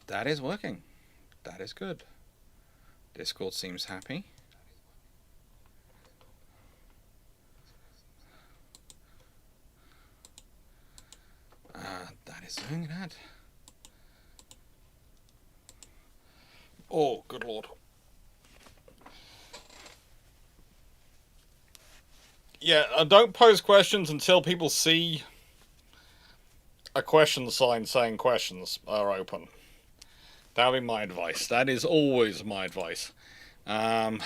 That is working. That is good. Discord seems happy. That is doing that. Oh, good lord. Yeah, don't pose questions until people see a question sign saying questions are open. That would be my advice. That is always my advice. Hello,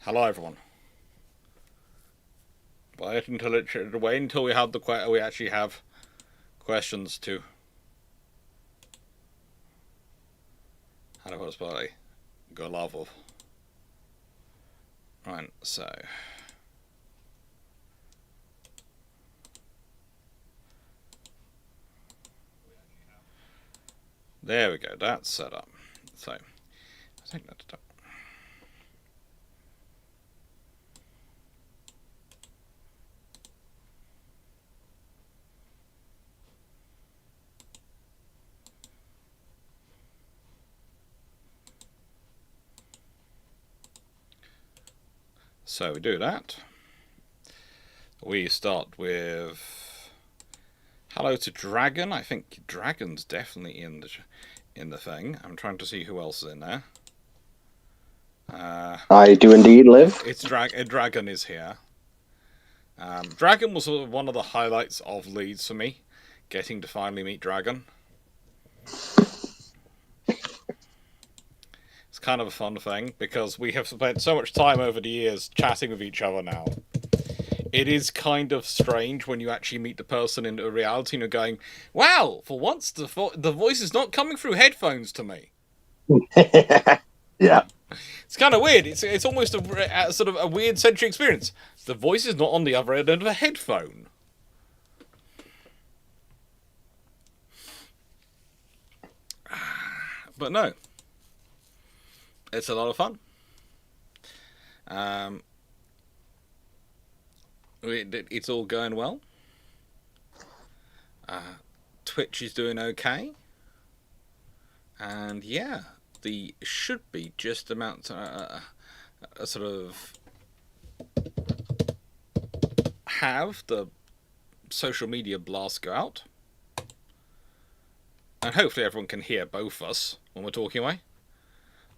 everyone. Wait until we have we actually have questions to. How do I spell it? Colaborative. Right, so. There we go, that's set up. So, I think that's done. So we do that. We start with hello to Dragon. I think Dragon's definitely in the thing. I'm trying to see who else is in there. I do indeed live. Dragon is here. Dragon was one of the highlights of Leeds for me, getting to finally meet Dragon. It's kind of a fun thing because we have spent so much time over the years chatting with each other now. It is kind of strange when you actually meet the person in reality and you're going, wow, for once the voice is not coming through headphones to me. Yeah. It's kind of weird. It's almost a sort of a weird sensory experience. The voice is not on the other end of a headphone. But no. It's a lot of fun. It's all going well. Twitch is doing okay. And yeah, the should be just about a sort of have the social media blast go out. And hopefully everyone can hear both of us when we're talking away.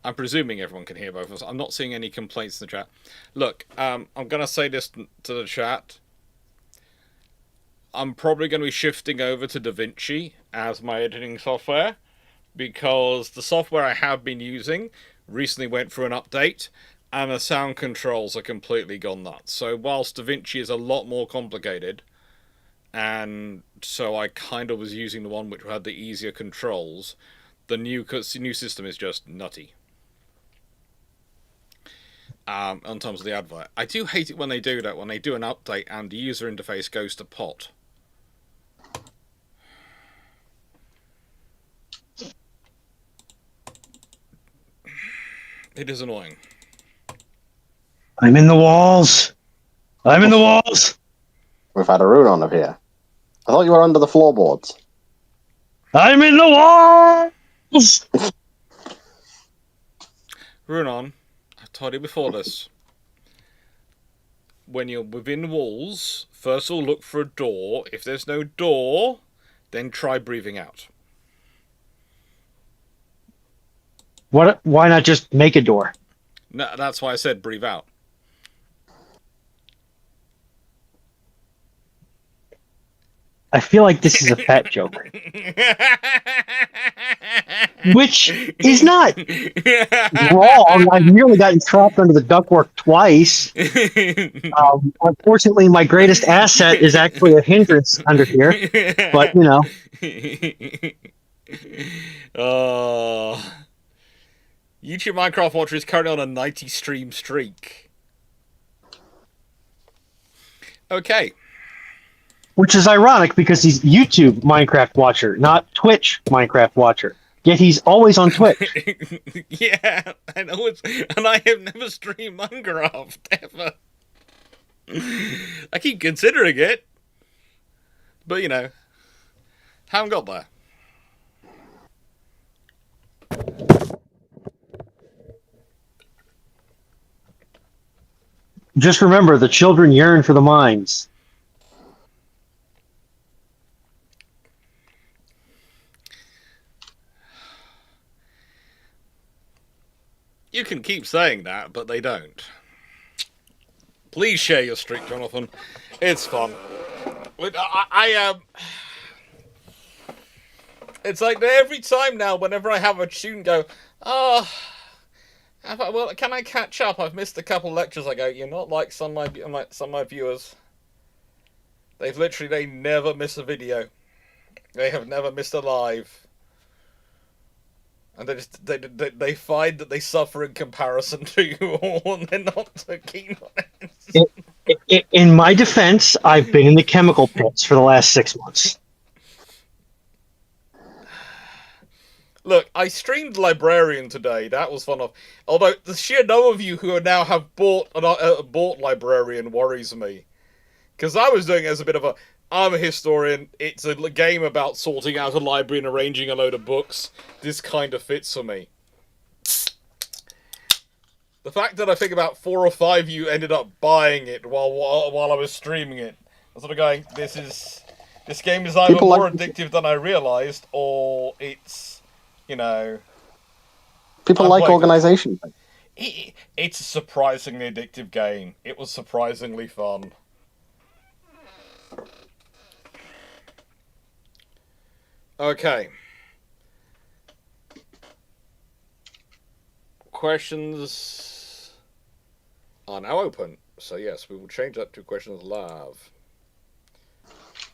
I'm presuming everyone can hear both of us. I'm not seeing any complaints in the chat. Look, I'm going to say this to the chat. I'm probably going to be shifting over to DaVinci as my editing software because the software I have been using recently went through an update and the sound controls are completely gone nuts. So whilst DaVinci is a lot more complicated, and so I kind of was using the one which had the easier controls, the new system is just nutty. In terms of the advert, I do hate it when they do that, when they do an update and the user interface goes to pot. It is annoying. I'm in the walls. I'm in the walls. We've had a rune on up here. I thought you were under the floorboards. I'm in the walls. Runon, I've told you before this. When you're within walls, first of all look for a door. If there's no door, then try breathing out. What? Why not just make a door? No, that's why I said breathe out. I feel like this is a fat joke. Which is not wrong. I've nearly gotten trapped under the ductwork twice. Unfortunately, my greatest asset is actually a hindrance under here. But, you know. YouTube Minecraft Watcher is currently on a 90 stream streak. Okay. Which is ironic because he's YouTube Minecraft Watcher, not Twitch Minecraft Watcher. Yet he's always on Twitch. Yeah, and I have never streamed Minecraft ever. I keep considering it, but you know, Haven't got there. Just remember, the children yearn for the mines. You can keep saying that, but they don't. Please share your streak, Jonathan. It's fun. It's like every time now, whenever I have a student go, oh, well, can I catch up? I've missed a couple lectures. I go, you're not like some of my viewers. They never miss a video. They have never missed a live. And they find that they suffer in comparison to you all, and they're not so keen on it. In my defense, I've been in the chemical pits for the last 6 months. Look, I streamed Librarian today. That was fun. Although the sheer number of you who now have bought Librarian worries me, because I was doing it as a bit of a, I'm a historian. It's a game about sorting out a library and arranging a load of books. This kind of fits for me. The fact that I think about 4 or 5 of you ended up buying it while I was streaming it, I'm sort of going, this game is either more addictive than I realised, or it's, you know... People like organisation. It's a surprisingly addictive game. It was surprisingly fun. Okay. Questions are now open. So yes, we will change that to questions live.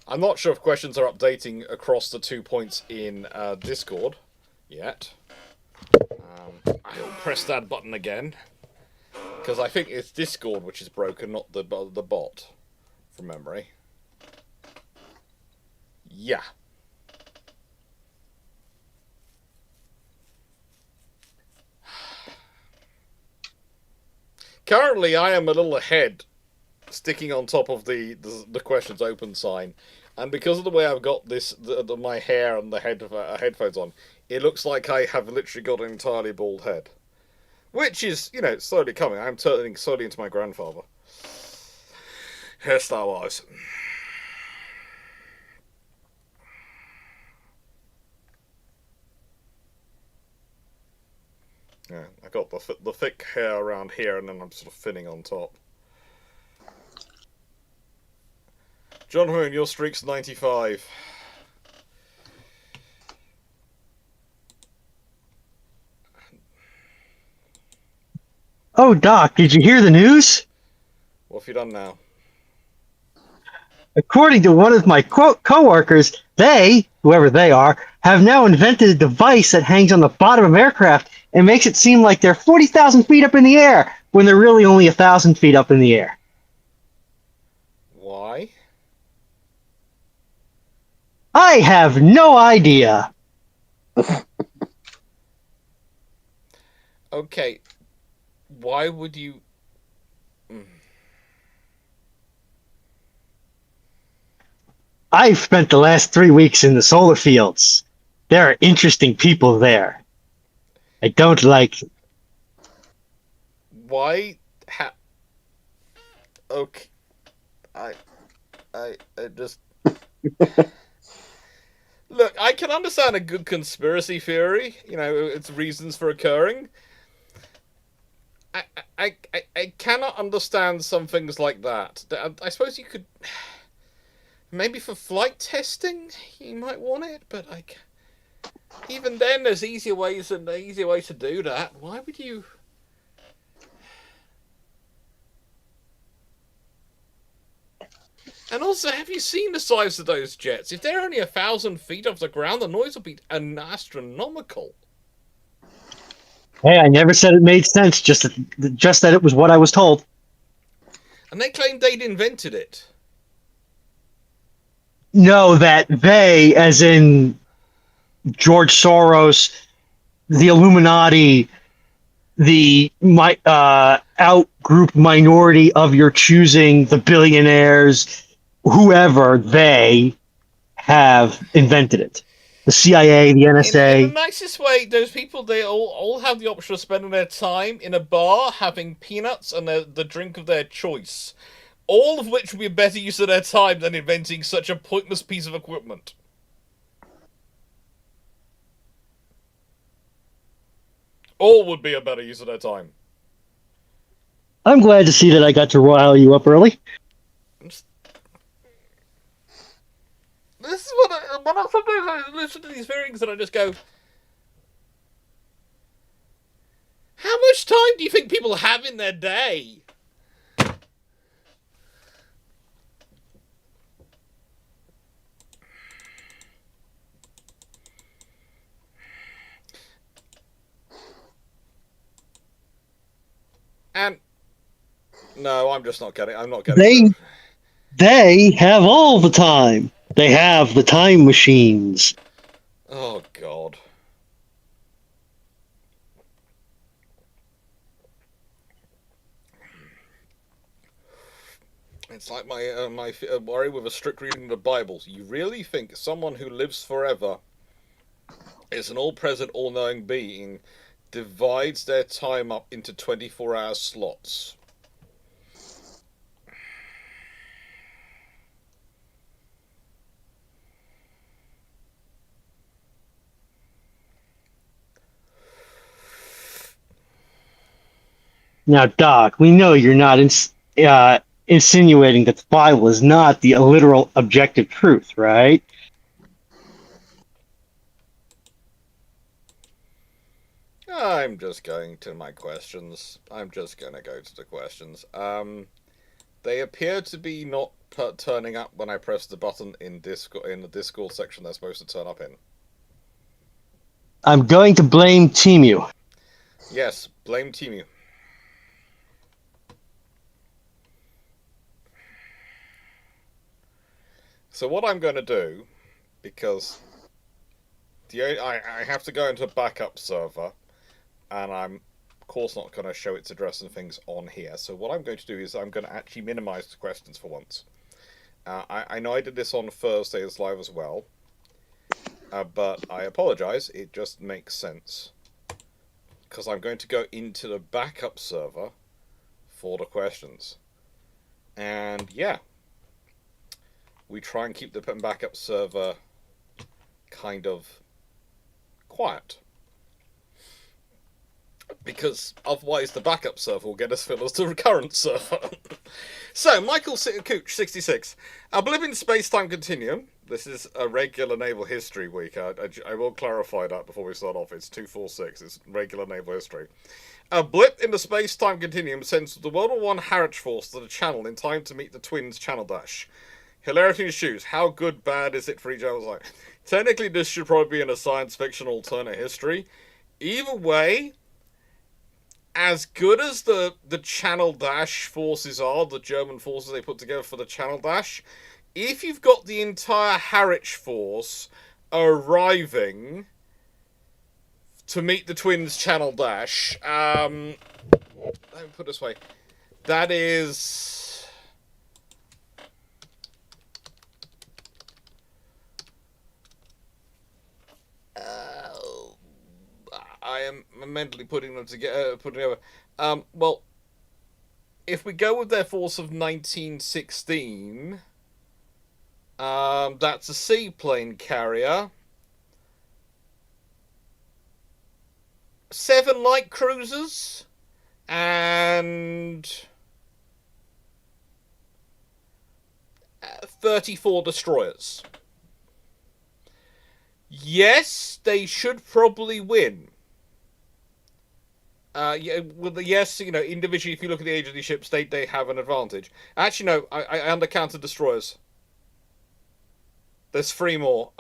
I'm not sure if questions are updating across the 2 points in Discord yet. I'll press that button again, because I think it's Discord which is broken, not the bot, from memory. Yeah. Currently, I am a little ahead, sticking on top of the questions open sign, and because of the way I've got my hair and the headphones on, it looks like I have literally got an entirely bald head, which is, you know, slowly coming. I'm turning slowly into my grandfather, hairstyle-wise. Yeah, I got the thick hair around here, and then I'm sort of thinning on top. John Hoon, your streak's 95. Oh, Doc, did you hear the news? What have you done now? According to one of my co-workers, they, whoever they are, have now invented a device that hangs on the bottom of aircraft and makes it seem like they're 40,000 feet up in the air when they're really only 1,000 feet up in the air. Why? I have no idea. Okay. Why would you... I've spent the last 3 weeks in the solar fields. There are interesting people there. I don't like... Why? Okay. I just... Look, I can understand a good conspiracy theory. You know, its reasons for occurring. I cannot understand some things like that. I suppose you could... Maybe for flight testing, you might want it, but like, even then, there's easier ways to do that. Why would you? And also, have you seen the size of those jets? If they're only 1,000 feet off the ground, the noise will be astronomical. Hey, I never said it made sense. Just that it was what I was told. And they claimed they'd invented it. No, that they, as in George Soros, the Illuminati, the out-group minority of your choosing, the billionaires, whoever, they have invented it. The CIA, the In the NSA. nicest way, those people, they all have the option of spending their time in a bar having peanuts and the drink of their choice. All of which would be a better use of their time than inventing such a pointless piece of equipment. All would be a better use of their time. I'm glad to see that I got to rile you up early. This is what sometimes I listen to these things and I just go, how much time do you think people have in their day? And no, I'm just not getting. I'm not getting. They have all the time. They have the time machines. Oh God. It's like my worry with a strict reading of the Bible. You really think someone who lives forever is an all-present, all-knowing being divides their time up into 24-hour slots? Now, Doc, we know you're not insinuating that the Bible is not the literal objective truth, right? I'm just going to my questions. I'm just going to go to the questions. They appear to be not turning up when I press the button in the Discord section they're supposed to turn up in. I'm going to blame Timu. Yes, blame Timu. So what I'm going to do, because I have to go into a backup server, and I'm of course not going to show its address and things on here. So what I'm going to do is I'm going to actually minimize the questions for once. I know I did this on Thursday's live as well, but I apologize. It just makes sense because I'm going to go into the backup server for the questions, and yeah. We try and keep the backup server kind of quiet. Because otherwise the backup server will get us filled as the recurrent server. So, Michael Cooch, 66. A blip in space-time continuum. This is a regular naval history week. I will clarify that before we start off. It's 246. It's regular naval history. A blip in the space-time continuum sends the World War I Harwich force to the channel in time to meet the twins' channel dash. Hilarity ensues. How good, bad is it for each other's life? Technically, this should probably be in a science fiction alternate history. Either way, as good as the Channel Dash forces are, the German forces they put together for the Channel Dash, if you've got the entire Harwich force arriving to meet the twins' Channel Dash, let me put it this way, that is... I am mentally putting them together. Well, if we go with their force of 1916, that's a seaplane carrier, 7 light cruisers, and 34 destroyers. Yes, they should probably win. Yes, individually, if you look at the age of these ships, they have an advantage. Actually, no, I undercounted destroyers. There's 3 more.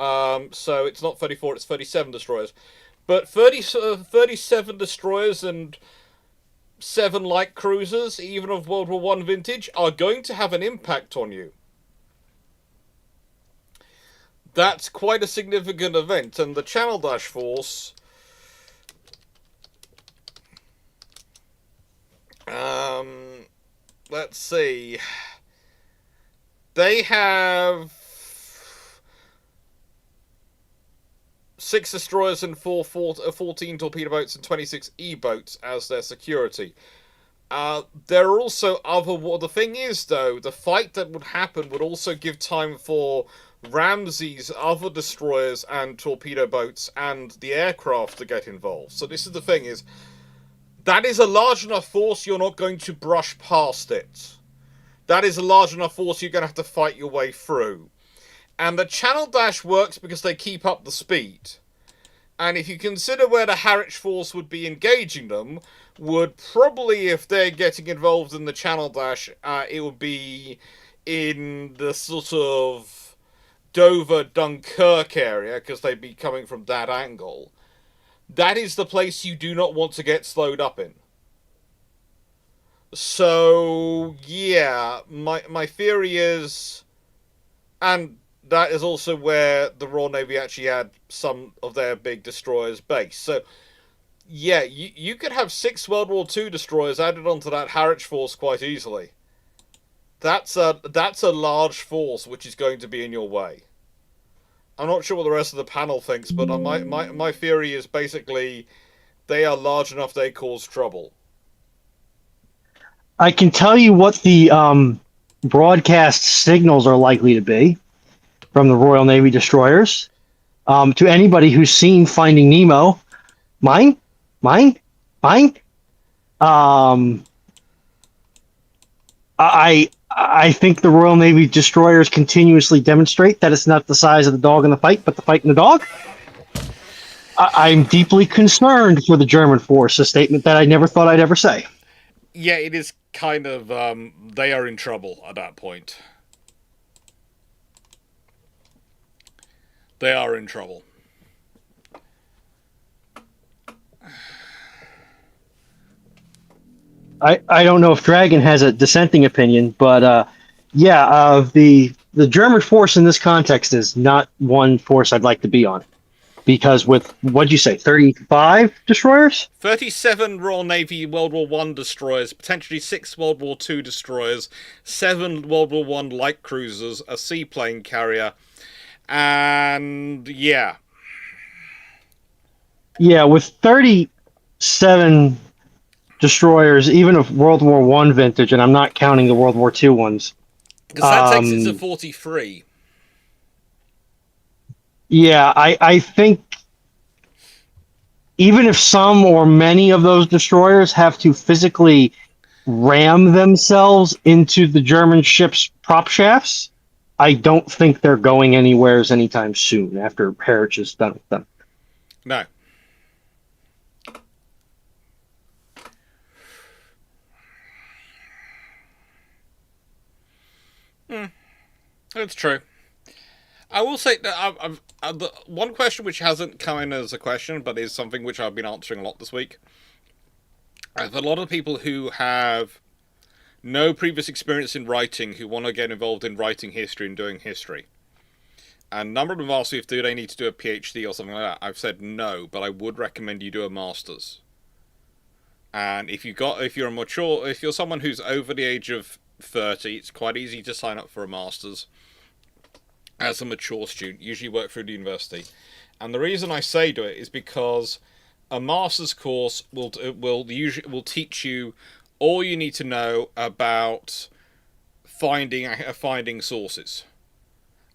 So it's not 34, it's 37 destroyers. But 37 destroyers and 7 light cruisers, even of World War I vintage, are going to have an impact on you. That's quite a significant event, and the Channel Dash force... let's see. They have 6 destroyers and 14 torpedo boats and 26 E-boats as their security. There are also other... Well, the thing is, though, the fight that would happen would also give time for Ramsey's other destroyers and torpedo boats and the aircraft to get involved. So this is the thing, is that is a large enough force you're not going to brush past it. That is a large enough force you're going to have to fight your way through. And the Channel Dash works because they keep up the speed. And if you consider where the Harwich force would be engaging them, would probably, if they're getting involved in the Channel Dash, it would be in the sort of Dover, Dunkirk area, because they'd be coming from that angle. That is the place you do not want to get slowed up in. So, yeah, my theory is... And that is also where the Royal Navy actually had some of their big destroyers based. So, yeah, you could have 6 World War II destroyers added onto that Harwich force quite easily. That's a large force which is going to be in your way. I'm not sure what the rest of the panel thinks, but my theory is basically they are large enough they cause trouble. I can tell you what the broadcast signals are likely to be from the Royal Navy destroyers. To anybody who's seen Finding Nemo, mine. I think the Royal Navy destroyers continuously demonstrate that it's not the size of the dog in the fight, but the fight in the dog. I'm deeply concerned for the German force, a statement that I never thought I'd ever say. Yeah, it is kind of, they are in trouble at that point. They are in trouble. I don't know if Dragon has a dissenting opinion, but the German force in this context is not one force I'd like to be on. Because with, what'd you say, 35 destroyers? 37 Royal Navy World War I destroyers, potentially 6 World War II destroyers, 7 World War I light cruisers, a seaplane carrier, and yeah. Yeah, with 37 destroyers, even of World War I vintage, and I'm not counting the World War II ones. Because that takes it to 43. Yeah, I think even if some or many of those destroyers have to physically ram themselves into the German ship's prop shafts, I don't think they're going anywhere anytime soon after Harwich is done with them. No. That's true. I will say that the one question which hasn't come in as a question, but is something which I've been answering a lot this week, is a lot of people who have no previous experience in writing who want to get involved in writing history and doing history. And a number of them ask me if do they need to do a PhD or something like that. I've said no, but I would recommend you do a master's. And if you're someone who's over the age of 30, it's quite easy to sign up for a master's as a mature student. Usually work through the university. And the reason I say do it is because a master's course will teach you all you need to know about finding sources,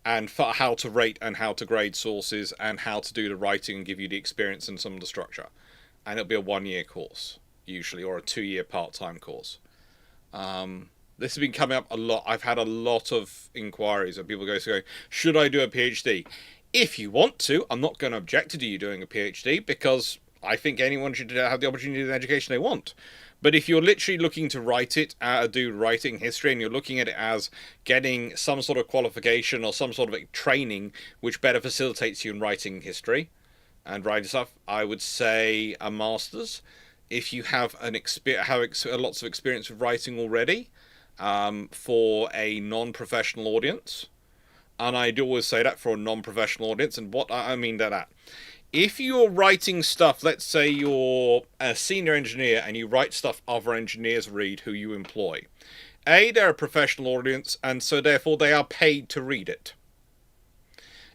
and how to rate and how to grade sources, and how to do the writing and give you the experience and some of the structure. And it'll be a 1-year course usually, or a 2-year part-time course. This has been coming up a lot. I've had a lot of inquiries of people going, should I do a PhD? If you want to, I'm not going to object to you doing a PhD, because I think anyone should have the opportunity to do the education they want. But if you're literally looking to do writing history, and you're looking at it as getting some sort of qualification or some sort of training which better facilitates you in writing history and writing stuff, I would say a master's. If you have lots of experience with writing already, for a non-professional audience, and I do always say that for a non-professional audience, and what I mean by that, if you're writing stuff, let's say you're a senior engineer and you write stuff other engineers read who you employ, they're a professional audience, and so therefore they are paid to read it.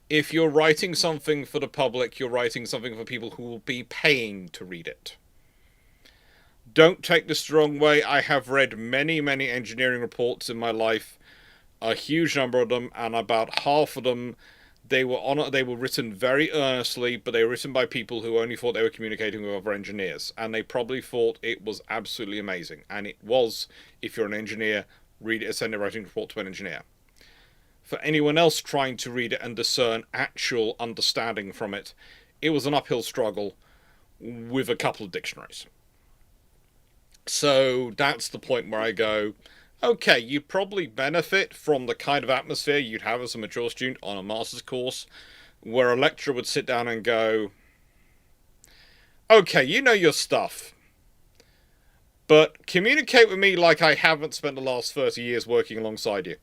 If you're writing something for the public, you're writing something for people who will be paying to read it. Don't take this the wrong way. I have read many, many engineering reports in my life, a huge number of them, and about half of them, they were written very earnestly, but they were written by people who only thought they were communicating with other engineers, and they probably thought it was absolutely amazing. And it was, if you're an engineer, read it, send a writing report to an engineer. For anyone else trying to read it and discern actual understanding from it, it was an uphill struggle with a couple of dictionaries. So that's the point where I go, okay, you probably benefit from the kind of atmosphere you'd have as a mature student on a master's course, where a lecturer would sit down and go, okay, you know your stuff, but communicate with me like I haven't spent the last 30 years working alongside you.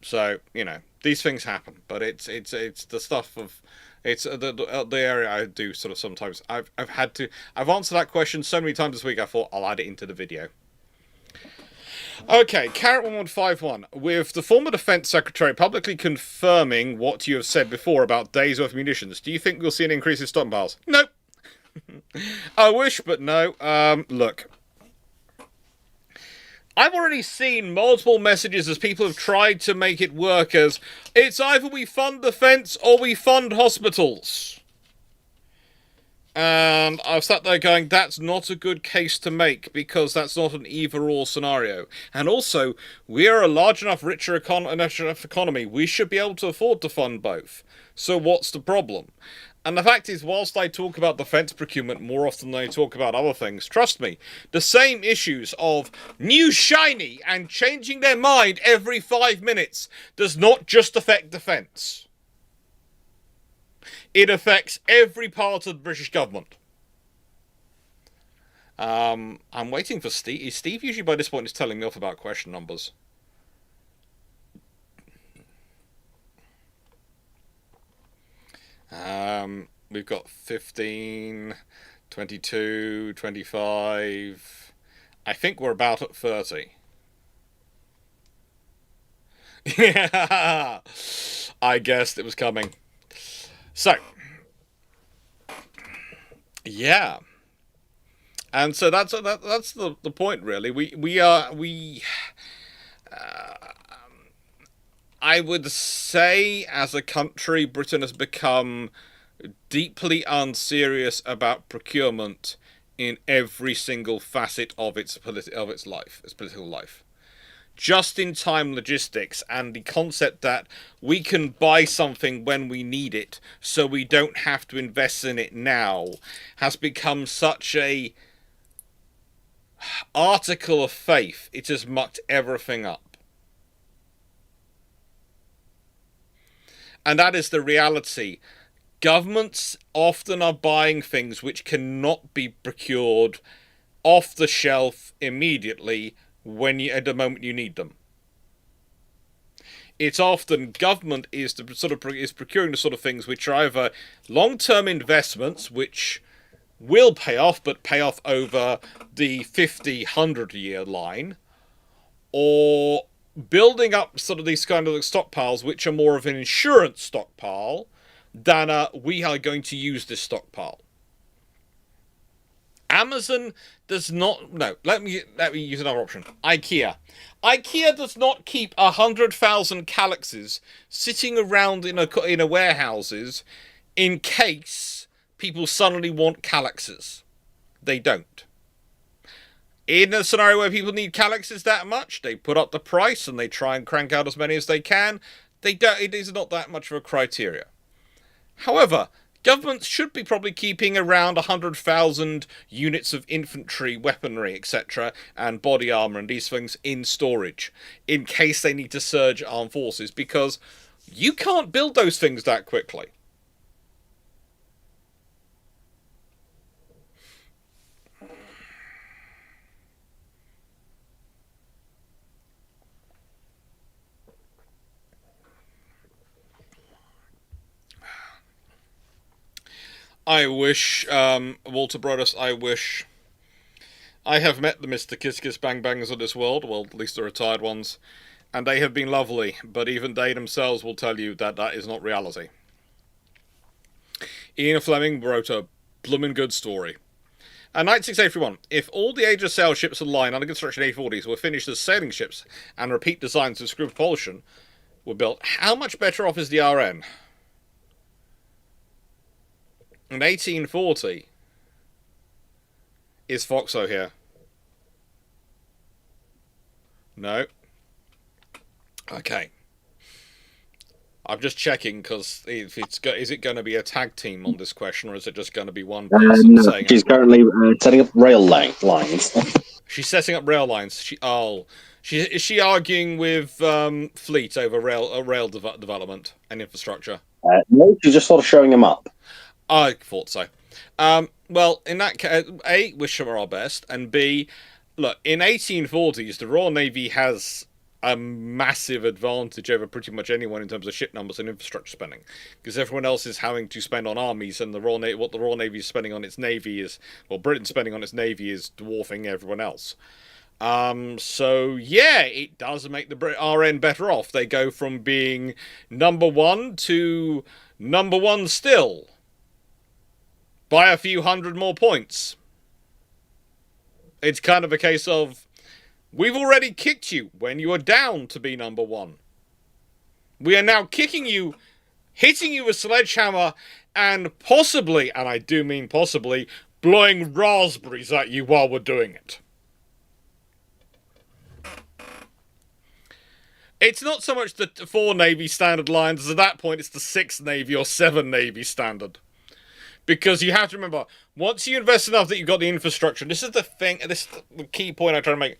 So, you know, these things happen, but it's the stuff of it's the area I do sort of sometimes. I've answered that question so many times this week. I thought I'll add it into the video. Okay, Carrot1151, with the former Defence Secretary publicly confirming what you have said before about days worth of munitions, do you think we'll see an increase in stockpiles? Nope. I wish, but no. Look. I've already seen multiple messages as people have tried to make it work as, it's either we fund defence or we fund hospitals. And I've sat there going, that's not a good case to make, because that's not an either-or scenario. And also, we are a large enough, richer economy, we should be able to afford to fund both. So what's the problem? And the fact is, whilst I talk about defence procurement more often than I talk about other things, trust me, the same issues of new shiny and changing their mind every 5 minutes does not just affect defence. It affects every part of the British government. I'm waiting for Steve. Steve usually by this point is telling me off about question numbers. We've got 15, 22, 25. I think we're about at 30. Yeah, I guessed it was coming. So, yeah, and so that's the point really. I would say as a country, Britain has become deeply unserious about procurement in every single facet of its political life. Just-in-time logistics and the concept that we can buy something when we need it so we don't have to invest in it now has become such a article of faith. It has mucked everything up. And that is the reality. Governments often are buying things which cannot be procured off the shelf immediately at the moment you need them. It's often government is procuring the sort of things which are either long-term investments which will pay off, but pay off over the 50, 100-year line, or building up sort of these kind of stockpiles which are more of an insurance stockpile than we are going to use this stockpile. Amazon does not. No, let me use another option. IKEA does not keep 100,000 Calyxes sitting around in a warehouses in case people suddenly want Calyxes. They don't. In a scenario where people need Calyxes that much, they put up the price and they try and crank out as many as they can. They don't. It is not that much of a criteria. However, governments should be probably keeping around 100,000 units of infantry, weaponry, etc., and body armour and these things in storage, in case they need to surge armed forces, because you can't build those things that quickly. I wish, Walter Brodus, I wish I have met the Mr. Kiss Kiss Bang Bangs of this world, well, at least the retired ones, and they have been lovely, but even they themselves will tell you that that is not reality. Ian Fleming wrote a bloomin' good story. And 9681, if all the Age of Sail ships of the line under construction A40s were finished as sailing ships and repeat designs of screw propulsion were built, how much better off is the RN? In 1840, is Foxo here? No. Okay. I'm just checking because if is it going to be a tag team on this question, or is it just going to be one person No, saying? she's currently setting up lines. She's setting up rail lines. Is she arguing with Fleet over rail development and infrastructure? No, she's just sort of showing him up. I thought so. Well, in that case, A, wish her our best, and B, look, in 1840s, the Royal Navy has a massive advantage over pretty much anyone in terms of ship numbers and infrastructure spending, because everyone else is having to spend on armies, and what the Royal Navy is spending on its navy is, well, Britain's spending on its navy is dwarfing everyone else. So yeah, it does make the RN better off. They go from being number one to number one still by a few hundred more points. It's kind of a case of, we've already kicked you when you were down to be number one. We are now kicking you, hitting you with sledgehammer, and possibly, and I do mean possibly, blowing raspberries at you while we're doing it. It's not so much the 4 Navy standard lines, as at that point it's the 6 Navy or 7 Navy standard. Because you have to remember, once you invest enough that you've got the infrastructure, this is the thing, this is the key point I'm trying to make.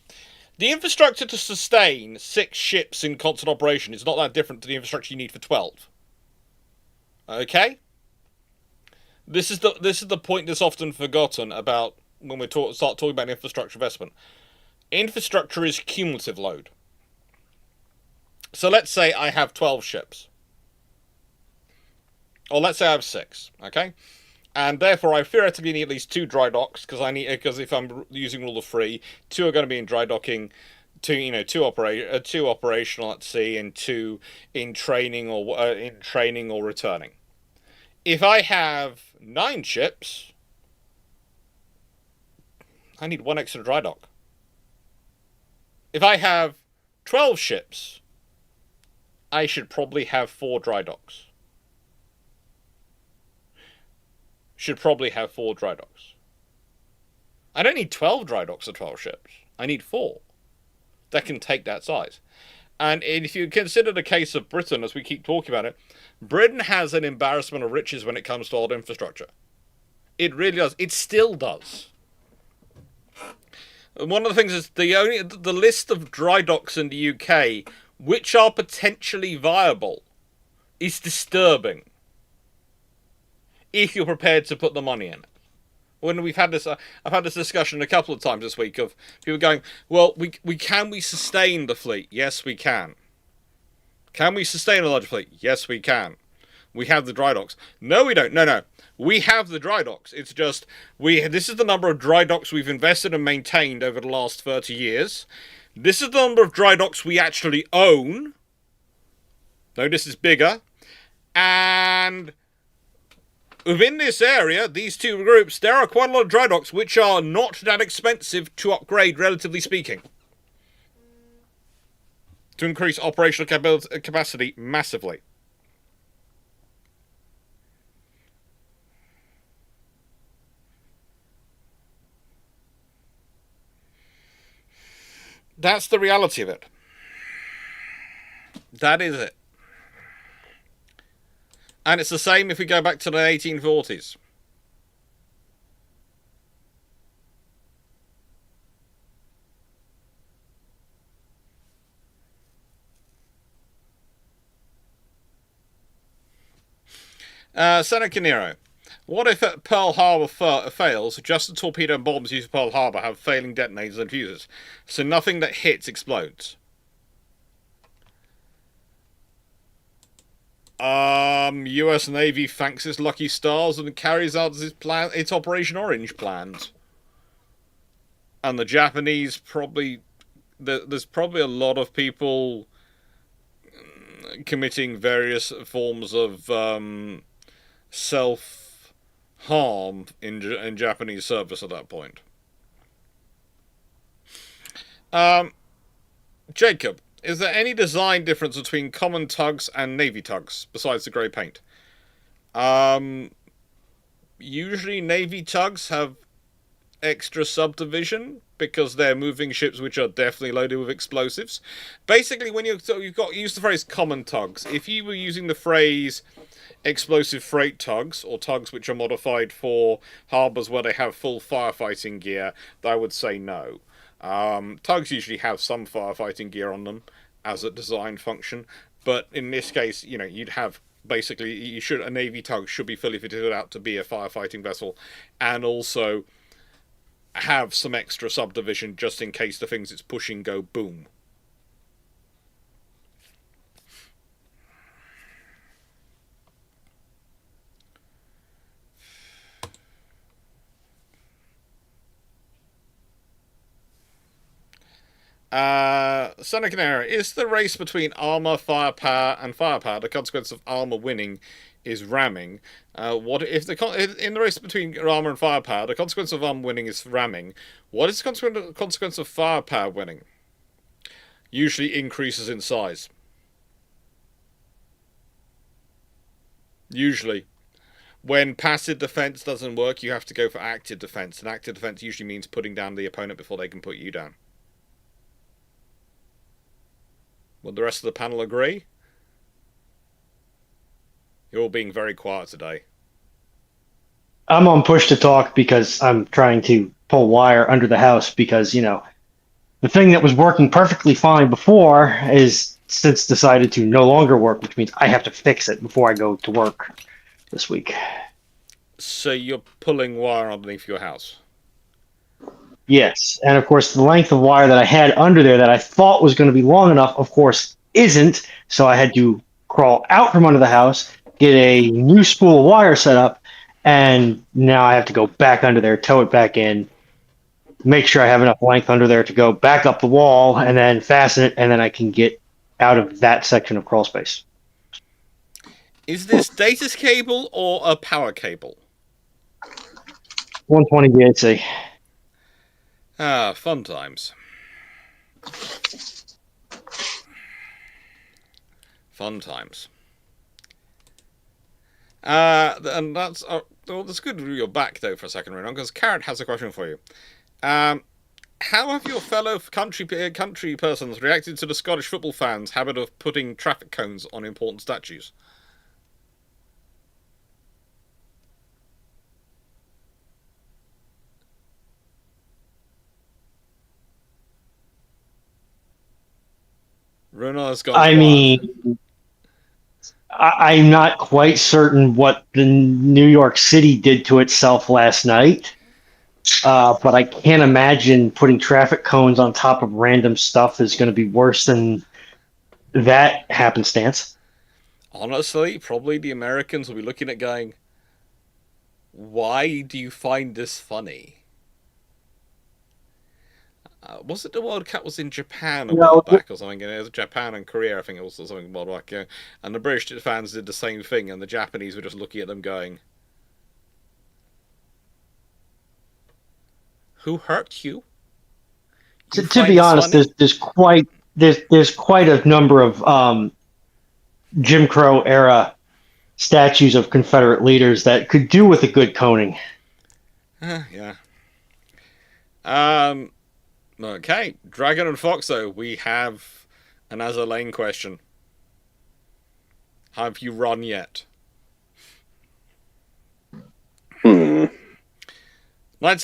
The infrastructure to sustain 6 ships in constant operation is not that different to the infrastructure you need for 12. Okay? This is the point that's often forgotten about when we start talking about infrastructure investment. Infrastructure is cumulative load. So let's say I have 12 ships. Or let's say I have 6, okay? And therefore I theoretically need at least 2 dry docks, because if I'm using rule of 3, 2 are going to be in dry docking, 2 operational at sea, and 2 in training or returning. If I have 9 ships, I need 1 extra dry dock. If I have 12 ships, I should probably have 4 dry docks. I don't need 12 dry docks or 12 ships. I need 4 that can take that size. And if you consider the case of Britain, as we keep talking about it, Britain has an embarrassment of riches when it comes to old infrastructure. It really does. It still does. And one of the things is the list of dry docks in the UK which are potentially viable is disturbing if you're prepared to put the money in it. When we've had this, I've had this discussion a couple of times this week of people going, well, can we sustain the fleet? Yes, we can. Can we sustain a larger fleet? Yes, we can. We have the dry docks. No, we don't. No. We have the dry docks. It's just, this is the number of dry docks we've invested and maintained over the last 30 years. This is the number of dry docks we actually own. No, this is bigger. And within this area, these 2 groups, there are quite a lot of dry docks which are not that expensive to upgrade, relatively speaking. To increase operational capacity massively. That's the reality of it. That is it. And it's the same if we go back to the 1840s. Seneca Nero. What if at Pearl Harbor fails, just the torpedo and bombs used at Pearl Harbor have failing detonators and fuses, so nothing that hits explodes? US Navy thanks its lucky stars and carries out its Operation Orange plans. And the Japanese probably there's probably a lot of people committing various forms of self harm in Japanese service at that point. Jacob, is there any design difference between common tugs and navy tugs besides the grey paint? Usually navy tugs have extra subdivision because they're moving ships which are definitely loaded with explosives. Basically, when you've got use the phrase common tugs, if you were using the phrase explosive freight tugs or tugs which are modified for harbours where they have full firefighting gear, I would say no. Tugs usually have some firefighting gear on them as a design function, but in this case, you'd have basically a navy tug should be fully fitted out to be a firefighting vessel, and also have some extra subdivision just in case the things it's pushing go boom. Seneca, is the race between armor, firepower, and firepower the consequence of armor winning is ramming? What if in the race between armor and firepower, the consequence of armor winning is ramming? What is the consequence of firepower winning? Usually increases in size. Usually. When passive defense doesn't work, you have to go for active defense, and active defense usually means putting down the opponent before they can put you down. Would the rest of the panel agree? You're all being very quiet today. I'm on push to talk because I'm trying to pull wire under the house because, the thing that was working perfectly fine before is since decided to no longer work, which means I have to fix it before I go to work this week. So you're pulling wire underneath your house? Yes, and of course the length of wire that I had under there that I thought was going to be long enough, of course, isn't. So I had to crawl out from under the house, get a new spool of wire set up, and now I have to go back under there, tow it back in, make sure I have enough length under there to go back up the wall, and then fasten it, and then I can get out of that section of crawl space. Is this data cable or a power cable? 120 VHC. Ah, fun times. Fun times. And that's good you're back though for a second, Renan, because Carrot has a question for you. How have your fellow country persons reacted to the Scottish football fans' habit of putting traffic cones on important statues? Runar's gone quiet. mean, I'm not quite certain what the New York City did to itself last night, but I can't imagine putting traffic cones on top of random stuff is going to be worse than that happenstance. Honestly, probably the Americans will be looking at going, why do you find this funny? Was it the World Cup was in Japan a while back or something? It was Japan and Korea, I think it was something a while back. And the British fans did the same thing, and the Japanese were just looking at them going, "Who hurt you?" To be honest, there's quite a number of Jim Crow era statues of Confederate leaders that could do with a good coning. Yeah. Okay, Dragon and Foxo, we have an Azur Lane question. Have you run yet? Hmm. The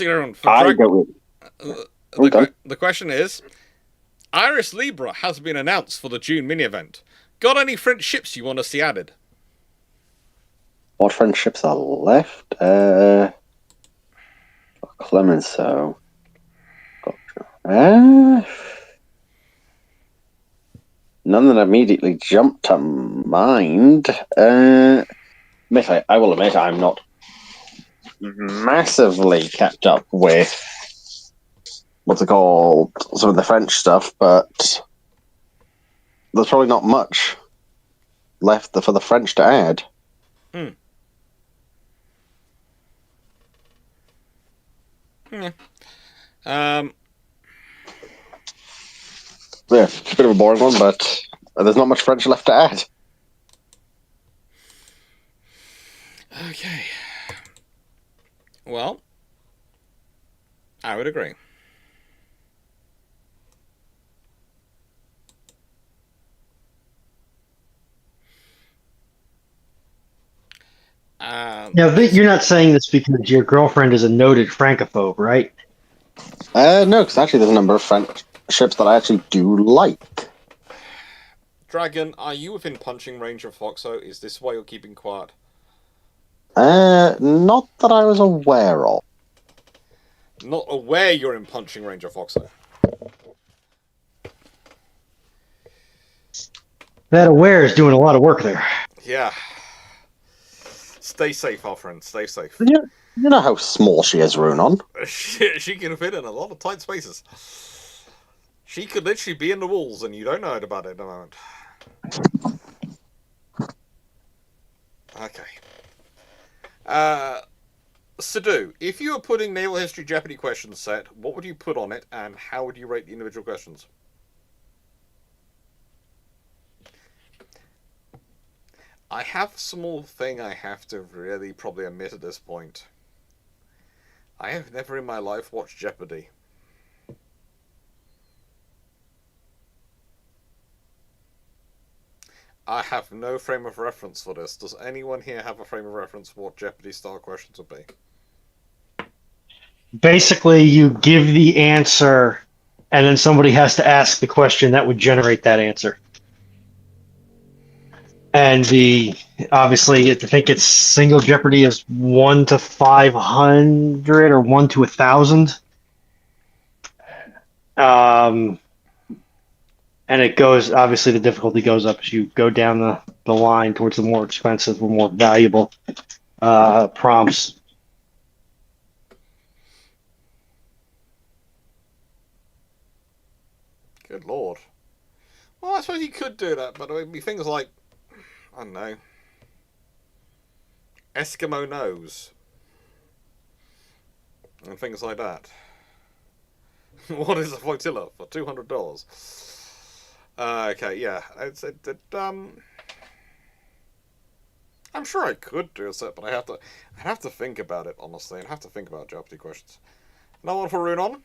question is, Iris Libra has been announced for the June mini event. Got any French ships you want to see added? What French ships are left? Clemenceau. None that immediately jumped to mind. I will admit I'm not massively kept up with what's it called, some of the French stuff, but there's probably not much left for the French to add. Hmm. Yeah. Yeah, it's a bit of a boring one, but there's not much French left to add. Okay. Well, I would agree. Now, you're not saying this because your girlfriend is a noted francophobe, right? No, because actually there's a number of French ships that I actually do like. Dragon, are you within punching range of Foxo? Is this why you're keeping quiet? Not that I was aware of. Not aware you're in punching range of Foxo. That aware is doing a lot of work there. Yeah. Stay safe, our friend. Stay safe. You know how small she is, Runon. She can fit in a lot of tight spaces. She could literally be in the walls, and you don't know about it at the moment. Okay. Sadu, if you were putting Naval History Jeopardy questions set, what would you put on it, and how would you rate the individual questions? I have a small thing I have to really probably admit at this point. I have never in my life watched Jeopardy. I have no frame of reference for this. Does anyone here have a frame of reference for what Jeopardy style questions would be? Basically, you give the answer, and then somebody has to ask the question that would generate that answer. And obviously, I think it's single Jeopardy is 1 to 500 or 1 to 1,000. And it goes, obviously, the difficulty goes up as you go down the line towards the more expensive or more valuable prompts. Good lord. Well, I suppose you could do that, but it would be things like, I don't know, Eskimo nose. And things like that. What is a flotilla for $200? Okay, yeah. I'm sure I could do a set, but I'd have to think about it, honestly. I'd have to think about Jeopardy questions. No one for Runon?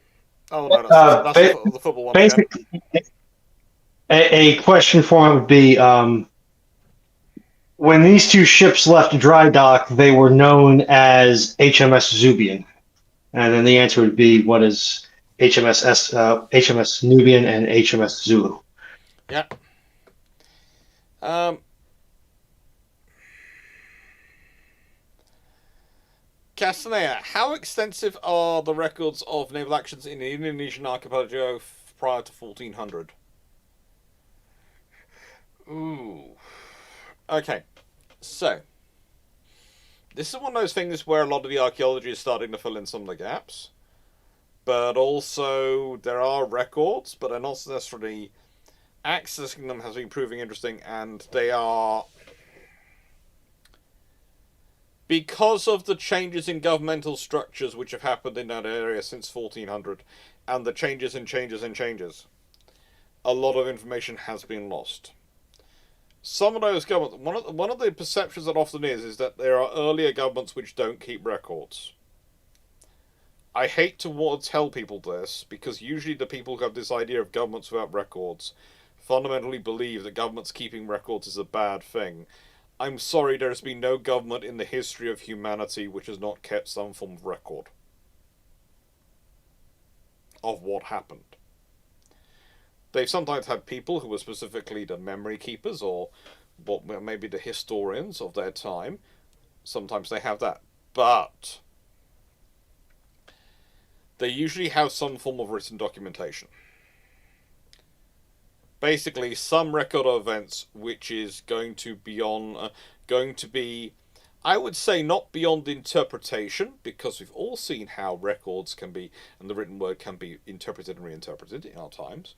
Oh, no, that's the football one again. Basically, a question for him would be, when these two ships left dry dock, they were known as HMS Zubian. And then the answer would be, what is HMS Nubian and HMS Zulu? Yeah. Castanea, how extensive are the records of naval actions in the Indonesian archipelago prior to 1400? Ooh. Okay, so this is one of those things where a lot of the archaeology is starting to fill in some of the gaps, but also there are records, but they're not necessarily accessing them has been proving interesting, and they are, because of the changes in governmental structures which have happened in that area since 1400, and the changes, a lot of information has been lost. Some of those governments, one of the perceptions that often is that there are earlier governments which don't keep records. I hate to tell people this, because usually the people who have this idea of governments without records fundamentally believe that governments keeping records is a bad thing. I'm sorry, there has been no government in the history of humanity which has not kept some form of record of what happened. They've sometimes had people who were specifically the memory keepers, or what maybe the historians of their time. Sometimes they have that. But they usually have some form of written documentation. Basically, some record of events which is going to be I would say not beyond interpretation, because we've all seen how records can be, and the written word can be interpreted and reinterpreted in our times,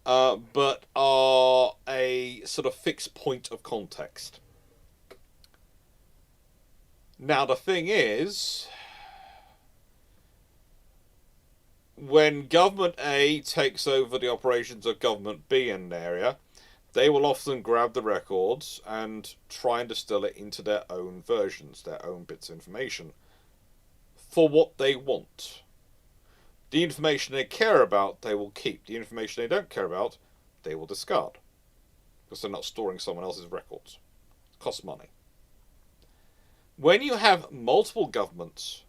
but are a sort of fixed point of context. Now, the thing is, when Government A takes over the operations of Government B in an area, they will often grab the records and try and distill it into their own versions, their own bits of information, for what they want. The information they care about, they will keep. The information they don't care about, they will discard. Because they're not storing someone else's records. It costs money. When you have multiple governments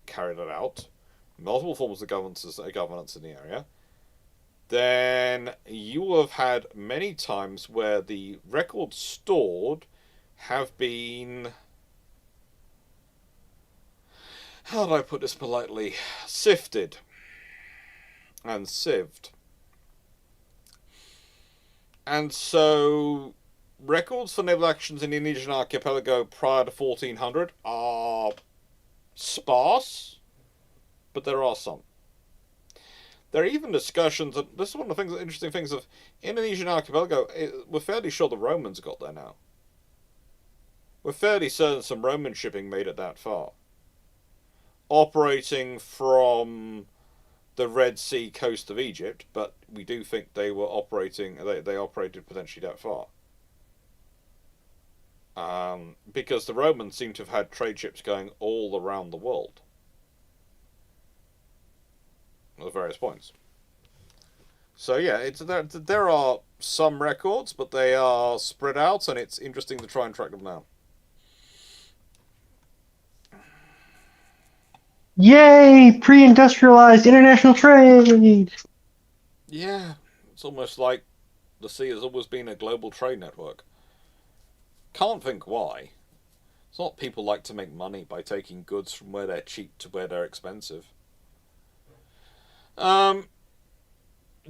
carry that out, multiple forms of governance in the area, then you will have had many times where the records stored have been, how do I put this politely, sifted and sieved. And so records for naval actions in the Indonesian archipelago prior to 1400 are sparse, but there are some. There are even discussions, and this is one of the interesting things of Indonesian archipelago. We're fairly sure the Romans got there now. We're fairly certain some Roman shipping made it that far, operating from the Red Sea coast of Egypt, but we do think they were operating. They operated potentially that far. Because the Romans seem to have had trade ships going all around the world at various points. So yeah, there are some records, but they are spread out, and it's interesting to try and track them down. Yay! Pre-industrialized international trade! Yeah, it's almost like the sea has always been a global trade network. Can't think why. It's not people like to make money by taking goods from where they're cheap to where they're expensive.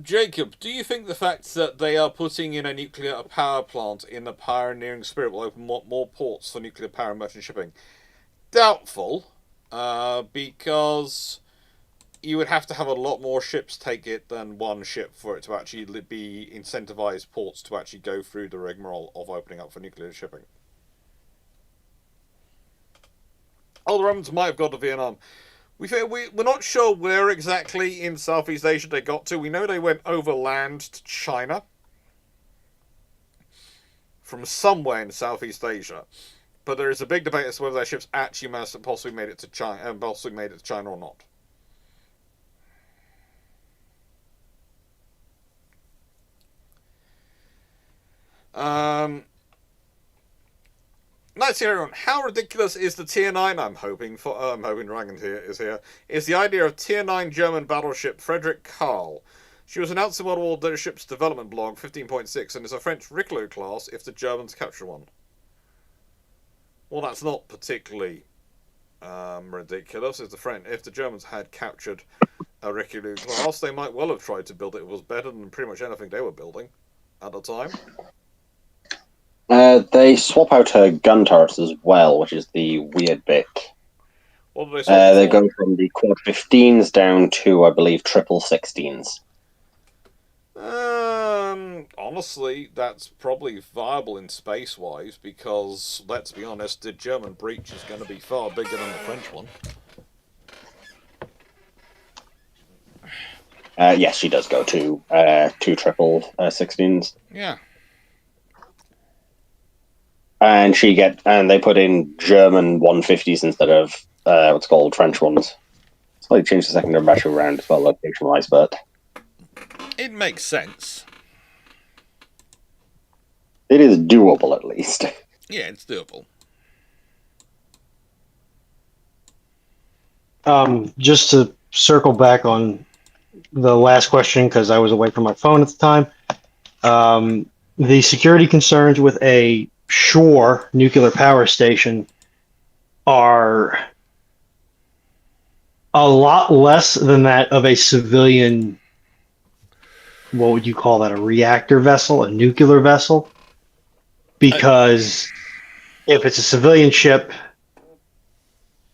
Jacob, do you think the fact that they are putting in a nuclear power plant in the pioneering spirit will open more ports for nuclear power and merchant shipping? Doubtful, because you would have to have a lot more ships take it than one ship for it to actually be incentivized ports to actually go through the rigmarole of opening up for nuclear shipping. Oh, the Romans might have got to Vietnam. We're not sure where exactly in Southeast Asia they got to. We know they went overland to China from somewhere in Southeast Asia, but there is a big debate as to whether their ships actually possibly made it to China, or not. Nice to everyone. How ridiculous is the Tier 9 I'm hoping Dragon is here, is the idea of Tier 9 German battleship Frederick Karl. She was announced in World War Leadership's development blog 15.6 and is a French Ricklo class if the Germans capture one. Well, that's not particularly ridiculous. If the Germans had captured a Ricklo class, they might well have tried to build it. It was better than pretty much anything they were building at the time. They swap out her gun turrets as well, which is the weird bit. What do they swap They go from the quad 15s down to, I believe, triple 16s. Honestly, that's probably viable in space-wise, because, let's be honest, the German breach is going to be far bigger than the French one. Yes, she does go to two triple 16s. Yeah. And they put in German 150s instead of what's called French ones. So they changed the secondary battery around as well, location-wise, but It makes sense. it is doable at least. Yeah, it's doable. Just to circle back on the last question, because I was away from my phone at the time, the security concerns with a shore nuclear power station are a lot less than that of a civilian, what would you call that, a reactor vessel, a nuclear vessel? Because If it's a civilian ship,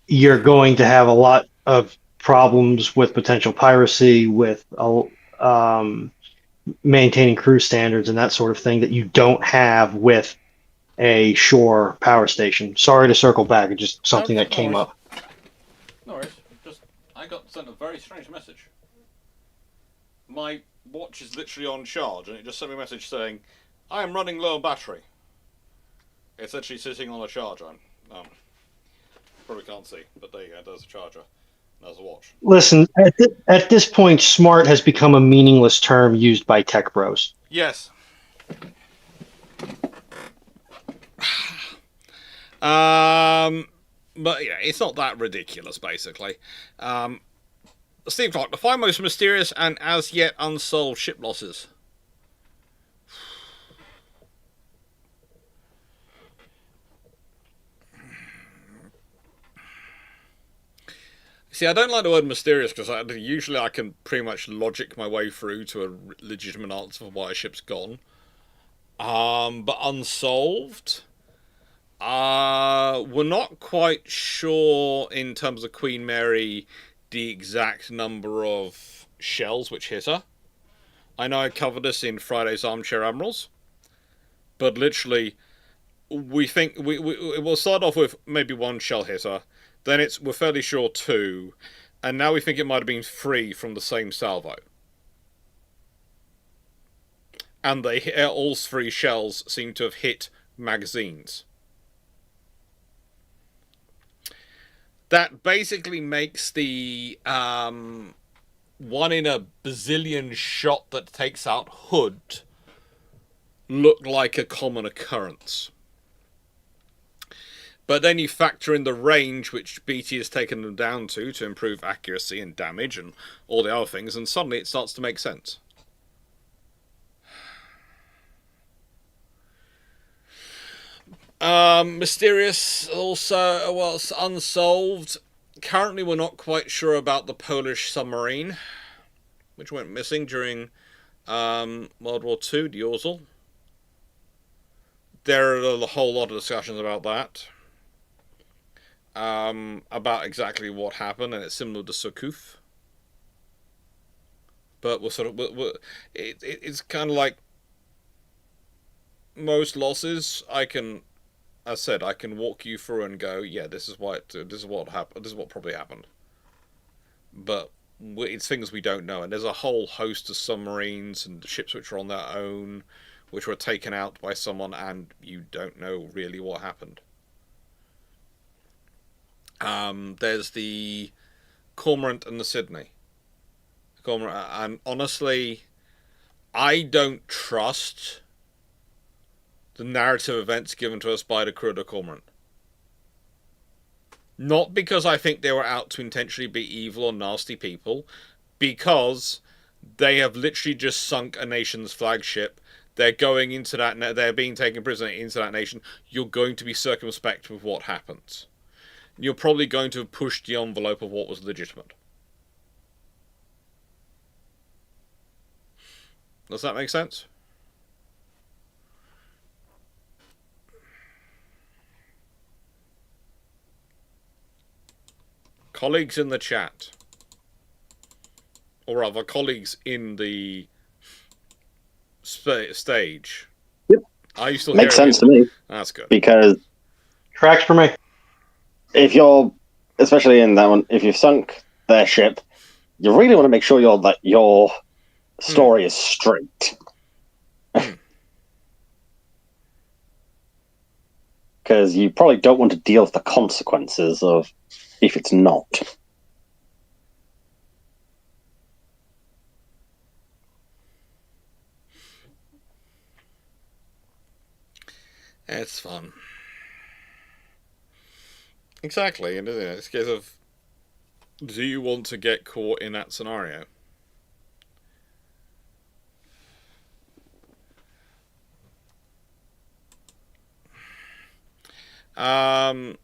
you're going to have a lot of problems with potential piracy, with maintaining crew standards and that sort of thing that you don't have with a shore power station. Sorry to circle back, it's just No, something that no came worries. up. No worries. Just I got sent a very strange message. My watch is literally on charge, and it just sent me a message saying, "I am running low on battery." It's actually sitting on a charger. Probably can't see, but there you go. There's a charger. There's a watch. Listen, at this point, smart has become a meaningless term used by tech bros. Yes. But yeah, it's not that ridiculous, basically. Steve Clarke, the five most mysterious and as yet unsolved ship losses. See, I don't like the word mysterious because usually I can pretty much logic my way through to a legitimate answer for why a ship's gone. But unsolved? We're not quite sure in terms of Queen Mary the exact number of shells which hit her. I know I covered this in Friday's Armchair Admirals, but literally, we think we'll start off with maybe one shell hit her, then we're fairly sure two, and now we think it might have been three from the same salvo. And all three shells seem to have hit magazines. That basically makes the one in a bazillion shot that takes out Hood look like a common occurrence. But then you factor in the range which BT has taken them down to improve accuracy and damage and all the other things, and suddenly it starts to make sense. Mysterious also, well, it's unsolved. Currently we're not quite sure about the Polish submarine, which went missing during World War II, the Orzel. There are a whole lot of discussions about that. About exactly what happened, and it's similar to Surcouf. But it's kind of like most losses. I can walk you through and go, yeah, this is what happened. This is what probably happened. But it's things we don't know, and there's a whole host of submarines and ships which are on their own, which were taken out by someone, and you don't know really what happened. There's the Cormorant and the Sydney. Cormorant, and honestly, I don't trust the narrative events given to us by the crew of the Cormorant. Not because I think they were out to intentionally be evil or nasty people, because they have literally just sunk a nation's flagship. They're going into that. They're being taken prisoner into that nation. You're going to be circumspect with what happens. You're probably going to have pushed the envelope of what was legitimate. Does that make sense? Colleagues in the chat, or rather, colleagues in the stage. Yep. Are you still Makes hearing sense to me. That's good. Because Tracks for me. if you're, especially in that one, if you've sunk their ship, you really want to make sure your story is straight. Because you probably don't want to deal with the consequences of if it's not. It's fun. Exactly, and it's a case of, do you want to get caught in that scenario? YouTube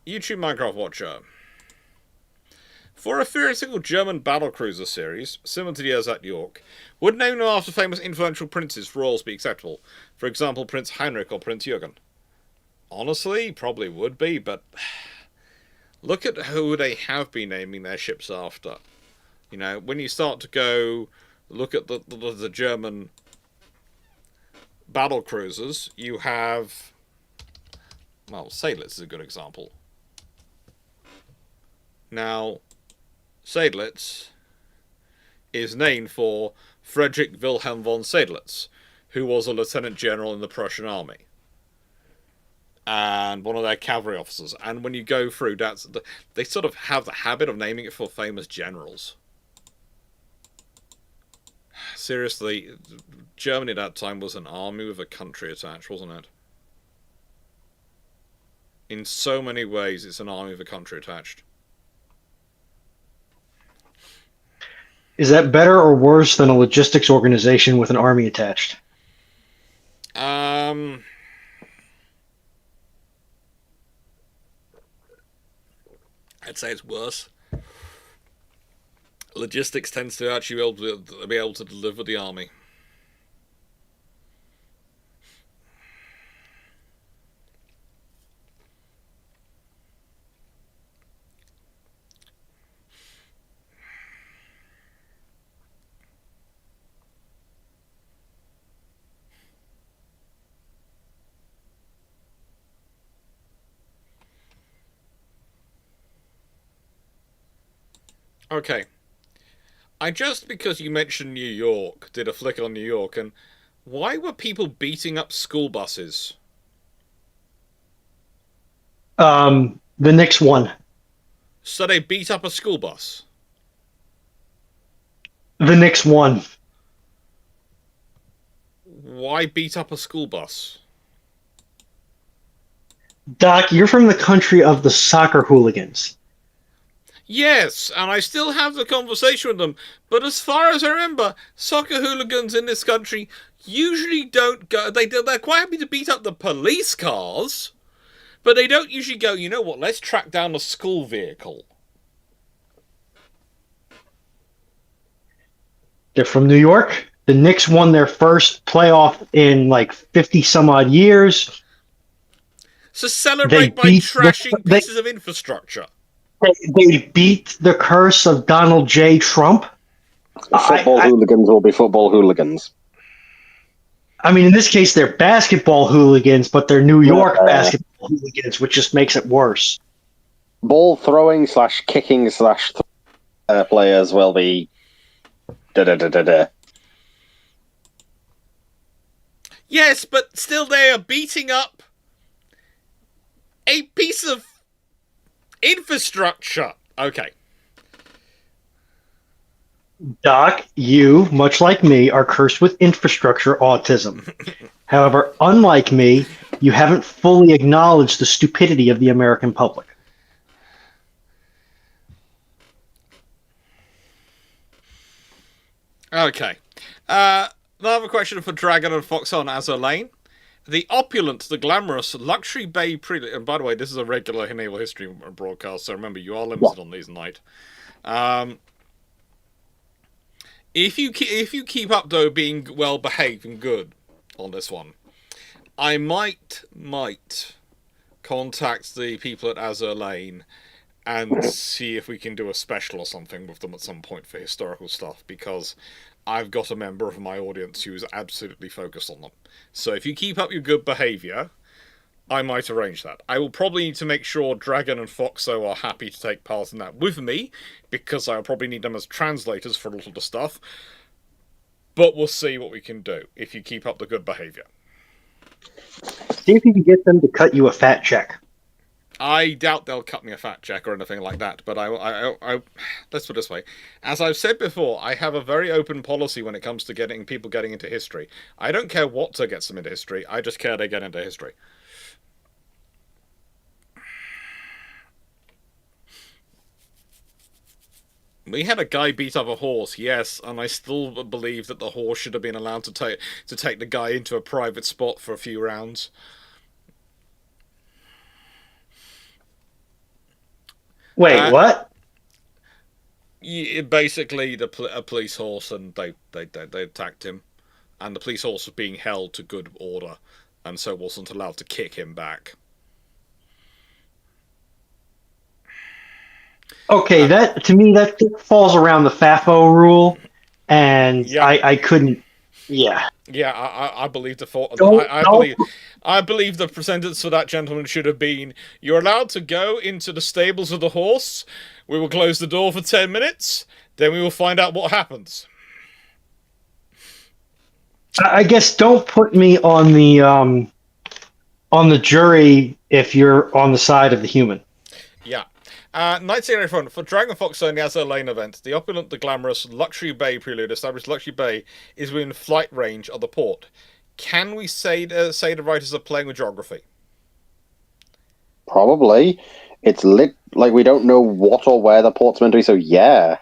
Minecraft Watcher. For a theoretical German battlecruiser series, similar to the as at York, would naming them after famous influential princes for roles be acceptable? For example, Prince Heinrich or Prince Jürgen? Honestly, probably would be, but look at who they have been naming their ships after. You know, when you start to go look at the German battle cruisers, you have, well, Seydlitz is a good example. Now, Seydlitz is named for Friedrich Wilhelm von Seydlitz, who was a lieutenant general in the Prussian army and one of their cavalry officers. And when you go through, they sort of have the habit of naming it for famous generals. Seriously, Germany at that time was an army with a country attached, wasn't it? In so many ways, it's an army with a country attached. Is that better or worse than a logistics organization with an army attached? I'd say it's worse. Logistics tends to actually be able to deliver the army. Okay. I just, because you mentioned New York, did a flick on New York, and why were people beating up school buses? The Knicks won. So they beat up a school bus. The Knicks won. Why beat up a school bus? Doc, you're from the country of the soccer hooligans. Yes, and I still have the conversation with them, but as far as I remember, soccer hooligans in this country usually don't go. They're quite happy to beat up the police cars, but they don't usually go, you know what, let's track down a school vehicle. They're from New York. The Knicks won their first playoff in like 50 some odd years. So celebrate by trashing pieces of infrastructure. They beat the curse of Donald J. Trump. Football hooligans will be football hooligans. I mean, in this case, they're basketball hooligans, but they're New York basketball hooligans, which just makes it worse. Ball throwing / kicking / players will be da-da-da-da-da. Yes, but still they are beating up a piece of infrastructure. Okay. Doc, you, much like me, are cursed with infrastructure autism. However, unlike me, you haven't fully acknowledged the stupidity of the American public. Okay. Another question for Dragon and Fox on Azur Lane. The opulent, the glamorous, luxury bay and by the way, this is a regular Naval History broadcast, so remember, you are limited on these tonight. If you keep up, though, being well-behaved and good on this one, I might contact the people at Azur Lane and see if we can do a special or something with them at some point for historical stuff, because I've got a member of my audience who's absolutely focused on them. So if you keep up your good behaviour, I might arrange that. I will probably need to make sure Dragon and Foxo are happy to take part in that with me, because I'll probably need them as translators for a lot of the stuff. But we'll see what we can do if you keep up the good behaviour. See if you can get them to cut you a fat check. I doubt they'll cut me a fat check or anything like that, but I let's put it this way. As I've said before, I have a very open policy when it comes to people getting into history. I don't care what gets them into history, I just care they get into history. We had a guy beat up a horse, yes, and I still believe that the horse should have been allowed to take the guy into a private spot for a few rounds. Wait, what? Basically, a police horse, and they attacked him, and the police horse was being held to good order, and so wasn't allowed to kick him back. Okay, that to me that falls around the FAFO rule, and Yeah, I couldn't. Yeah, yeah, I believe the thought. don't don't. I believe the sentence for that gentleman should have been: "You're allowed to go into the stables of the horse. We will close the door for 10 minutes. Then we will find out what happens." I guess don't put me on the jury if you're on the side of the human. Yeah. Night Sailing Front. For Dragon Fox only as a lane event, the opulent, the glamorous Luxury Bay prelude established Luxury Bay is within flight range of the port. Can we say the writers are playing with geography? Probably. It's lit like we don't know what or where the port's meant to be, so yeah.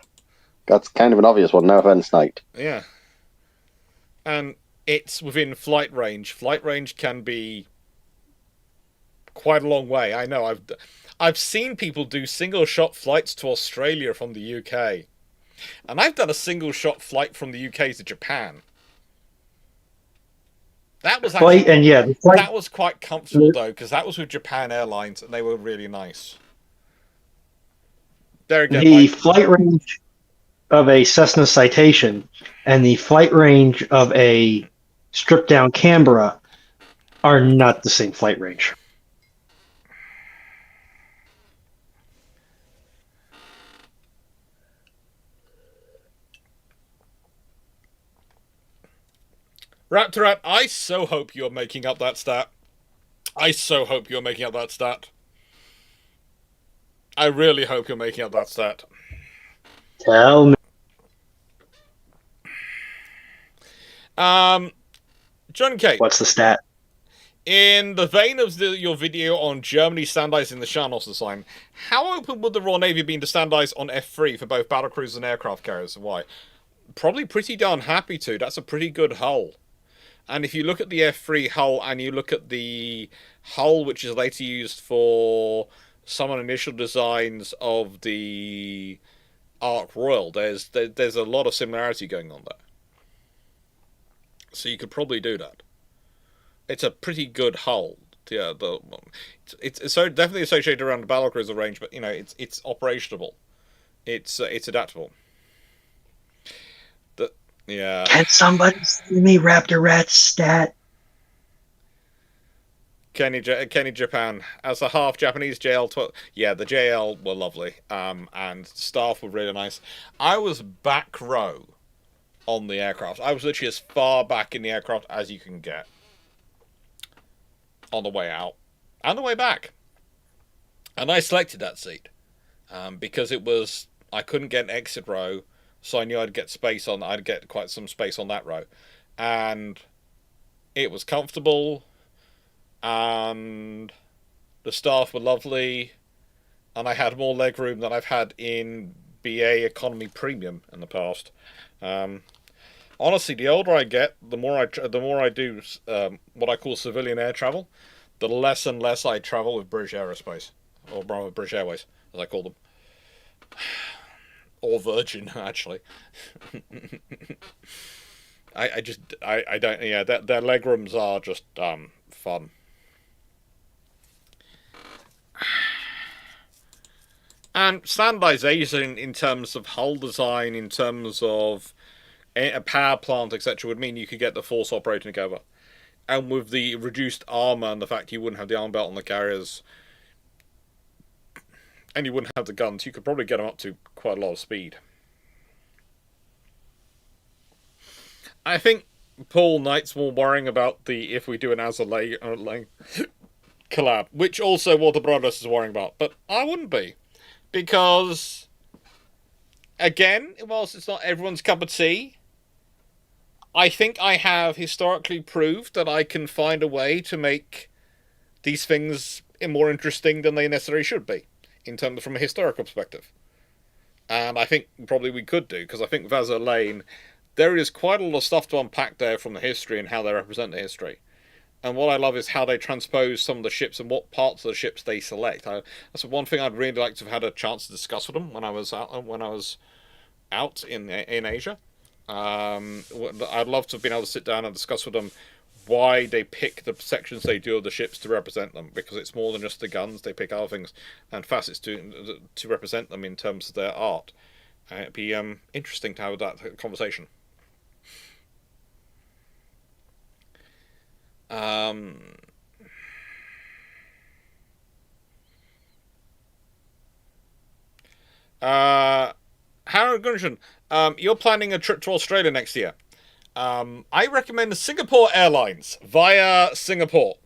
That's kind of an obvious one. No offense, Knight. Yeah. And it's within flight range. Flight range can be quite a long way. I know. I've seen people do single shot flights to Australia from the UK. And I've done a single shot flight from the UK to Japan. That was Flight actually and yeah, the flight. that was quite comfortable though, because that was with Japan Airlines and they were really nice. There again, The flight range of a Cessna Citation and the flight range of a stripped down Canberra are not the same flight range. Raptorat, I so hope you're making up that stat. I so hope you're making up that stat. I really hope you're making up that stat. Tell me. John K. What's the stat? In the vein of your video on Germany standardizing the Scharnhorst design, how open would the Royal Navy have been to standardize on F3 for both battlecruisers and aircraft carriers, and why? Probably pretty darn happy to. That's a pretty good hull. And if you look at the F3 hull and you look at the hull which is later used for some of the initial designs of the Ark Royal, there's a lot of similarity going on there. So you could probably do that. It's a pretty good hull. Yeah, it's so definitely associated around the battlecruiser range, but it's operationable. It's adaptable. Yeah. Can somebody send me Raptor Rat's stat? Kenny Japan as a half Japanese JL-12. Yeah, the JL were lovely. And staff were really nice. I was back row on the aircraft. I was literally as far back in the aircraft as you can get. On the way out and the way back. And I selected that seat because I couldn't get an exit row, so I knew I'd get quite some space on that row, and it was comfortable, and the staff were lovely, and I had more leg room than I've had in BA Economy Premium in the past. Honestly, the older I get, the more I do what I call civilian air travel, the less and less I travel with British Aerospace, or rather British Airways, as I call them. Or Virgin, actually. I don't. Yeah, their legrooms are just fun. And standardization in terms of hull design, in terms of a power plant, etc., would mean you could get the force operating together. And with the reduced armor and the fact you wouldn't have the arm belt on the carriers, and you wouldn't have the guns, you could probably get them up to quite a lot of speed. I think Paul Knight's more worrying about the if we do an Azalea collab, which also Walter Brothers is worrying about, but I wouldn't be, because again, whilst it's not everyone's cup of tea, I think I have historically proved that I can find a way to make these things more interesting than they necessarily should be, in terms from a historical perspective. And I think probably we could do, because I think with Azur Lane, there is quite a lot of stuff to unpack there from the history and how they represent the history. And what I love is how they transpose some of the ships and what parts of the ships they select. That's one thing I'd really like to have had a chance to discuss with them when I was out in Asia. I'd love to have been able to sit down and discuss with them why they pick the sections they do of the ships to represent them, because it's more than just the guns. They pick other things and facets to represent them in terms of their art. It'd be interesting to have that conversation. Harold Gunshan, you're planning a trip to Australia next year. I recommend Singapore Airlines via Singapore.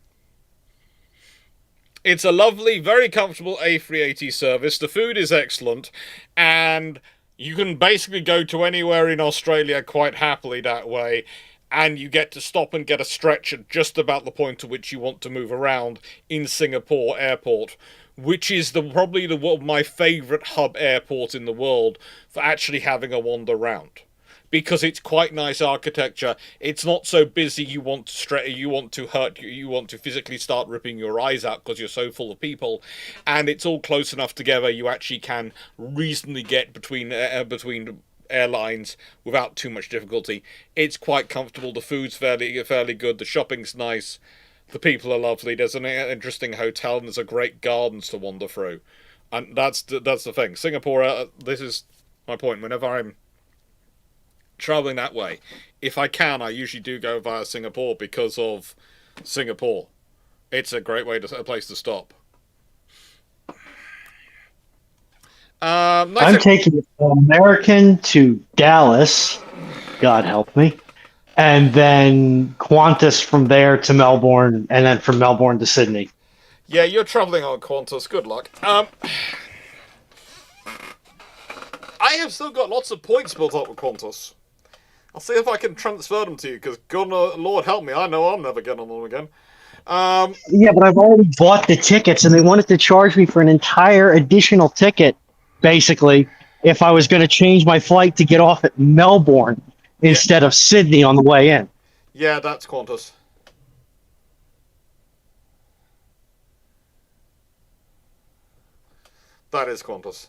It's a lovely, very comfortable A380 service. The food is excellent, and you can basically go to anywhere in Australia quite happily that way, and you get to stop and get a stretch at just about the point at which you want to move around in Singapore Airport, which is probably my favourite hub airport in the world for actually having a wander round. Because it's quite nice architecture. It's not so busy you want to physically start ripping your eyes out because you're so full of people, and it's all close enough together you actually can reasonably get between airlines without too much difficulty. It's quite comfortable. The food's fairly good. The shopping's nice. The people are lovely. There's an interesting hotel and there's a great gardens to wander through, and that's the thing. Singapore. This is my point. Whenever I'm traveling that way, if I can, I usually do go via Singapore because of Singapore. It's a great a place to stop. I'm taking American to Dallas, God help me, and then Qantas from there to Melbourne, and then from Melbourne to Sydney. Yeah, you're traveling on Qantas. Good luck. I have still got lots of points built up with Qantas. I'll see if I can transfer them to you, because God, Lord help me, I know I'm never getting on them again. Yeah, but I've already bought the tickets, and they wanted to charge me for an entire additional ticket, basically, if I was going to change my flight to get off at Melbourne instead of Sydney on the way in. Yeah, that's Qantas. That is Qantas.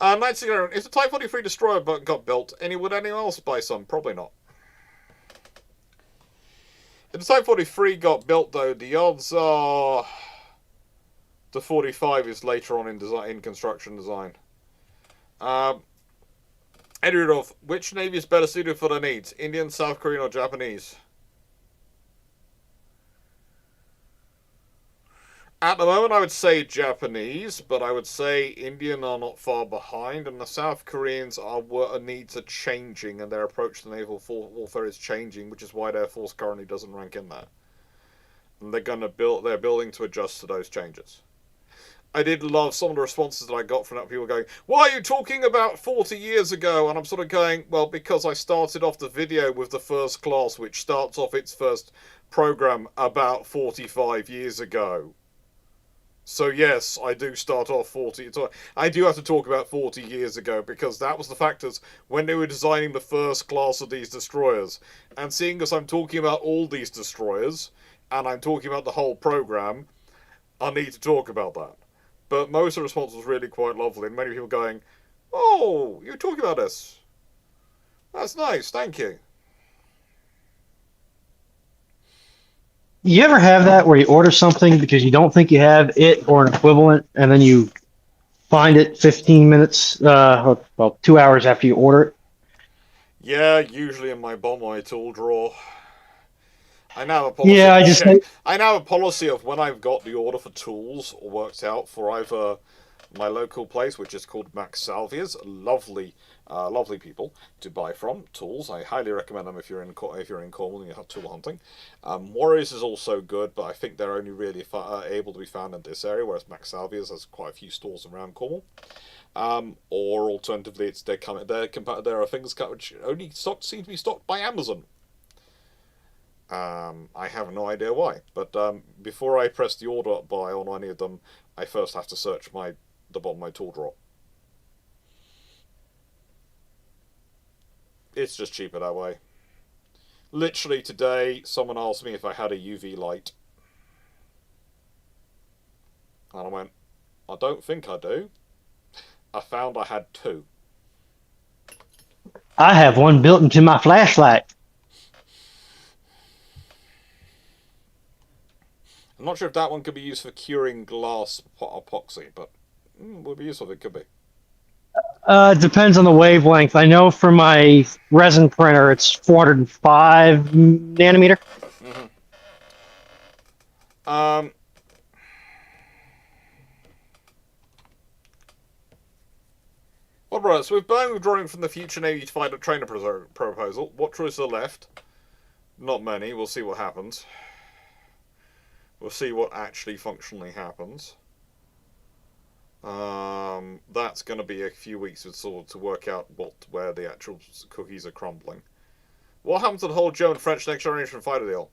Night Cigar, if the Type 43 destroyer got built, would anyone else buy some? Probably not. If the Type 43 got built, though, the odds are the 45 is later on in construction design. Eddie Rudolph, which Navy is better suited for their needs? Indian, South Korean, or Japanese? At the moment, I would say Japanese, but I would say Indian are not far behind, and the South Koreans needs are changing, and their approach to naval warfare is changing, which is why their force currently doesn't rank in there. And they're building to adjust to those changes. I did love some of the responses that I got from that. People going, "Why are you talking about 40 years ago?" And I'm sort of going, well, because I started off the video with the first class, which starts off its first program about 45 years ago. So yes, I do start off 40. I do have to talk about 40 years ago, because that was the factors when they were designing the first class of these destroyers. And seeing as I'm talking about all these destroyers, and I'm talking about the whole program, I need to talk about that. But most of the response was really quite lovely, and many people going, "Oh, you're talking about this. That's nice, thank you." You ever have that where you order something because you don't think you have it or an equivalent, and then you find it 15 minutes, 2 hours after you order it? Yeah, usually in my tool drawer. I now have a policy. Yeah, I now have a policy of when I've got the order for tools worked out for either my local place, which is called Max Salvia's, lovely people to buy from. Tools, I highly recommend them if you're in Cornwall and you have tool hunting. Warriors is also good, but I think they're only really able to be found in this area, whereas Max Salvia's has quite a few stores around Cornwall. Or alternatively, it's there are things which only seem to be stocked by Amazon. I have no idea why, but before I press the order buy on any of them, I first have to search the bottom of my tool drawer. It's just cheaper that way. Literally today, someone asked me if I had a UV light, and I went, "I don't think I do." I found I had two. I have one built into my flashlight. I'm not sure if that one could be used for curing glass epoxy, but would be useful if it could be. Depends on the wavelength. I know for my resin printer, it's 405 nanometer. Um, Well, right, so we've been withdrawing from the future Navy fighter trainer proposal. What choices are left? Not many. We'll see what happens. We'll see what actually functionally happens. That's going to be a few weeks to work out where the actual cookies are crumbling. What happens to the whole German-French next generation fighter deal?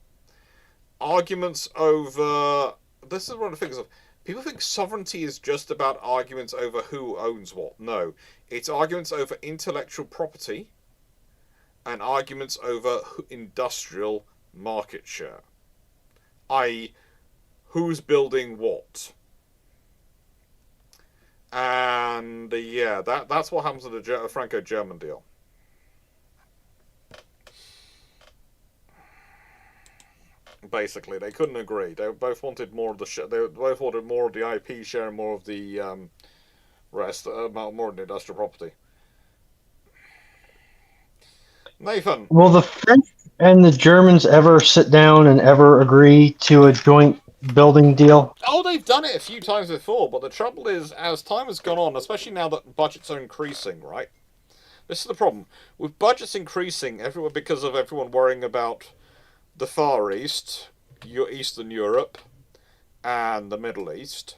Arguments over... This is one of the things of... People think sovereignty is just about arguments over who owns what. No. It's arguments over intellectual property and arguments over industrial market share. I.e., who's building what. And yeah, that's what happens to the Franco-German deal. Basically, they couldn't agree. They both wanted more of the they both wanted more of the IP share and more of the rest, more of the industrial property. Nathan, Will the French and the Germans ever sit down and ever agree to a joint building deal? oh, they've done it a few times before, but the trouble is, as time has gone on, especially now that budgets are increasing, right? This is the problem with budgets increasing everywhere because of everyone worrying about the Far East, Eastern Europe, and the Middle East,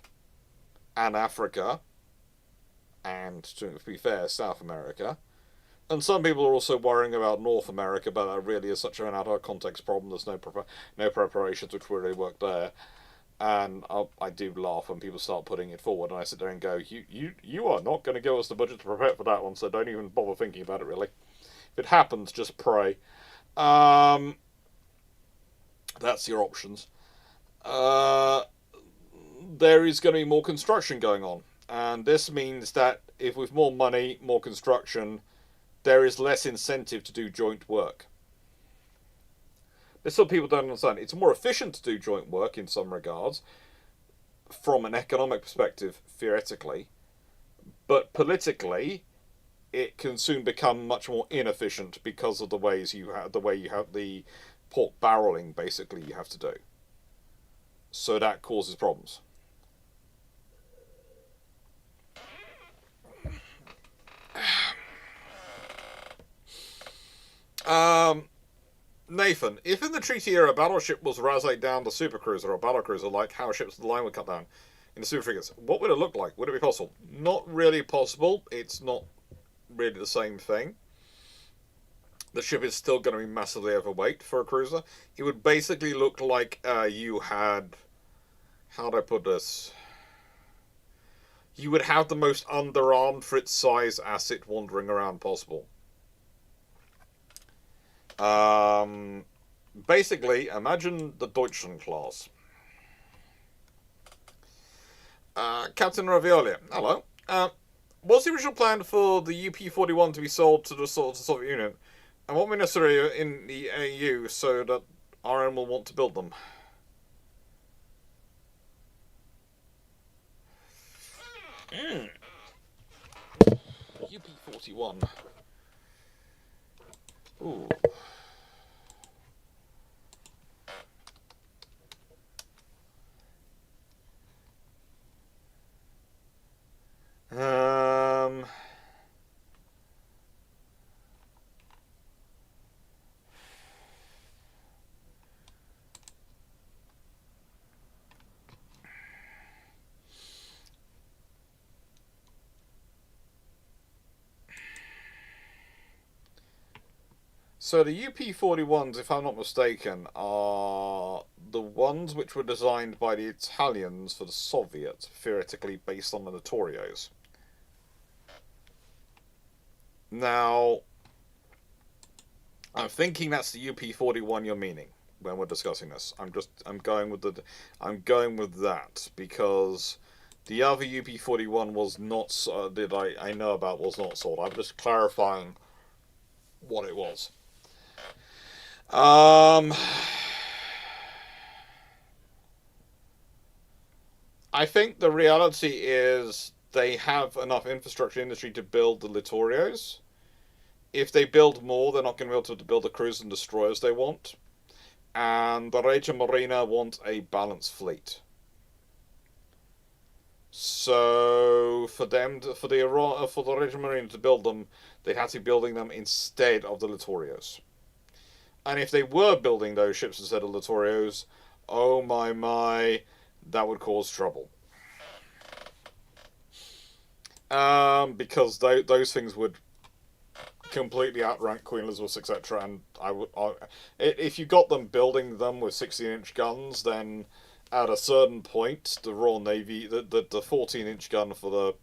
and Africa, and to be fair, South America. And some people are also worrying about North America, but that really is such an out of context problem. There's no preparations which really work there. And I do laugh when people start putting it forward, and I sit there and go, you are not going to give us the budget to prepare for that one, so don't even bother thinking about it, really. If it happens, just pray. That's your options. There is going to be more construction going on. And this means that if with more money, more construction, there is less incentive to do joint work. This is what people don't understand. It's more efficient to do joint work in some regards, from an economic perspective, theoretically. But politically, it can soon become much more inefficient because of the way you have the pork barreling, basically, you have to do. So that causes problems. Nathan, if in the treaty era a battleship was razed down to supercruiser or battlecruiser, like how ships of the line were cut down in the super frigates, what would it look like? Would it be possible? Not really possible. It's not really the same thing. The ship is still going to be massively overweight for a cruiser. It would basically look like you had... How do I put this? You would have the most underarmed for its size asset wandering around possible. Basically, imagine the Deutschland class. Captain Ravioli, hello. What's the original plan for the UP-41 to be sold to the Soviet Union? And what ministry in the AU so that RM will want to build them? UP-41. Ooh. So the UP-41s, if I'm not mistaken, are the ones which were designed by the Italians for the Soviets, theoretically based on the Notorios. Now, I'm thinking that's the UP-41 you're meaning when we're discussing this. I'm going with that because the other UP-41 was not I know about was not sold. I'm just clarifying what it was. I think the reality is they have enough infrastructure industry to build the Littorios. If they build more, they're not going to be able to build the cruisers and destroyers they want. And the Regia Marina want a balanced fleet. So for the Regia Marina to build them, they'd have to be building them instead of the Littorios. And if they were building those ships instead of Littorios, oh my, that would cause trouble. Because those things would completely outrank Queen Elizabeth, etc. And if you got them building them with 16-inch guns, then at a certain point, the Royal Navy, the 14-inch gun for the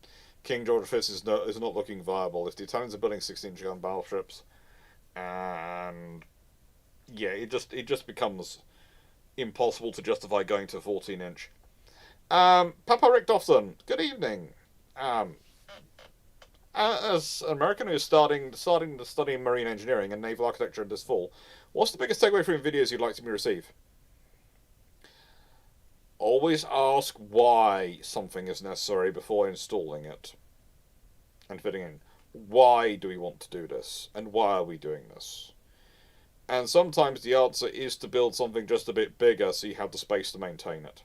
King George V is not looking viable. If the Italians are building 16-inch gun battleships, and yeah, it just becomes impossible to justify going to 14-inch. Papa Rick Dawson, good evening. As an American who's starting to study marine engineering and naval architecture this fall, what's the biggest takeaway from videos you'd like to receive? Always ask why something is necessary before installing it and fitting in. Why do we want to do this? And why are we doing this? And sometimes the answer is to build something just a bit bigger so you have the space to maintain it.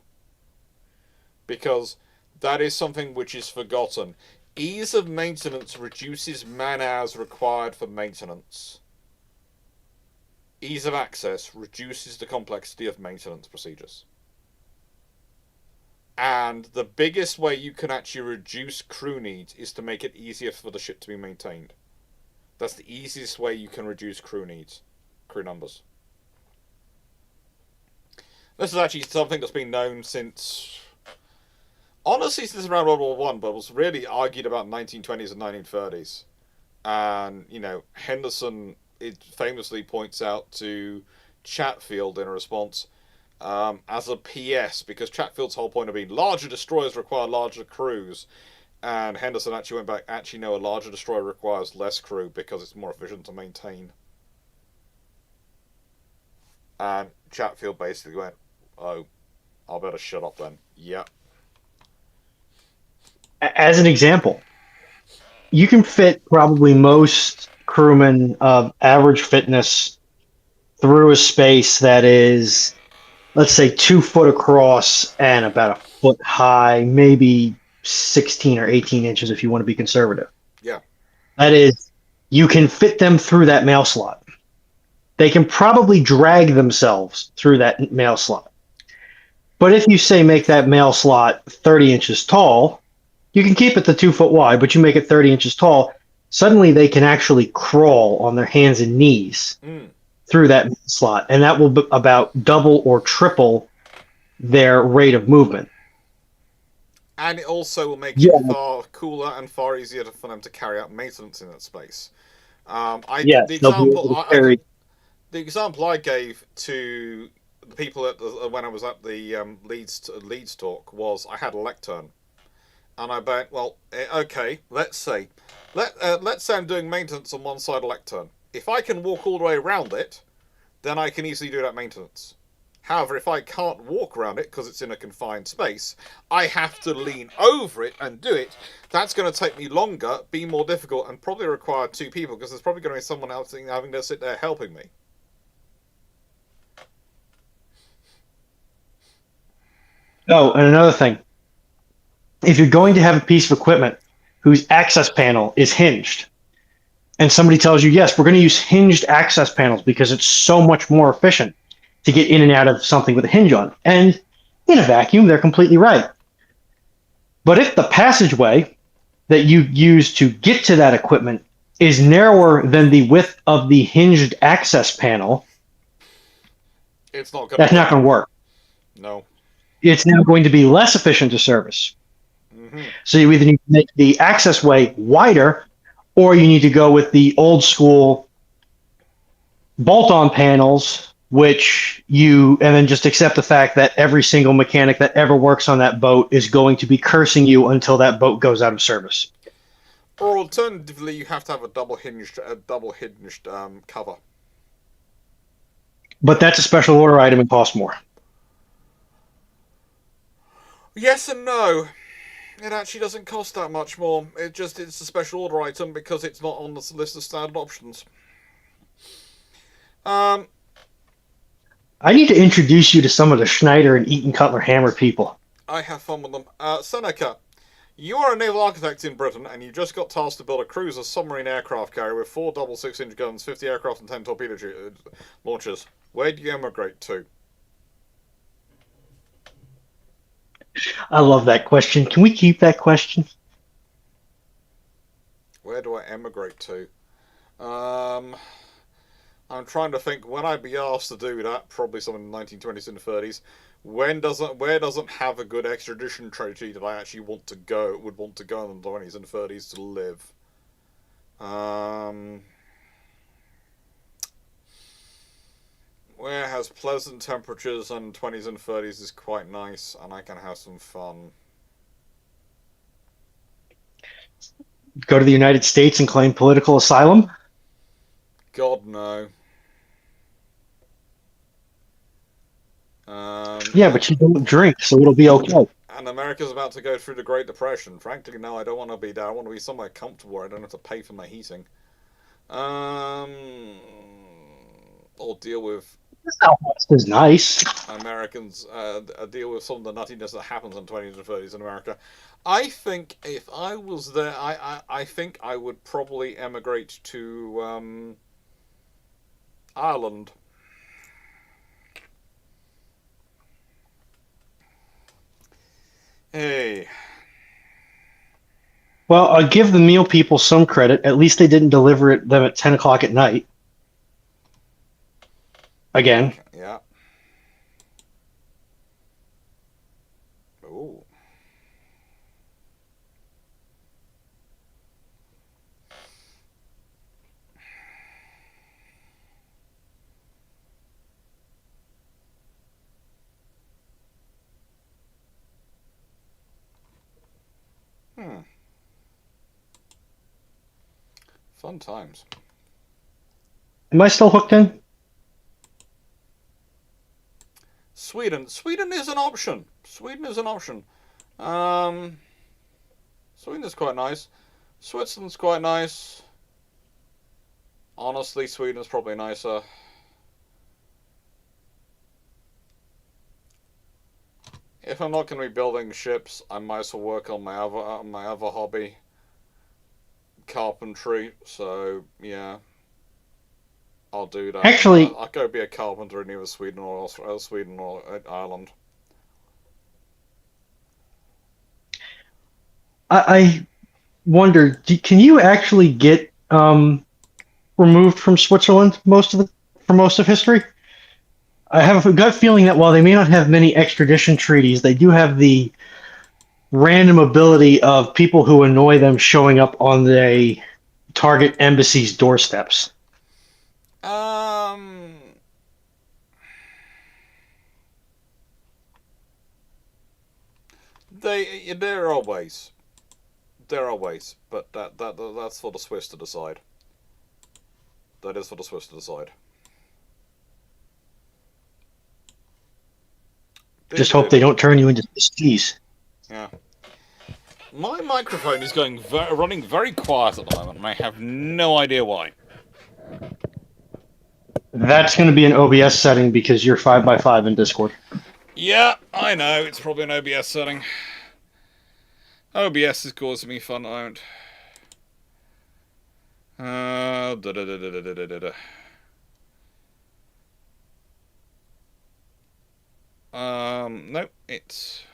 Because that is something which is forgotten. Ease of maintenance reduces man-hours required for maintenance. Ease of access reduces the complexity of maintenance procedures. And the biggest way you can actually reduce crew needs is to make it easier for the ship to be maintained. That's the easiest way you can reduce crew needs, crew numbers. This is actually something that's been known since... honestly, since around World War One, but was really argued about 1920s and 1930s. And, Henderson famously points out to Chatfield in a response as a PS, because Chatfield's whole point of being larger destroyers require larger crews. And Henderson actually went back, no, a larger destroyer requires less crew because it's more efficient to maintain. And Chatfield basically went, oh, I better shut up then. Yeah. As an example, you can fit probably most crewmen of average fitness through a space that is, let's say, 2 foot across and about a foot high, maybe 16 or 18 inches if you want to be conservative. Yeah. That is, you can fit them through that mail slot. They can probably drag themselves through that mail slot. But if you say make that mail slot 30 inches tall, you can keep it to 2 foot wide, but you make it 30 inches tall, suddenly they can actually crawl on their hands and knees through that slot, and that will about double or triple their rate of movement. And it also will make it far cooler and far easier for them to carry out maintenance in that space. The example I gave to the people when I was at the Leeds talk was I had a lectern. And I bet, well, okay, let's say I'm doing maintenance on one side of the lectern. If I can walk all the way around it, then I can easily do that maintenance. However, if I can't walk around it because it's in a confined space, I have to lean over it and do it. That's going to take me longer, be more difficult, and probably require 2 people because there's probably going to be someone else having to sit there helping me. Oh, and another thing. If you're going to have a piece of equipment whose access panel is hinged, and somebody tells you, yes, we're going to use hinged access panels because it's so much more efficient to get in and out of something with a hinge on. And in a vacuum, they're completely right. But if the passageway that you use to get to that equipment is narrower than the width of the hinged access panel, that's not going to work. No. It's now going to be less efficient to service. Mm-hmm. So you either need to make the access way wider, or you need to go with the old school bolt-on panels, and then just accept the fact that every single mechanic that ever works on that boat is going to be cursing you until that boat goes out of service. Or alternatively, you have to have a double hinged cover. But that's a special order item and costs more. Yes and no. It actually doesn't cost that much more. It's a special order item because it's not on the list of standard options. Um, I need to introduce you to some of the Schneider and Eaton Cutler hammer people. I have fun with them. Seneca, you are a naval architect in Britain, and you just got tasked to build a cruiser submarine aircraft carrier with 4 double 6-inch guns, 50 aircraft, and 10 torpedo launchers. Where do you emigrate to? I love that question. Can we keep that question? Where do I emigrate to? Um, I'm trying to think when I'd be asked to do that. Probably something in the 1920s and 30s. Where doesn't have a good extradition treaty that I actually want to go? Would want to go in the 20s and 30s to live. Where has pleasant temperatures and 20s and 30s is quite nice, and I can have some fun. Go to the United States and claim political asylum? God no. Yeah, but you don't drink, so it'll be okay. And America's about to go through the Great Depression. Frankly, no, I don't want to be there. I want to be somewhere comfortable where I don't have to pay for my heating. Or deal with Southwest is nice. Americans, deal with some of the nuttiness that happens in 20s and 30s in America. I think if I was there, I think I would probably emigrate to Ireland. Hey. Well, I'll give the meal people some credit. At least they didn't deliver them at 10 o'clock at night. Again. Yeah. Ooh. Fun times. Am I still hooked in? Sweden. Sweden is an option. Sweden is an option. Sweden is quite nice. Switzerland's quite nice. Honestly, Sweden's probably nicer. If I'm not going to be building ships, I might as well work on my other hobby, carpentry. So yeah, I'll do that. Actually, I'll go be a carpenter in either Sweden or Ireland. I wonder, can you actually get removed from Switzerland for most of history? I have a gut feeling that while they may not have many extradition treaties, they do have the random ability of people who annoy them showing up on the target embassy's doorsteps. There are ways. There are ways, but that's for the Swiss to decide. That is for the Swiss to decide. Just hope they don't turn you into skis. Yeah. My microphone is running very quiet at the moment, and I have no idea why. That's going to be an OBS setting because you're 5x5 in Discord. Yeah, I know. It's probably an OBS setting. OBS is causing me fun at the moment. No, it's...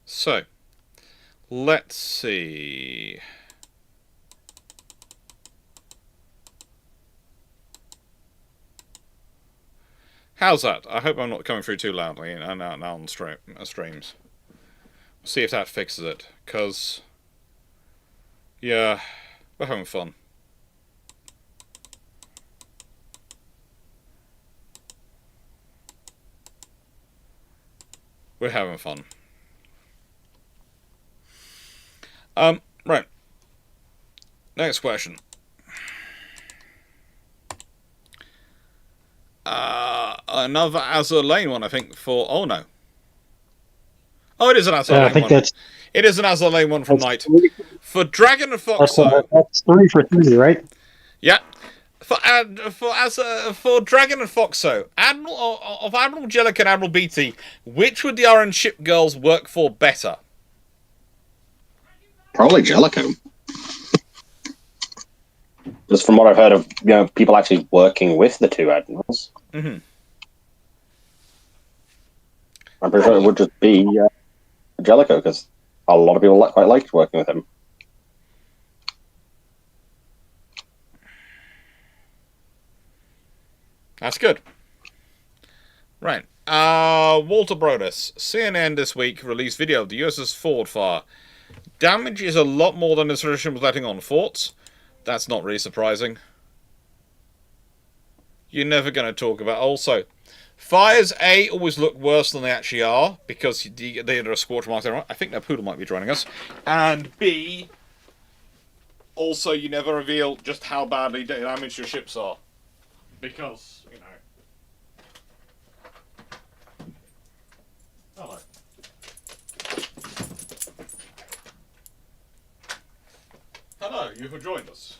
So, let's see. How's that? I hope I'm not coming through too loudly now on streams. See if that fixes it, because, yeah, we're having fun. We're having fun. Right. Next question. another Azure Lane one, I think, for... Oh, no. Oh, it is an Azure I Lane think one. It is an Azure Lane one from Knight. For Dragon and Foxo... That's 3 for 3, right? Yeah. For Dragon and Foxo, of Admiral Jellic and Admiral Beatty, which would the Orange Ship Girls work for better? Probably Jellicoe. Just from what I've heard of, people actually working with the two admirals. Mm-hmm. I'm pretty sure it would just be Jellicoe, because a lot of people quite liked working with him. That's good. Right. Walter Brodus. CNN this week released video of the USS Forward fire. Damage is a lot more than the tradition was letting on. Thoughts? That's not really surprising. You're never going to talk about... Also, fires, A, always look worse than they actually are, because they're a scorch mark. I think their poodle might be joining us. And B, also, you never reveal just how badly damaged your ships are. Because, you know... Hello. Hello, you have joined us.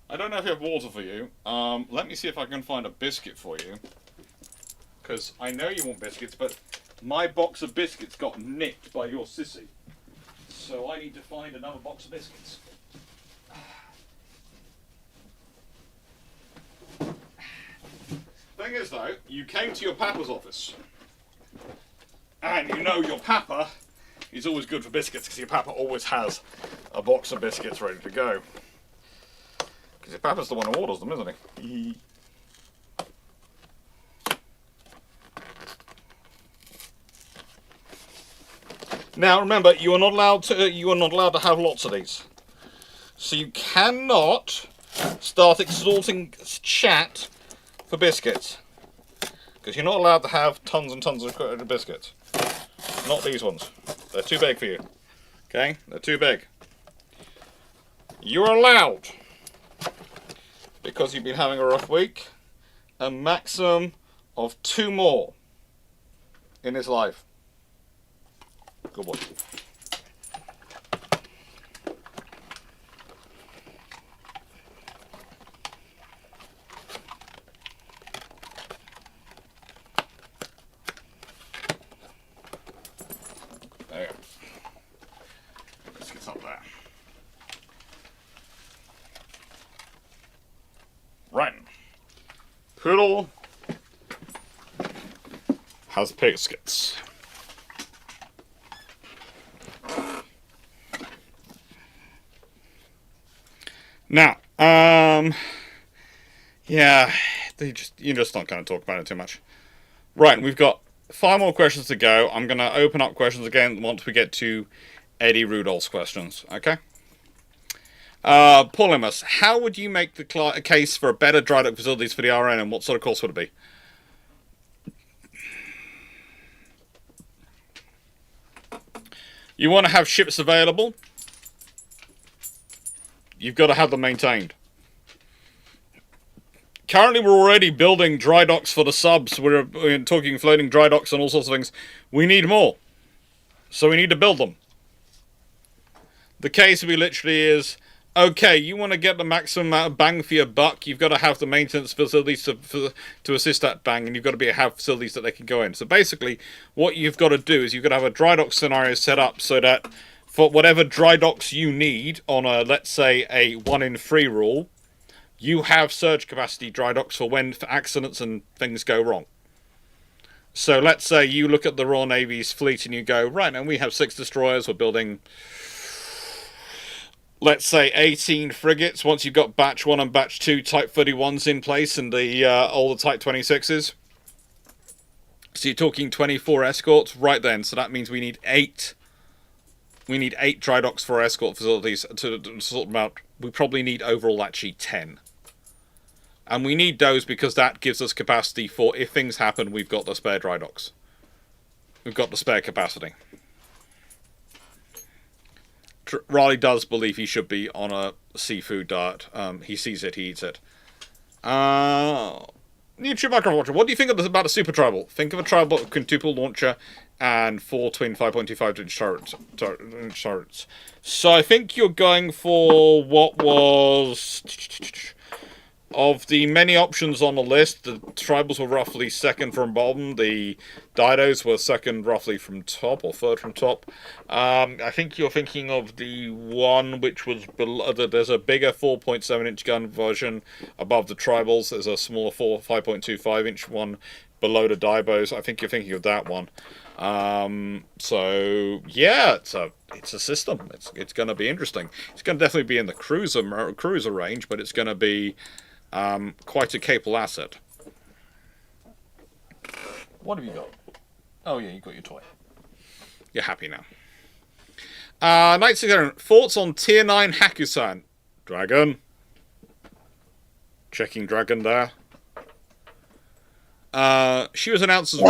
I don't know if you have water for you. Let me see if I can find a biscuit for you. Because I know you want biscuits, but my box of biscuits got nicked by your sissy. So I need to find another box of biscuits. Thing is, though, you came to your papa's office. And you know your papa is always good for biscuits, because your papa always has a box of biscuits ready to go. Because your papa's the one who orders them, isn't he? Now remember, you are not allowed to have lots of these. So you cannot start extorting chat for biscuits. Because you're not allowed to have tons and tons of biscuits. Not these ones. They're too big for you. Okay? They're too big. You're allowed, because you've been having a rough week, a maximum of 2 more in his life. Good boy. There you go. Let's get up there. Right. Poodle has biscuits. Now, yeah, you're just not going to talk about it too much. Right, we've got 5 more questions to go. I'm going to open up questions again once we get to Eddie Rudolph's questions, okay? Paulimus, how would you make the case for a better dry dock facilities for the RN, and what sort of cost would it be? You want to have ships available. You've got to have them maintained. Currently, we're already building dry docks for the subs. We're talking floating dry docks and all sorts of things. We need more. So we need to build them. The case we literally is, okay, you want to get the maximum amount of bang for your buck, you've got to have the maintenance facilities to assist that bang, and you've got to have facilities that they can go in. So basically, what you've got to do is you've got to have a dry dock scenario set up so that for whatever dry docks you need on a, let's say, a 1 in 3 rule, you have surge capacity dry docks for when accidents and things go wrong. So let's say you look at the Royal Navy's fleet and you go, right, now we have 6 destroyers, we're building, let's say, 18 frigates. Once you've got batch 1 and batch 2 Type 31s in place and all the Type 26s. So you're talking 24 escorts right then. So that means we need 8. We need 8 dry docks for our escort facilities to sort them out. We probably need overall actually 10. And we need those because that gives us capacity for, if things happen, we've got the spare dry docks. We've got the spare capacity. Riley does believe he should be on a seafood diet. He sees it, he eats it. YouTube micro launcher. What do you think about a super tribal? Think of a tribal with quintuple launcher and 4 twin 5.25 inch turrets. So I think you're going for what was... Of the many options on the list, the tribals were roughly second from bottom. The didos were second roughly from top, or third from top. I think you're thinking of the one which was below. There's a bigger 4.7 inch gun version above the tribals. There's a smaller 5.25 inch one below the dibos. I think you're thinking of that one. So yeah, it's a system. It's going to be interesting. It's going to definitely be in the cruiser range, but it's going to be quite a capable asset. What have you got? Oh yeah, you got your toy. You're happy now. Knight 600, thoughts on Tier 9 Hakusan? Dragon. Checking Dragon there. She was announced as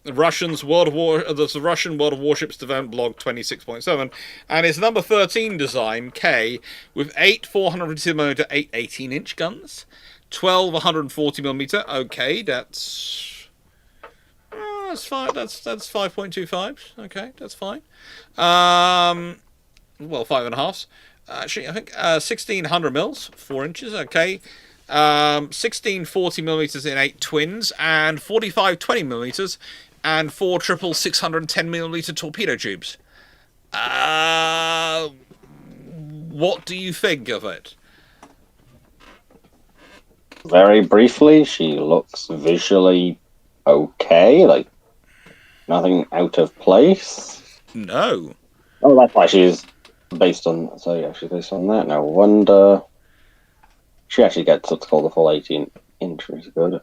the Russian World of Warships Development Blog 26.7, and it's number 13 design, K, with 8 450mm, 8 18-inch guns, 12 140mm. Okay, that's fine. That's 5.25. Okay, that's fine. Well, 5.5. Actually, I think 1600 mils, 4 inches. Okay. 1640mm in 8 twins, and 45 20mm, and 4 triple 610mm torpedo tubes. What do you think of it? Very briefly, she looks visually okay, like nothing out of place. No. Oh, that's why she's based on. So yeah, she's based on that. No wonder. She actually gets what's called the full 18 inch, which is good.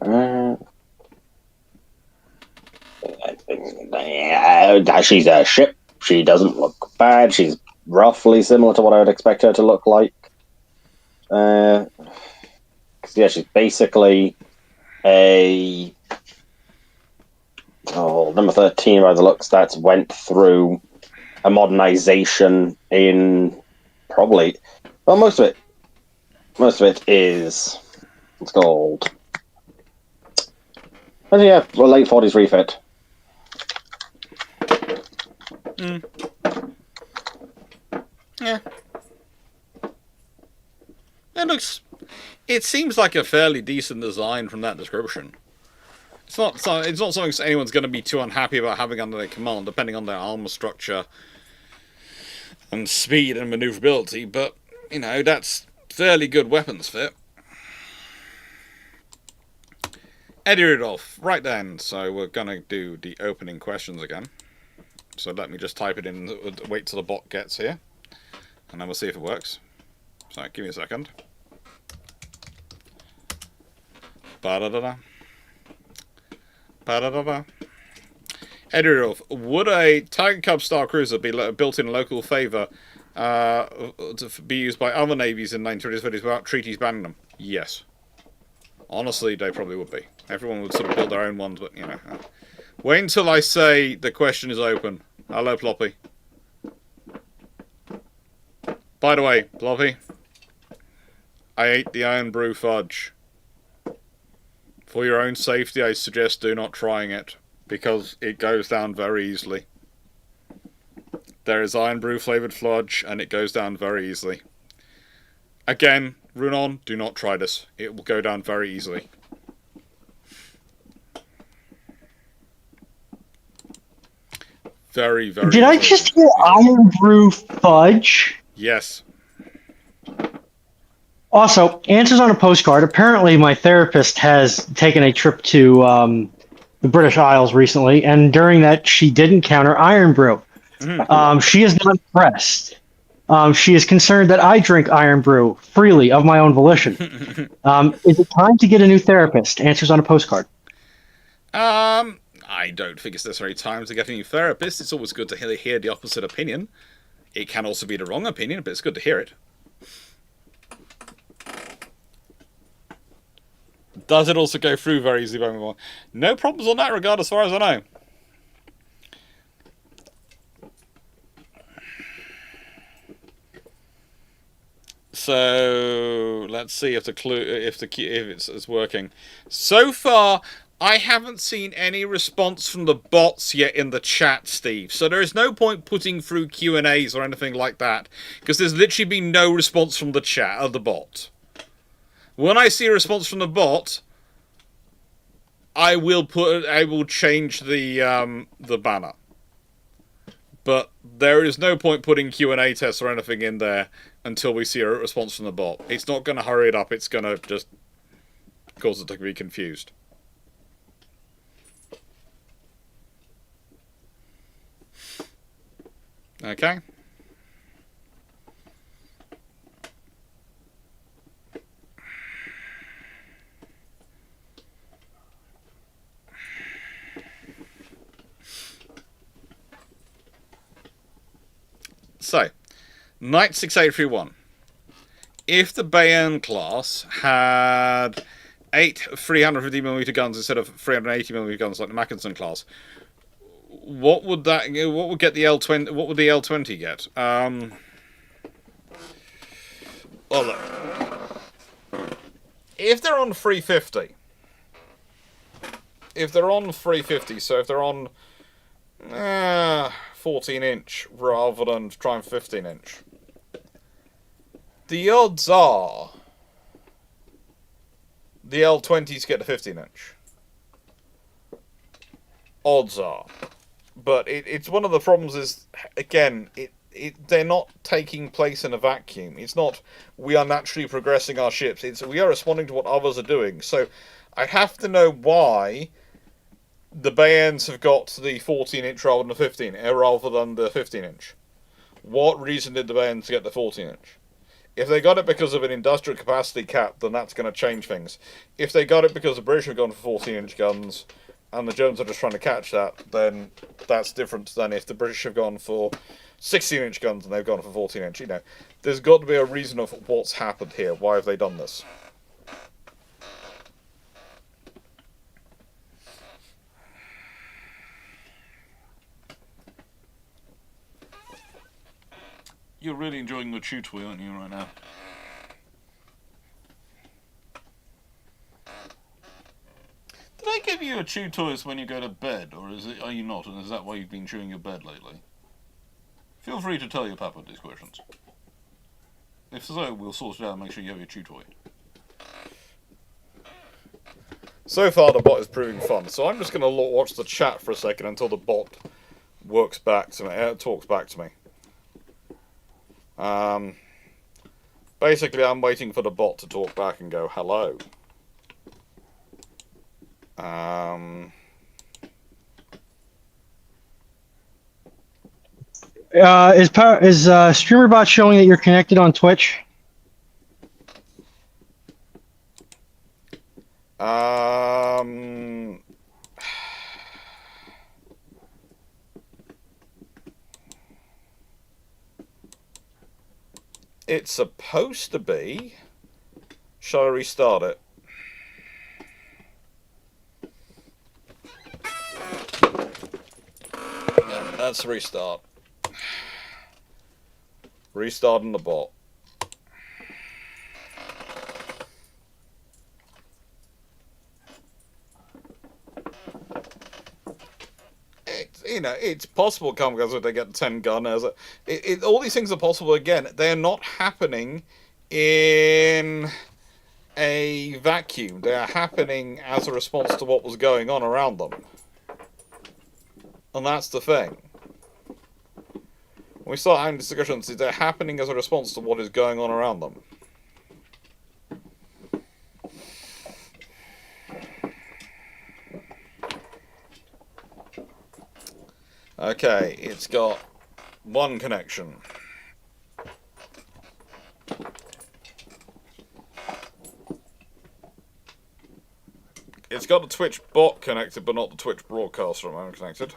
She's a ship. She doesn't look bad. She's roughly similar to what I would expect her to look like. Yeah, she's basically a number 13 by the looks. That's went through a modernization in probably most of it. Most of it is it's called. Oh yeah, well, late 40s refit. Yeah. It seems like a fairly decent design from that description. It's not something anyone's going to be too unhappy about having under their command, depending on their armor structure and speed and maneuverability. But that's fairly good weapons fit. Eddie Rudolph, right then. So we're gonna do the opening questions again. So let me just type it in. Wait till the bot gets here, and then we'll see if it works. So give me a second. Ba-da-da-da. Ba-da-da-da. Eddie Rudolph, would a Tiger Cub style cruiser be built in local favour to be used by other navies in 1920s without treaties banning them? Yes. Honestly, they probably would be. Everyone would sort of build their own ones, but Wait until I say the question is open. Hello, Ploppy. By the way, Ploppy, I ate the Iron Brew fudge. For your own safety, I suggest do not trying it, because it goes down very easily. There is Iron Brew flavoured fudge, and it goes down very easily. Again, Runon, do not try this. It will go down very easily. Very, very Did I just hear Iron Brew fudge? Yes. Also, answers on a postcard. Apparently, my therapist has taken a trip to the British Isles recently, and during that, she did encounter Iron Brew. She is not impressed. She is concerned that I drink Iron Brew freely of my own volition. Is it time to get a new therapist? Answers on a postcard. I don't think it's necessarily time to get a new therapist. It's always good to hear the opposite opinion. It can also be the wrong opinion, but it's good to hear it. Does it also go through very easily by everyone? No problems on that regard, as far as I know. So let's see if it's working. So far, I haven't seen any response from the bots yet in the chat, Steve. So there is no point putting through Q&As or anything like that, because there's literally been no response from the chat of the bot. When I see a response from the bot, I will change the banner. But there is no point putting Q&A tests or anything in there until we see a response from the bot. It's not going to hurry it up. It's going to just cause it to be confused. Okay. So, Knight 6831. If the Bayern class had 8 350mm guns instead of 380mm guns like the Mackinson class, what would get the L20? What would the L20 get? Well, look. If they're on 350, so if they're on 14-inch rather than trying 15-inch, the odds are the L20s get a 15-inch. Odds are. But it's one of the problems is, again, they're not taking place in a vacuum. It's not we are naturally progressing our ships. It's we are responding to what others are doing. So I have to know why the Bayerns have got the 14-inch rather than the 15-inch. What reason did the Bayerns get the 14-inch? If they got it because of an industrial capacity cap, then that's going to change things. If they got it because the British have gone for 14-inch guns and the Germans are just trying to catch that, then that's different than if the British have gone for 16-inch guns and they've gone for 14-inch. You know, there's got to be a reason of what's happened here. Why have they done this? You're really enjoying the chew toy, aren't you, right now? Did I give you a chew toys when you go to bed, or are you not, and is that why you've been chewing your bed lately? Feel free to tell your papa these questions. If so, we'll sort it out and make sure you have your chew toy. So far, the bot is proving fun, so I'm just going to watch the chat for a second until the bot talks back to me. Basically, I'm waiting for the bot to talk back and go hello. Is StreamerBot showing that you're connected on Twitch? It's supposed to be. Shall I restart it? Yeah, let's restart. Restarting the bot. It's possible because they get 10 gunners. All these things are possible. Again, they're not happening in a vacuum. They are happening as a response to what was going on around them. And that's the thing. When we start having discussions, they're happening as a response to what is going on around them. Okay, it's got one connection. It's got the Twitch bot connected, but not the Twitch broadcaster at the moment connected.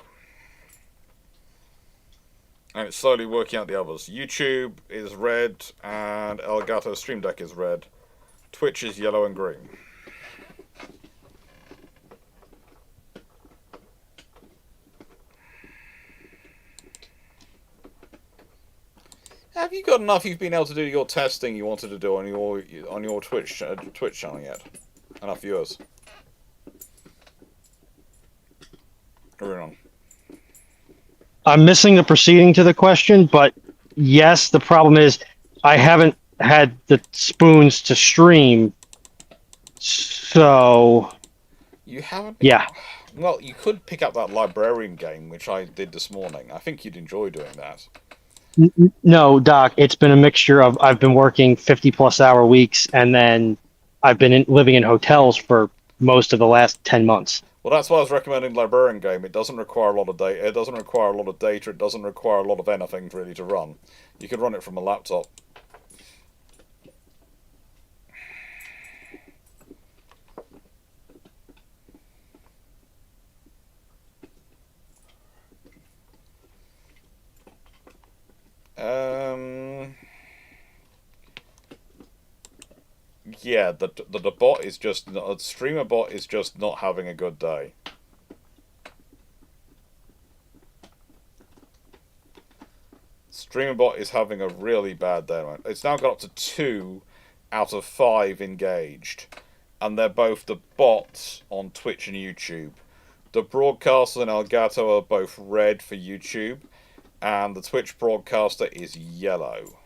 And it's slowly working out the others. YouTube is red, and Elgato Stream Deck is red. Twitch is yellow and green. Have you got enough? You've been able to do your testing you wanted to do on your Twitch channel yet? Enough viewers? Wrong. I'm missing the proceeding to the question, but yes, the problem is I haven't had the spoons to stream. So, You haven't. yeah. Well, you could pick up that librarian game, which I did this morning. I think you'd enjoy doing that. No, Doc, it's been a mixture of I've been working 50 plus hour weeks and then I've been living in hotels for most of the last 10 months. Well, that's why I was recommending librarian game. It doesn't require a lot of data. It doesn't require a lot of data. It doesn't require a lot of anything really to run. You can run it from a laptop. Yeah, the bot is just the streamer bot is just not having a good day. Streamer bot is having a really bad day. It's now got up to 2 out of 5 engaged, and they're both the bots on Twitch and YouTube. The broadcaster and Elgato are both red for YouTube, and the Twitch broadcaster is yellow.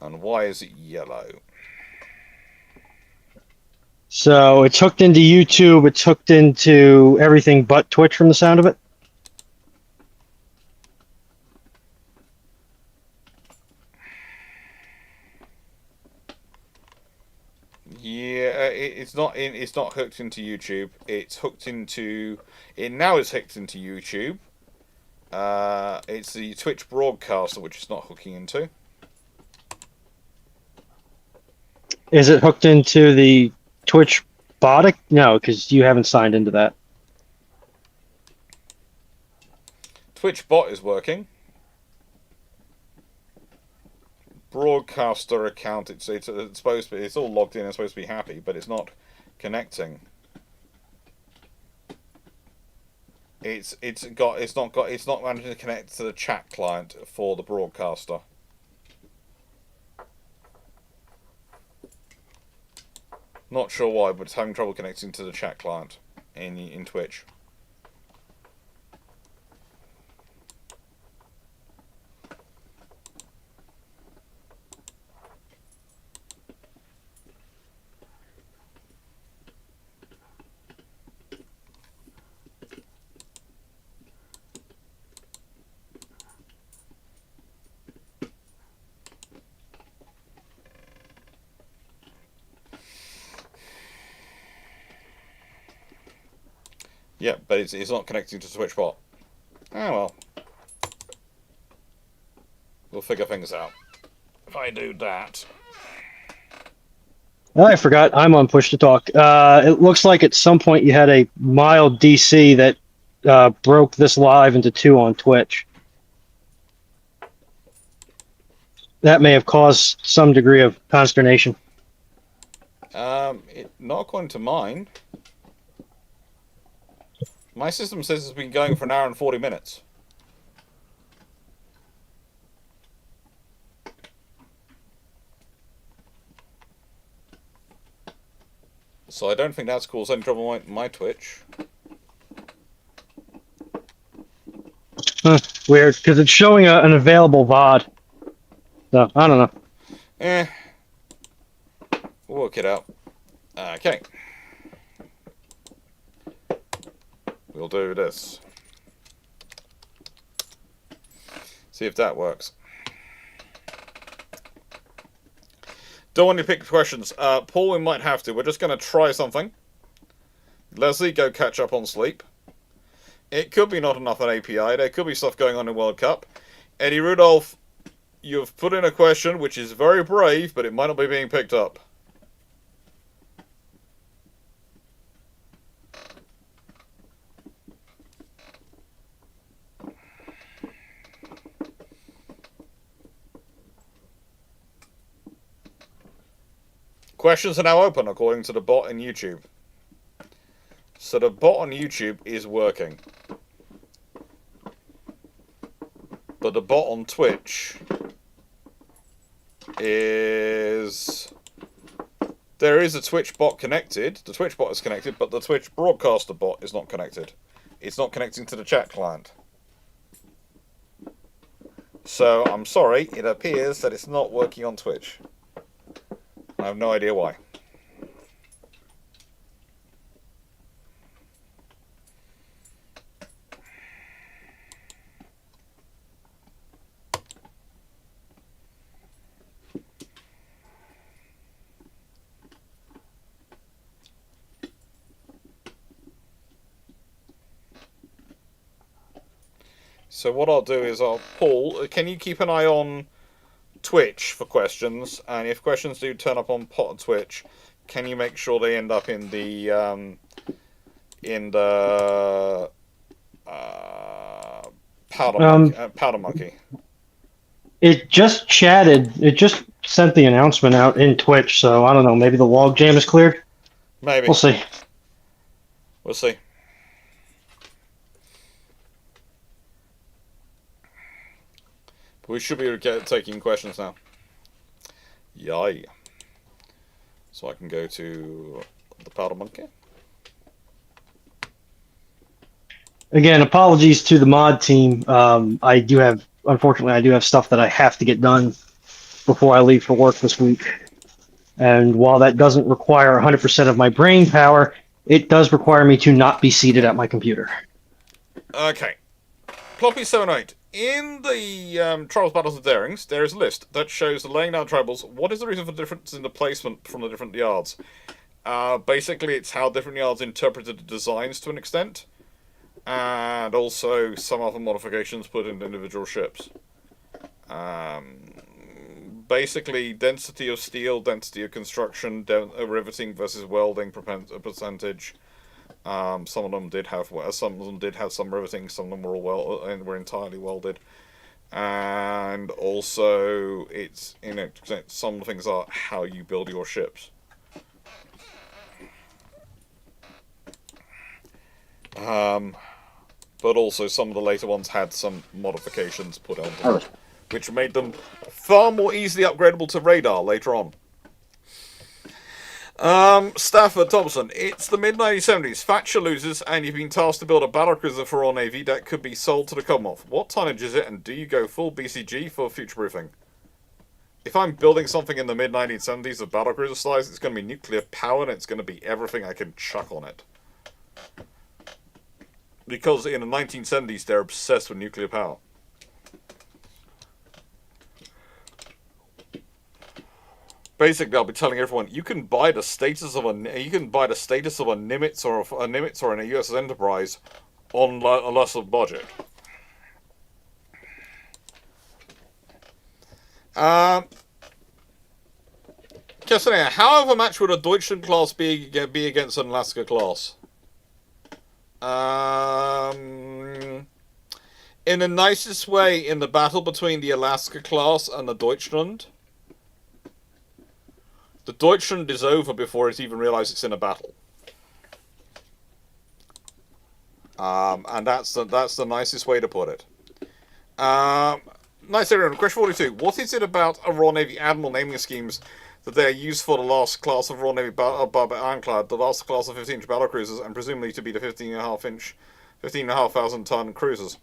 And why is it yellow? So it's hooked into YouTube, it's hooked into everything but Twitch from the sound of it. Yeah, it's not in. It's not hooked into YouTube. It's hooked into. It now is hooked into YouTube. It's the Twitch broadcaster which it's not hooking into. Is it hooked into the Twitch bot? No, because you haven't signed into that. Twitch bot is working. Broadcaster account. It's supposed to be. It's all logged in and supposed to be happy, but it's not connecting. It's not managing to connect to the chat client for the broadcaster. Not sure why, but it's having trouble connecting to the chat client in Twitch. Yeah, but it's not connecting to Twitch bot. Oh well. We'll figure things out. If I do that. Oh, I forgot. I'm on push to talk. It looks like at some point you had a mild DC that broke this live into 2 on Twitch. That may have caused some degree of consternation. Not according to mine. My system says it's been going for an hour and 40 minutes. So I don't think that's caused any trouble on my Twitch. Huh, weird, because it's showing an available VOD. So, I don't know. We'll work it out. Okay. We'll do this. See if that works. Don't want to pick questions. Paul, we might have to. We're just going to try something. Leslie, go catch up on sleep. It could be not enough on API. There could be stuff going on in World Cup. Eddie Rudolph, you've put in a question which is very brave, but it might not be being picked up. Questions are now open according to the bot in YouTube. So the bot on YouTube is working. But the bot on Twitch is... There is a Twitch bot connected. The Twitch bot is connected, but the Twitch broadcaster bot is not connected. It's not connecting to the chat client. So, I'm sorry, it appears that it's not working on Twitch. I have no idea why. So what I'll do is Paul, can you keep an eye on Twitch for questions? And if questions do turn up on Twitch, can you make sure they end up in the powder monkey? It just chatted. It just sent the announcement out in Twitch, so I don't know. Maybe the log jam is cleared. Maybe. We'll see. We'll see. We should be taking questions now. Yay. So I can go to the powder monkey. Again, apologies to the mod team. Unfortunately, I do have stuff that I have to get done before I leave for work this week. And while that doesn't require 100% of my brain power, it does require me to not be seated at my computer. Okay. Ploppy78. In the Trials, Battles, and Darings, there is a list that shows the laying down tribals. What is the reason for the difference in the placement from the different yards? Basically, it's how different yards interpreted the designs to an extent. And also some other modifications put into individual ships. Basically, density of steel, density of construction, riveting versus welding percentage. Some of them did have some riveting. Some of them were were entirely welded. And also, it's some things are how you build your ships. But also some of the later ones had some modifications put on them, which made them far more easily upgradable to radar later on. Stafford Thompson, it's the mid-1970s. Thatcher loses, and you've been tasked to build a battlecruiser for Royal Navy that could be sold to the Commonwealth. What tonnage is it, and do you go full BCG for future-proofing? If I'm building something in the mid-1970s of battlecruiser size, it's going to be nuclear-powered, and it's going to be everything I can chuck on it. Because in the 1970s, they're obsessed with nuclear power. Basically, I'll be telling everyone you can buy the status of a Nimitz or a Nimitz or a U.S. Enterprise on a lesser budget. Castaneda, how much would a Deutschland class be against an Alaska class? In the nicest way, in the battle between the Alaska class and the Deutschland. The Deutschland is over before it even realizes it's in a battle. And that's the nicest way to put it. Nice everyone. Question 42. What is it about a Royal Navy Admiral naming schemes that they are used for the last class of Royal Navy Ironclad, the last class of 15-inch battlecruisers, and presumably to be the 15,500 ton cruisers?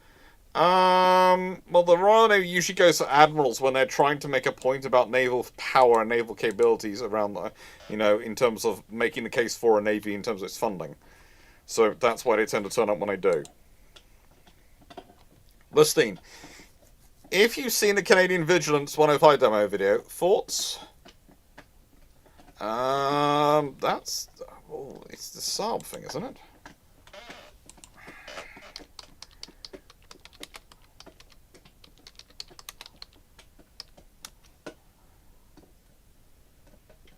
Well, the Royal Navy usually goes to admirals when they're trying to make a point about naval power and naval capabilities around, in terms of making the case for a navy in terms of its funding. So that's why they tend to turn up when they do. Listine, if you've seen the Canadian Vigilance 105 demo video, thoughts? It's the Saab thing, isn't it?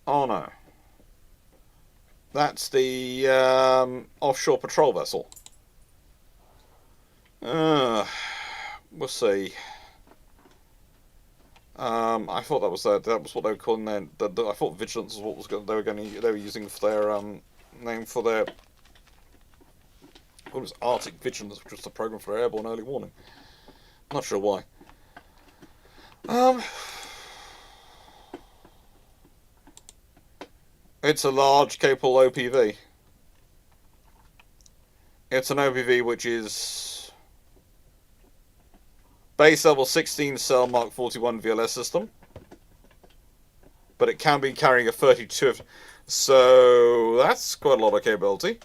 Oh no. That's the offshore patrol vessel. We'll see. I thought that was what they were calling their. I thought Vigilance was what they were using for their name for their. It was Arctic Vigilance, which was the program for airborne early warning. Not sure why. Um, it's a large, capable OPV. It's an OPV which is base level 16 cell Mark 41 VLS system, but it can be carrying a 32, so that's quite a lot of capability.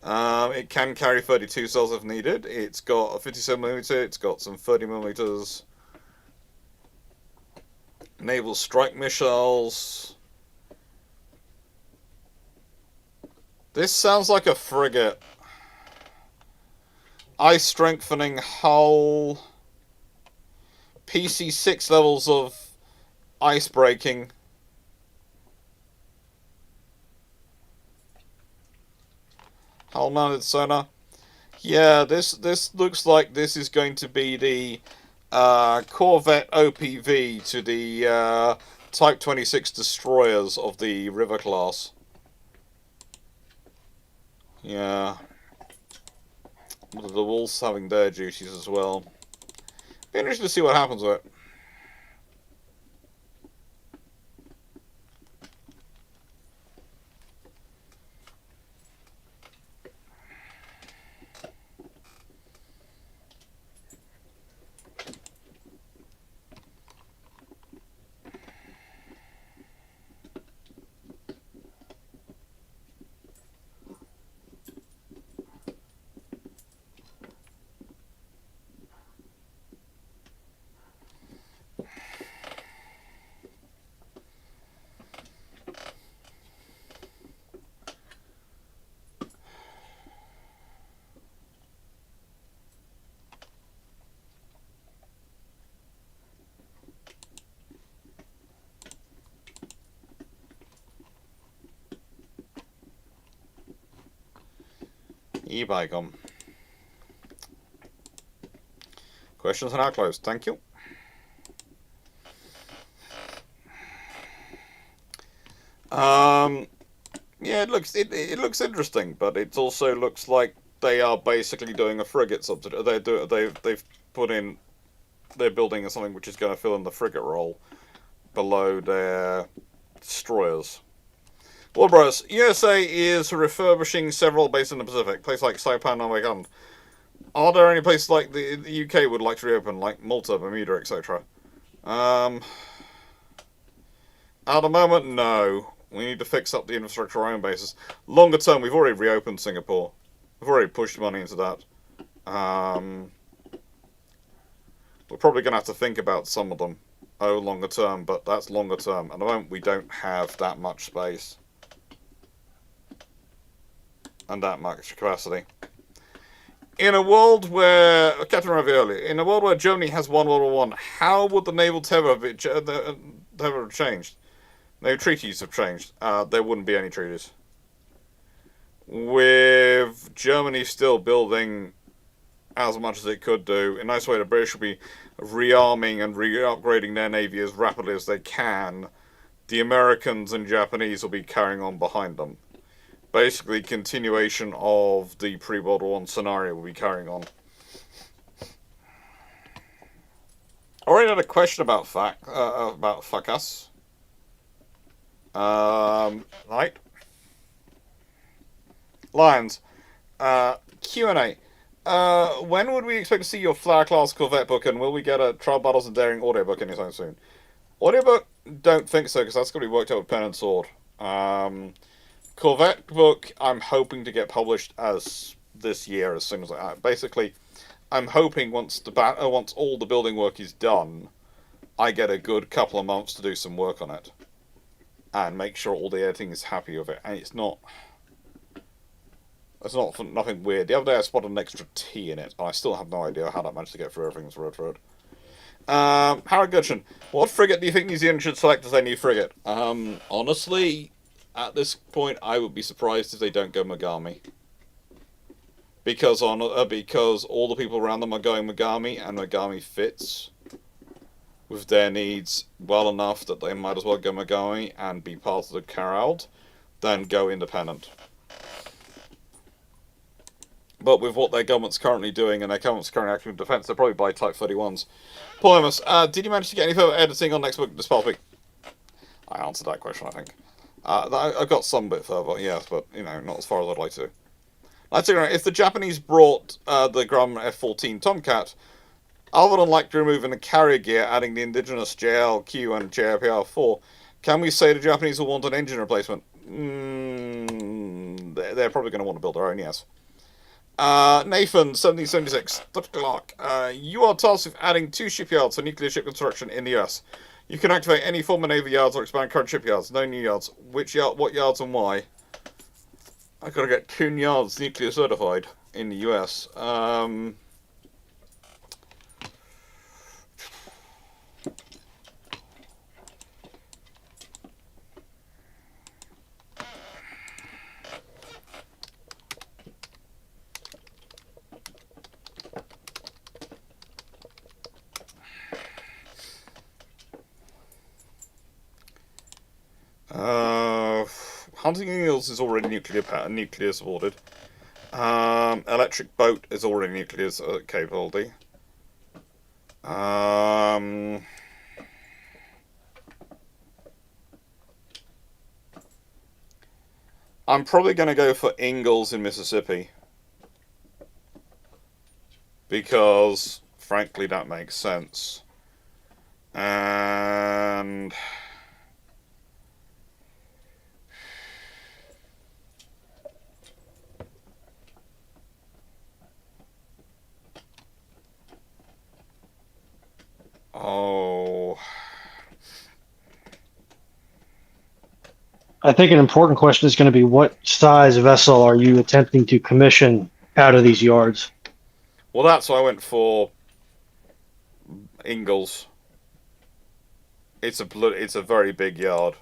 It can carry 32 cells if needed. It's got a 57mm, it's got some 30mm naval strike missiles. This sounds like a frigate. Ice strengthening hull. PC6 levels of ice breaking. Hull mounted sonar. Yeah, this looks like this is going to be the Corvette OPV to the Type 26 destroyers of the River class. Yeah. The Wolves having their duties as well. Be interesting to see what happens with it. E-Bicom. Questions are now closed. Thank you. Yeah, it looks interesting, but it also looks like they are basically doing a frigate subsidy. They've put in, they're building something which is going to fill in the frigate role below their destroyers. Well, bros, USA is refurbishing several bases in the Pacific, places like Saipan and Wagon. Are there any places like the UK would like to reopen, like Malta, Bermuda, etc.? At the moment, no. We need to fix up the infrastructure of our own bases. Longer term, we've already reopened Singapore. We've already pushed money into that. We're probably going to have to think about some of them. Longer term, but that's longer term. At the moment, we don't have that much space. And that much capacity. In a world where, Captain Ravioli, in a world where Germany has won World War I, how would the naval tether have changed? No treaties have changed. There wouldn't be any treaties. With Germany still building as much as it could do, in a nice way the British will be rearming and re-upgrading their navy as rapidly as they can. The Americans and Japanese will be carrying on behind them. Basically, continuation of the pre-World War I scenario will be carrying on. I already had a question about FACAS. Right. Lions. Q&A. When would we expect to see your Flower Class Corvette book, and will we get a Trial Battles and Daring audiobook anytime soon? Audiobook? Don't think so, because that's going to be worked out with pen and sword. Corvette book, I'm hoping to get published as this year, as soon as basically, I'm hoping once all the building work is done, I get a good couple of months to do some work on it, and make sure all the editing is happy with it. And it's not nothing weird. The other day I spotted an extra T in it, and I still have no idea how that managed to get through everything's road for it. Harry Gudgeon, what frigate do you think New Zealand should select as their new frigate? Honestly, at this point, I would be surprised if they don't go Megami. Because all the people around them are going Megami, and Megami fits with their needs well enough that they might as well go Megami and be part of the crowd than go independent. But with what their government's currently doing and their government's currently acting in defence, they'll probably buy Type 31s. Poemus, did you manage to get any further editing on next book this past week? I answered that question, I think. I got some bit further, yes, but, not as far as I'd like to. I'd say, if the Japanese brought the Grumman F-14 Tomcat, other than likely removing the carrier gear, adding the indigenous JLQ and JPR-4, can we say the Japanese will want an engine replacement? They're probably going to want to build their own, yes. Nathan, 1776, Dr. Clarke, you are tasked with adding 2 shipyards for nuclear ship construction in the US. You can activate any former Navy yards or expand current shipyards. No new yards. What yards and why? I've got to get 2 yards nuclear certified in the US. Hunting Eagles is already nuclear supported. Electric Boat is already nuclear capability. I'm probably going to go for Ingalls in Mississippi. Because, frankly, that makes sense. And... oh... I think an important question is going to be what size vessel are you attempting to commission out of these yards? Well, that's why I went for Ingalls. It's a very big yard.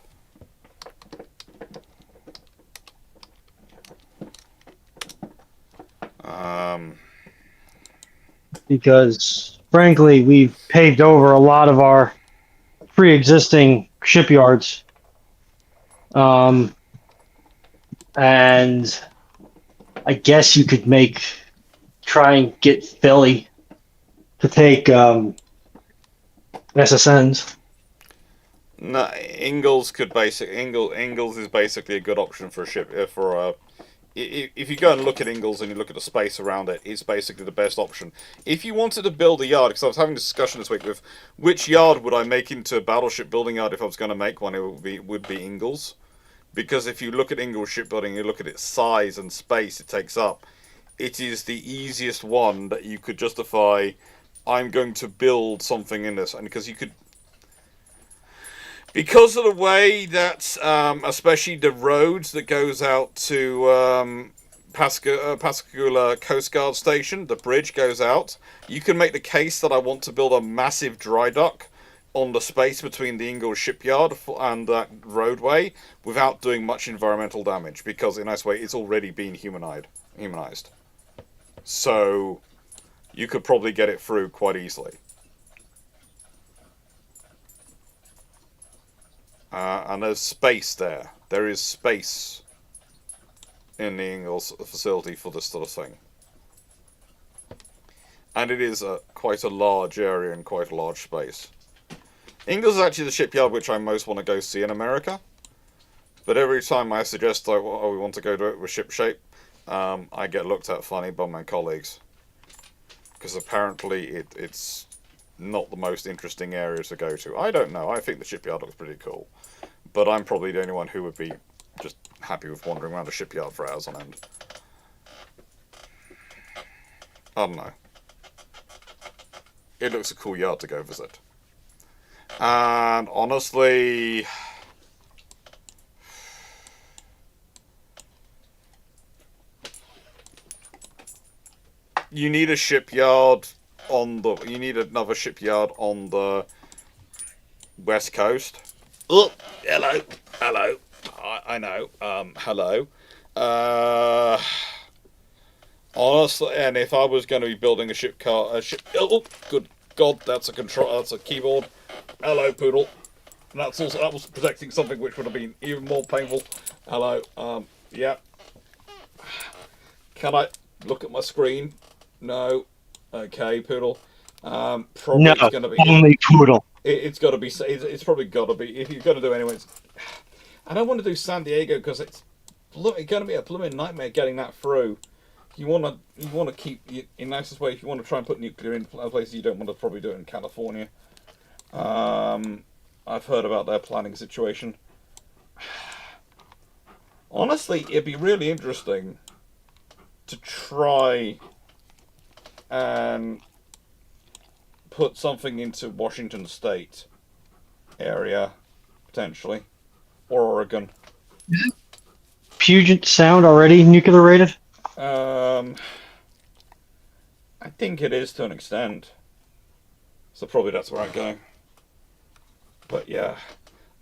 Because, frankly, we've paved over a lot of our pre-existing shipyards. And I guess you could try and get Philly to take SSNs. No, Ingalls is basically a good option for a ship if you go and look at Ingalls and you look at the space around it, it's basically the best option. If you wanted to build a yard, because I was having a discussion this week with which yard would I make into a battleship building yard if I was going to make one, it would be Ingalls. Because if you look at Ingalls shipbuilding, you look at its size and space it takes up, it is the easiest one that you could justify, I'm going to build something in this. And because of the way that, especially the roads that goes out to Pascagoula Coast Guard Station, the bridge goes out, you can make the case that I want to build a massive dry dock on the space between the Ingalls shipyard and that roadway without doing much environmental damage, because in a nice way it's already been humanized. So you could probably get it through quite easily. And there's space there. There is space in the Ingalls facility for this sort of thing. And it is quite a large area and quite a large space. Ingalls is actually the shipyard which I most want to go see in America. But every time I suggest we want to go to it with ship shape, I get looked at funny by my colleagues. Because apparently it's not the most interesting area to go to. I don't know. I think the shipyard looks pretty cool. But I'm probably the only one who would be just happy with wandering around a shipyard for hours on end. I don't know. It looks a cool yard to go visit. And honestly, you need a shipyard you need another shipyard on the west coast. Oh, hello. I know. Hello. Honestly, and if I was going to be building oh, good God, that's a keyboard. Hello, poodle. And that was protecting something which would have been even more painful. Hello. Yeah. Can I Look at my screen. No. Okay, Poodle. No, Probably it's going to be. only Poodle. It's got to be. It's probably got to be. If you're going to do it anyway, I don't want to do San Diego because it's going to be a blooming nightmare getting that through. You want to keep in nicest way. If you want to try and put nuclear in places, you don't want to probably do it in California. I've heard about their planning situation. Honestly, it'd be really interesting to try and put something into Washington State area, potentially, or Oregon. Puget Sound already nuclear rated? I think it is to an extent. So probably that's where I'm going. But yeah.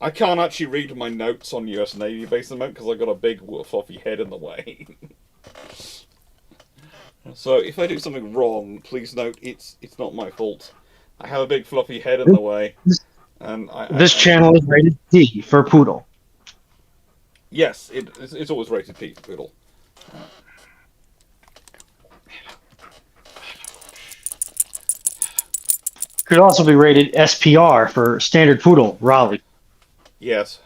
I can't actually read my notes on US Navy base at the moment because I've got a big fluffy head in the way. So if I do something wrong, please note it's not my fault. I have a big fluffy head in the way. And This channel is rated D for Poodle. Yes, it's always rated P for Poodle. Could also be rated SPR for Standard Poodle, Raleigh. Yes.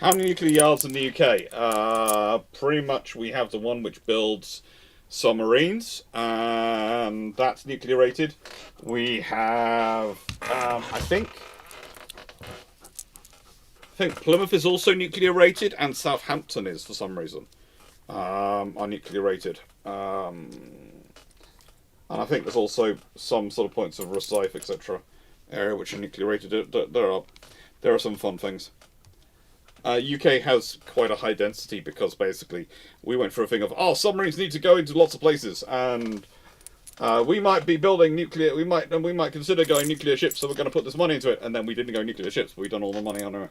How many nuclear yards in the UK? Pretty much we have the one which builds submarines, and that's nuclear rated. We have, I think Plymouth is also nuclear rated, and Southampton is for some reason are nuclear rated. And I think there's also some sort of points of Rosyth, etc. area which are nuclear rated. There are some fun things. UK has quite a high density because basically we went for a thing of submarines need to go into lots of places, and we might be building nuclear. We might consider going nuclear ships, so we're going to put this money into it, and then we didn't go nuclear ships. But we've done all the money on our.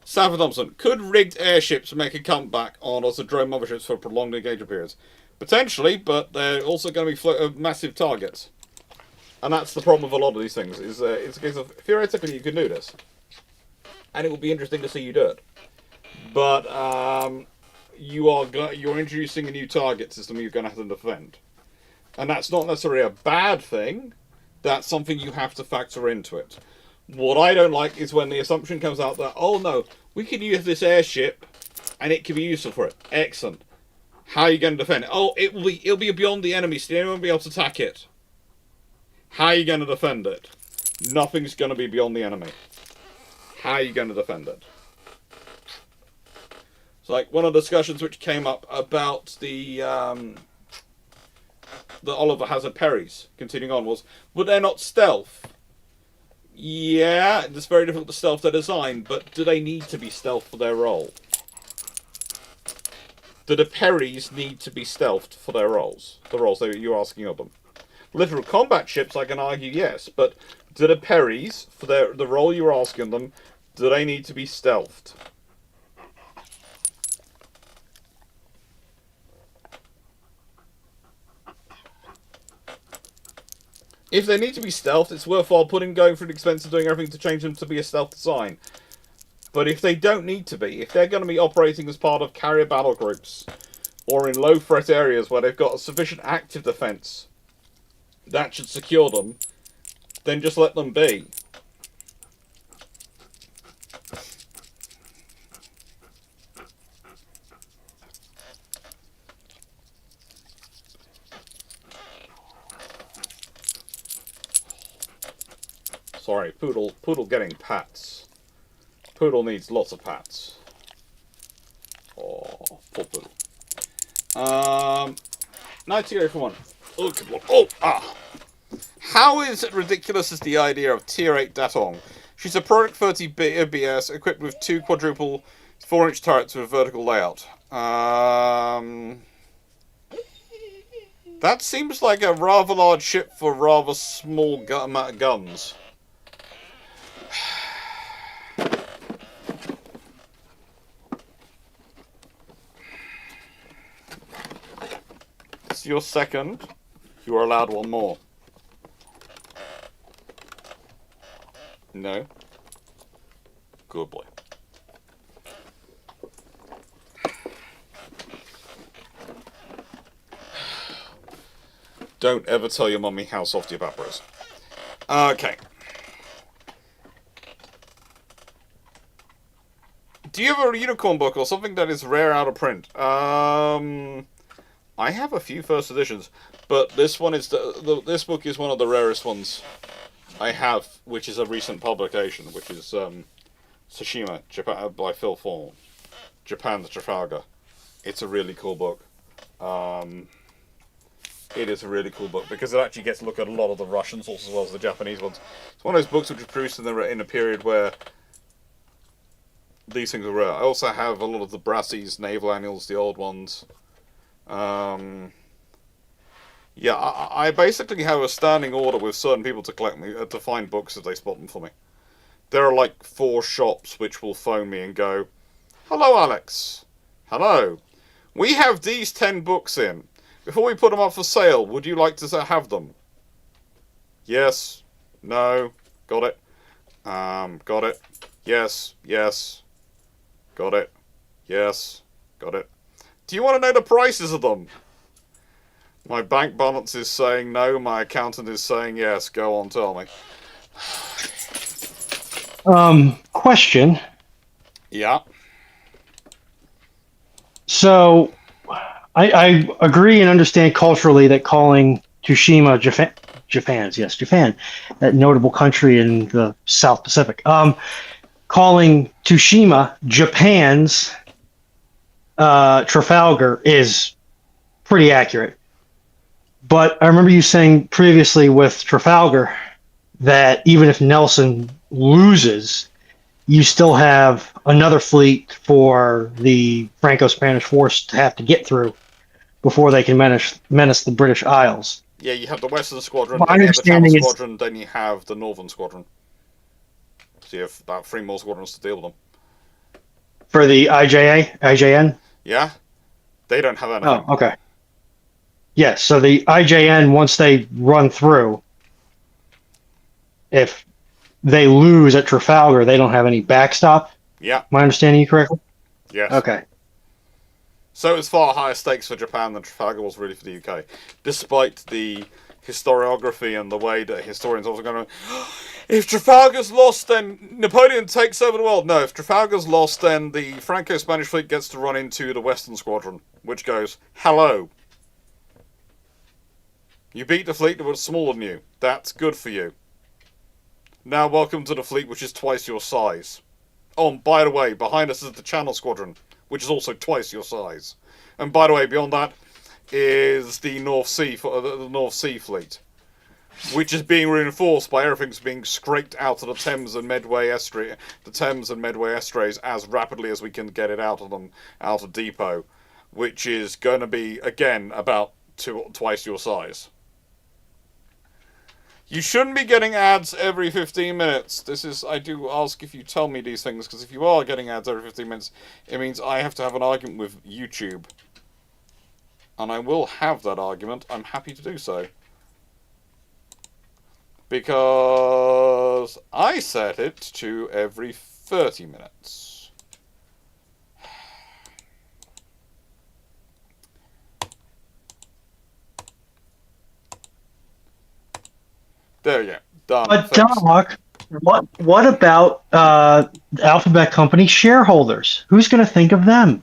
Sanford Thompson, could rigged airships make a comeback on us as drone motherships for prolonged engagement periods? Potentially, but they're also going to be massive targets. And that's the problem with a lot of these things. It's a case of theoretically you can do this, and it will be interesting to see you do it. But you're introducing a new target system you're going to have to defend, and that's not necessarily a bad thing. That's something you have to factor into it. What I don't like is when the assumption comes out that no, we can use this airship, and it can be useful for it. Excellent. How are you going to defend it? It'll be beyond the enemy, so anyone won't be able to attack it. How are you going to defend it? Nothing's going to be beyond the enemy. How are you going to defend it? It's like one of the discussions which came up about the Oliver Hazard Perrys, continuing on, was, would they not stealth? Yeah, it's very difficult to stealth their design, but do they need to be stealth for their role? Do the Perrys need to be stealthed for their roles? The roles that you're asking of them? Literal combat ships, I can argue yes, but do the Perrys, for the role you're asking them, do they need to be stealthed? If they need to be stealthed, it's worthwhile going through the expense of doing everything to change them to be a stealth design. But if they don't need to be, if they're going to be operating as part of carrier battle groups, or in low threat areas where they've got a sufficient active defense that should secure them, then just let them be. Sorry, Poodle getting pats. Poodle needs lots of pats. Oh, poor Poodle. 1901. Oh, good one. How is it ridiculous is the idea of Tier 8 Datong? She's a Product 30 BS equipped with 2 quadruple 4-inch turrets with vertical layout. That seems like a rather large ship for rather small guns. It's your second. You are allowed one more. No? Good boy. Don't ever tell your mummy how soft your papa is. Okay. Do you have a unicorn book or something that is rare out of print? I have a few first editions, but this one is this book is one of the rarest ones I have, which is a recent publication, which is Tsushima, Japan, by Phil Ford, Japan's Trafalgar. It's a really cool book. It is a really cool book because it actually gets to look at a lot of the Russian sources as well as the Japanese ones. It's one of those books which was produced in a period where these things are rare. I also have a lot of the Brassey's Naval annuals, the old ones. Yeah, I basically have a standing order with certain people to collect me to find books if they spot them for me. There are like 4 shops which will phone me and go, "Hello, Alex. Hello. We have these 10 books in. Before we put them up for sale, would you like to have them?" Yes. No. Got it. Got it. Yes. Yes. Got it. Yes. Got it. Do you want to know the prices of them? My bank balance is saying no. My accountant is saying yes. Go on, tell me. Question. Yeah. So, I agree and understand culturally that calling Tsushima Japan, that notable country in the South Pacific, calling Tsushima Japan's Trafalgar is pretty accurate. But I remember you saying previously with Trafalgar that even if Nelson loses, you still have another fleet for the Franco-Spanish force to have to get through before they can menace the British Isles. Yeah, you have the Western Squadron, My then you have the Channel understanding is Squadron, then you have the Northern Squadron. So you have about 3 more squadrons to deal with them. for the IJN. Yeah? They don't have anything. Oh, okay. Yes, so the IJN, once they run through, if they lose at Trafalgar, they don't have any backstop. Yeah. Am I understanding you correctly? Yes. Okay. So it's far higher stakes for Japan than Trafalgar was really for the UK, despite the historiography and the way that historians also going, if Trafalgar's lost, then Napoleon takes over the world. No, if Trafalgar's lost, then the Franco-Spanish fleet gets to run into the Western Squadron, which goes, hello. You beat the fleet that was smaller than you. That's good for you. Now welcome to the fleet which is twice your size. Oh, and by the way, behind us is the Channel Squadron, which is also twice your size. And by the way, beyond that is the North Sea fleet, which is being reinforced by everything's being scraped out of the Thames and Medway estuaries as rapidly as we can get it out of depot, which is going to be again about twice your size. You shouldn't be getting ads every 15 minutes. I do ask if you tell me these things, because if you are getting ads every 15 minutes, it means I have to have an argument with YouTube. And I will have that argument. I'm happy to do so. Because I set it to every 30 minutes. There you go. Done. But Doc, what about Alphabet Company shareholders? Who's going to think of them?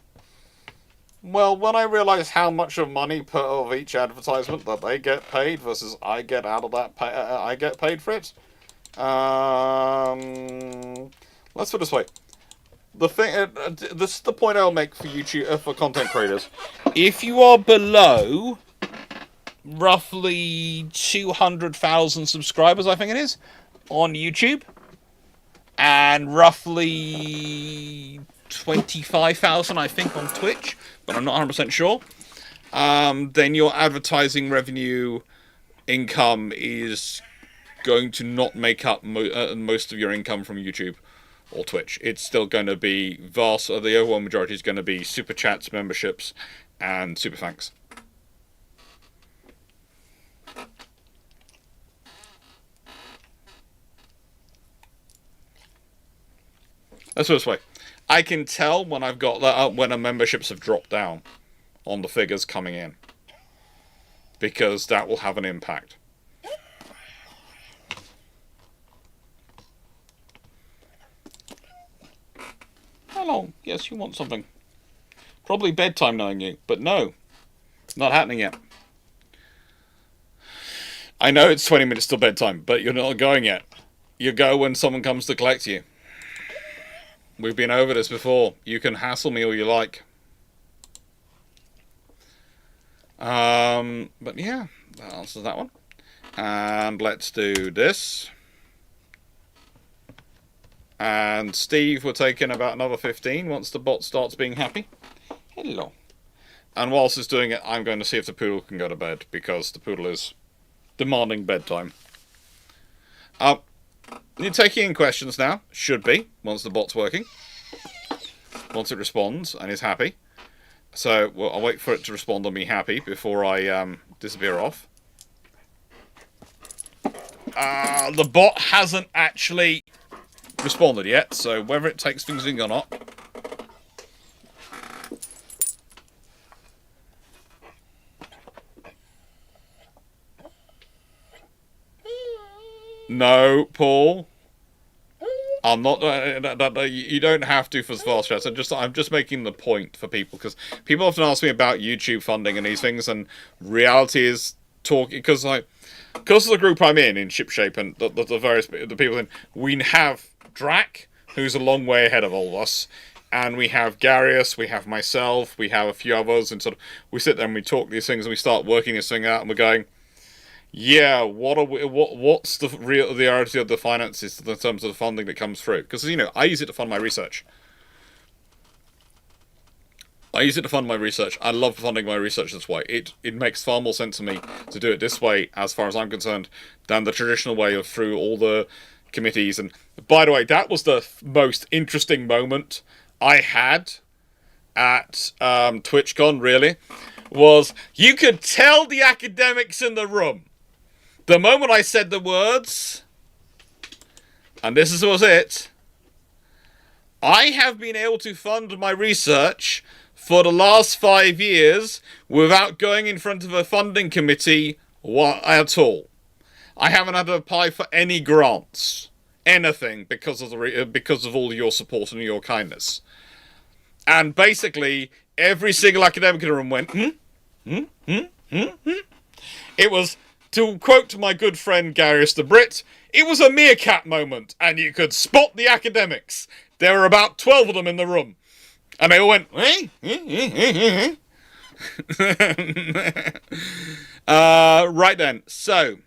Well, when I realise how much of money of each advertisement that they get paid versus I get out of that, I get paid for it. Let's put it this way: this is the point I'll make for YouTube for content creators. If you are below roughly 200,000 subscribers, I think it is, on YouTube, and roughly 25,000, I think, on Twitch, but I'm not 100% sure, then your advertising revenue income is going to not make up most of your income from YouTube or Twitch. It's still going to be the overwhelming majority is going to be super chats, memberships, and super thanks. Let's put it this way. I can tell when I've got when our memberships have dropped down on the figures coming in, because that will have an impact. Hello. Yes, you want something. Probably bedtime, knowing you, but no, not happening yet. I know it's 20 minutes till bedtime, but you're not going yet. You go when someone comes to collect you. We've been over this before. You can hassle me all you like. But yeah, that answers that one. And let's do this. And Steve will take in about another 15 once the bot starts being happy. Hello. And whilst it's doing it, I'm going to see if the poodle can go to bed, because the poodle is demanding bedtime. You're taking in questions now. Should be, once the bot's working. Once it responds and is happy. So I'll wait for it to respond and be happy before I disappear off. The bot hasn't actually responded yet, so whether it takes things in or not. No, Paul. I'm not. You don't have to for fast chats. I'm just making the point for people, because people often ask me about YouTube funding and these things, and reality is talking because of the group I'm in Shipshape, and the various people in, we have Drac, who's a long way ahead of all of us, and we have Garius, we have myself, we have a few others, and sort of we sit there and we talk these things and we start working this thing out, and we're going, yeah, what's the reality of the finances in terms of the funding that comes through? Because, you know, I use it to fund my research. I love funding my research this way. It makes far more sense to me to do it this way, as far as I'm concerned, than the traditional way of through all the committees. And by the way, that was the most interesting moment I had at TwitchCon, really, was you could tell the academics in the room. The moment I said the words, and this was it, I have been able to fund my research for the last 5 years without going in front of a funding committee at all. I haven't had to apply for any grants, anything, because of all your support and your kindness. And basically, every single academic in the room went, It was, to quote my good friend Garius the Brit, it was a meerkat moment, and you could spot the academics. There were about 12 of them in the room. And they all went, right then. So,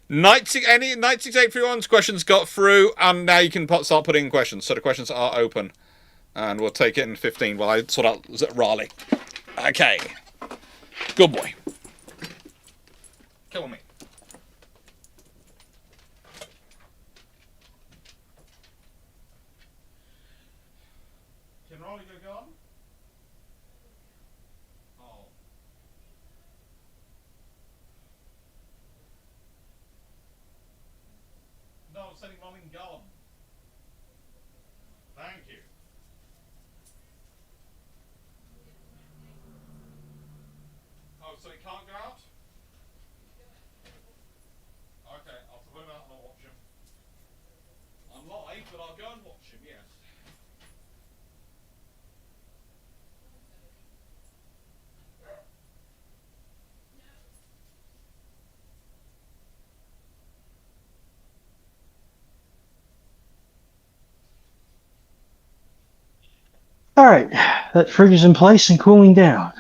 Night 6831's questions got through, and now you can start putting in questions. So the questions are open. And we'll take it in 15 while I sort out Raleigh. Okay. Good boy. Come on, me. Can Raleigh go garden? Oh. No, I'm sending Mum in garden. Thank you. Oh, so he can't go out? Okay, I'll put him out and I'll watch him. I'm live, but I'll go and watch him, yes. All right, that fridge is in place and cooling down.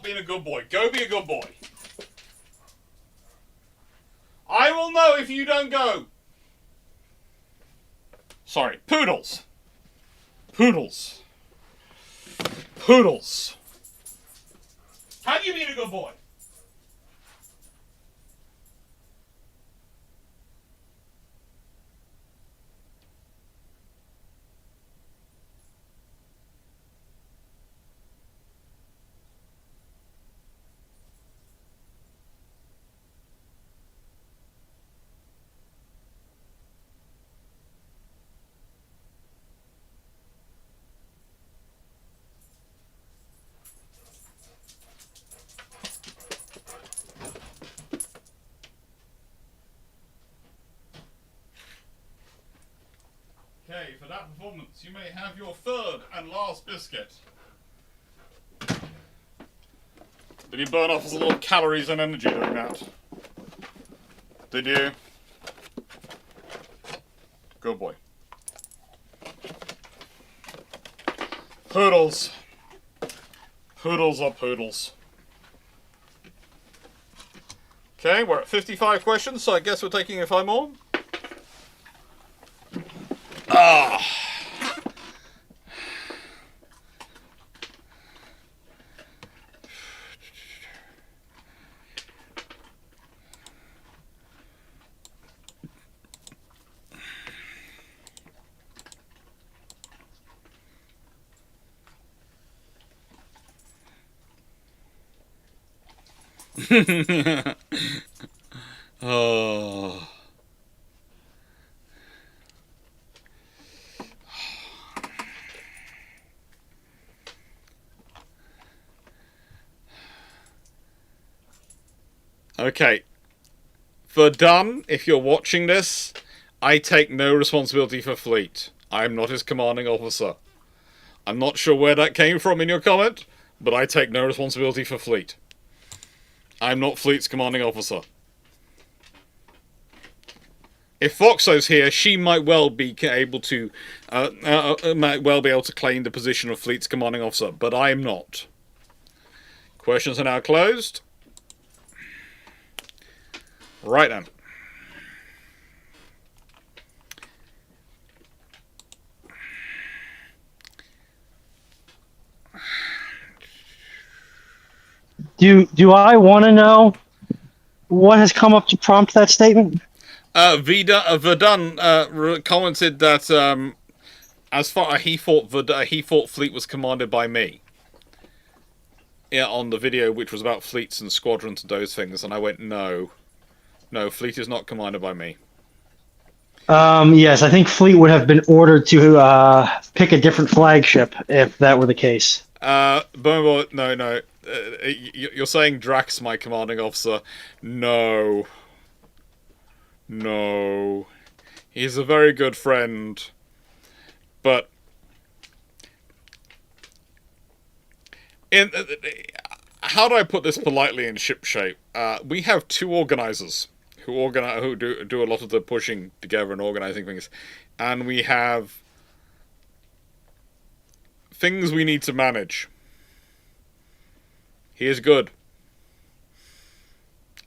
being a good boy. Go be a good boy. I will know if you don't go. Sorry, poodles. Poodles. Poodles. Have you been a good boy? Okay, for that performance, you may have your third and last biscuit. Did you burn off a lot of calories and energy doing that? Did you? Good boy. Poodles. Poodles are poodles. Okay, we're at 55 questions, so I guess we're taking 5 more. Ah. Oh. Okay. Verdun, if you're watching this, I take no responsibility for Fleet. I'm not his commanding officer. I'm not sure where that came from in your comment, but I take no responsibility for Fleet. I'm not Fleet's commanding officer. If Foxo's here, she might well be able to claim the position of Fleet's commanding officer, but I am not. Questions are now closed. Right then. Do I want to know what has come up to prompt that statement? Verdun commented that as far as he thought Fleet was commanded by me. Yeah, on the video, which was about fleets and squadrons and those things, and I went, no, Fleet is not commanded by me. Yes, I think Fleet would have been ordered to pick a different flagship if that were the case. No. You're saying Drax, my commanding officer. No. He's a very good friend. But how do I put this politely in ship shape? We have 2 organizers who do a lot of the pushing together and organizing things, and we have things we need to manage. He is good.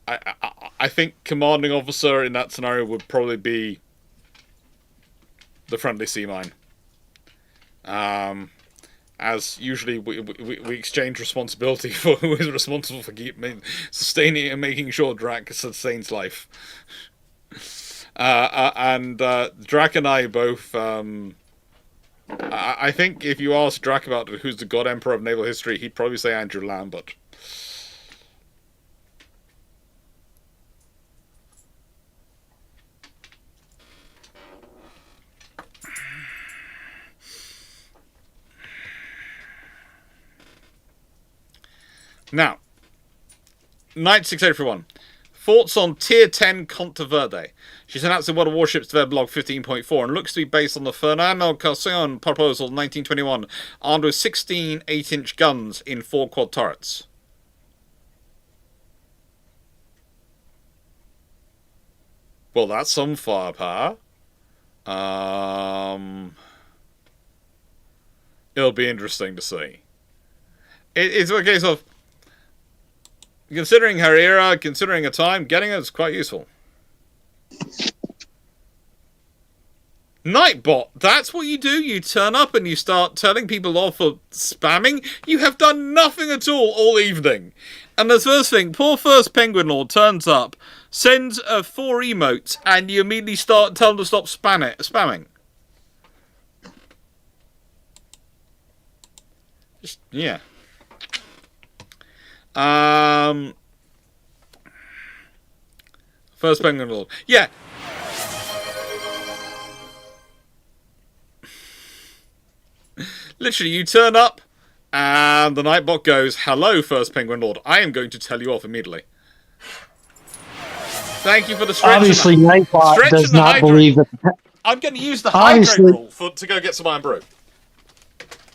I think commanding officer in that scenario would probably be the friendly sea mine. As usually we exchange responsibility for who is responsible for sustaining and making sure Drac sustains life. And Drac and I both. I think if you ask Drac about who's the God Emperor of naval history, he'd probably say Andrew Lambert. Now, Knight 681. Thoughts on Tier 10 Conteverde. She's announced in World of Warships Dev Blog 15.4 and looks to be based on the Fernando Calzón proposal 1921, armed with 16 8-inch guns in 4 quad turrets. Well, that's some firepower. It'll be interesting to see. It's a case of considering her era, considering her time, getting her is quite useful. Nightbot, that's what you do. You turn up and you start telling people off for spamming. You have done nothing at all evening. And the first thing, poor first Penguin Lord turns up, sends 4 emotes, and you immediately tell them to stop spamming. Just, yeah. First Penguin Lord. Yeah. Literally, you turn up, and the Nightbot goes, "Hello, First Penguin Lord. I am going to tell you off immediately." Thank you for the stretch. Obviously, Nightbot does not believe that. I'm going to use the hydrate rule to go get some Iron Brew.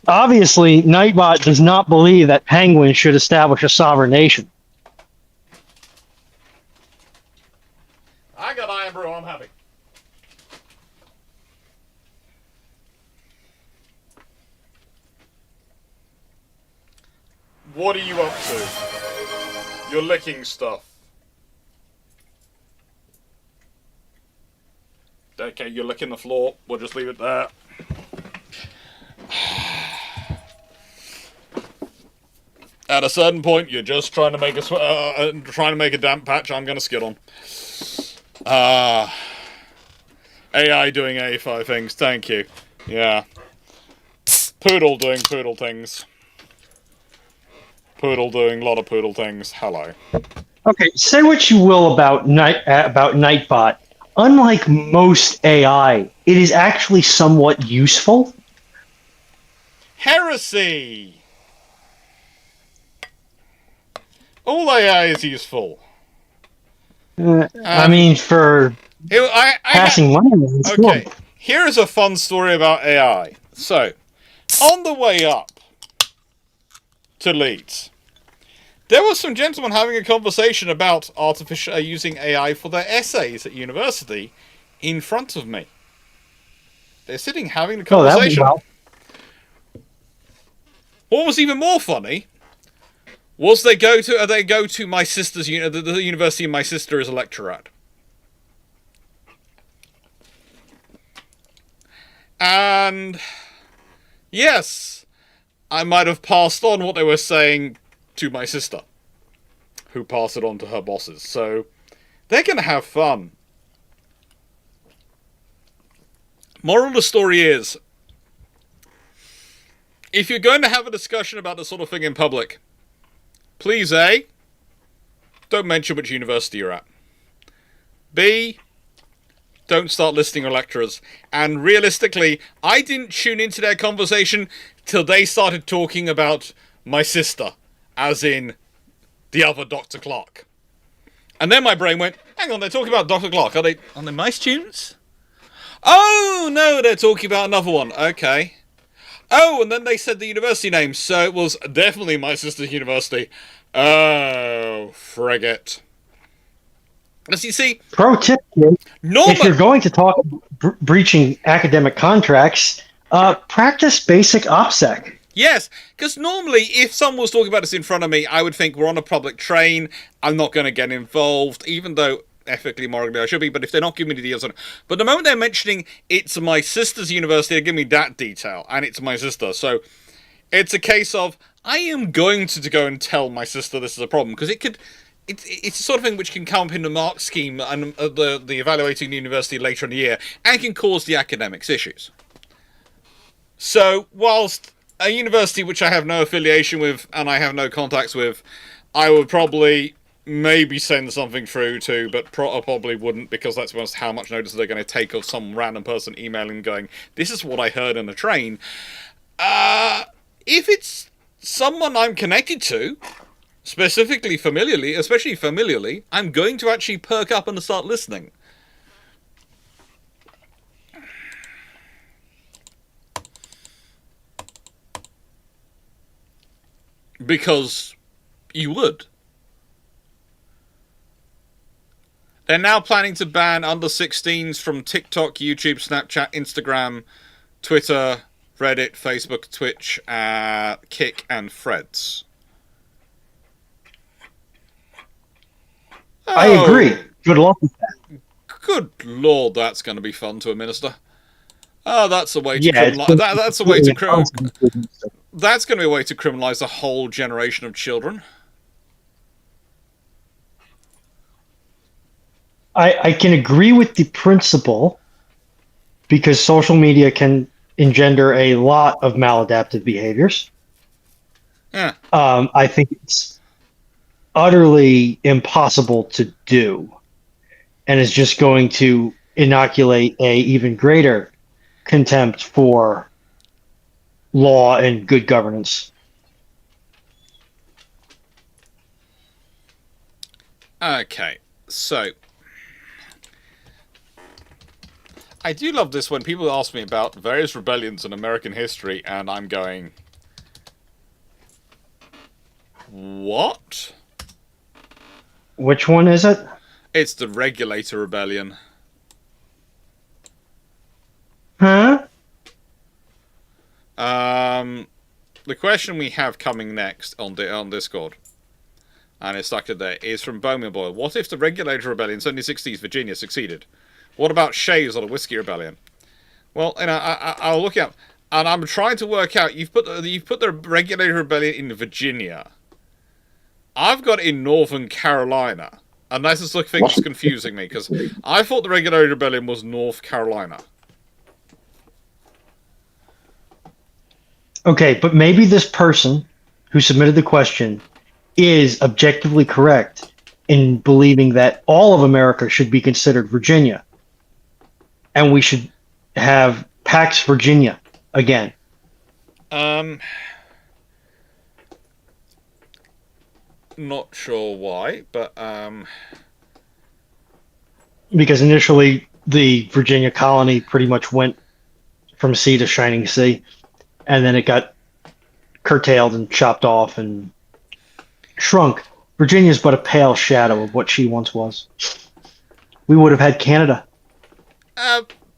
Obviously, Nightbot does not believe that Penguin should establish a sovereign nation. I got Iron Brew. I'm happy. What are you up to? You're licking stuff. Okay, you're licking the floor. We'll just leave it there. At a certain point, you're just trying to make a damp patch. I'm gonna skid on. AI doing A5 things. Thank you. Yeah. Poodle doing poodle things. Poodle doing a lot of poodle things. Hello. Okay, say what you will about Nightbot. Unlike most AI, it is actually somewhat useful. Heresy! All AI is useful. I mean, for passing money. Okay, here is a fun story about AI. So, on the way up to Leeds, there was some gentlemen having a conversation about using AI for their essays at university in front of me. They're sitting having a conversation. What was even more funny was they go to my sister's the university my sister is a lecturer at. And yes, I might have passed on what they were saying to my sister, who passed it on to her bosses. So they're going to have fun. Moral of the story is, if you're going to have a discussion about this sort of thing in public, please A, don't mention which university you're at. B, don't start listing your lecturers. And realistically, I didn't tune into their conversation till they started talking about my sister, as in the other Dr. Clarke. And then my brain went, hang on, they're talking about Dr. Clarke. Are they my students? Oh, no, they're talking about another one. Okay. Oh, and then they said the university name, so it was definitely my sister's university. Oh, frigate. As you see... Pro tip, kid. If you're going to talk breaching academic contracts, practice basic OPSEC. Yes, because normally if someone was talking about this in front of me, I would think we're on a public train, I'm not going to get involved, even though ethically, morally I should be, but if they're not giving me the details on it. But the moment they're mentioning it's my sister's university, they give me that detail, and it's my sister. So it's a case of, I am going to go and tell my sister this is a problem, because it's the sort of thing which can come up in the mark scheme and the evaluating the university later in the year, and can cause the academics issues. So, whilst a university which I have no affiliation with, and I have no contacts with, I would probably maybe send something through to, but probably wouldn't, because that's just how much notice they're going to take of some random person emailing going, this is what I heard on the train. If it's someone I'm connected to, especially familiarly, I'm going to actually perk up and start listening. Because you would. They're now planning to ban under 16s from TikTok, YouTube, Snapchat, Instagram, Twitter, Reddit, Facebook, Twitch, Kick, and Threads. I agree. Oh, Good luck with that. good lord, that's going to be fun to administer. Oh, that's a way to Yeah, it's criminalize. going to be That's a way completely to impossible to administer. that's going to be a way to criminalize a whole generation of children. I can agree with the principle because social media can engender a lot of maladaptive behaviors. Yeah. I think it's utterly impossible to do, and is just going to inoculate a even greater contempt for law and good governance. Okay. So I do love this when people ask me about various rebellions in American history, and I'm going, what? Which one is it? It's the Regulator Rebellion. Huh? The question we have coming next on Discord, and it's stuck there, is from Bowman Boy. What if the Regulator Rebellion in 1760s Virginia succeeded? What about Shays or the Whiskey Rebellion? Well, I'll look up, and I'm trying to work out. You've put the Regulator Rebellion in Virginia. I've got it in Northern Carolina, and this is the thing that's confusing me because I thought the Regulator Rebellion was North Carolina. Okay, but maybe this person who submitted the question is objectively correct in believing that all of America should be considered Virginia, and we should have Pax Virginia again. Not sure why, but Because initially the Virginia colony pretty much went from sea to shining sea, and then it got curtailed and chopped off and shrunk. Virginia's but a pale shadow of what she once was. We would have had Canada.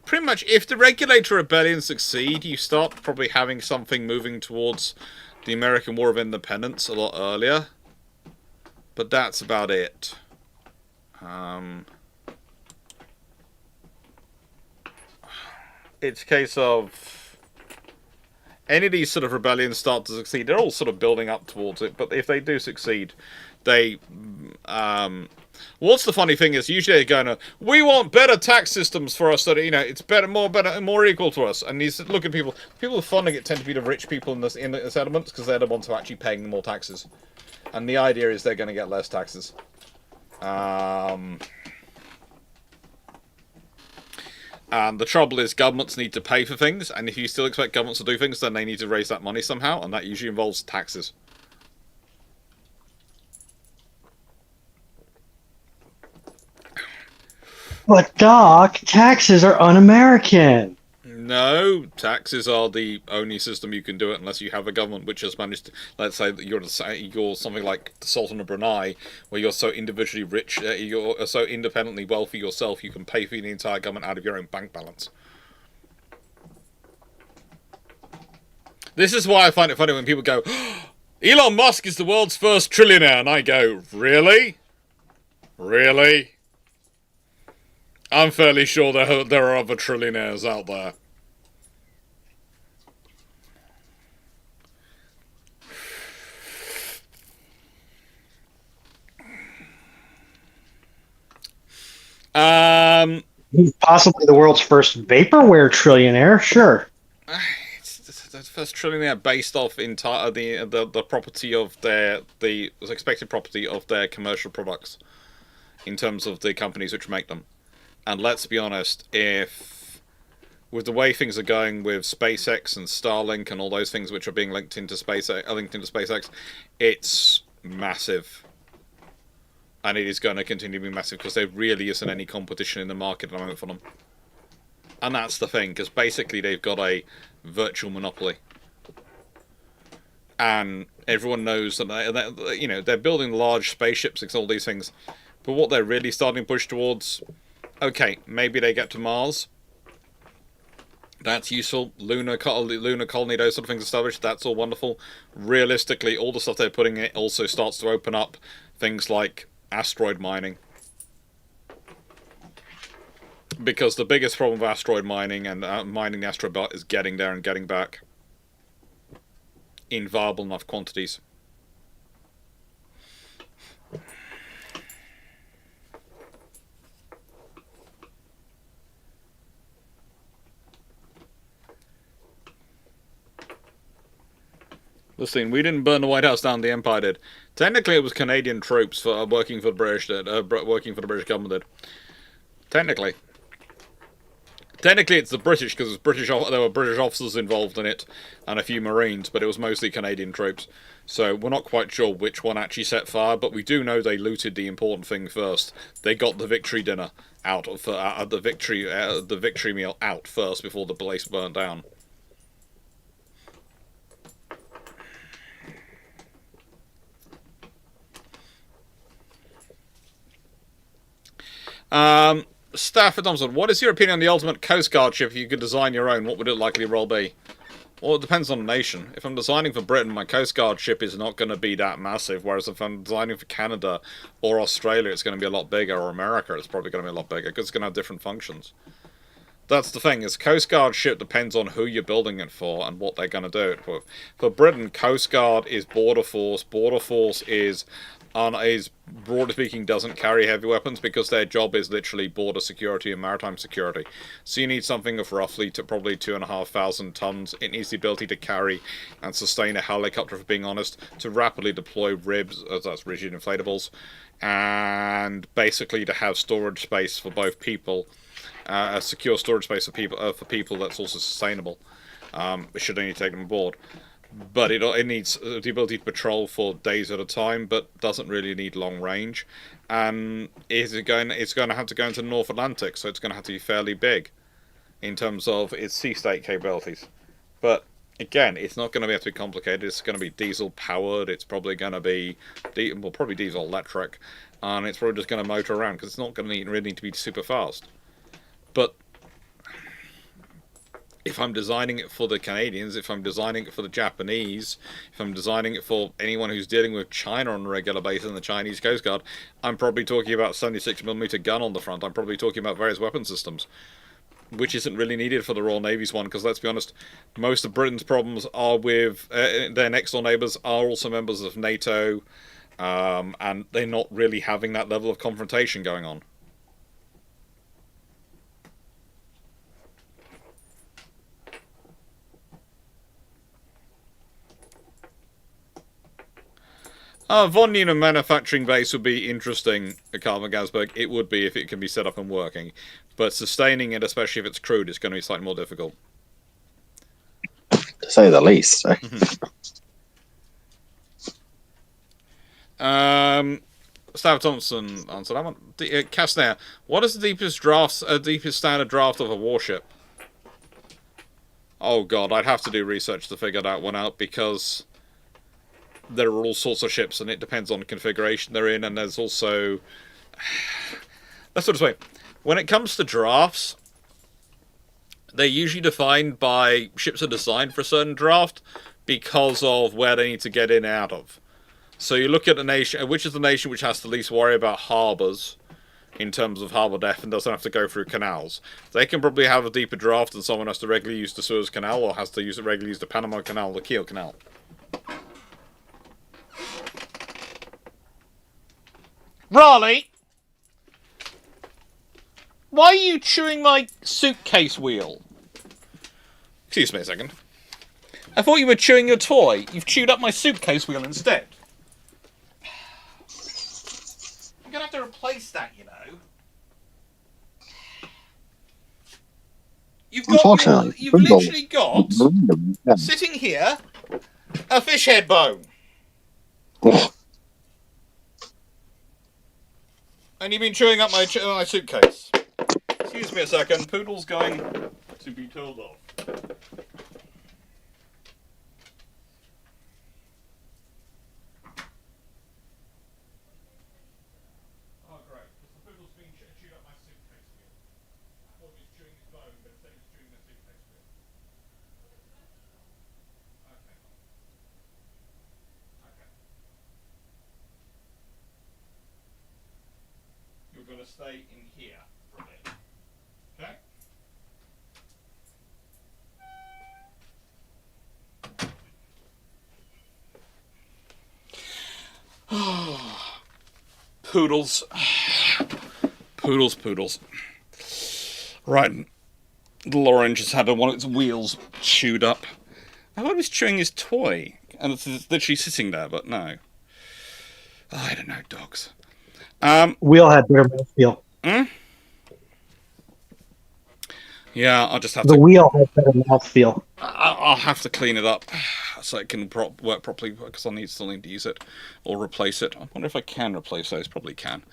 pretty much if the Regulator Rebellion succeed, you start probably having something moving towards the American War of Independence a lot earlier. But that's about it. It's a case of any of these sort of rebellions start to succeed. They're all sort of building up towards it, but if they do succeed, they what's the funny thing is usually they're going to, we want better tax systems for us so that, you know, it's better, more equal to us. And these look at people are funding it tend to be the rich people in the settlements because they're the ones who are actually paying more taxes. And the idea is they're going to get less taxes. And the trouble is governments need to pay for things, and if you still expect governments to do things, then they need to raise that money somehow, and that usually involves taxes. But Doc, taxes are un-American. No, taxes are the only system you can do it unless you have a government which has managed to, let's say that you're something like the Sultan of Brunei, where you're so individually rich, you're so independently wealthy yourself, you can pay for the entire government out of your own bank balance. This is why I find it funny when people go, Elon Musk is the world's first trillionaire, and I go, really? Really? I'm fairly sure there are other trillionaires out there. He's possibly the world's first vaporware trillionaire, sure. It's the first trillionaire based off entire the property of the expected property of their commercial products, in terms of the companies which make them. And let's be honest, if with the way things are going with SpaceX and Starlink and all those things which are being linked into SpaceX, it's massive. And it is going to continue to be massive because there really isn't any competition in the market at the moment for them. And that's the thing, because basically they've got a virtual monopoly. And everyone knows that you know, they're building large spaceships and all these things. But what they're really starting to push towards, okay, maybe they get to Mars. That's useful. Lunar colony, those sort of things established. That's all wonderful. Realistically, all the stuff they're putting in it also starts to open up things like asteroid mining. Because the biggest problem with asteroid mining and mining the asteroid belt is getting there and getting back in viable enough quantities. Listen, we didn't burn the White House down. The Empire did. Technically, it was Canadian troops for working for the British. Working for the British government did. Technically, it's the British because there were British officers involved in it and a few Marines, but it was mostly Canadian troops. So we're not quite sure which one actually set fire, but we do know they looted the important thing first. They got the victory dinner out of the victory meal out first before the place burnt down. Stafford Thompson, what is your opinion on the ultimate Coast Guard ship if you could design your own? What would it likely role be? Well, it depends on the nation. If I'm designing for Britain, my Coast Guard ship is not going to be that massive, whereas if I'm designing for Canada or Australia, it's going to be a lot bigger, or America, it's probably going to be a lot bigger, because it's going to have different functions. That's the thing, is Coast Guard ship depends on who you're building it for and what they're going to do it for. For Britain, Coast Guard is border force. Border force is broadly speaking, doesn't carry heavy weapons because their job is literally border security and maritime security. So you need something of roughly to probably 2,500 tons. It needs the ability to carry and sustain a helicopter, for being honest, to rapidly deploy RIBs, that's rigid inflatables, and basically to have storage space for both people, a secure storage space for people that's also sustainable. Should only take them aboard. But it needs the ability to patrol for days at a time, but doesn't really need long range. And it's going to have to go into the North Atlantic, so it's going to have to be fairly big in terms of its sea state capabilities. But again, it's not going to have to be complicated. It's going to be diesel powered. It's probably going to be probably diesel electric, and it's probably just going to motor around because it's not going to really need to be super fast. But if I'm designing it for the Canadians, if I'm designing it for the Japanese, if I'm designing it for anyone who's dealing with China on a regular basis in the Chinese Coast Guard, I'm probably talking about a 76mm gun on the front. I'm probably talking about various weapon systems, which isn't really needed for the Royal Navy's one, because let's be honest, most of Britain's problems are with their next-door neighbours are also members of NATO, and they're not really having that level of confrontation going on. Von Neumann manufacturing base would be interesting at Carlin Gasberg. It would be if it can be set up and working. But sustaining it, especially if it's crewed, is going to be slightly more difficult. To say the least. Stav Thompson answered. I want Castner. What is the deepest standard draft of a warship? Oh god, I'd have to do research to figure that one out, because there are all sorts of ships, and it depends on the configuration they're in, and there's also... Let's put it this way. When it comes to drafts, they're usually defined by ships are designed for a certain draft because of where they need to get in and out of. So you look at a nation, which is the nation which has to least worry about harbours in terms of harbour depth and doesn't have to go through canals. They can probably have a deeper draft than someone has to regularly use the Suez Canal or has to regularly use the Panama Canal or the Kiel Canal. Raleigh! Why are you chewing my suitcase wheel? Excuse me a second. I thought you were chewing your toy. You've chewed up my suitcase wheel instead. I'm gonna have to replace that, you know. You've literally got, sitting here, a fish head bone. And you've been chewing up my suitcase. Excuse me a second. Poodle's going to be told off. Oh, great. Because the poodle's been chewing up my suitcase wheel. I thought he was chewing his bone, but instead he's chewing the suitcase wheel. Okay. Okay. You're going to stay in here for a bit. Poodles. Poodles. Right. Little Orange has had one of its wheels chewed up. I thought he was chewing his toy, and it's literally sitting there, but no. Oh, I don't know, dogs. Wheel had better mouthfeel. Yeah, I'll just have The to. wheel had better mouthfeel. I'll have to clean it up so it can work properly, because I'll still need to use it or replace it. I wonder if I can replace those. Probably can.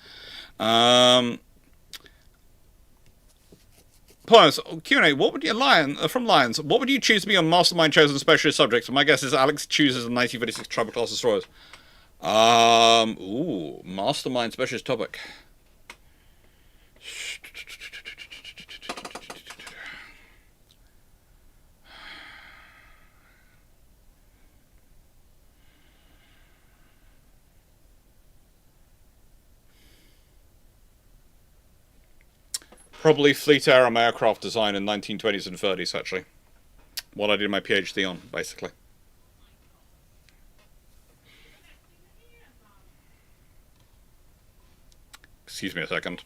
Pause. Q&A. What would you from Lions? What would you choose to be your mastermind chosen specialist subject? My guess is Alex chooses the 1956 Tribal Class Destroyers. Mastermind specialist topic. Probably fleet era aircraft design in 1920s and 30s, actually. What I did my PhD on, basically. Excuse me a second.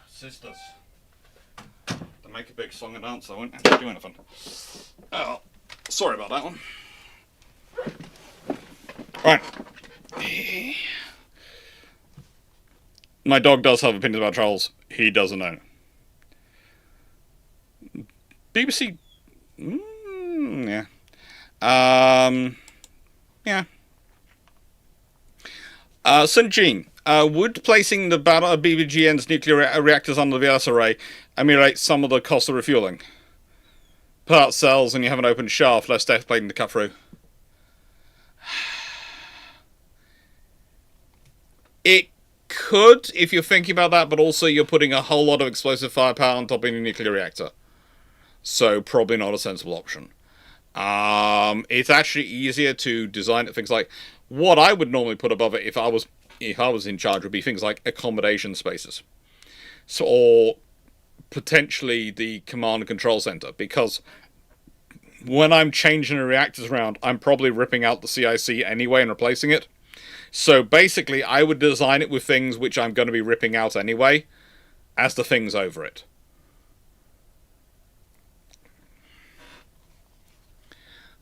Sisters. To make a big song and dance, I won't have to do anything. Oh, sorry about that one. Right. My dog does have opinions about trolls. He doesn't know. BBC. Yeah. Yeah. St. Jean. Would placing the BBGN's nuclear reactors under the VLS array ameliorate some of the cost of refueling? Put out cells and you have an open shaft, less death plating to cut through. It could, if you're thinking about that, but also you're putting a whole lot of explosive firepower on top of a nuclear reactor. So probably not a sensible option. It's actually easier to design things like what I would normally put above it if I was in charge would be things like accommodation spaces, so, or potentially the command and control center, because when I'm changing the reactors around, I'm probably ripping out the CIC anyway and replacing it. So basically, I would design it with things which I'm going to be ripping out anyway, as the things over it.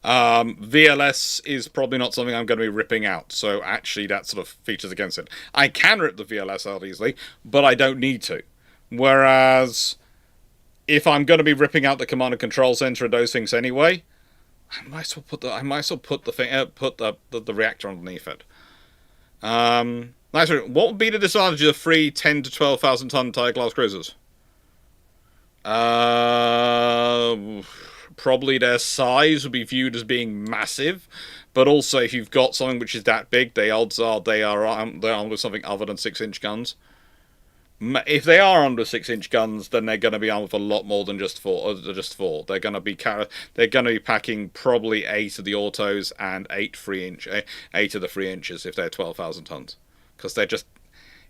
VLS is probably not something I'm going to be ripping out, so actually that sort of features against it. I can rip the VLS out easily, but I don't need to. Whereas, if I'm going to be ripping out the command and control center and those things anyway, I might as well put the reactor underneath it. What would be the disadvantage of 3 10 to 12,000 ton tire class cruisers? Probably their size would be viewed as being massive, but also if you've got something which is that big, the odds are they're armed with something other than 6-inch guns. If they are under 6-inch guns, then they're going to be armed with a lot more than just four. They're going to be packing probably 8 of the autos and 8 of the 3 inches if they're 12,000 tons, because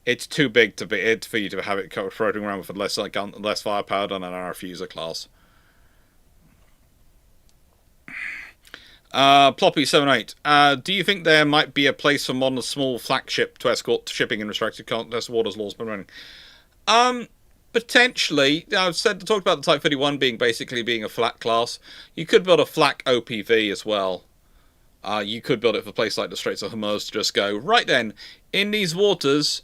it's too big for you to have it floating around with less firepower than an RFuser class. Ploppy78. Do you think there might be a place for modern small flagship to escort shipping in restricted contest waters laws been running? Potentially. I've talked about the Type 31 being a flat class. You could build a flak OPV as well. You could build it for a place like the Straits of Hormuz to just go, right then, in these waters,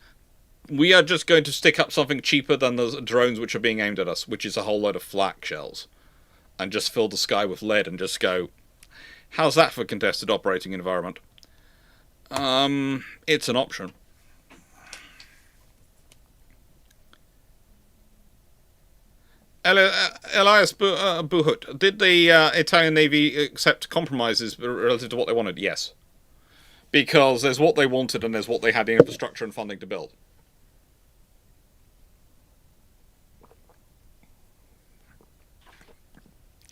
we are just going to stick up something cheaper than the drones which are being aimed at us, which is a whole load of flak shells. And just fill the sky with lead and just go, how's that for a contested operating environment? It's an option. Elias Buhut, did the Italian Navy accept compromises relative to what they wanted? Yes. Because there's what they wanted and there's what they had the infrastructure and funding to build.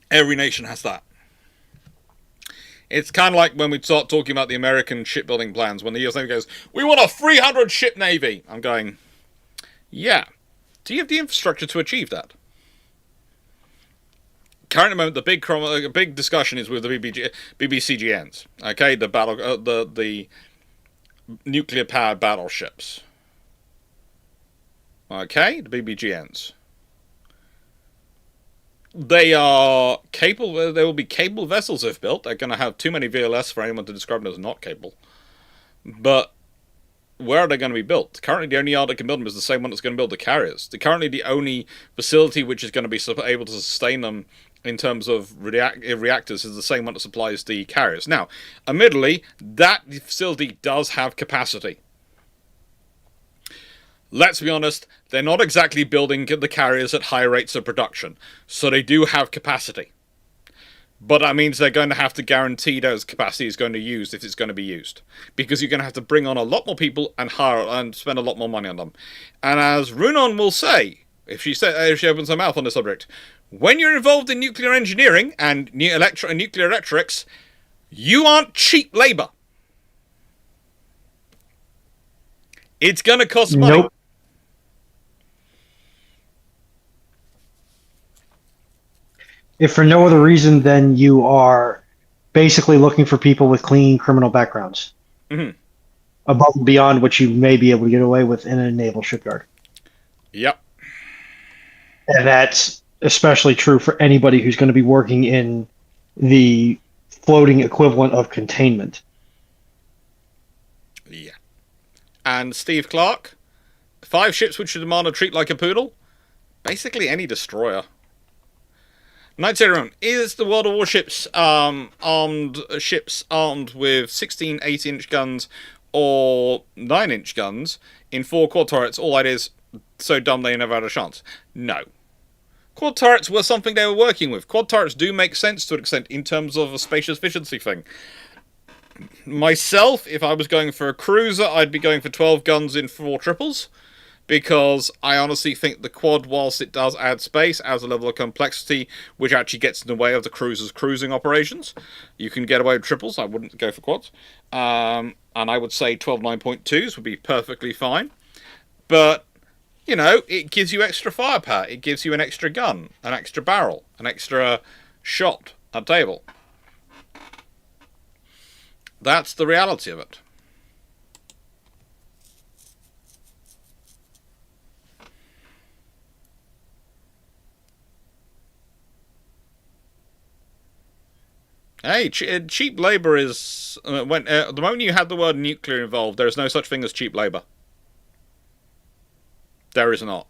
Every nation has that. It's kind of like when we start talking about the American shipbuilding plans, when the US Navy goes, we want a 300 ship Navy. I'm going, yeah. Do you have the infrastructure to achieve that? Current moment, the big discussion is with the BBCGNs. Okay, the nuclear powered battleships. Okay, the BBGNs. They are capable. They will be capable vessels if built. They're going to have too many VLS for anyone to describe them as not capable. But where are they going to be built? Currently, the only yard that can build them is the same one that's going to build the carriers. Currently, the only facility which is going to be able to sustain them in terms of reactors is the same one that supplies the carriers. Now, admittedly, that facility does have capacity. Let's be honest, they're not exactly building the carriers at high rates of production, so they do have capacity. But that means they're going to have to guarantee those capacity is going to be used if it's going to be used. Because you're going to have to bring on a lot more people and hire and spend a lot more money on them. And as Runon will say, if she opens her mouth on the subject, when you're involved in nuclear engineering and nuclear electrics, you aren't cheap labour. It's going to cost money. Nope. If for no other reason than you are basically looking for people with clean criminal backgrounds. Mm-hmm. Above and beyond what you may be able to get away with in a naval shipyard. Yep. And that's especially true for anybody who's going to be working in the floating equivalent of containment. Yeah. And Steve Clarke, 5 ships which should demand a treat like a poodle? Basically any destroyer. Knights Everyone, is the World of Warships ships armed with 16 8-inch guns or 9-inch guns in 4 quad turrets? All that is so dumb they never had a chance. No. Quad turrets were something they were working with. Quad turrets do make sense to an extent in terms of a spacious efficiency thing. Myself, if I was going for a cruiser, I'd be going for 12 guns in 4 triples. Because I honestly think the quad, whilst it does add space, adds a level of complexity which actually gets in the way of the cruiser's cruising operations. You can get away with triples. I wouldn't go for quads. And I would say 12 9.2s would be perfectly fine. But, you know, it gives you extra firepower. It gives you an extra gun, an extra barrel, an extra shot at table. That's the reality of it. Hey, cheap labour is the moment you have the word nuclear involved, there is no such thing as cheap labour. There is not.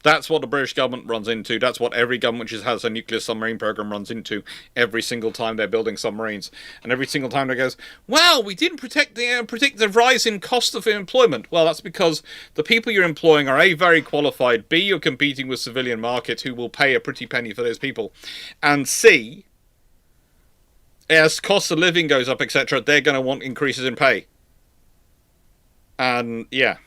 That's what the British government runs into. That's what every government which has a nuclear submarine program runs into every single time they're building submarines. And every single time they goes, well, we didn't predict the rise in cost of employment. Well, that's because the people you're employing are A, very qualified, B, you're competing with civilian markets who will pay a pretty penny for those people, and C, as cost of living goes up, etc., they're going to want increases in pay. And, yeah.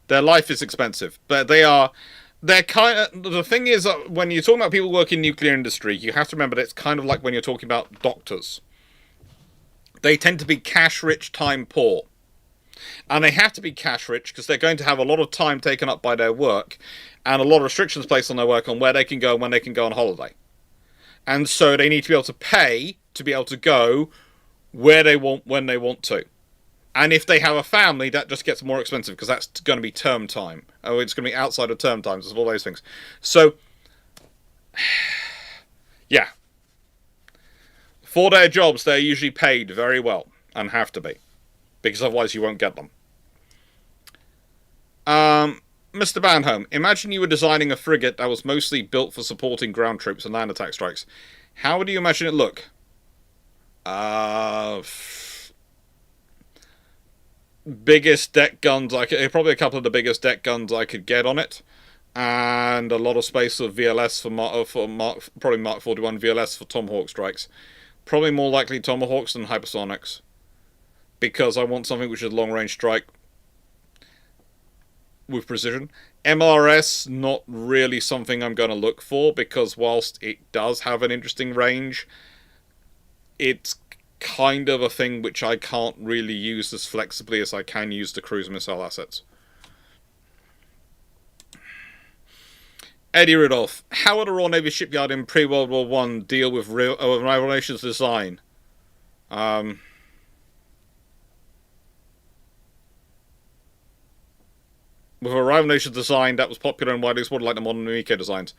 Their life is expensive. But they're kind of... The thing is, when you're talking about people who work in nuclear industry, you have to remember that it's kind of like when you're talking about doctors. They tend to be cash-rich, time-poor. And they have to be cash-rich because they're going to have a lot of time taken up by their work and a lot of restrictions placed on their work on where they can go and when they can go on holiday. And so they need to be able to pay to be able to go where they want, when they want to. And if they have a family, that just gets more expensive because that's going to be term time. Oh, it's going to be outside of term times and all those things. So, yeah. For their jobs, they're usually paid very well and have to be. Because otherwise you won't get them. Mr. Banholm, imagine you were designing a frigate that was mostly built for supporting ground troops and land attack strikes. How would you imagine it look? Biggest deck guns, probably a couple of the biggest deck guns I could get on it. and a lot of space for VLS probably Mark 41 VLS for Tomahawk strikes. Probably more likely Tomahawks than hypersonics, because I want something which is long range strike with precision. MRS, not really something I'm going to look for, because whilst it does have an interesting range, it's kind of a thing which I can't really use as flexibly as I can use the cruise missile assets. Eddie Rudolph, how would a Royal Navy shipyard in pre-World War I deal with rival nations' design? With a rival nation's design that was popular and widely exploited like the modern Miko designs.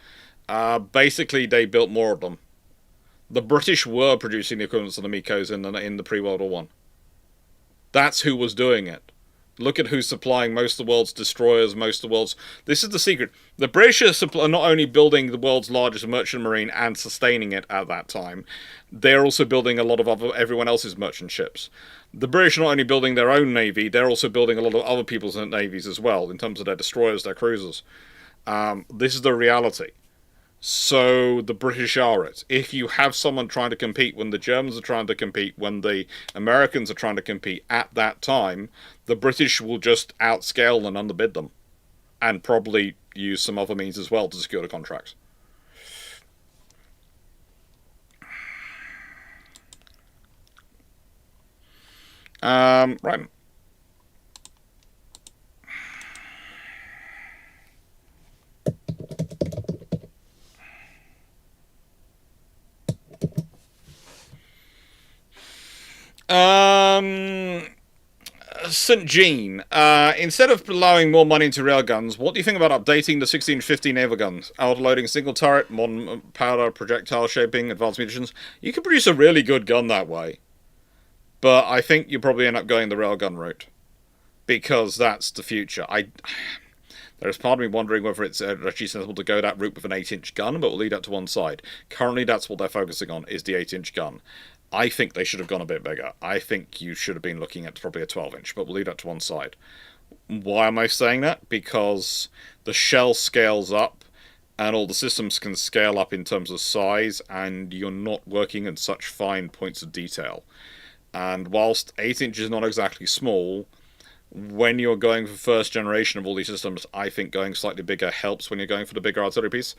Basically, they built more of them. The British were producing the equivalents of the Mikos in the pre-World War I. That's who was doing it. Look at who's supplying most of the world's destroyers, most of the world's... This is the secret. The British are not only building the world's largest merchant marine and sustaining it at that time, they're also building a lot of everyone else's merchant ships. The British are not only building their own navy, they're also building a lot of other people's navies as well, in terms of their destroyers, their cruisers. This is the reality. So the British are it. If you have someone trying to compete, when the Germans are trying to compete, when the Americans are trying to compete at that time, the British will just outscale and underbid them. And probably use some other means as well to secure the contracts. Right. St. Jean, instead of allowing more money into railguns, what do you think about updating the 1650 naval guns? Autoloading single turret, modern powder, projectile shaping, advanced munitions. You can produce a really good gun that way. But I think you probably end up going the railgun route, because that's the future. There's part of me wondering whether it's actually sensible to go that route with an 8-inch gun, but we'll leave that to one side. Currently, that's what they're focusing on, is the 8-inch gun. I think they should have gone a bit bigger. I think you should have been looking at probably a 12-inch, but we'll leave that to one side. Why am I saying that? Because the shell scales up, and all the systems can scale up in terms of size, and you're not working in such fine points of detail. And whilst 8 inches is not exactly small, when you're going for first generation of all these systems, I think going slightly bigger helps when you're going for the bigger artillery piece.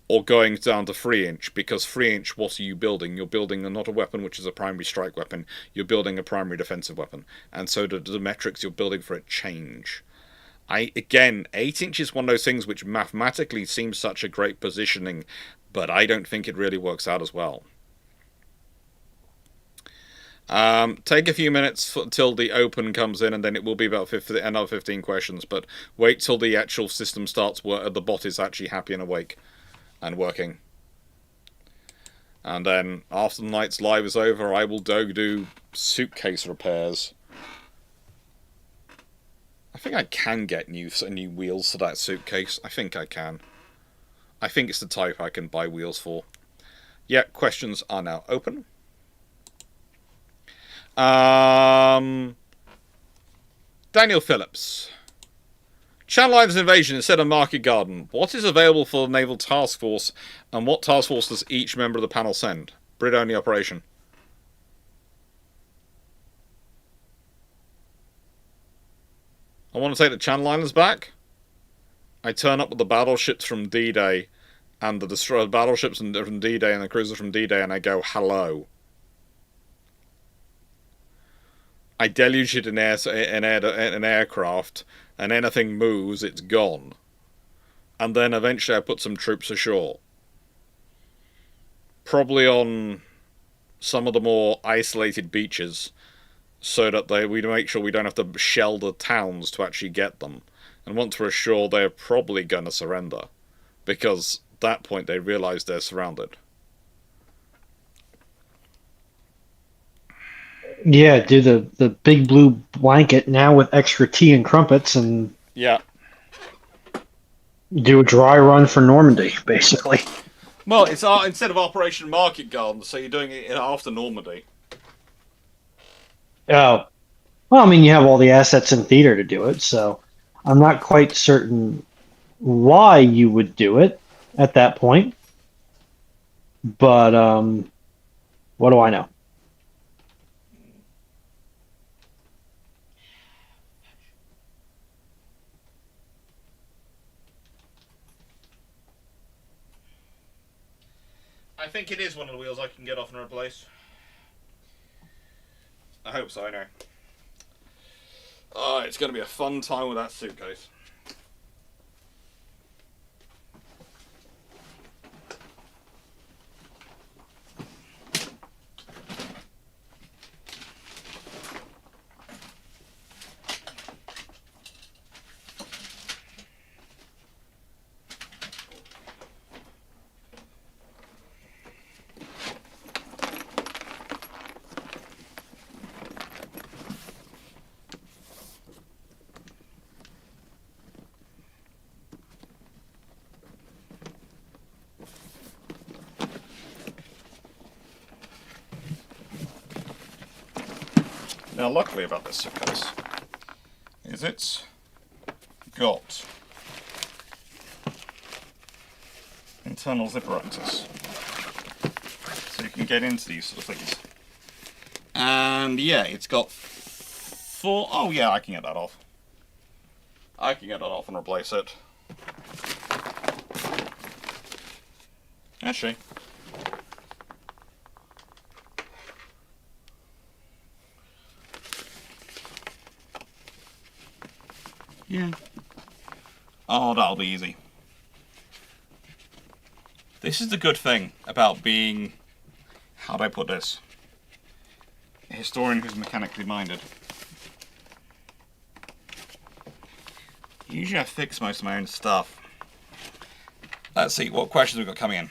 Or going down to 3-inch, because 3-inch, what are you building? You're building not a weapon which is a primary strike weapon, you're building a primary defensive weapon. And so the metrics you're building for it change. Again, 8-inch is one of those things which mathematically seems such a great positioning, but I don't think it really works out as well. Take a few minutes till the open comes in, and then it will be about another 15 questions, but wait till the actual system starts where the bot is actually happy and awake and working. And then after the night's live is over, I will go do suitcase repairs. I think I can get new wheels for that suitcase. I think I can. I think it's the type I can buy wheels for. Yeah, questions are now open. Daniel Phillips. Channel Islands invasion instead of Market Garden. What is available for the Naval Task Force, and what task force does each member of the panel send? Brit-only operation. I want to take the Channel Islands back. I turn up with the battleships from D-Day, and the destroyer battleships from D-Day and the cruiser from D-Day, and I go, hello. I deluge it in aircraft, and anything moves, it's gone. And then eventually I put some troops ashore. Probably on some of the more isolated beaches, so that we make sure we don't have to shell the towns to actually get them. And once we're ashore, they're probably going to surrender, because at that point they realise they're surrounded. Yeah, do the big blue blanket now with extra tea and crumpets, and yeah, do a dry run for Normandy, basically. Well, it's instead of Operation Market Garden, so you're doing it after Normandy. Oh, well, I mean, you have all the assets in theater to do it, so I'm not quite certain why you would do it at that point, but what do I know? I think it is one of the wheels I can get off and replace. I hope so, I know. Oh, it's going to be a fun time with that suitcase. Now, luckily about this suitcase is it's got internal zipper access, so you can get into these sort of things. And yeah, it's got four. Oh yeah, I can get that off. I can get that off and replace it. Actually. Yeah. Oh, that'll be easy. This is the good thing about being, how do I put this? A historian who's mechanically minded. Usually I fix most of my own stuff. Let's see, what questions we've got coming in.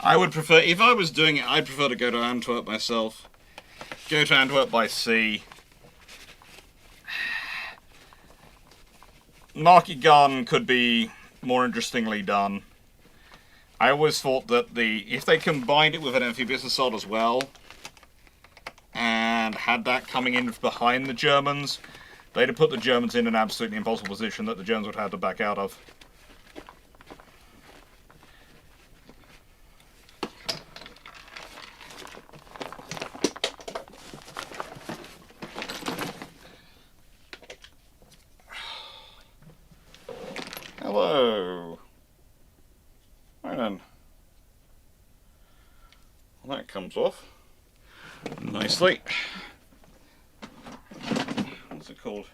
I would prefer, if I was doing it, I'd prefer to go to Antwerp myself. Go to Antwerp by sea. Market gun could be more interestingly done. I always thought that if they combined it with an amphibious assault as well, and had that coming in behind the Germans, they'd have put the Germans in an absolutely impossible position that the Germans would have to back out of. Hello. Right then. Well, that comes off nicely. What's it called?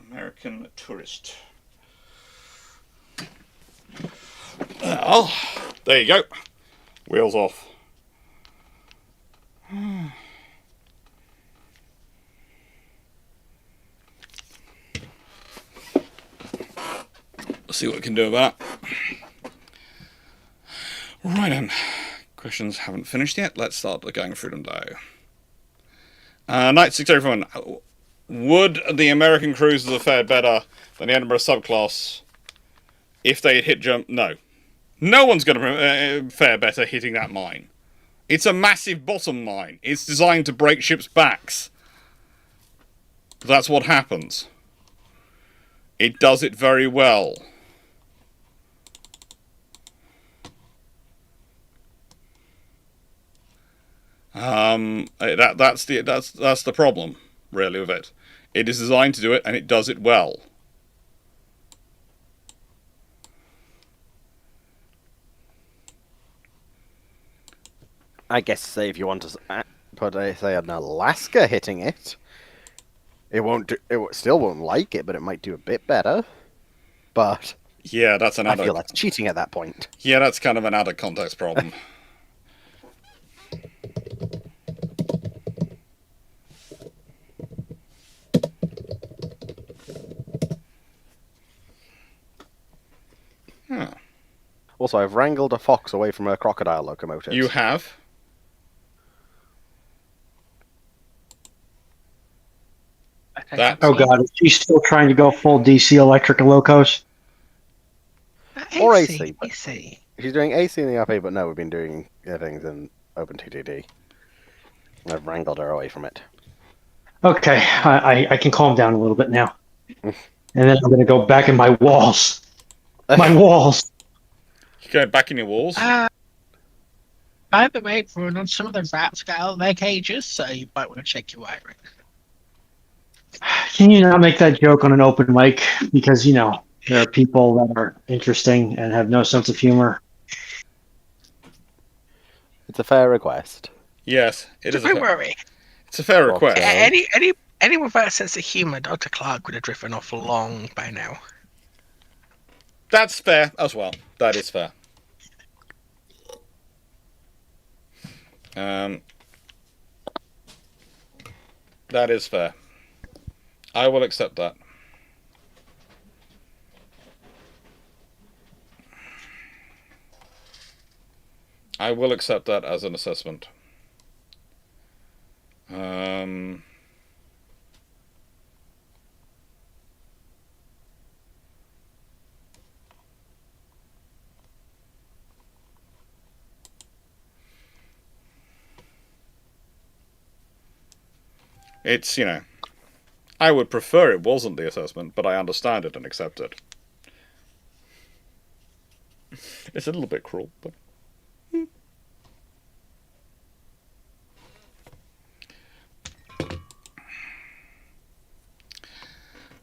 American Tourist. Well, there you go. Wheels off. Let's see what we can do about it. Right then. Questions haven't finished yet. Let's start going through them though. Knight 601. Would the American cruisers have fared better than the Edinburgh subclass if they had hit jump? No. No one's going to fare better hitting that mine. It's a massive bottom mine. It's designed to break ships' backs. That's what happens. It does it very well. That's the problem, really, with it. It is designed to do it, and it does it well. I guess, say, if you want to put, say, an Alaska hitting it, it still won't like it, but it might do a bit better. But yeah, that's an I feel that's cheating at that point. Yeah, that's kind of an added context problem. Huh. Also, I've wrangled a fox away from a crocodile locomotive. You have? Oh god, is she still trying to go full DC electric locos? Or AC. AC. She's doing AC in the RP, but no, we've been doing things in OpenTTD. I've wrangled her away from it. Okay, I can calm down a little bit now. And then I'm gonna go back in my walls. My walls. You go back in your walls. By the way, Bruno, some of the rats got out of their cages, so you might want to check your wiring. Can you not make that joke on an open mic? Because, you know, there are people that are interesting and have no sense of humor. It's a fair request. Yes, it is. Don't worry. It's a fair request. Okay. Anyone with a sense of humor, Dr. Clarke would have driven off long by now. That's fair as well. That is fair. That is fair. I will accept that. I will accept that as an assessment. It's, you know, I would prefer it wasn't the assessment, but I understand it and accept it. It's a little bit cruel, but...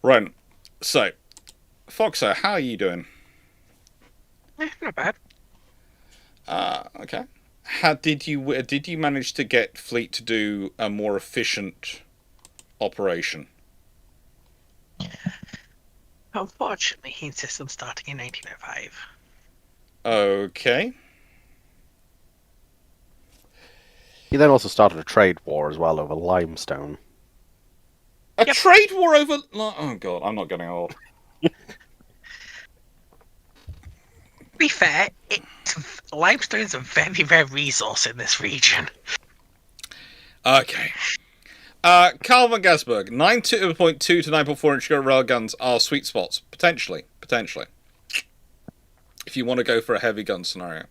Right, so, Foxer, how are you doing? Not bad. Okay. Did you manage to get Fleet to do a more efficient operation? Unfortunately, he insists on starting in 1905. Okay. He then also started a trade war as well over limestone. A trade war over... Oh, God, I'm not getting old. To be fair, limestone is a very rare resource in this region. Okay. Carl van Gasberg, 9.2 to 9.4 inch railguns are sweet spots. Potentially. If you want to go for a heavy gun scenario.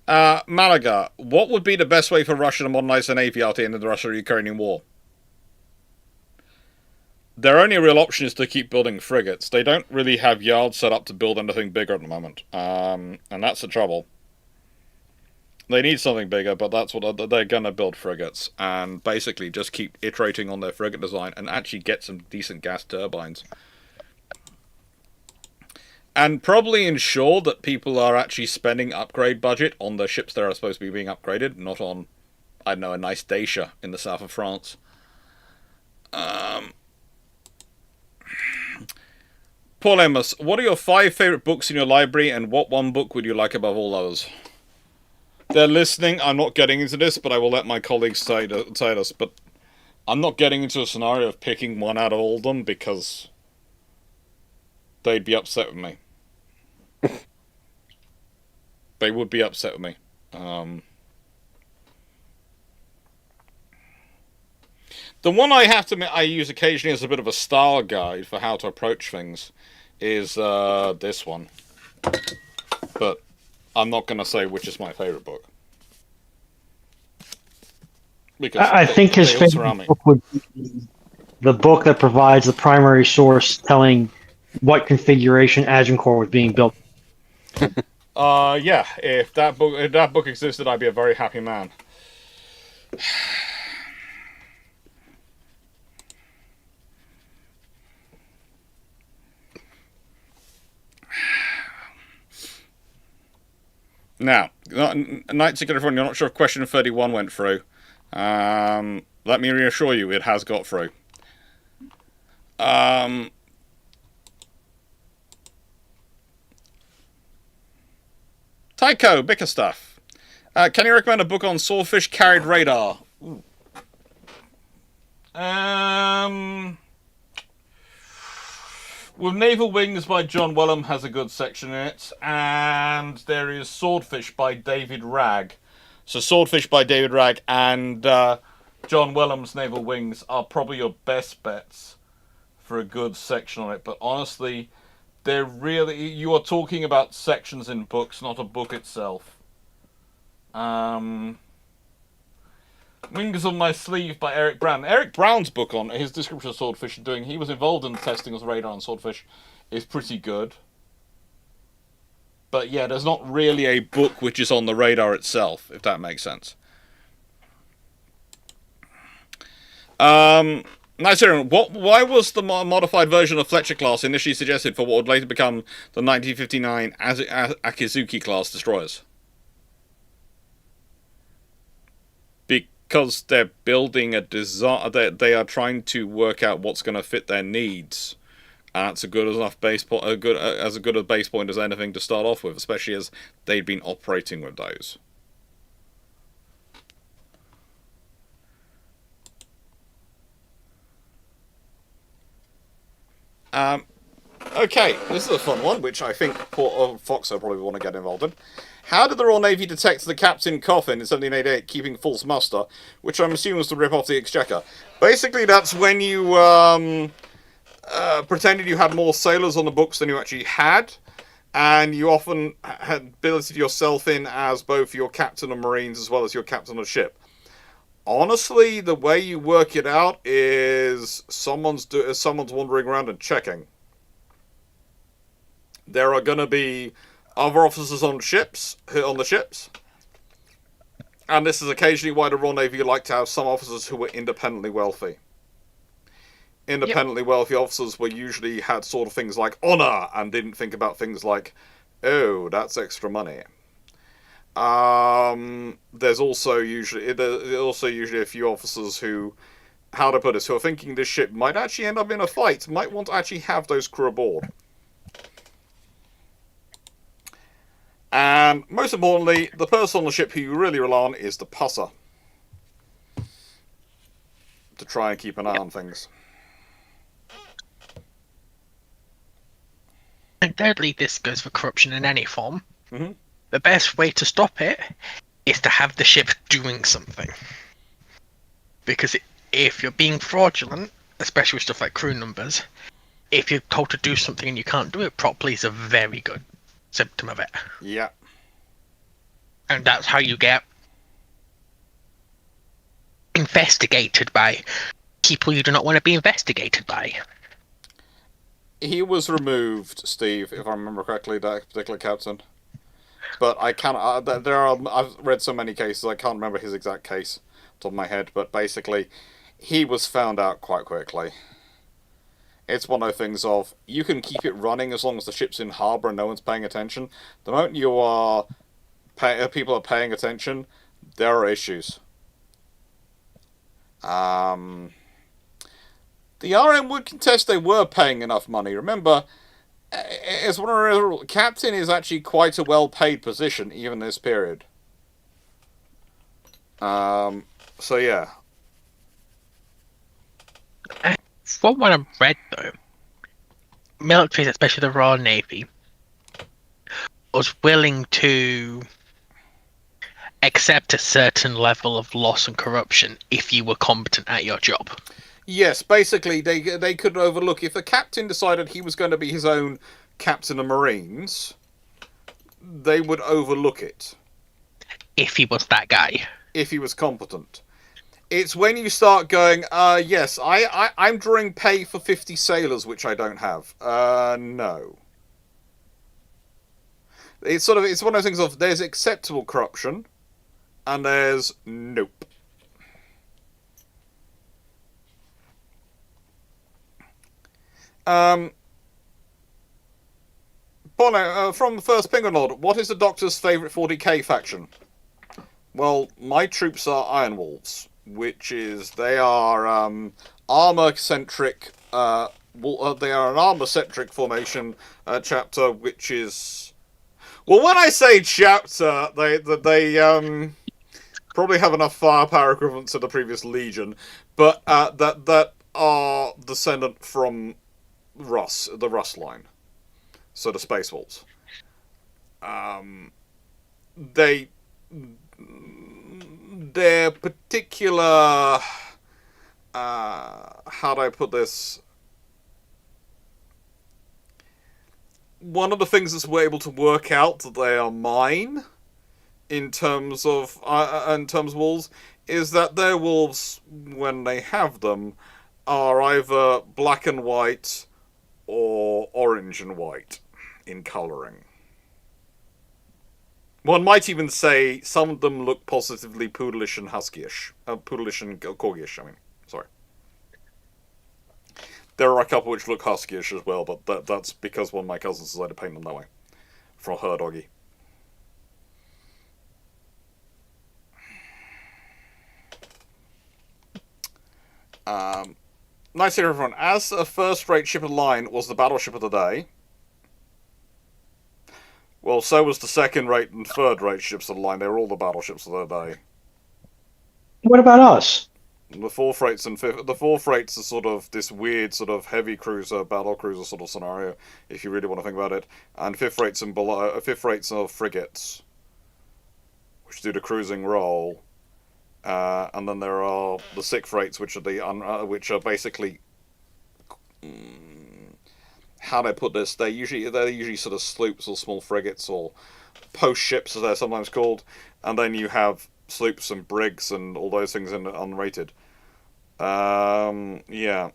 Malaga, what would be the best way for Russia to modernize their navy at the end of the Russia-Ukrainian war? Their only real option is to keep building frigates. They don't really have yards set up to build anything bigger at the moment. And that's the trouble. They need something bigger, but that's what they're going to build frigates. And basically just keep iterating on their frigate design and actually get some decent gas turbines. And probably ensure that people are actually spending upgrade budget on the ships that are supposed to be being upgraded, not on, I don't know, a nice Dacia in the south of France. Paul Amos, what are your 5 favourite books in your library, and what one book would you like above all others? They're listening. I'm not getting into this, but I will let my colleagues say this. But I'm not getting into a scenario of picking one out of all of them, because they'd be upset with me. They would be upset with me. The one I have to admit I use occasionally as a bit of a style guide for how to approach things is this one. But I'm not going to say which is my favourite book. Because I think his favorite book would be the book that provides the primary source telling what configuration Agincourt was being built. Yeah, if that book existed, I'd be a very happy man. Now, Knights of California, you're not sure if question 31 went through. Let me reassure you, it has got through. Tycho, Bickerstaff. Can you recommend a book on swordfish carried radar? Ooh. With Naval Wings by John Wellham has a good section in it, and there is Swordfish by David Ragg. So Swordfish by David Ragg and John Wellham's Naval Wings are probably your best bets for a good section on it. But honestly, they're really... You are talking about sections in books, not a book itself. Wings on My Sleeve by Eric Brown. Eric Brown's book on his description of swordfish he was involved in the testing of radar on swordfish, is pretty good. But yeah, there's not really a book which is on the radar itself, if that makes sense. Nice hearing. Why was the modified version of Fletcher class initially suggested for what would later become the 1959 Akizuki class destroyers? Because they're building a design, they are trying to work out what's going to fit their needs, and that's a good enough base point, as good a base point as anything to start off with, especially as they'd been operating with those. Okay, this is a fun one, which I think Foxer probably want to get involved in. How did the Royal Navy detect the captain coffin in 1788 keeping false muster, which I'm assuming was to rip off the exchequer? Basically, that's when you pretended you had more sailors on the books than you actually had, and you often had billeted yourself in as both your captain of marines as well as your captain of ship. Honestly, the way you work it out is someone's wandering around and checking. There are going to be other officers on the ships, and this is occasionally why the Royal Navy like to have some officers who were independently wealthy. Independently wealthy officers were usually had sort of things like honor and didn't think about things like, oh, that's extra money. There's also usually a few officers who, how to put this, who are thinking this ship might actually end up in a fight, might want to actually have those crew aboard. And most importantly, the person on the ship who you really rely on is the pusser, to try and keep an eye on things. And thirdly, this goes for corruption in any form. Mm-hmm. The best way to stop it is to have the ship doing something. Because if you're being fraudulent, especially with stuff like crew numbers, if you're told to do something and you can't do it properly, is a very good symptom of it. Yeah. And that's how you get investigated by people you do not want to be investigated by. He was removed, Steve, if I remember correctly, that particular captain. But I can't. I've read so many cases, I can't remember his exact case off the top of my head. But basically, he was found out quite quickly. It's one of those things of, you can keep it running as long as the ship's in harbour and no one's paying attention. The moment people are paying attention, there are issues. The RM would contest they were paying enough money. Remember, as one of the captain is actually quite a well-paid position, even this period. So yeah. From what I've read, though, militaries, especially the Royal Navy, was willing to accept a certain level of loss and corruption if you were competent at your job. Yes, basically, they could overlook, if the captain decided he was going to be his own captain of marines, they would overlook it. If he was that guy. If he was competent. It's when you start going, yes, I'm drawing pay for 50 sailors, which I don't have. No. It's one of those things of, there's acceptable corruption, and there's nope. Bono, from the first Penguin Lord, what is the Doctor's favourite 40k faction? Well, my troops are Iron Wolves, which is, they are armour-centric, they are an armour-centric formation chapter, which is... Well, when I say chapter, they probably have enough firepower equivalent to the previous Legion, but that are descendant from Russ, the Russ line. So the Space Wolves. Their particular... how do I put this? One of the things that we're able to work out that they are mine, in terms of wolves, is that their wolves, when they have them, are either black and white or orange and white in colouring. One might even say some of them look positively poodleish and huskyish. Poodleish and corgyish, I mean. Sorry. There are a couple which look huskyish as well, but that's because one of my cousins decided to paint them that way. For her doggy. Nice to hear everyone. As a first-rate ship of the line was the battleship of the day, well, so was the second-rate and third-rate ships of the line. They were all the battleships of the day. What about us? The fourth rates are sort of this weird sort of heavy cruiser, battle cruiser sort of scenario, if you really want to think about it. And fifth rates are frigates, which do the cruising role. And then there are the sixth rates, which are basically, how do I put this? They're usually sort of sloops or small frigates or post ships, as they're sometimes called. And then you have sloops and brigs and all those things in unrated. Yeah.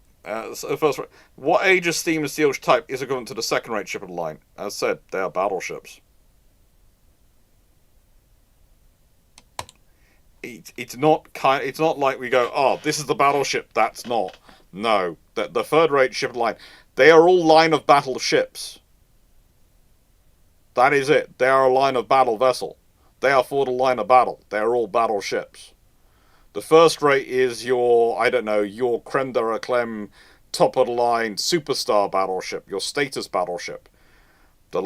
So first, what age of steam and steel type is equivalent to the second-rate ship of the line? As said, they are battleships. It's not like we go, oh, this is the battleship. That's not. No, the third-rate ship of the line. They are all line of battle ships. That is it. They are a line of battle vessel. They are for the line of battle. They are all battleships. The first rate is your creme de la creme, top of the line superstar battleship, your status battleship. The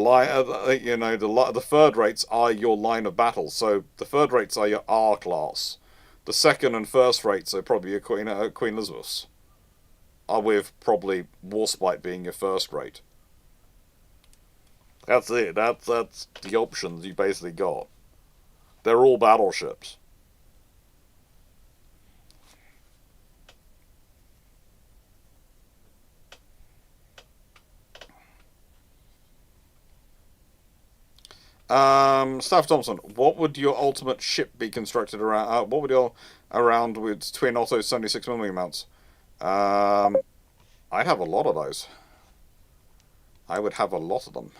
third rates are your line of battle. So the third rates are your R class. The second and first rates are probably your Queen Elizabeth's. With probably Warspite being your first rate. That's it. That's the options you basically got. They're all battleships. Staff Thompson, what would your ultimate ship be constructed around? What would your around with twin Otto 76mm mounts? I'd have a lot of those. I would have a lot of them.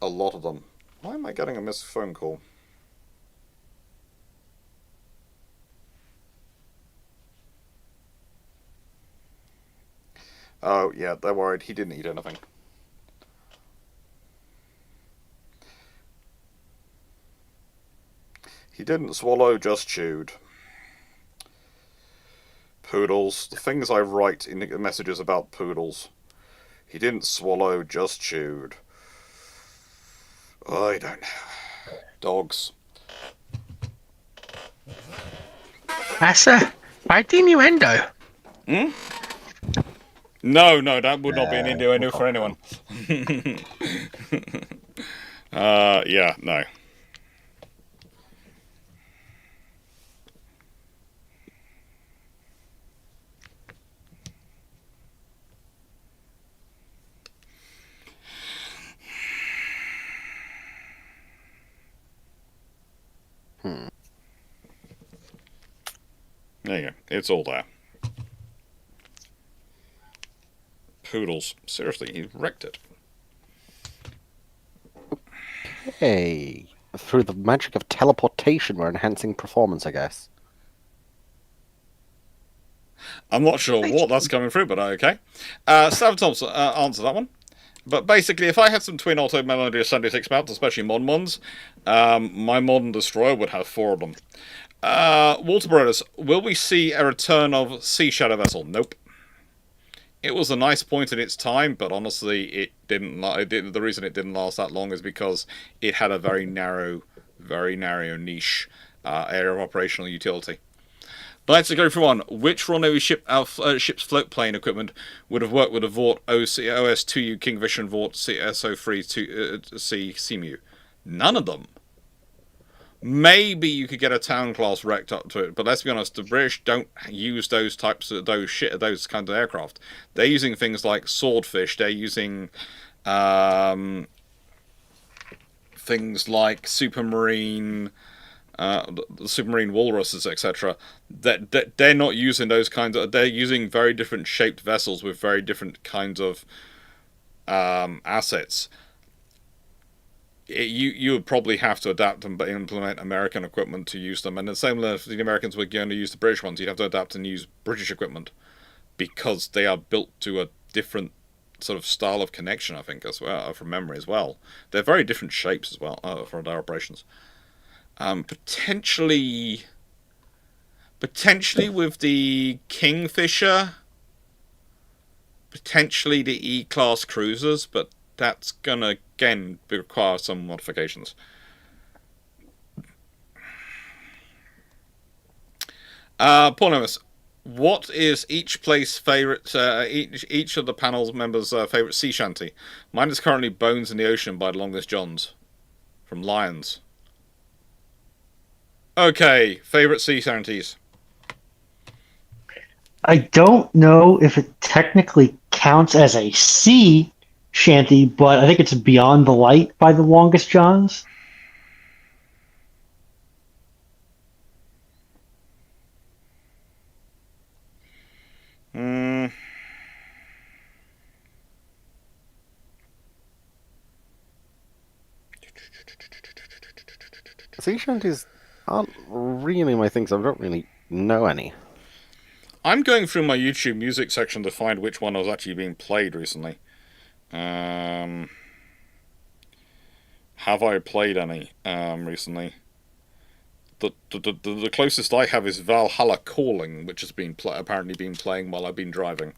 A lot of them. Why am I getting a missed phone call? Oh, yeah, they're worried. He didn't eat anything. He didn't swallow, just chewed. Poodles. The things I write in messages about poodles. He didn't swallow, just chewed. I don't know. Dogs. That's a right innuendo. Hmm? No, that would not be an innuendo for anyone. Yeah, no. There you go. It's all there. Poodles. Seriously, he wrecked it. Hey, through the magic of teleportation, we're enhancing performance, I guess. I'm not sure what that's coming through, but okay. Staff Thompson, answer that one. But basically, if I had some twin Auto Melody 76 mounts, especially modern ones, my modern destroyer would have 4 of them. Walter Brothers, will we see a return of Sea Shadow Vessel? Nope. It was a nice point in its time, but honestly, it didn't. The reason it didn't last that long is because it had a very narrow niche area of operational utility. Let's go for one. Which Royal Navy ship's float plane equipment would have worked with a Vought OS2U Kingfisher and Vought SO3C Seamew? None of them. Maybe you could get a town class wrecked up to it, but let's be honest, the British don't use those types of those kinds of aircraft. They're using things like Swordfish. They're using things like supermarine, the submarine walruses, etc. That they're not using those kinds of. They're using very different shaped vessels with very different kinds of assets. You would probably have to adapt and implement American equipment to use them, and the same if the Americans were going to use the British ones, you'd have to adapt and use British equipment because they are built to a different sort of style of connection, I think, as well, from memory as well. They're very different shapes as well for their operations. Potentially with the Kingfisher, potentially the E-class cruisers, but that's gonna again require some modifications. Paul Nemus, what is each place favorite? Each of the panel's members' favorite sea shanty. Mine is currently Bones in the Ocean by the Longest Johns, from Lions. Okay, favorite sea shanties. I don't know if it technically counts as a sea shanty, but I think it's Beyond the Light by the Longest Johns. Sea shanties aren't really my thing, so I don't really know any. I'm going through my YouTube music section to find which one was actually being played recently. Have I played any recently? The closest I have is Valhalla Calling, which has been apparently been playing while I've been driving.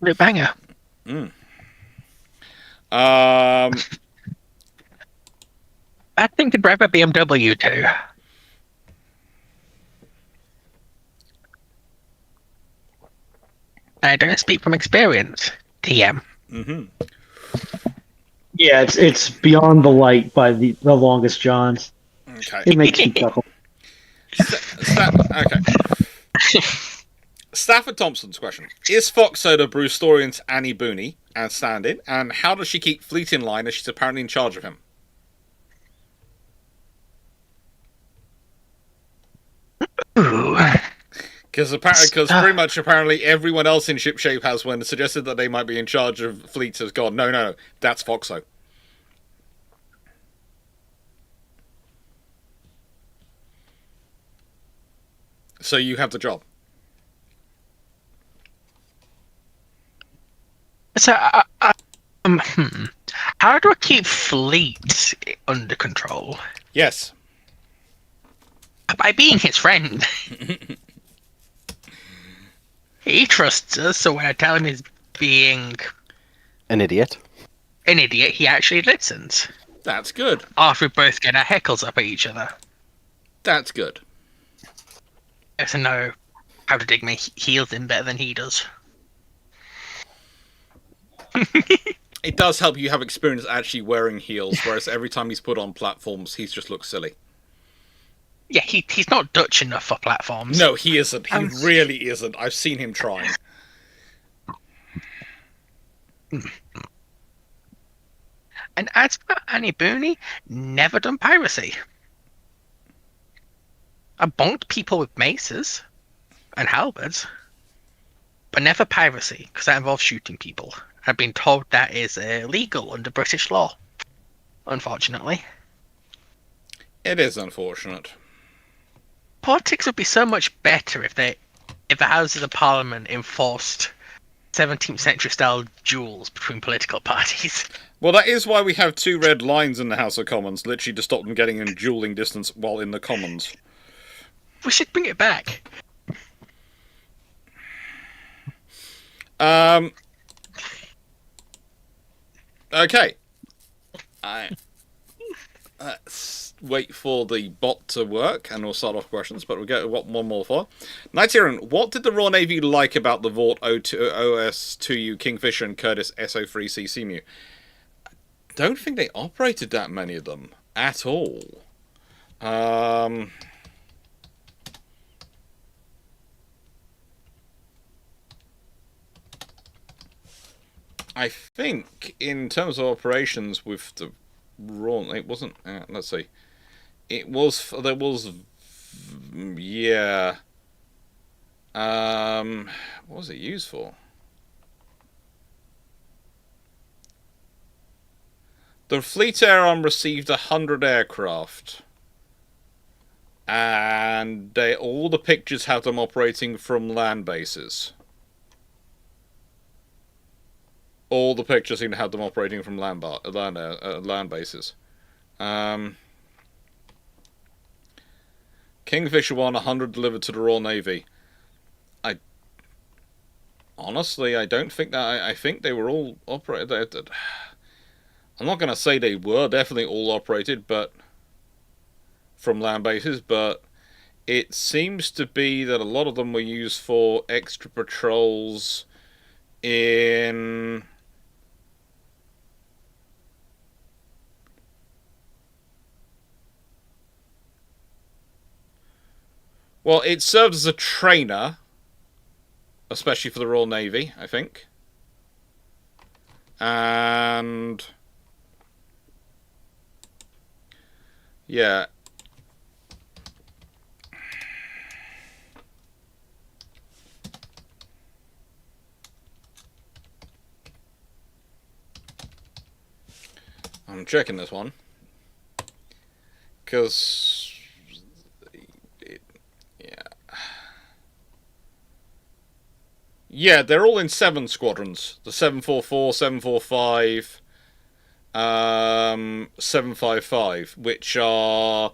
Blue banger. I think I'd rather BMW too. I don't speak from experience, TM. Yeah, it's Beyond the Light by the Longest Johns. Okay. It makes me chuckle. Okay. Stafford Thompson's question: is Fox Soda Bruce Storian's Annie Booney and stand-in, and how does she keep Fleet in line as she's apparently in charge of him? Ooh. Because pretty much apparently everyone else in Shipshape has, when suggested that they might be in charge of Fleet, has gone, no, that's Foxo. So you have the job. So, how do I keep Fleet under control? Yes. By being his friend. He trusts us, so when I tell him he's being An idiot. he actually listens. That's good. After we both get our heckles up at each other. That's good. I have to know how to dig my heels in better than he does. It does help you have experience actually wearing heels, whereas every time he's put on platforms, he's just looks silly. Yeah, he's not Dutch enough for platforms. No, he isn't. He really isn't. I've seen him trying. And as for Annie Booney, never done piracy. I bonked people with maces and halberds, but never piracy, because that involves shooting people. I've been told that is illegal under British law, unfortunately. It is unfortunate. Politics would be so much better if the Houses of Parliament enforced 17th century style duels between political parties. Well, that is why we have two red lines in the House of Commons, literally to stop them getting in dueling distance while in the Commons. We should bring it back. Okay. Let's wait for the bot to work, and we'll start off questions, but we'll get one more for. Nigerian, what did the Royal Navy like about the Vought OS2U Kingfisher and Curtis SO3C Seamew? I don't think they operated that many of them at all. I think in terms of operations with the Raw, it wasn't. Let's see. It was. There was. Yeah. What was it used for? The Fleet Air Arm received 100 aircraft, and all the pictures have them operating from land bases. All the pictures seem to have them operating from land bases. Kingfisher 1, 100 delivered to the Royal Navy. Honestly, I don't think that. I think they were all operated. I'm not going to say they were definitely all operated, but from land bases, but it seems to be that a lot of them were used for extra patrols in. Well, it served as a trainer, especially for the Royal Navy, I think. And yeah. I'm checking this one. Because yeah, they're all in 7 squadrons. The 744, 745, 755, which are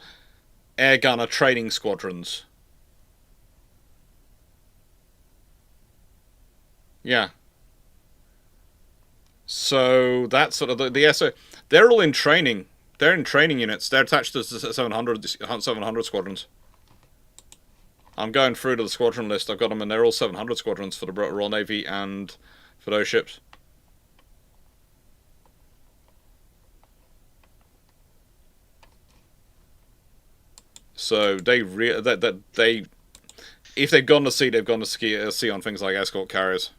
air gunner training squadrons. Yeah. So that's sort of the SO. They're all in training. They're in training units. They're attached to the 700 squadrons. I'm going through to the squadron list. I've got them, and they're all 700 squadrons for the Royal Navy and for those ships. So they if they've gone to sea, they've gone to sea on things like escort carriers.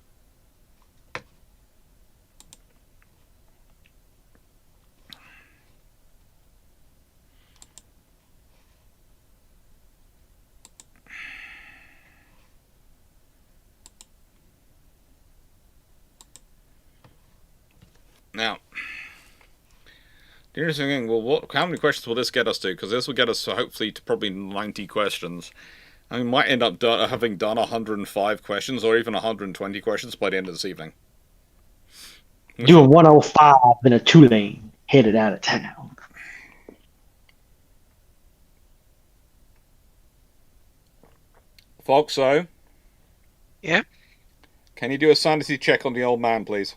Now, the interesting thing, well, how many questions will this get us to? Because this will get us hopefully to probably 90 questions. And we might end up having done 105 questions or even 120 questions by the end of this evening. Do a 105 in a 2-lane, headed out of town. Foxo? Yeah? Can you do a sanity check on the old man, please?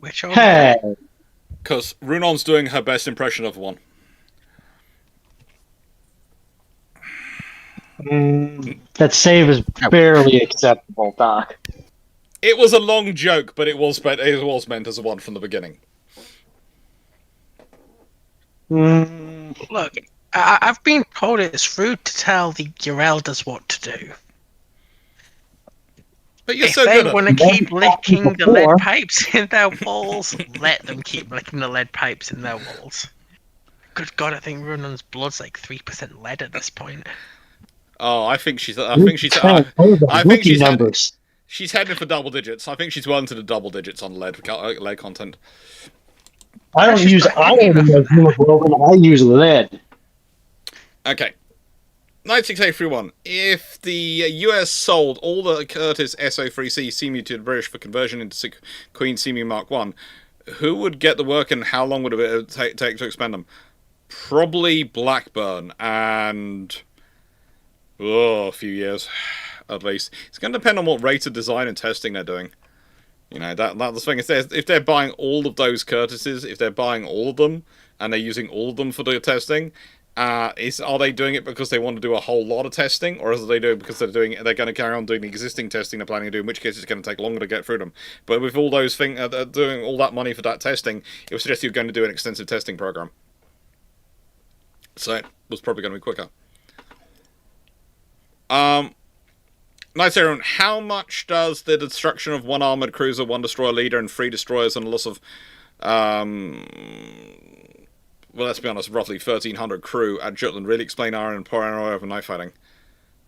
Which old Hey, Because Runon's doing her best impression of one. that save is barely acceptable, Doc. It was a long joke, but it was meant as a one from the beginning. Look, I've been told it's rude to tell your elders what to do. But you're If so they good at want it. to keep licking the before. lead pipes in their walls, let them keep licking the lead pipes in their walls. Good God, I think Runon's blood's like 3% lead at this point. Oh, I think she's Numbers. She's heading for double digits. I think she's well into the double digits on lead content. I don't use iron in my hemoglobin. I use lead. Okay. 96831. If the US sold all the Curtiss SO3C Seamew to the British for conversion into Queen Seamew Mark 1, who would get the work and how long would it take to expend them? Probably Blackburn and a few years at least. It's going to depend on what rate of design and testing they're doing. You know, that's the thing. If they're buying all of those Curtisses, if they're buying all of them and they're using all of them for the testing, are they doing it because they want to do a whole lot of testing, or are they doing it because they're going to carry on doing the existing testing they're planning to do, in which case it's going to take longer to get through them. But with all those things, doing all that money for that testing, it would suggest you're going to do an extensive testing program. So it was probably going to be quicker. Nice, everyone. How much does the destruction of one armored cruiser, one destroyer leader, and 3 destroyers, and a loss of, well, let's be honest, roughly 1,300 crew at Jutland really explain our paranoia over night fighting?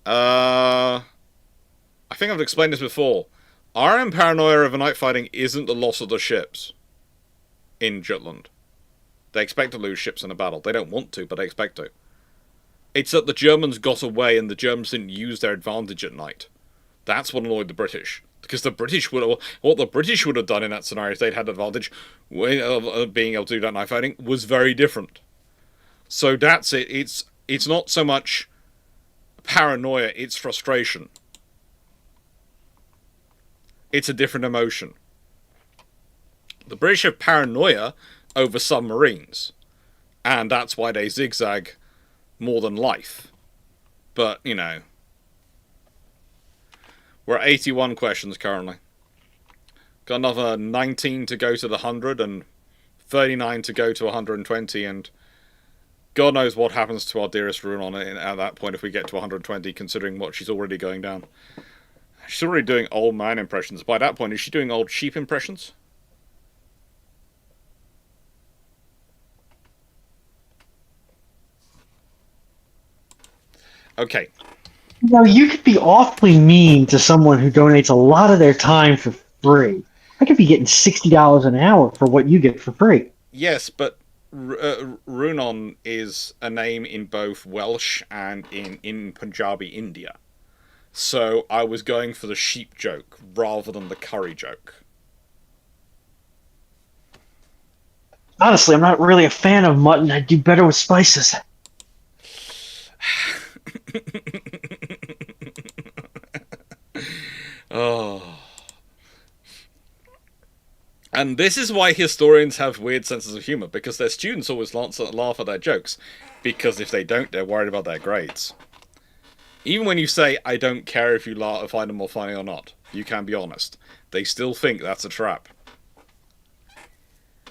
I think I've explained this before. Our paranoia over night fighting isn't the loss of the ships in Jutland. They expect to lose ships in a battle. They don't want to, but they expect to. It's that the Germans got away and the Germans didn't use their advantage at night. That's what annoyed the British. Because what the British would have done in that scenario if they'd had advantage of being able to do that night fighting was very different. So that's it. It's not so much paranoia, it's frustration. It's a different emotion. The British have paranoia over submarines, and that's why they zigzag more than life. But, you know, we're at 81 questions currently. Got another 19 to go to the 100 and 39 to go to 120, and God knows what happens to our dearest Rune at that point if we get to 120, considering what she's already going down. She's already doing old man impressions. By that point, is she doing old sheep impressions? Okay. You know, you could be awfully mean to someone who donates a lot of their time for free. I could be getting $60 an hour for what you get for free. Yes, but Runon is a name in both Welsh and in Punjabi India. So I was going for the sheep joke rather than the curry joke. Honestly, I'm not really a fan of mutton. I do better with spices. Oh. And this is why historians have weird senses of humour, because their students always laugh at their jokes, because if they don't, they're worried about their grades. Even when you say, I don't care if you find them more funny or not, you can be honest. They still think that's a trap.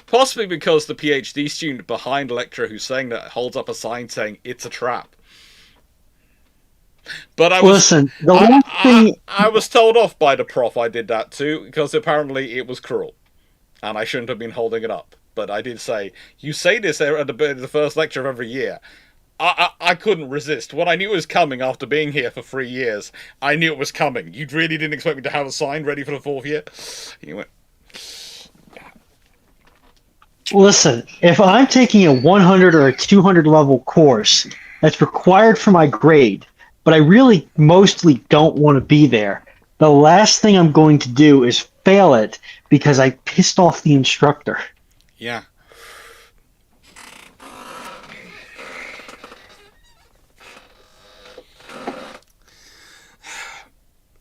Possibly because the PhD student behind a lecturer who's saying that holds up a sign saying, it's a trap. But I was, I was told off by the prof I did that to, because apparently it was cruel. And I shouldn't have been holding it up. But I did say, you say this at the first lecture of every year. I couldn't resist. When I knew it was coming after being here for 3 years, I knew it was coming. You really didn't expect me to have a sign ready for the 4th year? You went... Listen, if I'm taking a 100 or a 200 level course that's required for my grade, but I really mostly don't want to be there, the last thing I'm going to do is fail it because I pissed off the instructor. Yeah.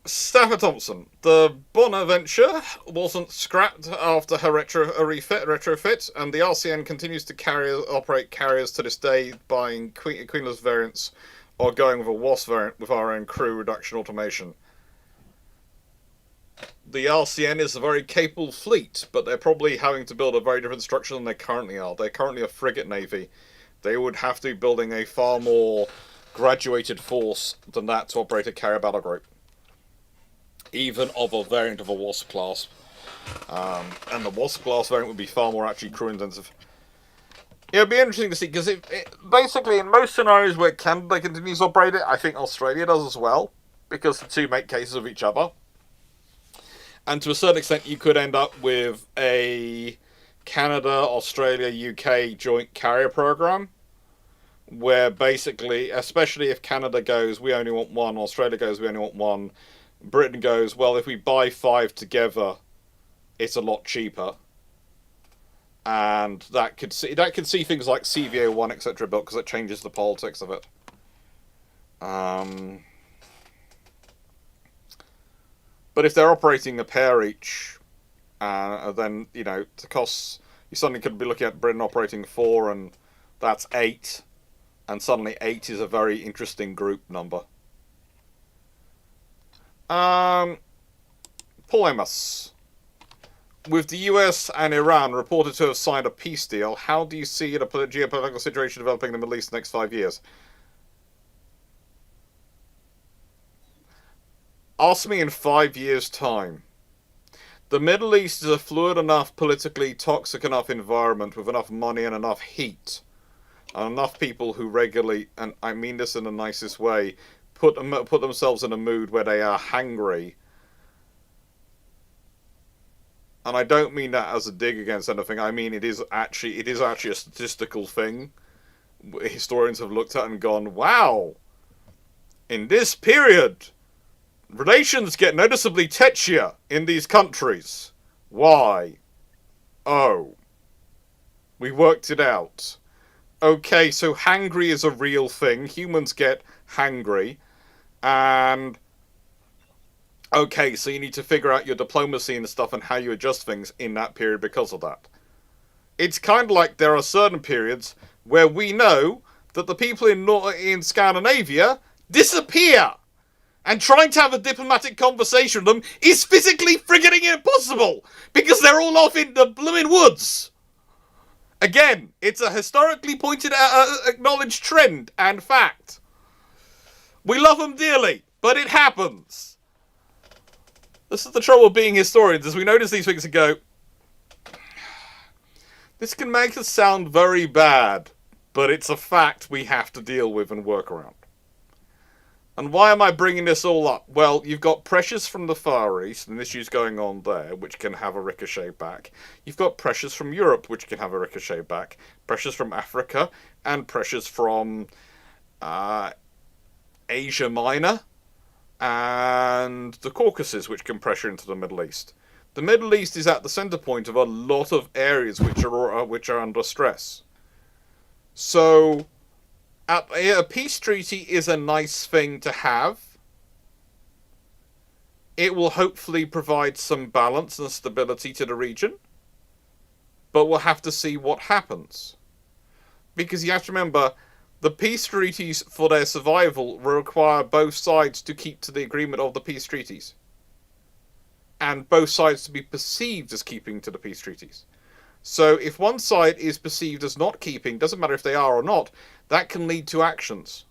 Stafford Thompson. The Bonaventure wasn't scrapped after her retrofit, and the RCN continues to operate carriers to this day, buying Queenless variants or going with a WASP variant with our own crew reduction automation. The RCN is a very capable fleet, but they're probably having to build a very different structure than they currently are. They're currently a frigate navy. They would have to be building a far more graduated force than that to operate a carrier battle group. Even of a variant of a WASP class. And the WASP class variant would be far more actually crew intensive. It would be interesting to see, because basically in most scenarios where Canada continues to operate it, I think Australia does as well, because the two make cases of each other. And to a certain extent, you could end up with a Canada, Australia, UK joint carrier program, where basically, especially if Canada goes, we only want one, Australia goes, we only want one, Britain goes, well, if we buy 5 together, it's a lot cheaper. And that could see things like CVO1, etc. built, because it changes the politics of it. But if they're operating a pair each, then, you know, the costs, you suddenly could be looking at Britain operating 4, and that's 8. And suddenly 8 is a very interesting group number. Paul Amos. With the US and Iran reported to have signed a peace deal, how do you see the geopolitical situation developing in the Middle East in the next 5 years? Ask me in 5 years' time. The Middle East is a fluid enough, politically toxic enough environment with enough money and enough heat, and enough people who regularly, and I mean this in the nicest way, put themselves in a mood where they are hangry. And I don't mean that as a dig against anything. I mean it is actually a statistical thing. Historians have looked at and gone, wow, in this period, relations get noticeably tetchier in these countries. Why? Oh. We worked it out. Okay, so hangry is a real thing. Humans get hangry. And... okay, so you need to figure out your diplomacy and stuff and how you adjust things in that period because of that. It's kind of like there are certain periods where we know that the people in Scandinavia disappear. And trying to have a diplomatic conversation with them is physically friggin' impossible because they're all off in the blooming woods. Again, it's a historically pointed out, acknowledged trend and fact. We love them dearly, but it happens. This is the trouble of being historians, is we notice these things and go, this can make us sound very bad, but it's a fact we have to deal with and work around. And why am I bringing this all up? Well, you've got pressures from the Far East and issues going on there, which can have a ricochet back. You've got pressures from Europe, which can have a ricochet back. Pressures from Africa, and pressures from Asia Minor, and the Caucasus, which can pressure into the Middle East. The Middle East is at the centre point of a lot of areas which are under stress. So... a peace treaty is a nice thing to have. It will hopefully provide some balance and stability to the region. But we'll have to see what happens. Because you have to remember, the peace treaties for their survival require both sides to keep to the agreement of the peace treaties. And both sides to be perceived as keeping to the peace treaties. So if one side is perceived as not keeping, doesn't matter if they are or not, that can lead to actions.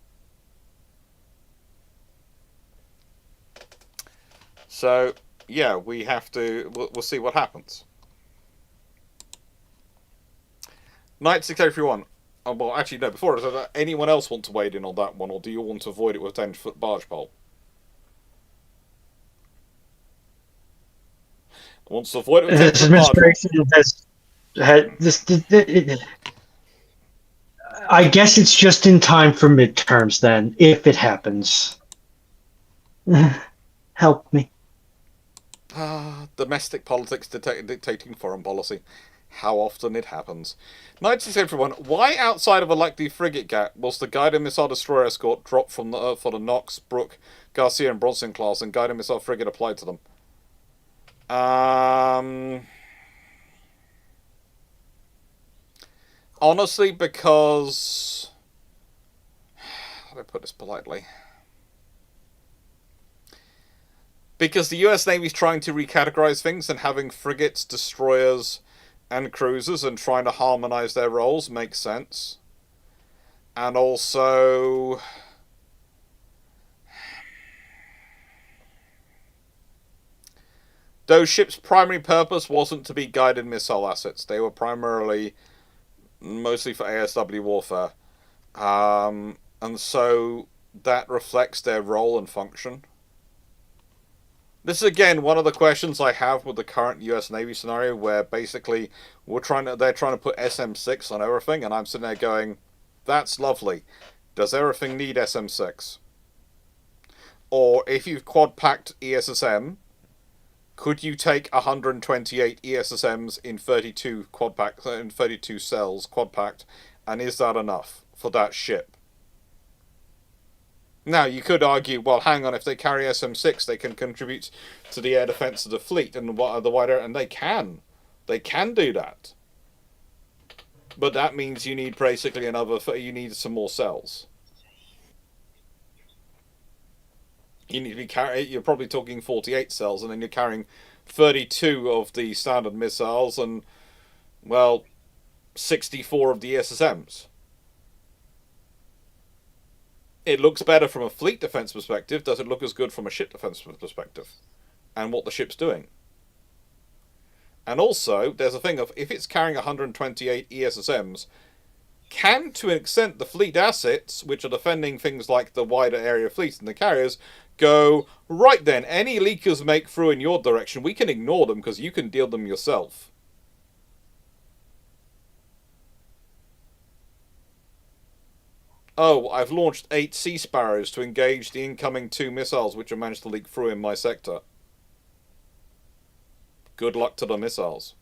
So, yeah, we have to... We'll see what happens. Knight 6everyone. Oh, well, actually, no, before, does anyone else want to wade in on that one, or do you want to avoid it with a 10-foot barge pole? Wants to avoid it with a 10-foot barge pole. I guess it's just in time for midterms then, if it happens. Help me. Domestic politics dictating foreign policy. How often it happens. Knight 6everyone, why outside of a likely frigate gap was the guided missile destroyer escort dropped from for the Knox, Brooke, Garcia and Bronson class and guided missile frigate applied to them? Honestly, because... how do I put this politely? Because the US Navy's trying to recategorize things, and having frigates, destroyers, and cruisers and trying to harmonize their roles makes sense. And also... those ships' primary purpose wasn't to be guided missile assets. They were primarily... mostly for ASW warfare. And so that reflects their role and function. This is again one of the questions I have with the current US Navy scenario, where basically they're trying to put SM6 on everything, and I'm sitting there going, that's lovely. Does everything need SM6? Or if you've quad packed ESSM, could you take 128 ESSMs in 32 in 32 cells quad packed, and is that enough for that ship? Now you could argue, well, hang on, if they carry SM6, they can contribute to the air defense of the fleet and the wider, and they can do that. But that means you need basically you need some more cells. You need to be you're probably talking 48 cells, and then you're carrying 32 of the standard missiles and, well, 64 of the ESSMs. It looks better from a fleet defense perspective. Does it look as good from a ship defense perspective? And what the ship's doing? And also, there's a thing of, if it's carrying 128 ESSMs, can, to an extent, the fleet assets, which are defending things like the wider area fleets and the carriers, go, right then, any leakers make through in your direction, we can ignore them because you can deal them yourself. Oh, I've launched 8 Sea Sparrows to engage the incoming 2 missiles which have managed to leak through in my sector. Good luck to the missiles.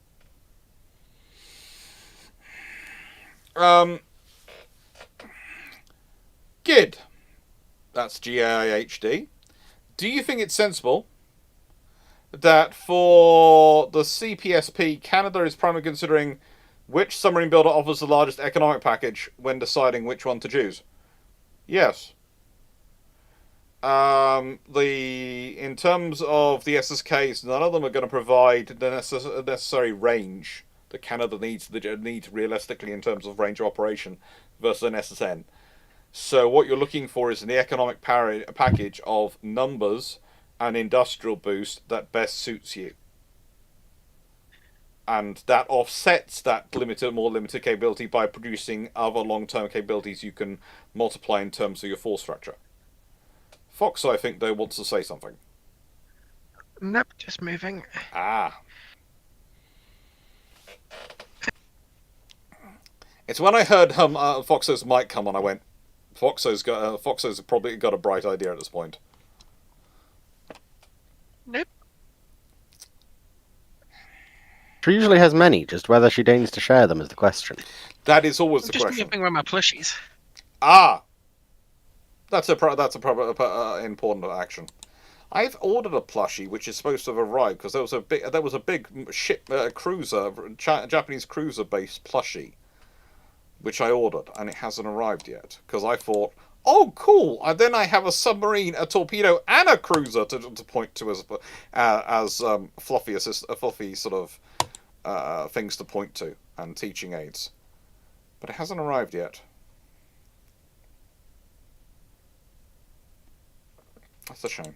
Gid. That's GAIHD. Do you think it's sensible that for the CPSP, Canada is primarily considering which submarine builder offers the largest economic package when deciding which one to choose? Yes. In terms of the SSKs, none of them are going to provide the necessary range that Canada needs realistically in terms of range of operation versus an SSN. So what you're looking for is the economic package of numbers and industrial boost that best suits you. And that offsets that more limited capability by producing other long-term capabilities you can multiply in terms of your force structure. Fox, I think, though, wants to say something. Nope, just moving. Ah. It's when I heard Foxo's mic come on, I went, Foxo's probably got a bright idea at this point. Nope. She usually has many, just whether she deigns to share them is the question. That is always I'm the just question. moving around my plushies. Ah! That's a proper important action. I've ordered a plushie which is supposed to have arrived because there was a big ship cruiser, Japanese cruiser based plushie, which I ordered and it hasn't arrived yet because I thought, oh cool, and then I have a submarine, a torpedo, and a cruiser to point to as fluffy sort of things to point to and teaching aids, but it hasn't arrived yet. That's a shame.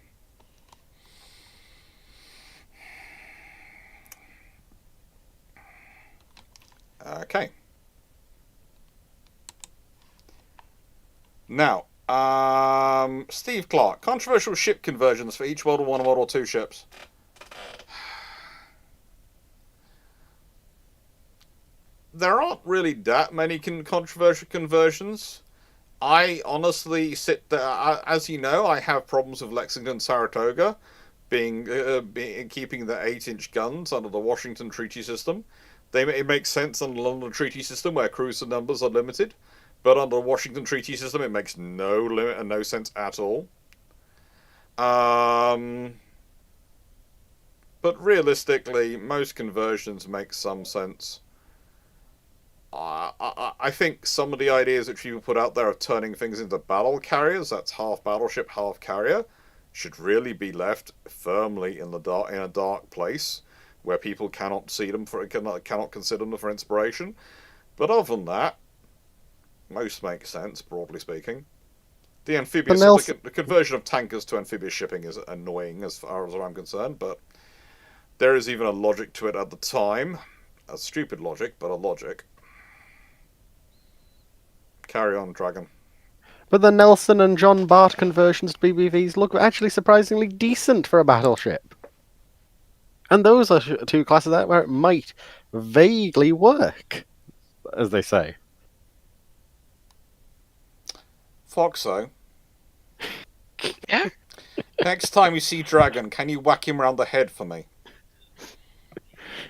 Okay. Now, Steve Clarke. Controversial ship conversions for each World War I and World War II ships. There aren't really that many controversial conversions. I honestly sit there, as you know, I have problems with Lexington Saratoga keeping the 8-inch guns under the Washington Treaty System. It makes sense under the London Treaty System where cruiser numbers are limited, but under the Washington Treaty System it makes no limit and no sense at all. But realistically, most conversions make some sense. I think some of the ideas that people put out there of turning things into battle carriers, that's half battleship, half carrier, should really be left firmly in a dark place where people cannot consider them for inspiration. But other than that, most make sense, broadly speaking. The conversion of tankers to amphibious shipping is annoying as far as I'm concerned, but there is even a logic to it at the time. A stupid logic, but a logic. Carry on, Dragon. But the Nelson and John Bart conversions to BBVs look actually surprisingly decent for a battleship. And those are two classes out where it might vaguely work, as they say. Foxo. Yeah? Next time you see Dragon, can you whack him round the head for me?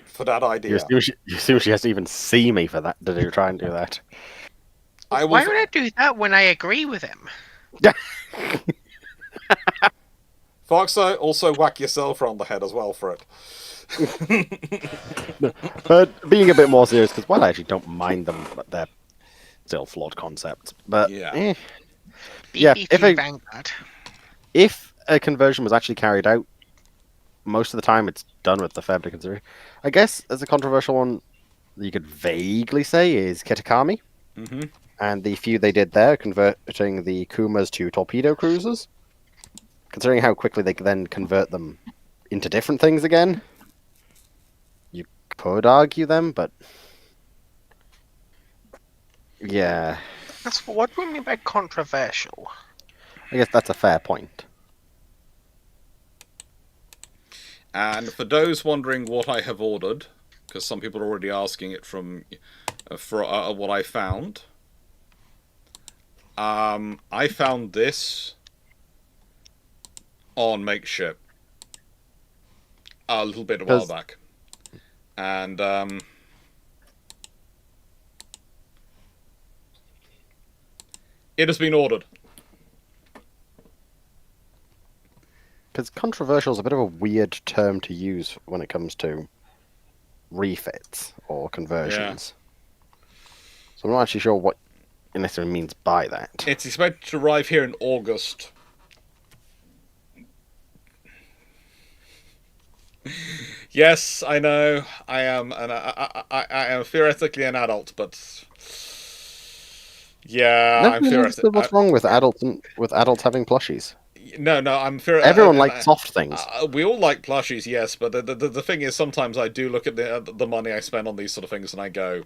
For that idea. You assume she has to even see me for that to try and do that. Why would I do that when I agree with him? Foxo, also whack yourself round the head as well for it. But being a bit more serious, because while I actually don't mind them, but they're still flawed concepts. But yeah, yeah, Vanguard. If a conversion was actually carried out, most of the time it's done with the Feb to consider. I guess as a controversial one, you could vaguely say is Kitakami. Mm-hmm. And the few they did there, converting the Kumas to torpedo cruisers, considering how quickly they could then convert them into different things again, you could argue them, but yeah, That's what do we mean by controversial? I guess that's a fair point. And for those wondering what I have ordered, because some people are already asking it from for what I found. I found this on Makeship a little bit a while back, and it has been ordered. Because controversial is a bit of a weird term to use when it comes to refits or conversions. So I'm not actually sure what it necessarily means by that. It's expected to arrive here in August. Yes, I know. I am theoretically an adult, but yeah, No, I'm theoretically. what's wrong with adults having plushies? No, I'm Everyone likes soft things. We all like plushies, yes, but the thing is, sometimes I do look at the money I spend on these sort of things, and I go,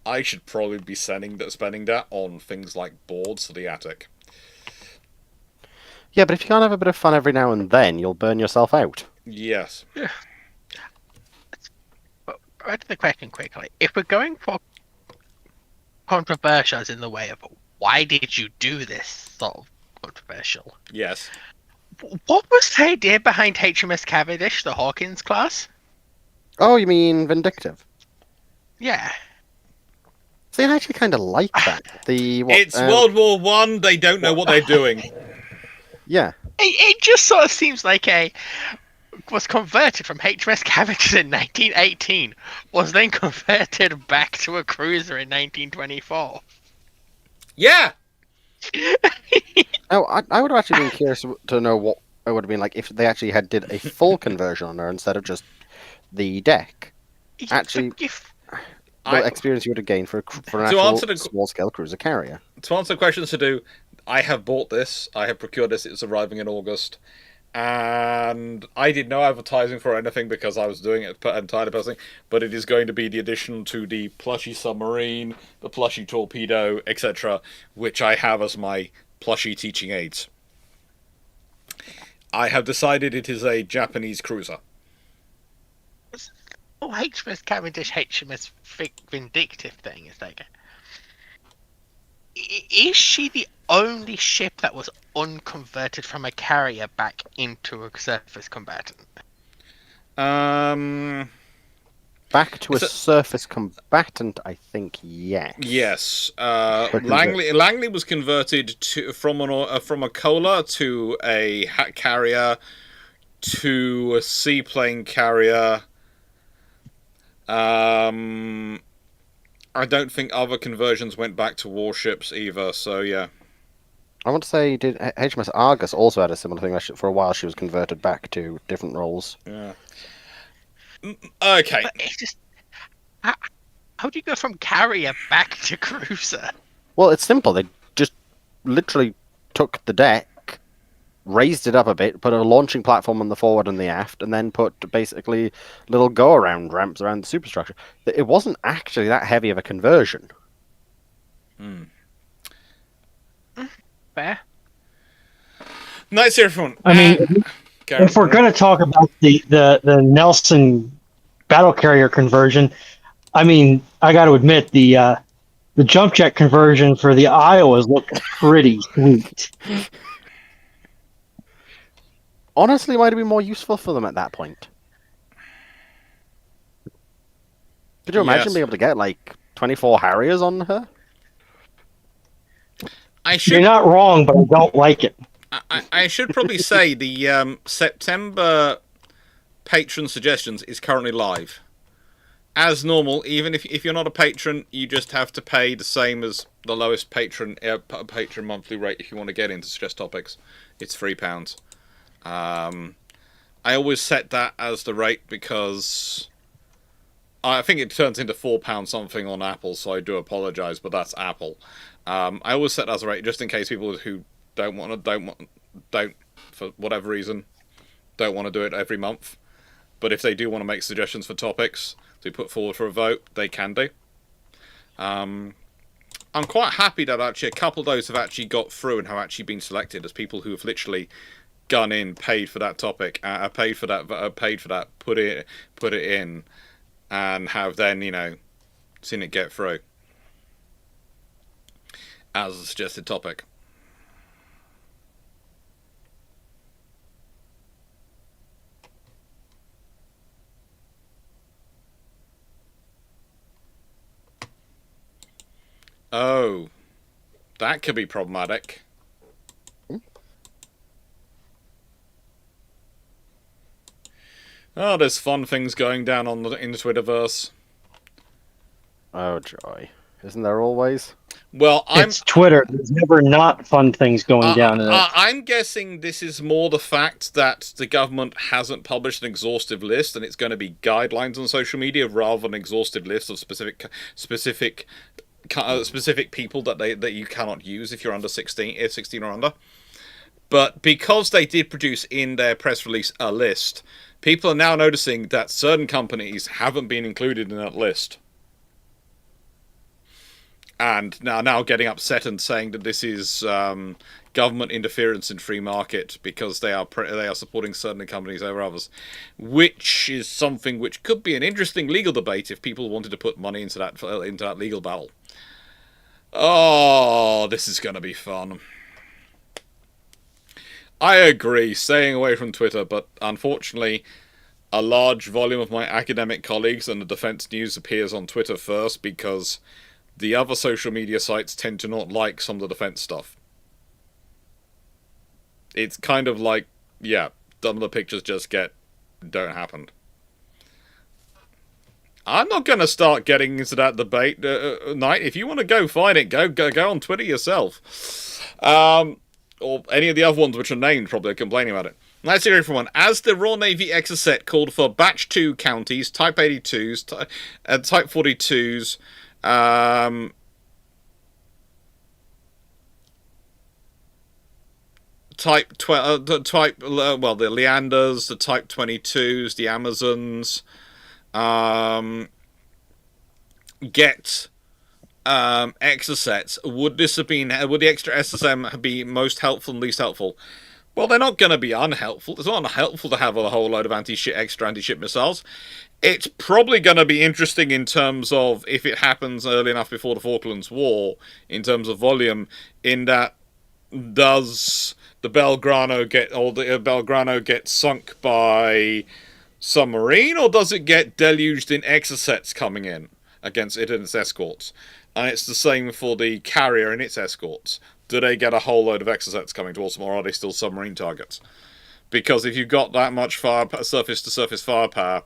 I should probably be spending that on things like boards for the attic. Yeah, but if you can't have a bit of fun every now and then, you'll burn yourself out. Yes. Yeah. But back to the question quickly. If we're going for controversial as in the way of why did you do this sort of controversial? Yes. What was the idea behind HMS Cavendish, the Hawkins class? Oh, you mean vindictive? Yeah. See, I actually kind of like that. It's World War One. They don't know what they're doing. Yeah. It just sort of seems like was converted from HMS Cavendish in 1918, was then converted back to a cruiser in 1924. Yeah. Oh, I would have actually been curious to know what it would have been like if they actually did a full conversion on her instead of just the deck. Actually, the experience you would have gained for an actual small-scale cruiser carrier. To answer the questions to do, I have bought this. I have procured this. It's arriving in August. And I did no advertising for anything because I was doing it entirely personally. But it is going to be the addition to the plushie submarine, the plushie torpedo, etc., which I have as my plushie teaching aids. I have decided it is a Japanese cruiser. Oh, HMS Cavendish, HMS Vindictive thing is like. Is she the only ship that was unconverted from a carrier back into a surface combatant? Back to a surface combatant, I think. Yes. Yes. Langley was converted from a Cola to a carrier to a seaplane carrier. I don't think other conversions went back to warships either, so yeah. I want to say, did HMS Argus also had a similar thing? For a while, she was converted back to different roles. Yeah. Okay. But it's just... How do you go from carrier back to cruiser? Well, it's simple. They just literally took the deck, raised it up a bit, put a launching platform on the forward and the aft, and then put basically little go-around ramps around the superstructure. It wasn't actually that heavy of a conversion. Fair. Nice everyone. I mean, if we're going to talk about the Nelson battle carrier conversion, I mean, I got to admit the jump jet conversion for the Iowas look pretty sweet. Honestly, it might have been more useful for them at that point. Could you imagine being able to get like 24 Harriers on her? You're not wrong, but I don't like it. I should probably say the September patron suggestions is currently live. As normal, even if you're not a patron, you just have to pay the same as the lowest patron monthly rate if you want to get into suggest topics. It's £3. I always set that as the rate because I think it turns into £4 something on Apple, so I do apologise, but that's Apple. I always set that as a rate just in case people who don't for whatever reason don't want to do it every month. But if they do want to make suggestions for topics to put forward for a vote, they can do. I'm quite happy that actually a couple of those have actually got through and have actually been selected as people who have literally gone in, paid for that topic, paid for that, put it in, and have then, you know, seen it get through as a suggested topic. Oh, that could be problematic. Oh, there's fun things going down in the Twitterverse. Oh joy! Isn't there always? Well, It's Twitter. There's never not fun things going down in it. I'm guessing this is more the fact that the government hasn't published an exhaustive list, and it's going to be guidelines on social media rather than an exhaustive list of specific people that you cannot use if you're under 16 or under. But because they did produce in their press release a list, people are now noticing that certain companies haven't been included in that list. And now getting upset and saying that this is government interference in free market because they are supporting certain companies over others, which is something which could be an interesting legal debate if people wanted to put money into that legal battle. Oh, this is going to be fun. I agree, staying away from Twitter, but unfortunately, a large volume of my academic colleagues and the defense news appears on Twitter first because the other social media sites tend to not like some of the defense stuff. It's kind of like, yeah, some of the pictures just don't happen. I'm not going to start getting into that debate, Knight. If you want to go find it, go on Twitter yourself. Or any of the other ones which are named probably are complaining about it. Let's hear it from one. As the Royal Navy Exocet called for Batch 2 counties, Type 82s, Type 42s, the Leanders, the Type 22s, the Amazons, get exocets. Would the extra SSM be most helpful and least helpful? Well, they're not going to be unhelpful. It's not unhelpful to have a whole load of extra anti-ship missiles. It's probably going to be interesting in terms of if it happens early enough before the Falklands War, in terms of volume, in that does the Belgrano get sunk by submarine, or does it get deluged in exocets coming in against it and its escorts? And it's the same for the carrier and its escorts. Do they get a whole load of exocets coming towards them, or are they still submarine targets? Because if you've got that much surface-to-surface firepower,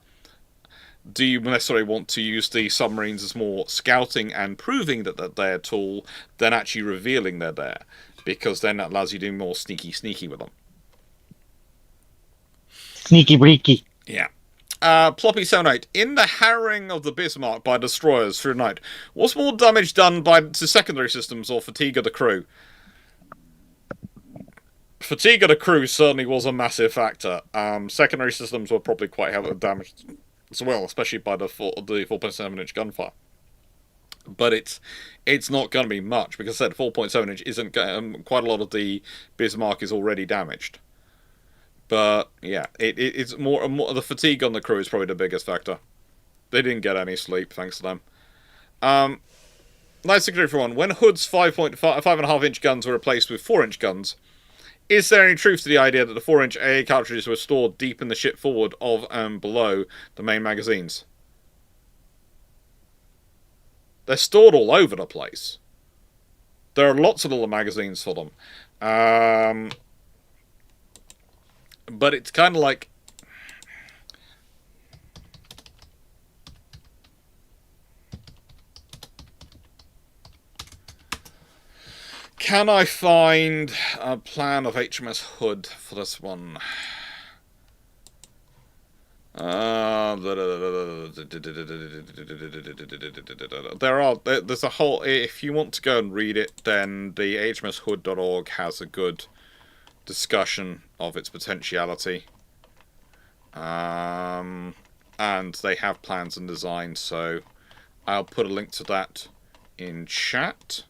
do you necessarily want to use the submarines as more scouting and proving that they're a tool than actually revealing they're there? Because then that allows you to do more sneaky with them. Sneaky breaky. Yeah. Ploppy78, in the harrowing of the Bismarck by destroyers through the night, was more damage done to secondary systems or fatigue of the crew? Fatigue of the crew certainly was a massive factor. Secondary systems were probably quite heavily damaged as well, especially by the 4.7-inch gunfire. But it's not going to be much, because I said 4.7-inch isn't quite a lot of the Bismarck is already damaged. But yeah, it's more the fatigue on the crew is probably the biggest factor. They didn't get any sleep, thanks to them. Nice security for one. When Hood's 5.5-inch guns were replaced with 4-inch guns, is there any truth to the idea that the 4-inch AA cartridges were stored deep in the ship forward of and below the main magazines? They're stored all over the place. There are lots of little magazines for them. But it's kind of like... Can I find a plan of HMS Hood for this one? There's a whole. If you want to go and read it, then the hmshood.org has a good discussion of its potentiality. And they have plans and designs, so I'll put a link to that in chat.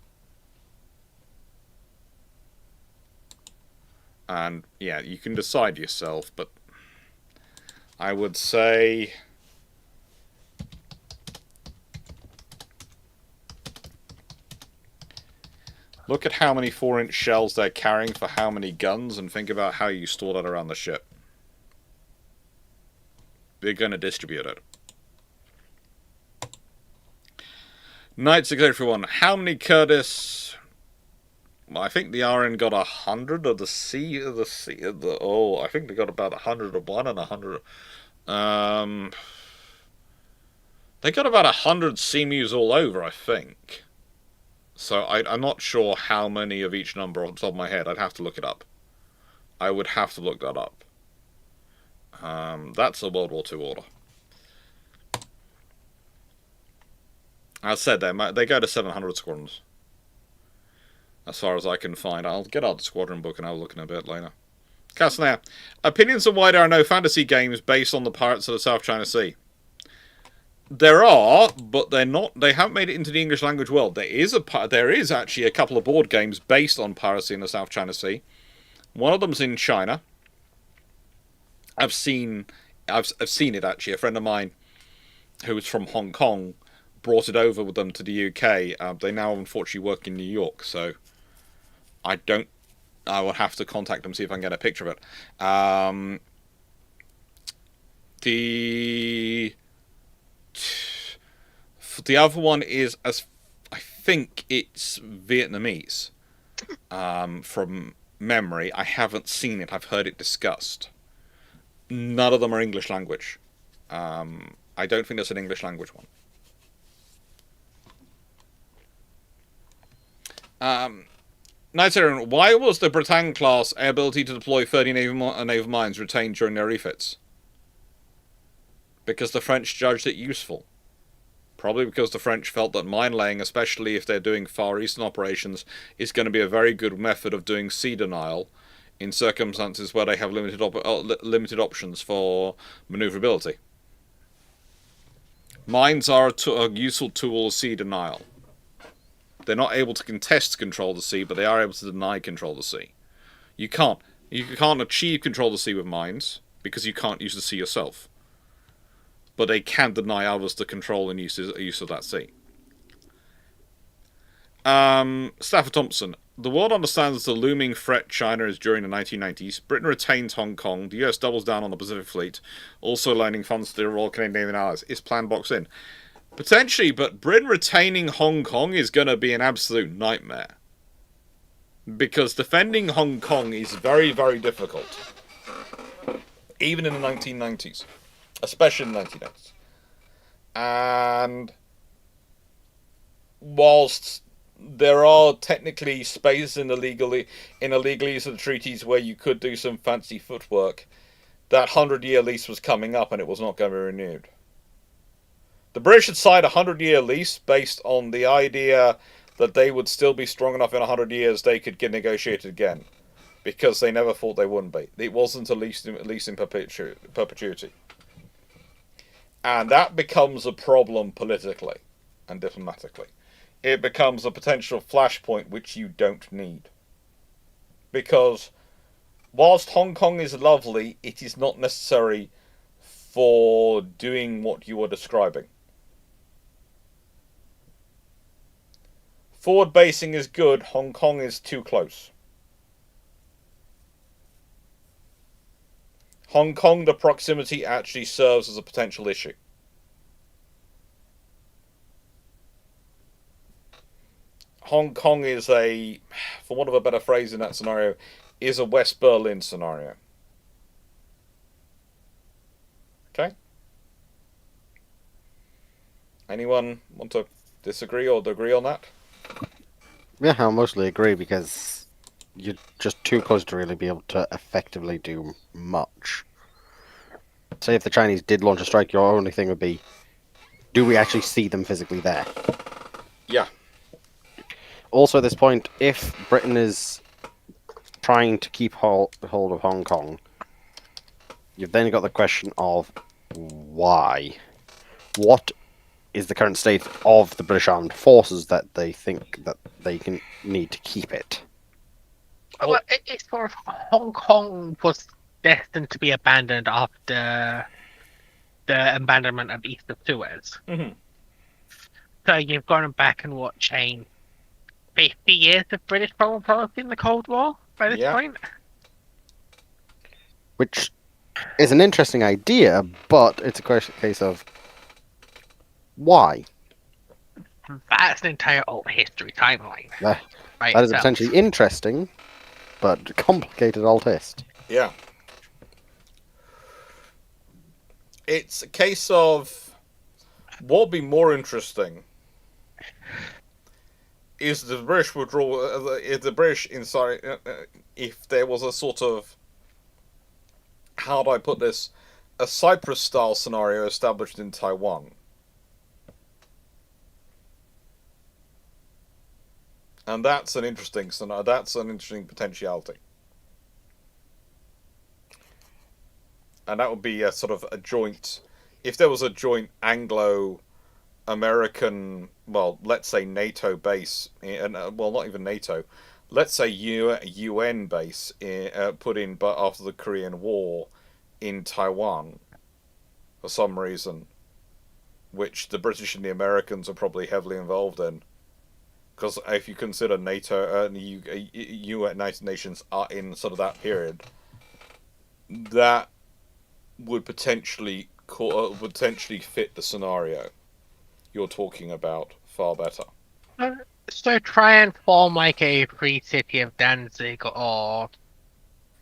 And yeah, you can decide yourself, but I would say look at how many 4-inch shells they're carrying for how many guns, and think about how you store that around the ship. They're going to distribute it. Knight 601. How many Curtis? Well, I think the RN got 100 of the C. I think they got about 101 and 100. They got about 100 CMUs all over, I think. So I'm not sure how many of each number on the top of my head. I'd have to look it up. I would have to look that up. That's a World War II order. As I said, they go to 700 squadrons. As far as I can find. I'll get out the squadron book and I'll look in a bit later. Castanair. Opinions on why there are no fantasy games based on the pirates of the South China Sea. There are, but they're not. They haven't made it into the English language world. There is actually a couple of board games based on piracy in the South China Sea. One of them's in China. I've seen it actually. A friend of mine who was from Hong Kong brought it over with them to the UK. They now unfortunately work in New York, so I will have to contact them, see if I can get a picture of it. The other one is, I think it's Vietnamese. From memory, I haven't seen it. I've heard it discussed. None of them are English language. I don't think there's an English language one. Knight Aaron, why was the Bretagne class ability to deploy 30 naval mines retained during their refits? Because the French judged it useful. Probably because the French felt that mine laying, especially if they're doing Far Eastern operations, is going to be a very good method of doing sea denial in circumstances where they have limited options for maneuverability. Mines are a useful tool of sea denial. They're not able to contest control of the sea, but they are able to deny control of the sea. You can't achieve control of the sea with mines, because you can't use the sea yourself. But they can deny others the control and use of that sea. Stafford Thompson. The world understands the looming threat China is during the 1990s. Britain retains Hong Kong. The US doubles down on the Pacific Fleet, also loaning funds to the Royal Canadian Navy allies. Is plan box in? Potentially, but Britain retaining Hong Kong is going to be an absolute nightmare. Because defending Hong Kong is very, very difficult. Even in the 1990s. Especially in the 1990s. And whilst there are technically spaces in the legalese of the treaties where you could do some fancy footwork, that 100-year lease was coming up and it was not going to be renewed. The British had signed a 100-year lease based on the idea that they would still be strong enough in 100 years they could get negotiated again. Because they never thought they wouldn't be. It wasn't a lease in perpetuity. And that becomes a problem politically and diplomatically. It becomes a potential flashpoint which you don't need. Because whilst Hong Kong is lovely, it is not necessary for doing what you are describing. Forward basing is good, Hong Kong is too close. Hong Kong, the proximity actually serves as a potential issue. Hong Kong is for want of a better phrase in that scenario, is a West Berlin scenario. Okay? Anyone want to disagree or agree on that? Yeah, I mostly agree because you're just too close to really be able to effectively do much. say if the Chinese did launch a strike, your only thing would be, do we actually see them physically there? Yeah. Also, at this point, if Britain is trying to keep hold of Hong Kong, you've then got the question of why. What is the current state of the British armed forces that they think that they can need to keep it? Well, it's sort of Hong Kong was destined to be abandoned after the abandonment of East of Suez. Mhm. So you've gone back and what, Shane? 50 years of British foreign policy in the Cold War by this Yeah. point? Which is an interesting idea, but it's a case of why. That's an entire alt history timeline. That by is a itself. potentially interesting, but complicated alt-hist. Yeah. It's a case of what would be more interesting is the British withdrawal. If the British inside, if there was a sort of, how do I put this, a Cyprus-style scenario established in Taiwan. And that's an interesting scenario. That's an interesting potentiality. And that would be a sort of a joint. If there was a joint Anglo-American, well, let's say NATO base, and well, not even NATO. Let's say UN base put in, but after the Korean War, in Taiwan, for some reason, which the British and the Americans are probably heavily involved in. Because if you consider NATO and United Nations are in sort of that period, that would potentially fit the scenario you're talking about far better. So try and form like a free city of Danzig, or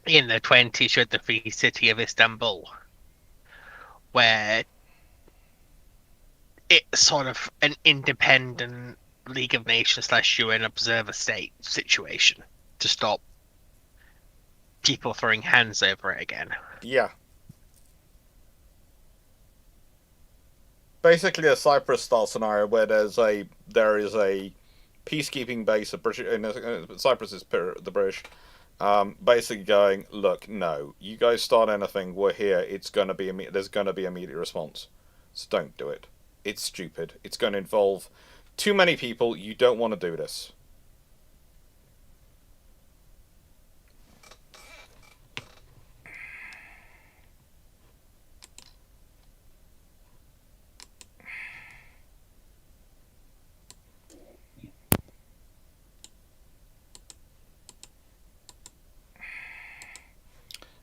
in the 20s, you had the free city of Istanbul, where it's sort of an independent League of Nations / UN observer state situation to stop people throwing hands over it again. Yeah. Basically a Cyprus-style scenario where there is a peacekeeping base of British. Cyprus is the British. Basically going, look, no, you guys start anything, we're here. It's going to be there's going to be immediate response. So don't do it. It's stupid. It's going to involve too many people. You don't want to do this.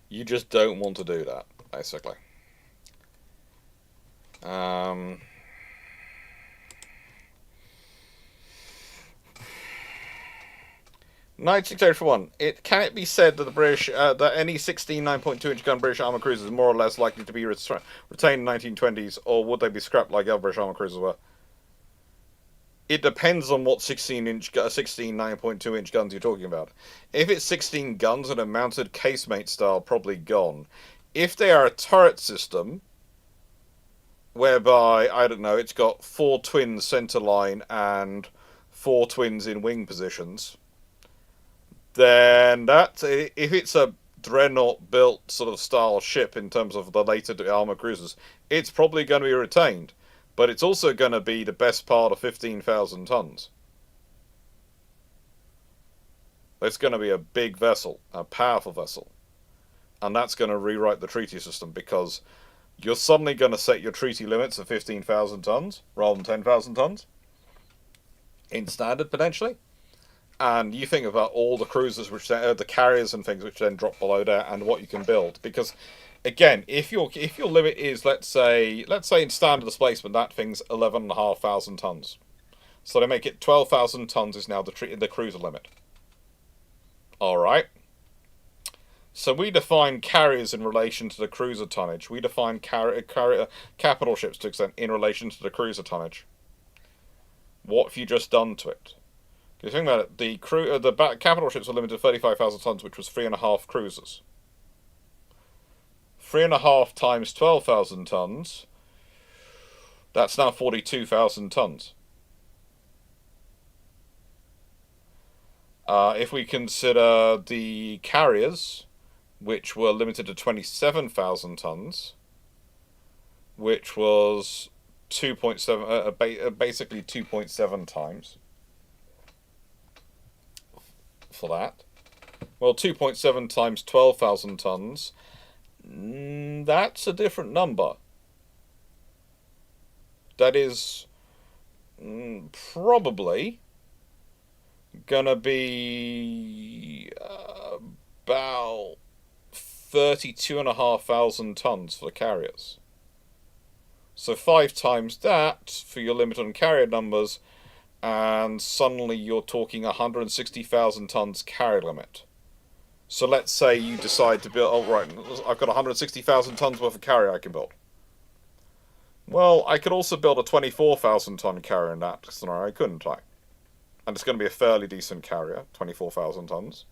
You just don't want to do that, basically. 9681. Can it be said that the British that any 16 9.2-inch gun British armour cruisers is more or less likely to be retained in 1920s, or would they be scrapped like other British armour cruisers were? It depends on what 16 9.2-inch guns you're talking about. If it's 16 guns and a mounted casemate style, probably gone. If they are a turret system, whereby, I don't know, it's got 4 twins centerline and 4 twins in wing positions, then if it's a dreadnought built sort of style ship in terms of the later armour cruisers, it's probably going to be retained. But it's also going to be the best part of 15,000 tons. It's going to be a big vessel, a powerful vessel. And that's going to rewrite the treaty system, because you're suddenly going to set your treaty limits at 15,000 tons rather than 10,000 tons. In standard, potentially. And you think about all the cruisers, the carriers and things, which then drop below there, and what you can build. Because, again, if your limit is, let's say in standard displacement, that thing's 11,500 tons. So they make it 12,000 tons is now the cruiser limit. All right. So we define carriers in relation to the cruiser tonnage. We define capital ships to extent in relation to the cruiser tonnage. What have you just done to it? If you think about it, the capital ships were limited to 35,000 tons, which was 3.5 cruisers. 3.5 times 12,000 tons. That's now 42,000 tons. If we consider the carriers, which were limited to 27,000 tons, which was 2.7, basically 2.7 times for that. Well, 2.7 times 12,000 tons, that's a different number. That is probably gonna be about 32,500 tons for the carriers. So 5 times that for your limit on carrier numbers, and suddenly you're talking 160,000 tons carrier limit. So let's say you decide to build, oh right, I've got 160,000 tons worth of carrier I can build. Well, I could also build a 24,000 ton carrier in that scenario, couldn't I? And it's going to be a fairly decent carrier, 24,000 tons.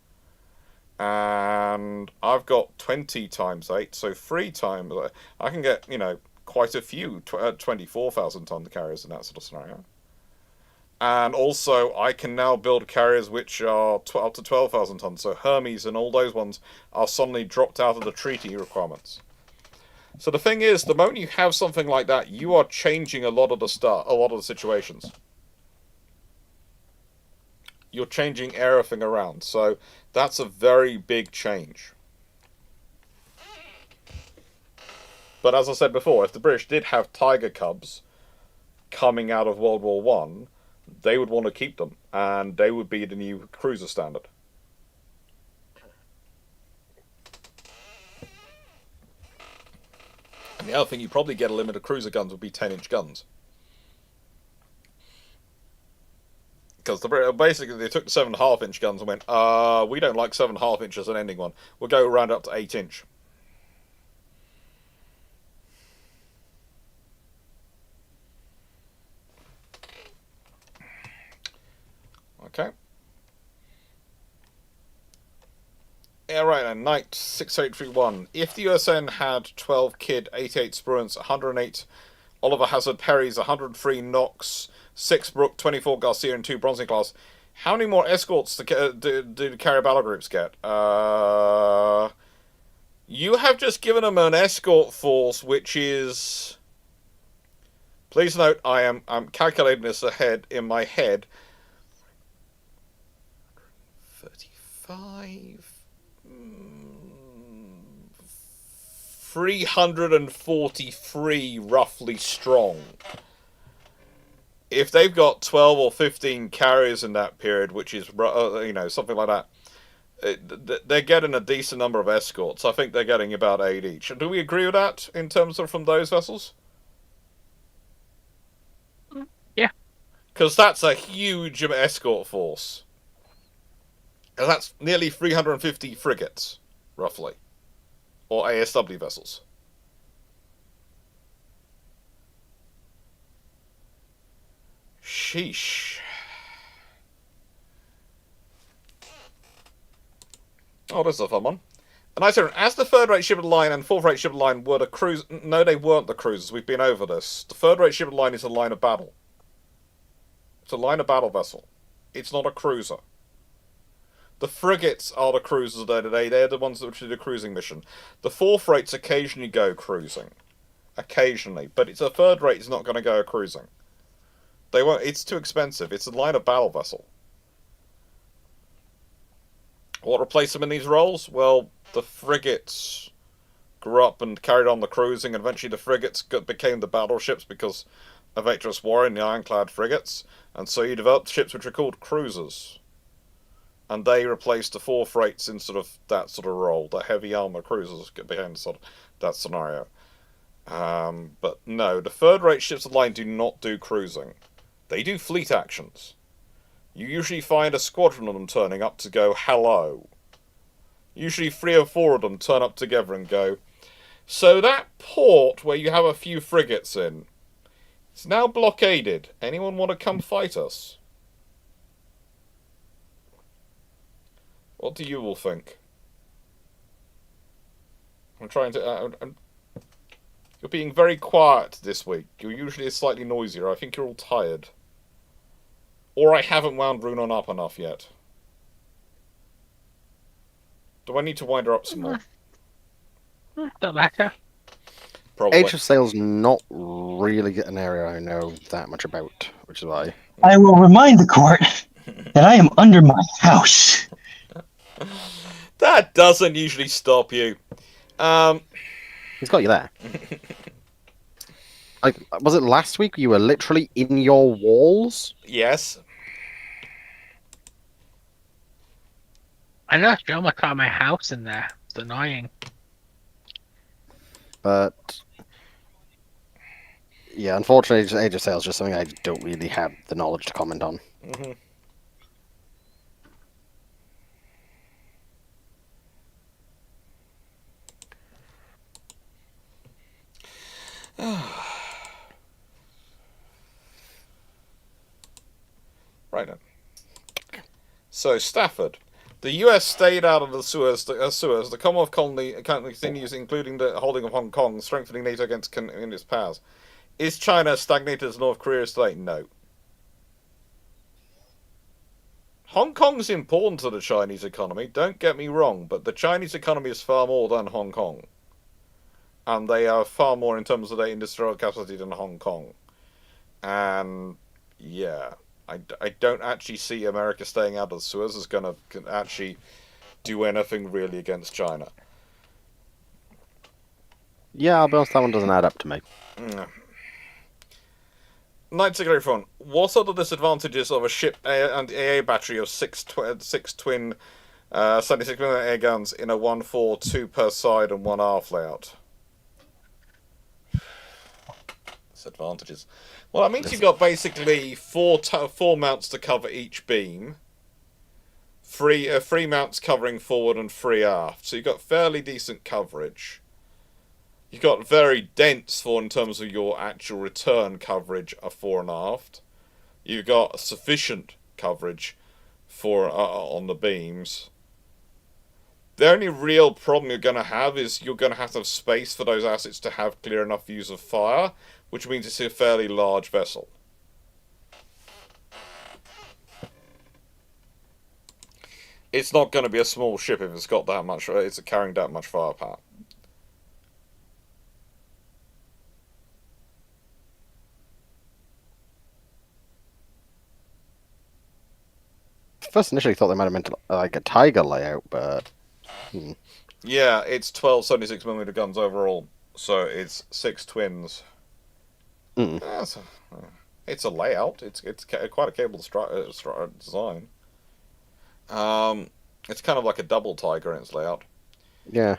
And I've got 20 times 8, so 3 times... I can get, quite a few 24,000 ton carriers in that sort of scenario. And also, I can now build carriers which are up to 12,000 tons. So Hermes and all those ones are suddenly dropped out of the treaty requirements. So the thing is, the moment you have something like that, you are changing a lot of the situations. You're changing everything around. So that's a very big change. But as I said before, if the British did have Tiger Cubs coming out of World War One, they would want to keep them, and they would be the new cruiser standard. And the other thing, you probably get a limit of cruiser guns would be 10-inch guns. Because basically they took the 7.5-inch guns and went, we don't like 7.5 inches as an ending one. We'll go round up to 8-inch. Okay. Yeah, right, and Knight 6831. If the USN had 12 Kidd, 88 Spruance, 108 Oliver Hazard Perrys, 103 Knox, 6 Brooke, 24 Garcia, and 2 Bronzing class, how many more escorts do the carrier battle groups get? You have just given them an escort force, which is... Please note, I'm calculating this ahead in my head. 35... 343 roughly strong. If they've got 12 or 15 carriers in that period, which is, something like that, they're getting a decent number of escorts. I think they're getting about 8 each. Do we agree with that in terms of from those vessels? Yeah. Because that's a huge escort force. And that's nearly 350 frigates, roughly. Or ASW vessels. Sheesh. Oh, this is a fun one. And I said, as the third-rate ship of the line and fourth-rate ship of the line were the cruise... No, they weren't the cruisers. We've been over this. The third-rate ship of the line is a line of battle. It's a line of battle vessel. It's not a cruiser. The frigates are the cruisers there today. They're the ones that do the cruising mission. The fourth rates occasionally go cruising. Occasionally. But it's a third rate is not going to go cruising. They won't. It's too expensive. It's a line of battle vessel. What replaced them in these roles? Well, the frigates grew up and carried on the cruising, and eventually the frigates became the battleships because of HMS Warrior and the ironclad frigates. And so you developed ships which are called cruisers. And they replaced the fourth rates in sort of that sort of role. The heavy armor cruisers became sort of that scenario. But no, the third rate ships of the line do not do cruising. They do fleet actions. You usually find a squadron of them turning up to go, hello. Usually 3 or 4 of them turn up together and go, so that port where you have a few frigates in, it's now blockaded. Anyone want to come fight us? What do you all think? I'm trying to. You're being very quiet this week. You're usually slightly noisier. I think you're all tired. Or I haven't wound Runon up enough yet. Do I need to wind her up some more? Don't matter. Probably. Age of Sail's not really an area I know that much about, which is why. I will remind the court that I am under my house. That doesn't usually stop you. He's got you there. Like, was it last week you were literally in your walls? Yes. I know she almost got my house in there. It's annoying. But yeah, unfortunately, Age of Sail is just something I don't really have the knowledge to comment on. Right then. So, Stafford. The US stayed out of the Suez. The Commonwealth colony continues, including the holding of Hong Kong, strengthening NATO against communist powers. Is China stagnated as North Korea today? No. Hong Kong's important to the Chinese economy, don't get me wrong, but the Chinese economy is far more than Hong Kong. And they are far more in terms of their industrial capacity than Hong Kong. And, yeah, I don't actually see America staying out of the Suez as going to actually do anything really against China. Yeah, I'll be honest, that one doesn't add up to me. Night Secretary Fun, what are the disadvantages of a ship and AA battery of six twin 76mm air guns in a 1-4, 2 per side and 1 aft layout? Disadvantages. Well, that means you've got basically four mounts to cover each beam. Three mounts covering forward and 3 aft. So you've got fairly decent coverage. You've got very dense in terms of your actual return coverage of fore and aft. You've got sufficient coverage for on the beams. The only real problem you're going to have is you're going to have space for those assets to have clear enough views of fire, which means it's a fairly large vessel. It's not going to be a small ship if it's got that much. It's carrying that much firepower. First, initially thought they might have meant like a Tiger layout, but Yeah, it's 12 76mm guns overall, so it's 6 twins. Yeah, it's a layout. It's quite a capable design. It's kind of like a double Tiger in its layout. yeah.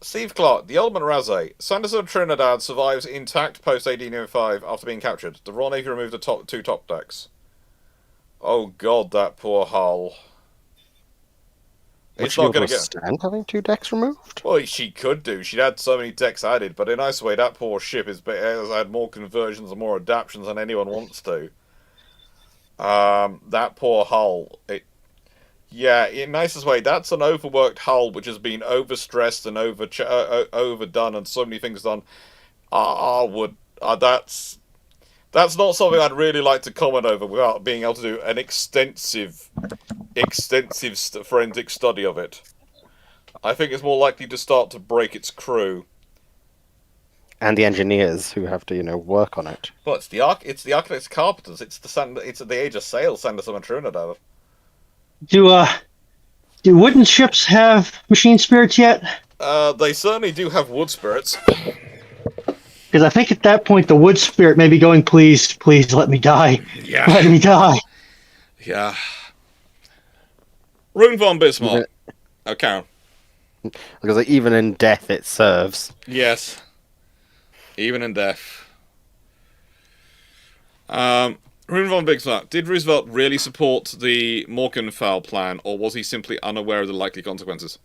Steve Clarke, the Ultimate Razay. Sanderson of Trinidad survives intact post 1805 after being captured. The Royal Navy removed the two top decks. Oh god, that poor hull. It's not going to get. Stand having 2 decks removed. Well, she could do. She'd had so many decks added, but in a nice way, that poor ship has had more conversions and more adaptions than anyone wants to. That poor hull. Yeah, in nicest way, that's an overworked hull which has been overstressed and overdone, and so many things done. That's not something I'd really like to comment over without being able to do an extensive forensic study of it. I think it's more likely to start to break its crew. And the engineers who have to, work on it. Well, it's the architects, carpenters. It's the Age of Sail, Sanderson and Trinidad. Do wooden ships have machine spirits yet? They certainly do have wood spirits. Because I think at that point the wood spirit may be going, please, please let me die. Yeah. Let me die. Yeah. Rune von Bismarck. Oh, Karen. Because even in death it serves. Yes. Even in death. Rune von Bismarck. Did Roosevelt really support the Morgenthau plan, or was he simply unaware of the likely consequences?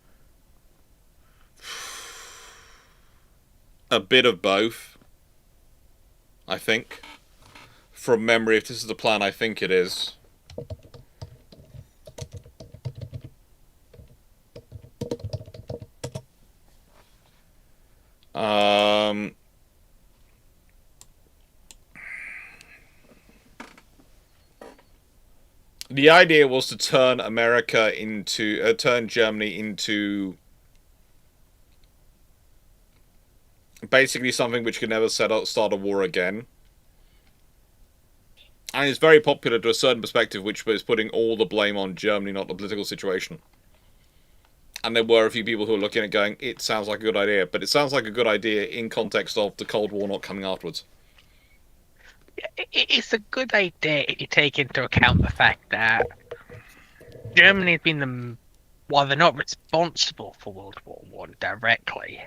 A bit of both. I think. From memory, if this is the plan, I think it is. The idea was to turn turn Germany into basically something which could never start a war again. And it's very popular to a certain perspective, which was putting all the blame on Germany, not the political situation. And there were a few people who were looking at it going, it sounds like a good idea. But it sounds like a good idea in context of the Cold War not coming afterwards. It's a good idea if you take into account the fact that Germany's been while they're not responsible for World War One directly,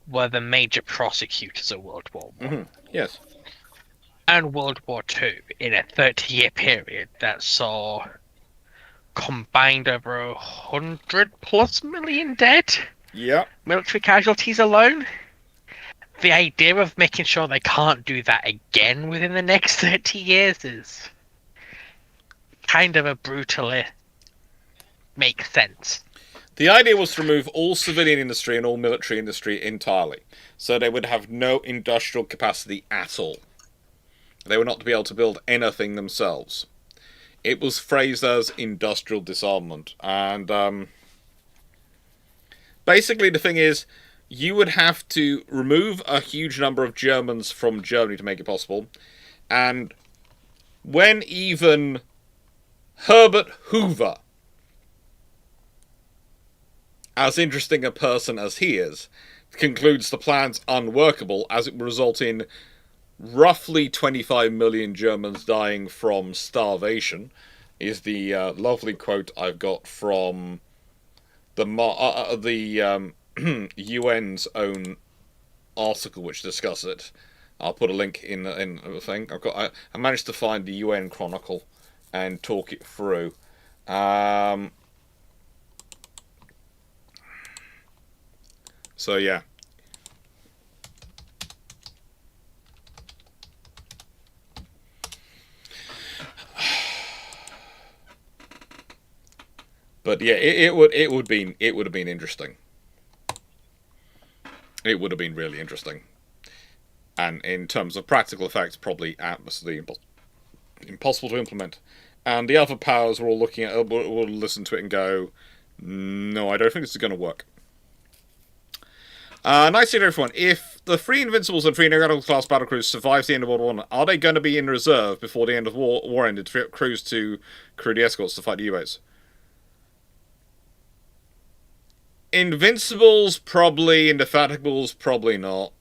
were the major prosecutors of World War One. Mm-hmm. Yes. And World War Two in a 30-year period that saw combined over 100+ million dead. Yeah. Military casualties alone. The idea of making sure they can't do that again within the next 30 years is kind of a brutalist. Makes sense. The idea was to remove all civilian industry and all military industry entirely, so they would have no industrial capacity at all. They were not to be able to build anything themselves. It was phrased as industrial disarmament, and basically the thing is, you would have to remove a huge number of Germans from Germany to make it possible, and when even Herbert Hoover, as interesting a person as he is, concludes the plan's unworkable, as it will result in roughly 25 million Germans dying from starvation, is the lovely quote I've got from the UN's own article which discusses it. I'll put a link in the thing. I managed to find the UN Chronicle and talk it through. So yeah. But yeah, it would have been interesting. It would have been really interesting. And in terms of practical effects, probably absolutely impossible to implement. And the other powers were all looking at will listen to it and go, no, I don't think this is going to work. Nice to everyone. If the 3 Invincibles and 3 Naval class battlecruisers survive the end of World War I, are they going to be in reserve before the end of war ended to cruise to crew the escorts to fight the U-boats? Invincibles probably, Indefatigables probably not.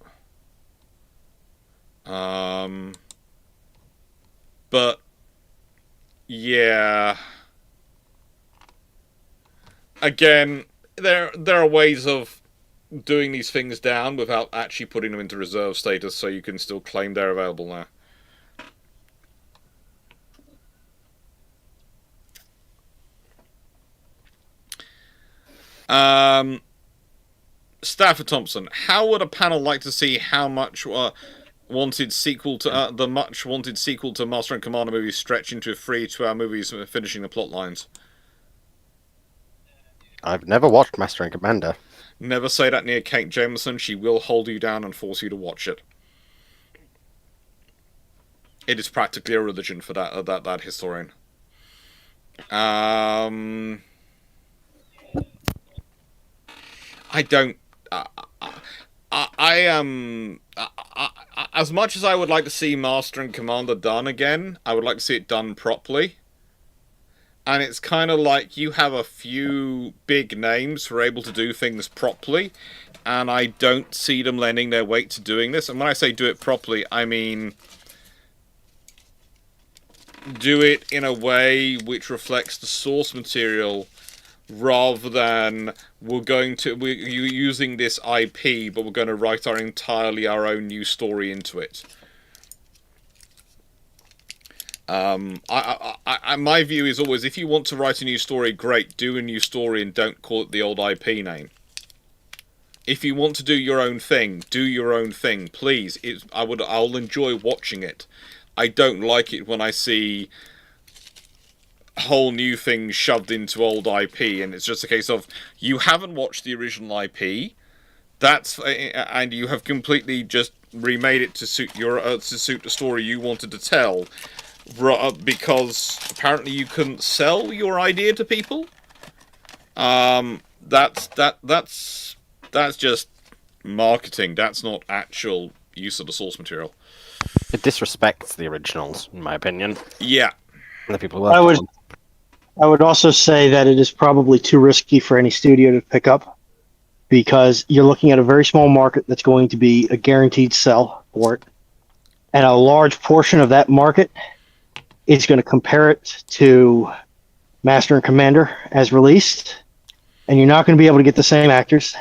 But yeah. Again, there are ways of doing these things down without actually putting them into reserve status, so you can still claim they're available now. Stafford Thompson, how would a panel like to see how much wanted sequel to the much wanted sequel to Master and Commander movies stretch into 3 2-hour movies finishing the plot lines? I've never watched Master and Commander. Never say that near Kate Jameson. She will hold you down and force you to watch it. It is practically a religion for that historian. I don't. I am. As much as I would like to see Master and Commander done again, I would like to see it done properly. And it's kind of like you have a few big names who are able to do things properly, and I don't see them lending their weight to doing this. And when I say do it properly, I mean do it in a way which reflects the source material, rather than we're using this IP, but we're going to write entirely our own new story into it. My view is always, if you want to write a new story, great, do a new story and don't call it the old IP name. If you want to do your own thing, do your own thing, please. I'll enjoy watching it. I don't like it when I see whole new things shoved into old IP, and it's just a case of you haven't watched the original IP, and you have completely just remade it to suit the story you wanted to tell. because apparently you couldn't sell your idea to people. That's just marketing. That's not actual use of the source material. It disrespects the originals, in my opinion. Yeah. The people who I worked on would I would also say that it is probably too risky for any studio to pick up because you're looking at a very small market that's going to be a guaranteed sell for it. And a large portion of that market is going to compare it to Master and Commander as released. And you're not going to be able to get the same actors.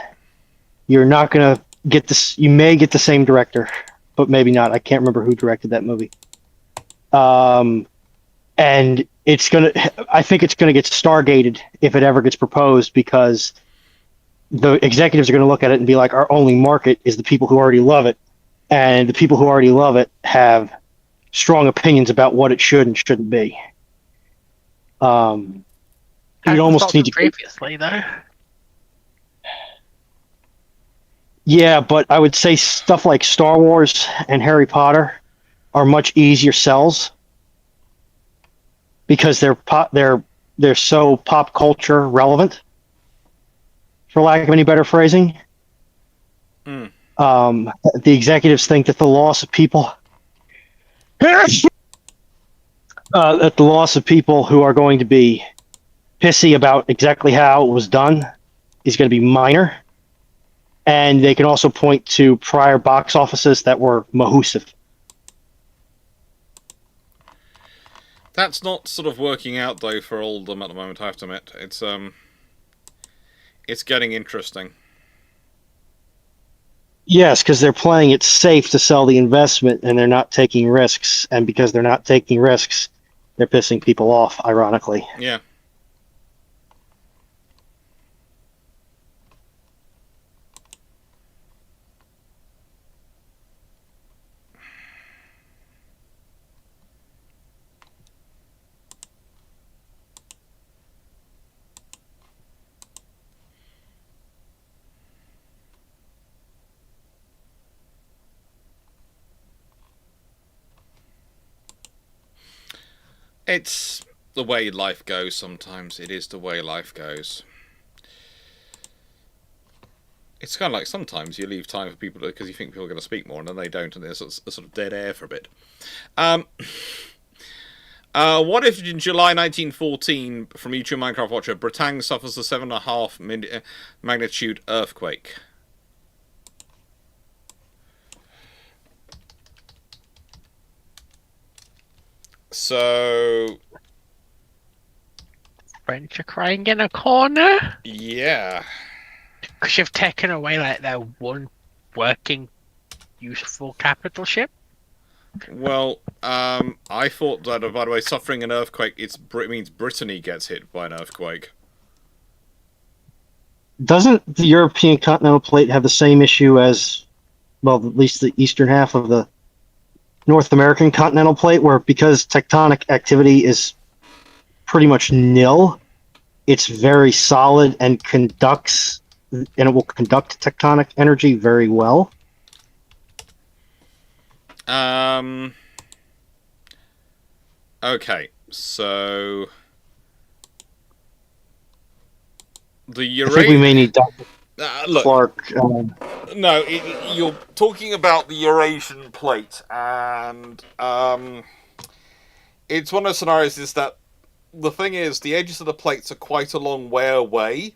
You're not going to get this. You may get the same director, but maybe not. I can't remember who directed that movie. And it's gonna. I think it's gonna get Stargated if it ever gets proposed because the executives are gonna look at it and be like, our only market is the people who already love it, and the people who already love it have strong opinions about what it should and shouldn't be. You'd almost need to previously though. Yeah, but I would say stuff like Star Wars and Harry Potter are much easier sells because they're so pop culture relevant, for lack of any better phrasing. Mm. The executives think that the loss of people who are going to be pissy about exactly how it was done is going to be minor. And they can also point to prior box offices that were mahoosive. That's not sort of working out though for all of them at the moment. I have to admit, it's getting interesting. Yes, because they're playing it safe to sell the investment, and they're not taking risks. And because they're not taking risks, they're pissing people off. Ironically, Yeah. It's the way life goes sometimes. It is the way life goes. It's kind of like sometimes you leave time for people because you think people are going to speak more and then they don't, and there's a sort of dead air for a bit. What if in July 1914, from YouTube Minecraft Watcher, Bretagne suffers a 7.5 magnitude earthquake? So, French are crying in a corner yeah. because you've taken away like their one working, useful capital ship. Well, I thought that, by the way, suffering an earthquake, it means Brittany gets hit by an earthquake. doesn't the European continental plate have the same issue as, well, at least the eastern half of the North American continental plate, where because tectonic activity is pretty much nil, it's very solid and conducts, and it will conduct tectonic energy very well. Okay, so the I think we may need Dr. look, Clarke. no, you're talking about the Eurasian plate, and it's one of those scenarios is that the thing is the edges of the plates are quite a long way away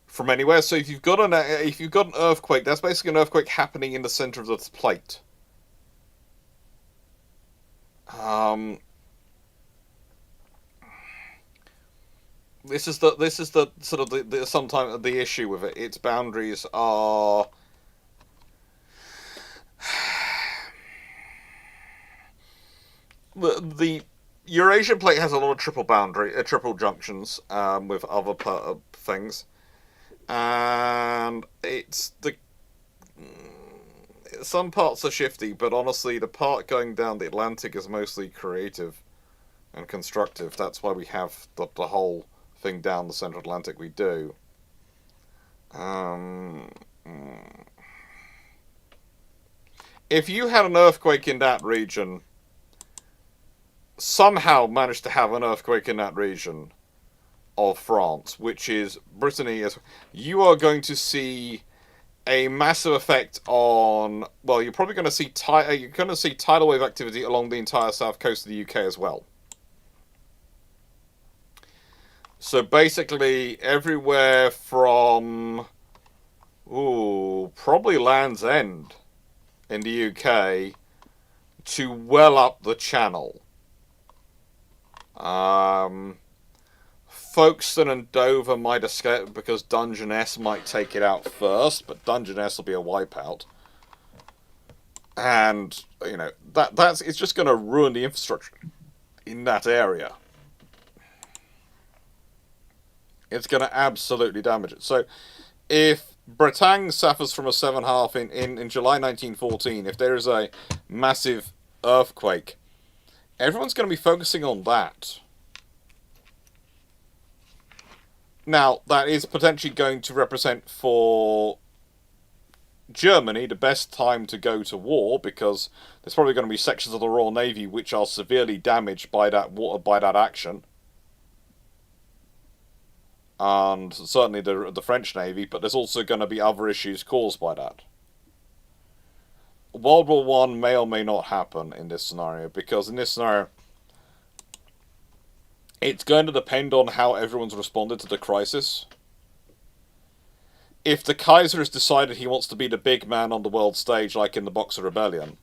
from anywhere. So if you've got an earthquake, that's basically an earthquake happening in the center of the plate. This is the sort of the sometimes the issue with it. Its boundaries are the Eurasian plate has a lot of triple junctions with other things, and it's the some parts are shifty, but honestly, the part going down the Atlantic is mostly creative and constructive. That's why we have the whole thing down the Central Atlantic we do. If you had an earthquake in that region, somehow manage to have an earthquake in that region of France, which is Brittany, you are going to see a massive effect on. Well, you're probably going to see tidal wave activity along the entire south coast of the UK as well. So basically, everywhere from probably Land's End in the UK to well up the Channel. Folkestone and Dover might escape because Dungeness might take it out first, but Dungeness will be a wipeout. And, you know, it's just going to ruin the infrastructure in that area. It's going to absolutely damage it. So, if Bretagne suffers from a 7.5 in July 1914, if there is a massive earthquake, everyone's going to be focusing on that. Now, that is potentially going to represent for Germany the best time to go to war, because there's probably going to be sections of the Royal Navy which are severely damaged by that action. And certainly the French Navy, but there's also going to be other issues caused by that. World War I may or may not happen in this scenario, because in this scenario, it's going to depend on how everyone's responded to the crisis. If the Kaiser has decided he wants to be the big man on the world stage, like in the Boxer Rebellion,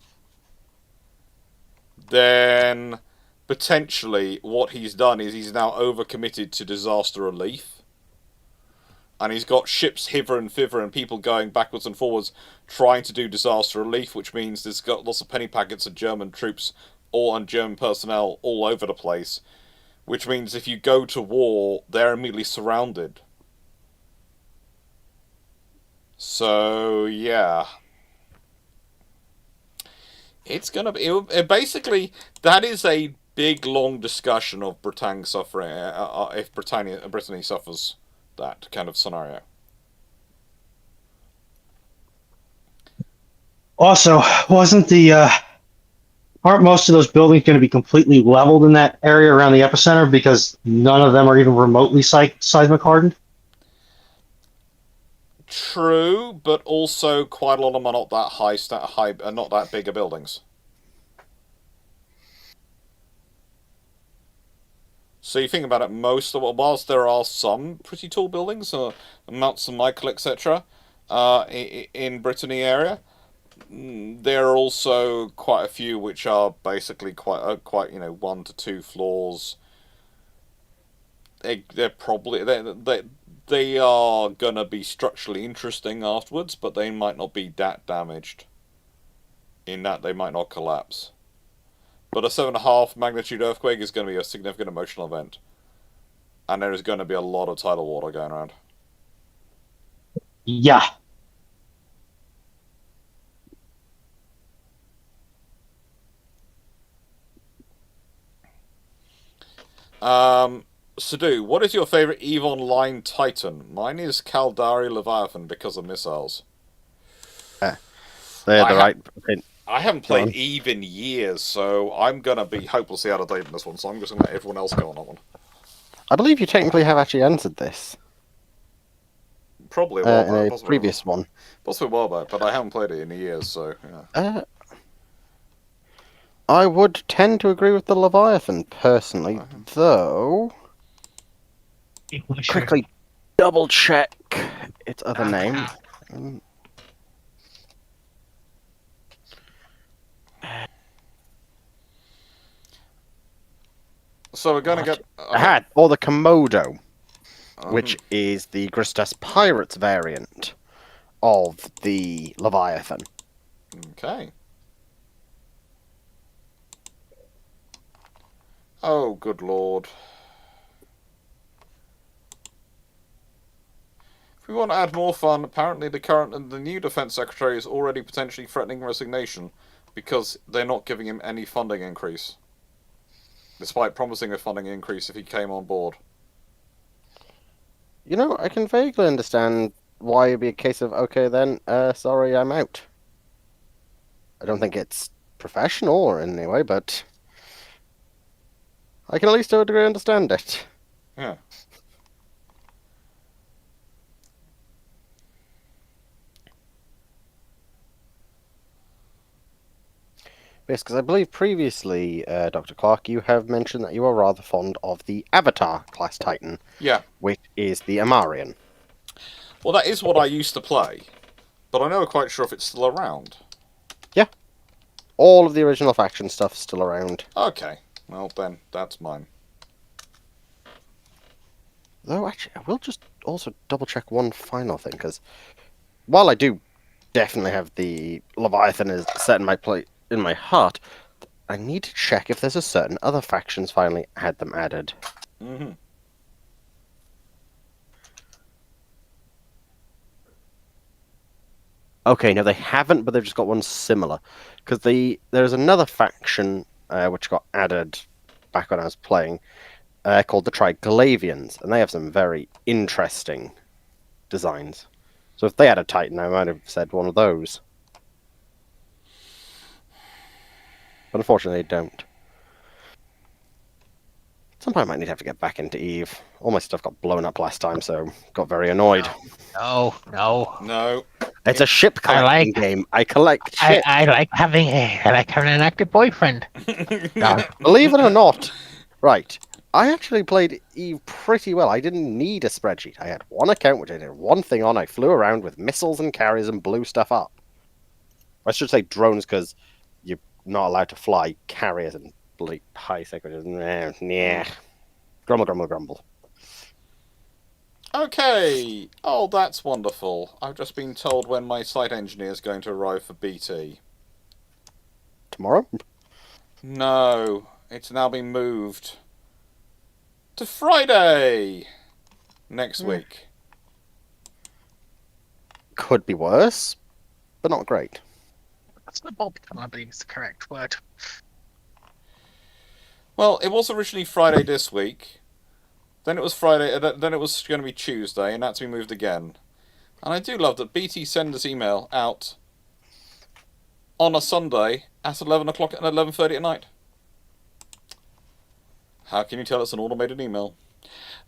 then potentially what he's done is he's now overcommitted to disaster relief. And he's got ships hither and thither and people going backwards and forwards trying to do disaster relief, which means there's got lots of penny packets of German troops and German personnel all over the place. Which means if you go to war, they're immediately surrounded. So, yeah. It's gonna be... basically, that is a big, long discussion of Bretagne suffering... if Brittany suffers that kind of scenario. Also, aren't most of those buildings going to be completely leveled in that area around the epicenter because none of them are even remotely seismic hardened? True, but also quite a lot of them are not that high, not that bigger buildings. So you think about it, whilst there are some pretty tall buildings, Mount St Michael, etc., in Brittany area, there are also quite a few which are basically quite 1 to 2 floors. They're probably they are gonna be structurally interesting afterwards, but they might not be that damaged. In that they might not collapse. But a 7.5 magnitude earthquake is going to be a significant emotional event, and there is going to be a lot of tidal water going around. Yeah. Sadu, what is your favourite EVE Online Titan? Mine is Caldari Leviathan because of missiles. They're the right... I haven't played EVE in years, so I'm going to be hopelessly out of date in this one, so I'm just going to let everyone else go on that one. I believe you technically have actually answered this. Probably a while in back. a previous one. Possibly a while back, but I haven't played it in years, so yeah. I would tend to agree with the Leviathan, personally, though... Quickly double-check its other name. So we're going to get... or the Komodo, which is the Gristas Pirates variant of the Leviathan. Okay. Oh, good lord. If we want to add more fun, apparently the new Defence Secretary is already potentially threatening resignation because they're not giving him any funding increase. Despite promising a funding increase if he came on board. You know, I can vaguely understand why it'd be a case of, okay then, sorry, I'm out. I don't think it's professional or in any way, but... I can at least to a degree understand it. Yeah. Yes, because I believe previously, Dr. Clarke, you have mentioned that you are rather fond of the Avatar class Titan, Yeah. which is the Amarian. Well, that is what I used to play, but I'm never quite sure if it's still around. Yeah. All of the original faction stuff's still around. Okay. Well, then, that's mine. Though, actually, I will just also double check one final thing, because while I do definitely have the Leviathan is set in my in my heart, I need to check if there's a certain other factions finally had them added. Mm-hmm. Okay, no, they haven't, but they've just got one similar. Because there's another faction which got added back when I was playing, called the Triglavians, and they have some very interesting designs. So if they had a Titan, I might have said one of those. But unfortunately, they don't. At some point, I might need to have to get back into Eve. All my stuff got blown up last time, so got very annoyed. No, no. No. It's a ship collecting game. I collect ships. I like having an active boyfriend. No. Believe it or not, right. I actually played Eve pretty well. I didn't need a spreadsheet. I had one account which I did one thing on. I flew around with missiles and carriers and blew stuff up. I should say drones because you're not allowed to fly carriers and bloody high secretaries. Nah. Grumble, grumble, grumble. Okay. Oh, that's wonderful. I've just been told when my site engineer is going to arrive for BT. Tomorrow? No. It's now been moved to Friday next week. Could be worse, but not great. Subaltern, I believe is the correct word. Well, it was originally Friday this week. Then it was Friday. Then it was going to be Tuesday, and that's been moved again. And I do love that BT send this email out on a Sunday at 11 o'clock and 11:30 at night. How can you tell it's an automated email?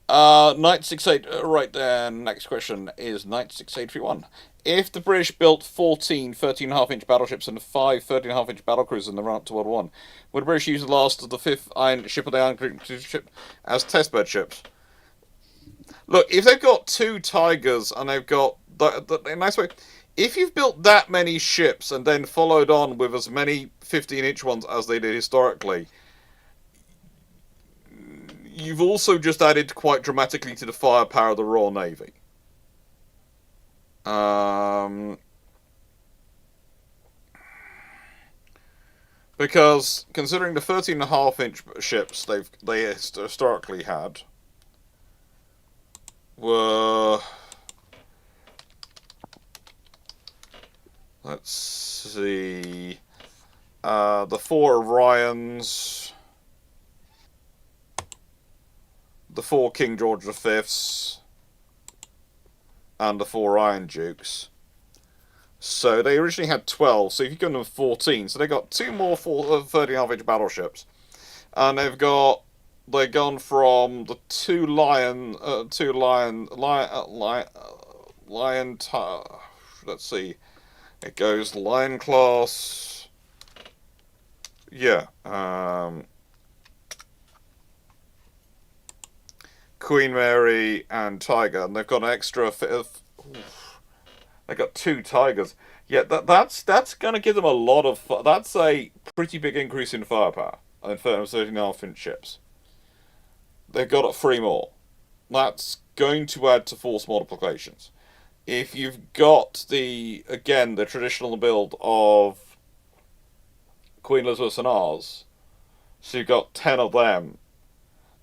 Knight 68. Right then. Next question is Knight 6831. If the British built 14 13.5-inch battleships and 5 13.5-inch battlecruisers in the run up to World War I, would the British use the last of the 5th Iron Ship of the Iron Ship as testbed ships? Look, if they've got 2 Tigers and they've got a nice way, if you've built that many ships and then followed on with as many 15-inch ones as they did historically, you've also just added quite dramatically to the firepower of the Royal Navy. Because considering the 13.5-inch ships they historically had were, let's see, the 4 Orions, the 4 King George V's, and the 4 Iron Dukes. So they originally had 12, so if you give them 14, so they got 2 more 30.5-inch battleships. And they've gone from the 2 Lion, let's see, it goes Lion class, yeah, Queen Mary and Tiger, and they've got an extra. They got 2 Tigers. Yeah, that's going to give them a lot of. That's a pretty big increase in firepower in 13.5-inch ships. They've got 3 more. That's going to add to force multiplications. If you've got the traditional build of Queen Elizabeth and ours, so you've got 10 of them.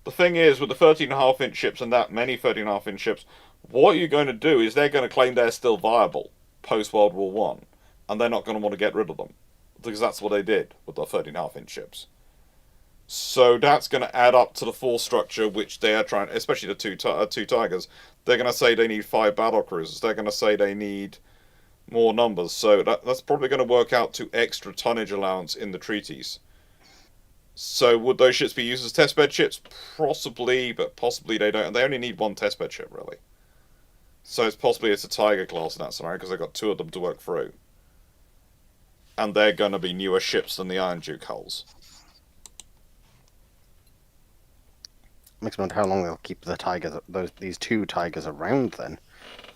The thing is, with the 13.5-inch ships and that many 13.5-inch ships, what you're going to do is they're going to claim they're still viable post-World War One, and they're not going to want to get rid of them, because that's what they did with the 13.5-inch ships. So that's going to add up to the force structure, which they are trying, especially the two Tigers. They're going to say they need 5 battle cruisers. They're going to say they need more numbers. So that's probably going to work out to extra tonnage allowance in the treaties. So would those ships be used as testbed ships? Possibly, but possibly they don't. They only need one testbed ship, really. So it's possibly it's a Tiger class in that scenario because they've got 2 of them to work through. And they're going to be newer ships than the Iron Duke hulls. Makes me wonder how long they'll keep the Tigers, these 2 Tigers around then.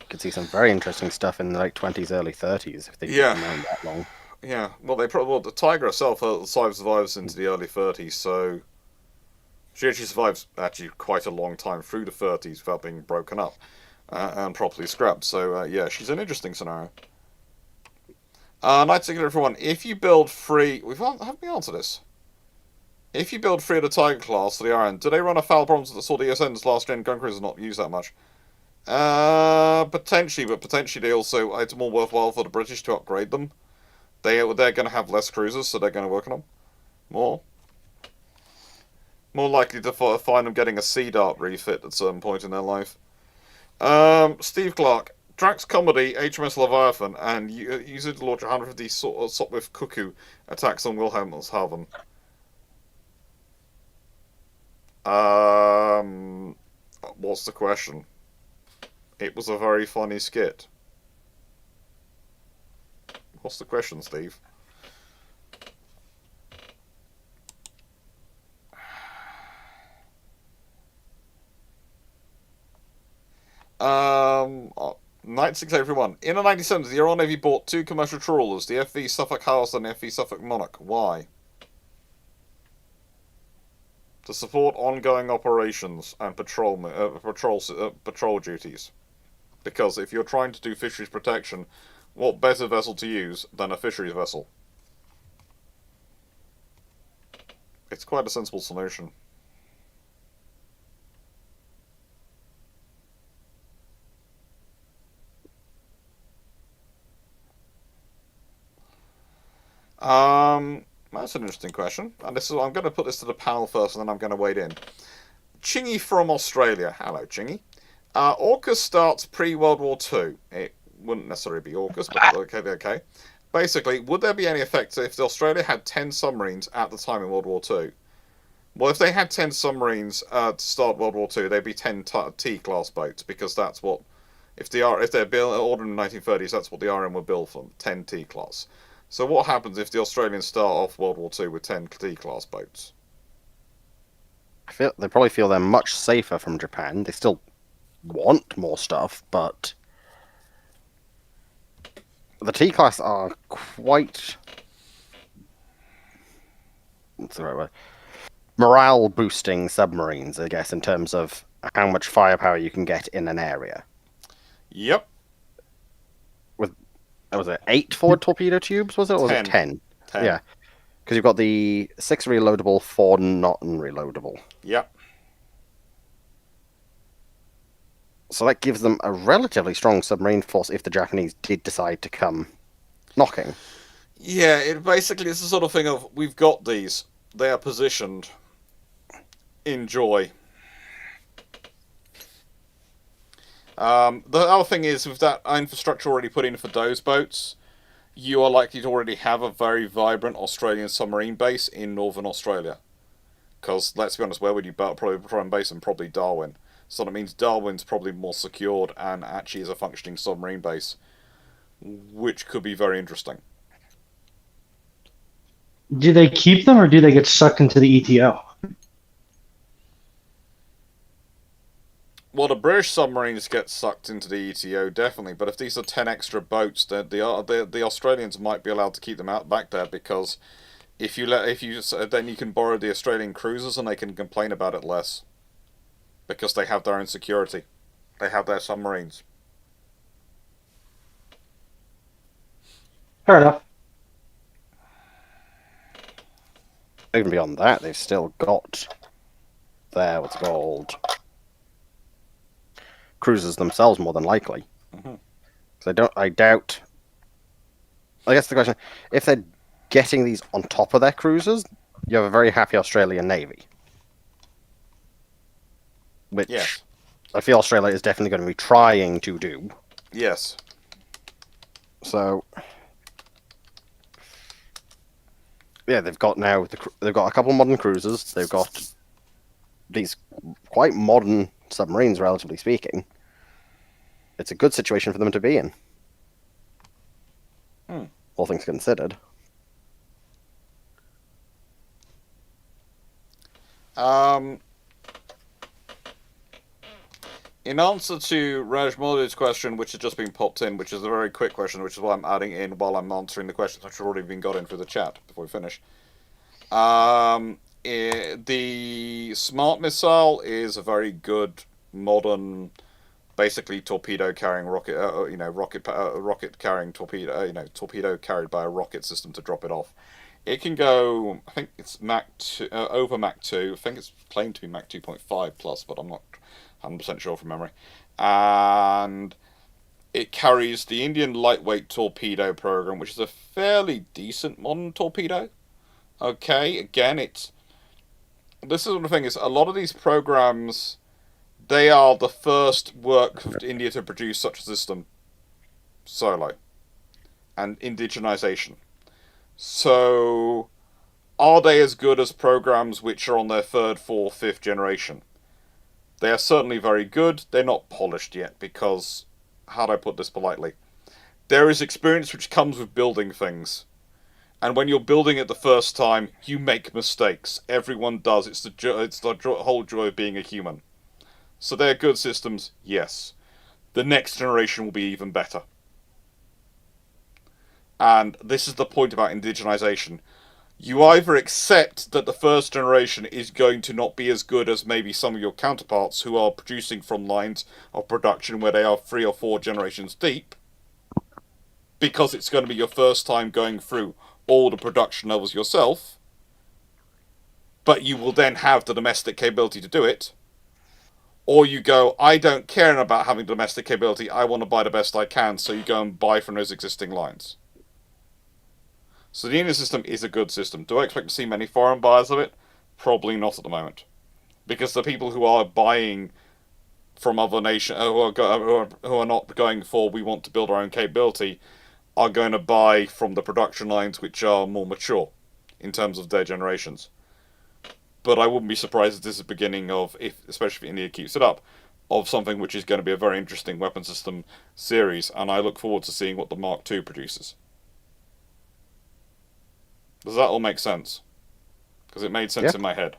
You could see some very interesting stuff in the late 20s, early 30s if they keep them around that long. Yeah, well, the Tiger herself survives into the early 30s, so she actually survives quite a long time through the 30s without being broken up and properly scrapped. So yeah, she's an interesting scenario. Night Ticket everyone. If you build 3, have we answered this? If you build 3 of the Tiger class to the Iron, do they run afoul problems that saw the ESN's last gen gun cruisers not use that much? Potentially, but potentially they also it's more worthwhile for the British to upgrade them. They're going to have less cruisers, so they're going to work on them more. More likely to find them getting a Sea Dart refit at some point in their life. Steve Clarke, Drax Comedy, HMS Leviathan, and use it to launch 150 Sopwith Cuckoo attacks on Wilhelmshaven. What's the question? It was a very funny skit. What's the question, Steve? Night 6 everyone. In the 1970s, the Royal Navy bought 2 commercial trawlers, the FV Suffolk House and the FV Suffolk Monarch. Why? To support ongoing operations and patrol duties. Because if you're trying to do fisheries protection, what better vessel to use than a fisheries vessel? It's quite a sensible solution. That's an interesting question. And I'm going to put this to the panel first, and then I'm going to wade in. Chingy from Australia. Hello, Chingy. AUKUS starts pre-World War II. It wouldn't necessarily be AUKUS, but okay. Basically, would there be any effect if Australia had 10 submarines at the time in World War II? Well, if they had 10 submarines to start World War II, they'd be 10 T-class boats, because that's what... If they're ordered in the 1930s, that's what the RM would build for them, 10 T-class. So what happens if the Australians start off World War II with 10 T-class boats? They probably feel they're much safer from Japan. They still want more stuff, but the T-class are quite... What's the right word? Morale-boosting submarines, I guess, in terms of how much firepower you can get in an area. Yep. Was it 8 forward torpedo tubes, was it? Or was it 10? 10. Yeah. Because you've got the 6 reloadable, 4 not reloadable. Yep. So that gives them a relatively strong submarine force if the Japanese did decide to come knocking. Yeah, it basically is the sort of thing of, we've got these, they are positioned, enjoy. The other thing is, with that infrastructure already put in for those boats, you are likely to already have a very vibrant Australian submarine base in Northern Australia. Because, let's be honest, where would you probably try and base them? Probably Darwin. So that means Darwin's probably more secured and actually is a functioning submarine base, which could be very interesting. Do they keep them, or do they get sucked into the ETO? Well, the British submarines get sucked into the ETO, definitely. But if these are 10 extra boats, then the Australians might be allowed to keep them out back there, because then you can borrow the Australian cruisers and they can complain about it less, because they have their own security. They have their submarines. Fair enough. Even beyond that, they've still got their what's it called cruisers themselves, more than likely. So I doubt. I guess the question: if they're getting these on top of their cruisers, you have a very happy Australian Navy, which Yes. I feel Australia is definitely going to be trying to do. Yes. So yeah, they've got they've got a couple modern cruisers. They've got these quite modern submarines, relatively speaking. It's a good situation for them to be in, all things considered. In answer to Raj Modi's question, which has just been popped in, which is a very quick question, which is why I'm adding in while I'm answering the questions which have already been got in through the chat before we finish. The smart missile is a very good modern, basically torpedo carrying rocket, rocket carrying torpedo, torpedo carried by a rocket system to drop it off. It can go, I think it's Mach 2, over Mach 2. I think it's claimed to be Mach 2.5 plus, but I'm not 100% sure from memory. And it carries the Indian Lightweight Torpedo Program, which is a fairly decent modern torpedo. Okay, again, this is the thing, is a lot of these programs, they are the first work of India to produce such a system solo. And indigenization. So, are they as good as programs which are on their third, fourth, fifth generation? They are certainly very good. They're not polished yet because, how do I put this politely? There is experience which comes with building things. And when you're building it the first time, you make mistakes. Everyone does. It's the whole joy of being a human. So they're good systems, yes. The next generation will be even better. And this is the point about indigenization. You either accept that the first generation is going to not be as good as maybe some of your counterparts who are producing from lines of production where they are 3 or 4 generations deep, because it's going to be your first time going through all the production levels yourself, but you will then have the domestic capability to do it. Or you go, I don't care about having domestic capability, I want to buy the best I can, so you go and buy from those existing lines. So the Indian system is a good system. Do I expect to see many foreign buyers of it? Probably not at the moment. Because the people who are buying from other nations, who are not going for, we want to build our own capability, are going to buy from the production lines which are more mature in terms of their generations. But I wouldn't be surprised if this is the beginning of, especially if India keeps it up, of something which is going to be a very interesting weapon system series, and I look forward to seeing what the Mark II produces. Does that all make sense? Because it made sense in my head.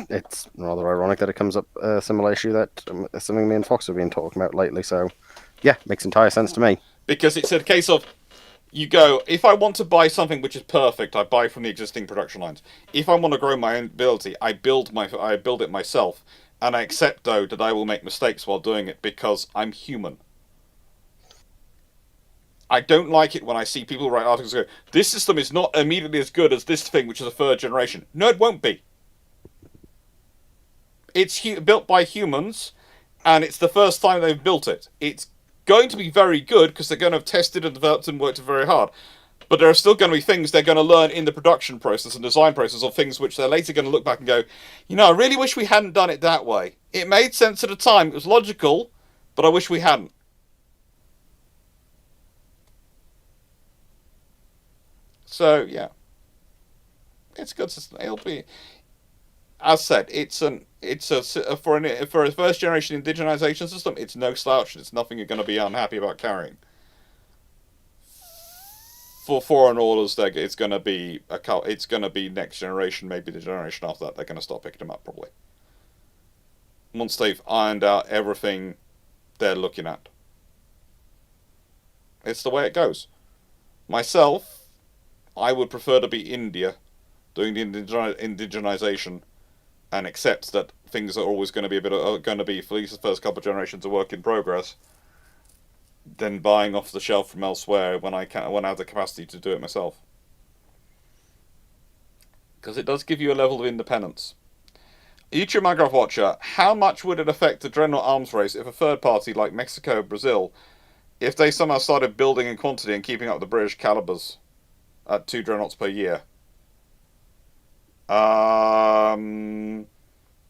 It's rather ironic that it comes up a similar issue that something me and Fox have been talking about lately. So, yeah, makes entire sense to me. Because it's a case of, you go, if I want to buy something which is perfect, I buy from the existing production lines. If I want to grow my own ability, I build it myself, and I accept though that I will make mistakes while doing it because I'm human. I don't like it when I see people write articles and go, this system is not immediately as good as this thing, which is a third generation. No, it won't be. It's built by humans, and it's the first time they've built it. It's going to be very good because they're going to have tested and developed and worked very hard. But there are still going to be things they're going to learn in the production process and design process of things which they're later going to look back and go, I really wish we hadn't done it that way. It made sense at the time. It was logical, but I wish we hadn't. So, yeah. It's a good system. It'll be, as said, for a first generation indigenization system, it's no slouch. It's nothing you're going to be unhappy about carrying. For foreign orders, it's going to be next generation, maybe the generation after that. They're going to start picking them up probably once they've ironed out everything they're looking at. It's the way it goes. Myself, I would prefer to be India doing the indigenization and accept that things are always going to be for at least the first couple of generations a work in progress, than buying off the shelf from elsewhere when I have the capacity to do it myself. Because it does give you a level of independence. YouTube Minecraft Watcher, how much would it affect the Dreadnought arms race if a third party like Mexico or Brazil, if they somehow started building in quantity and keeping up the British calibers at 2 Dreadnoughts per year?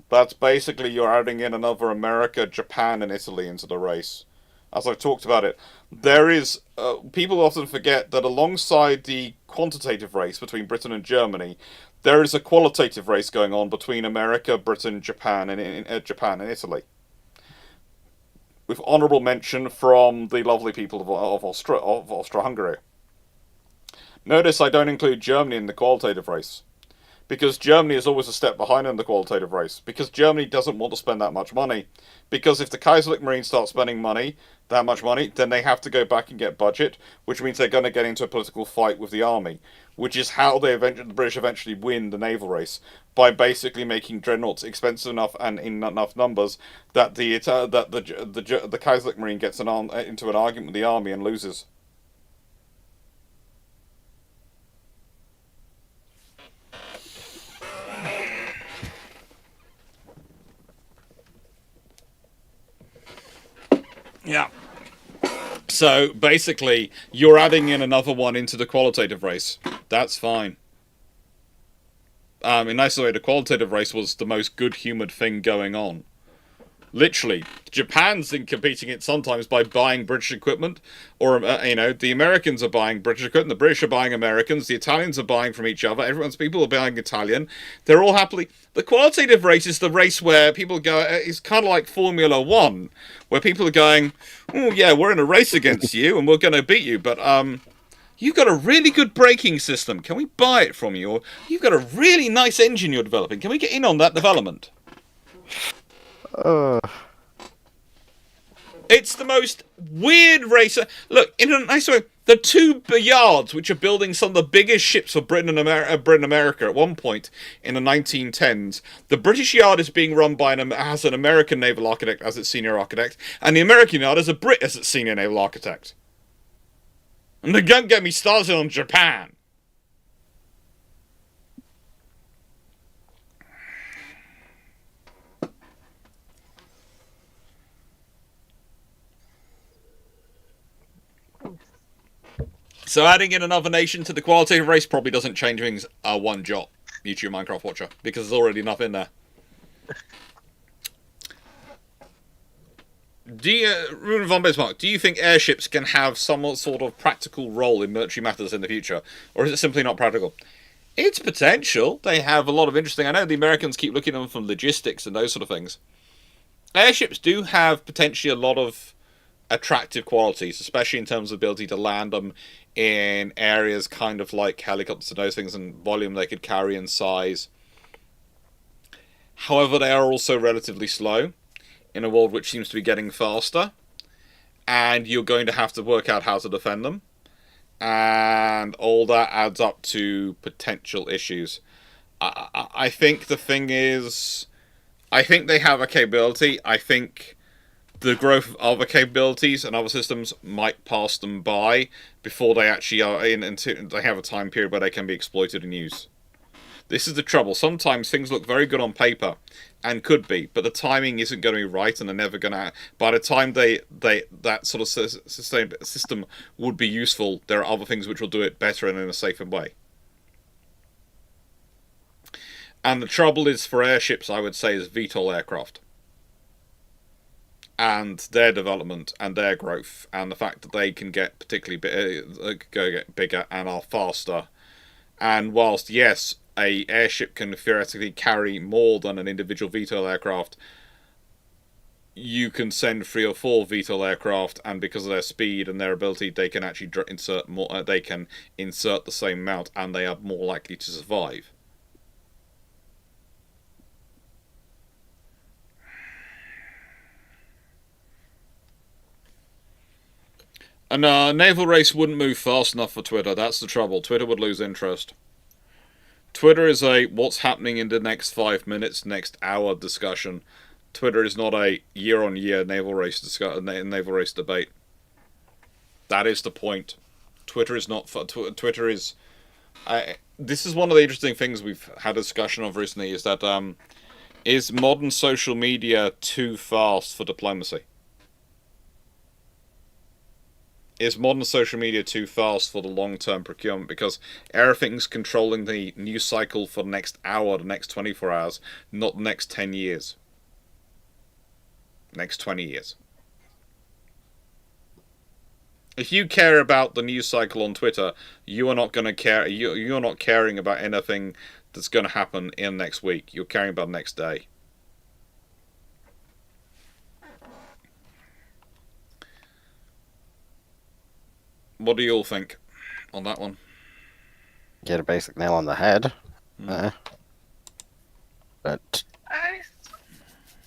That's basically you're adding in another America, Japan, and Italy into the race. as I've talked about it, there is people often forget that alongside the quantitative race between Britain and Germany, there is a qualitative race going on between America, Britain, Japan, and Japan and Italy. With honourable mention from the lovely people of Austria-Hungary. Notice I don't include Germany in the qualitative race, because Germany is always a step behind in the qualitative race, because Germany doesn't want to spend that much money, because if the Kaiserlich Marine start spending that much money, then they have to go back and get budget, which means they're going to get into a political fight with the army, which is how the British eventually win the naval race, by basically making dreadnoughts expensive enough and in enough numbers that the Kaiserlich Marine gets into an argument with the army and loses. Yeah. So basically, you're adding in another one into the qualitative race. That's fine. In isolated, the qualitative race was the most good-humoured thing going on. Literally, Japan's in competing it sometimes by buying British equipment, or the Americans are buying British equipment, the British are buying Americans, the Italians are buying from each other, people are buying Italian. They're all happily. The qualitative race is the race where people go. It's kind of like Formula One, where people are going, "Oh yeah, we're in a race against you, and we're going to beat you," but you've got a really good braking system. Can we buy it from you? Or you've got a really nice engine you're developing. Can we get in on that development? It's the most weird racer. Look, in a nice way, the two yards which are building some of the biggest ships for Britain and America at one point in the 1910s. The British yard is being run by has an American naval architect as its senior architect, and the American yard has a Brit as its senior naval architect. And don't get me started on Japan. So adding in another nation to the qualitative race probably doesn't change things one jot, YouTube Minecraft watcher, because there's already enough in there. Ruben von Bismarck, do you think airships can have some sort of practical role in military matters in the future? Or is it simply not practical? It's potential. They have a lot of interesting... I know the Americans keep looking at them from logistics and those sort of things. Airships do have potentially a lot of attractive qualities, especially in terms of ability to land them in areas kind of like helicopters and those things, and volume they could carry and size. However, they are also relatively slow in a world which seems to be getting faster, and you're going to have to work out how to defend them, and all that adds up to potential issues. I think the thing is, I think they have a capability. I think the growth of other capabilities and other systems might pass them by before they actually are in, until they have a time period where they can be exploited and used. This is the trouble. Sometimes things look very good on paper, and could be, but the timing isn't going to be right, and they're never going to. By the time that sort of sustained system would be useful, there are other things which will do it better and in a safer way. And the trouble is for airships, I would say, is VTOL aircraft, and their development and their growth, and the fact that they can get particularly get bigger and are faster. And whilst yes, a airship can theoretically carry more than an individual VTOL aircraft, you can send 3 or 4 VTOL aircraft, and because of their speed and their ability, they can actually insert more. They can insert the same amount, and they are more likely to survive. And a naval race wouldn't move fast enough for Twitter. That's the trouble. Twitter would lose interest. Twitter is a what's happening in the next 5 minutes, next hour discussion. Twitter is not a year-on-year naval race debate. That is the point. Twitter is not. Twitter is. This is one of the interesting things we've had a discussion of recently. Is that is modern social media too fast for diplomacy? Is modern social media too fast for the long-term procurement? Because everything's controlling the news cycle for the next hour, the next 24 hours, not the next 10 years. Next 20 years. If you care about the news cycle on Twitter, you are not going to care. You're not caring about anything that's going to happen in next week. You're caring about next day. What do you all think on that one? Get a basic nail on the head. But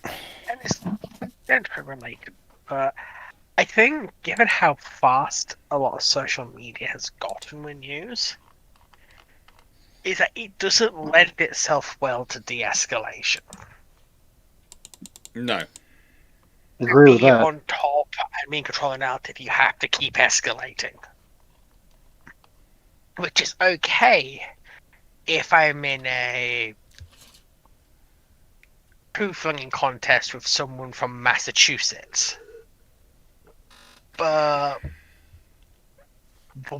And it's gender related, but I think given how fast a lot of social media has gotten with news, is that it doesn't lend itself well to de-escalation. No. Agree with Be that. on top and being controlling narrative, you have to keep escalating. Which is okay if I'm in a poo-flinging contest with someone from Massachusetts. But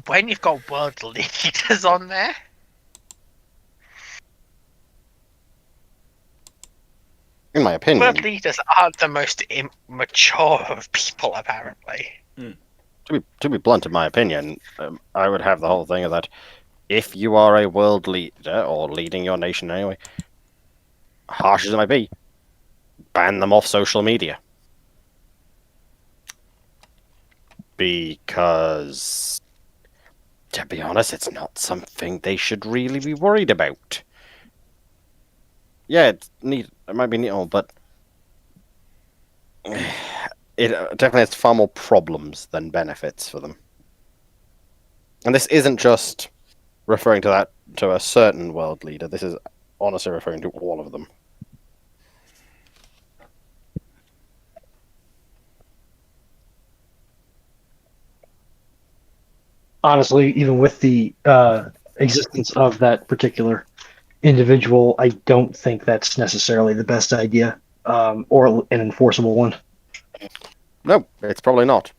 when you've got world leaders on there, in my opinion, world leaders aren't the most immature of people, apparently. to be blunt, in my opinion, I would have the whole thing of that. If you are a world leader or leading your nation anyway, harsh as it might be, ban them off social media. Because, to be honest, it's not something they should really be worried about. Yeah, it's neat. It might be neat, but it definitely has far more problems than benefits for them. And this isn't just referring to a certain world leader. This is honestly referring to all of them. Honestly, even with the existence of that particular individual, I don't think that's necessarily the best idea or an enforceable one. No, it's probably not.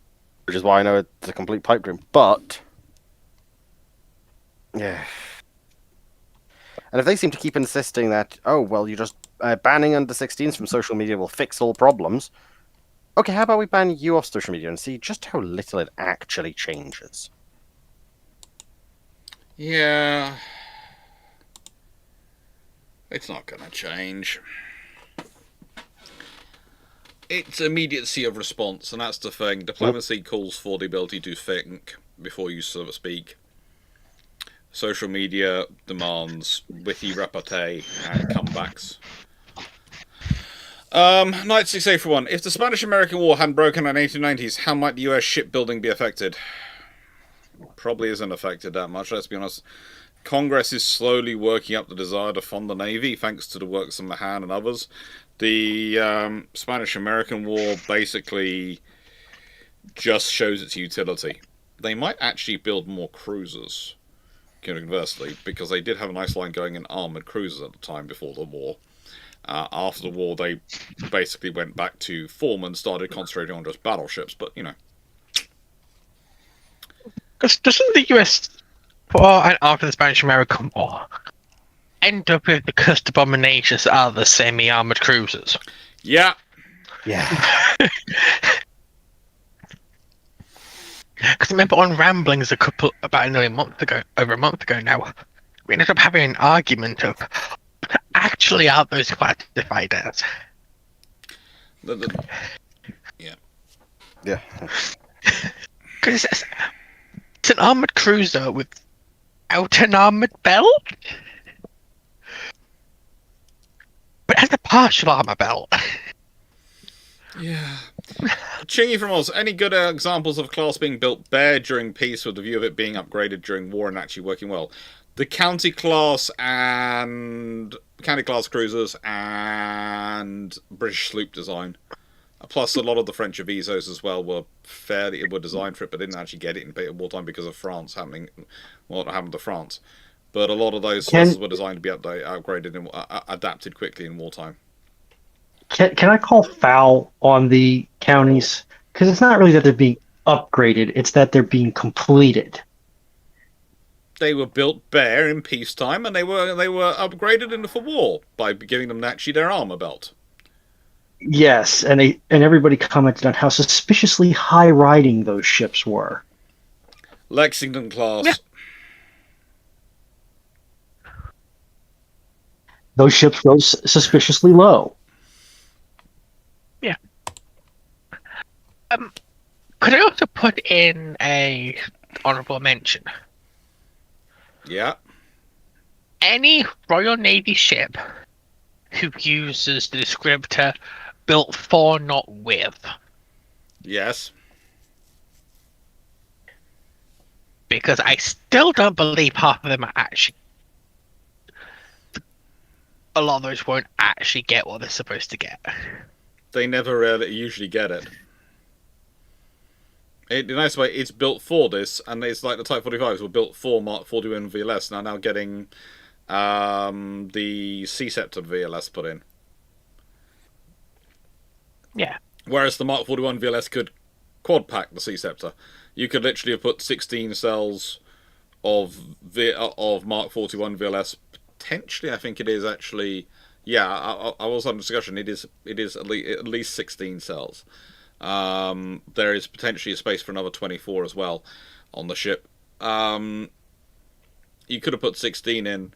Which is why I know it's a complete pipe dream. But, yeah. And if they seem to keep insisting that, oh, well, you just banning under 16s from social media will fix all problems. Okay, how about we ban you off social media and see just how little it actually changes? Yeah. It's not going to change. It's immediacy of response, and that's the thing. Diplomacy calls for the ability to think before you sort of speak. Social media demands witty repartee and comebacks. Knight 6A for one. If the Spanish-American War hadn't broken in the 1890s, how might the US shipbuilding be affected? Probably isn't affected that much, let's be honest. Congress is slowly working up the desire to fund the Navy, thanks to the works of Mahan and others. The Spanish-American War basically just shows its utility. They might actually build more cruisers, conversely, because they did have a nice line going in armoured cruisers at the time before the war. After the war, they basically went back to form and started concentrating on just battleships, but, you know. Because doesn't the US, and after the Spanish-American War, end up with the coast abominations that are the semi-armoured cruisers? Yeah. Yeah. Because remember on Ramblings about nearly over a month ago now, we ended up having an argument of what actually are those classified as? Yeah. Yeah. Because it's an armoured cruiser without an armoured belt? But it has a partial armour belt. Yeah. Chingy from Oz, any good examples of a class being built bare during peace with the view of it being upgraded during war and actually working well? The county class cruisers and British sloop design. Plus, a lot of the French avisos as well were designed for it, but didn't actually get it in wartime because of France what happened to France. But a lot of those vessels were designed to be upgraded and adapted quickly in wartime. Can I call foul on the counties? Because it's not really that they're being upgraded; it's that they're being completed. They were built bare in peacetime, and they were upgraded for war by giving them actually their armor belt. Yes, and everybody commented on how suspiciously high riding those ships were. Lexington class. Yeah. Those ships rose suspiciously low. Yeah. Could I also put in a honorable mention? Yeah. Any Royal Navy ship who uses the descriptor built for, not with. Yes. Because I still don't believe half of them are actually. A lot of those won't actually get what they're supposed to get. They never really usually get it. In a nice way, it's built for this, and it's like the Type 45s were built for Mark 41 VLS, and are now getting the C-Scepter VLS put in. Yeah. Whereas the Mark 41 VLS could quad pack the C-Scepter. You could literally have put 16 cells of Mark 41 VLS. Potentially, I think it is actually. Yeah, I was on discussion. It is at least 16 cells. There is potentially a space for another 24 as well on the ship. You could have put 16 in,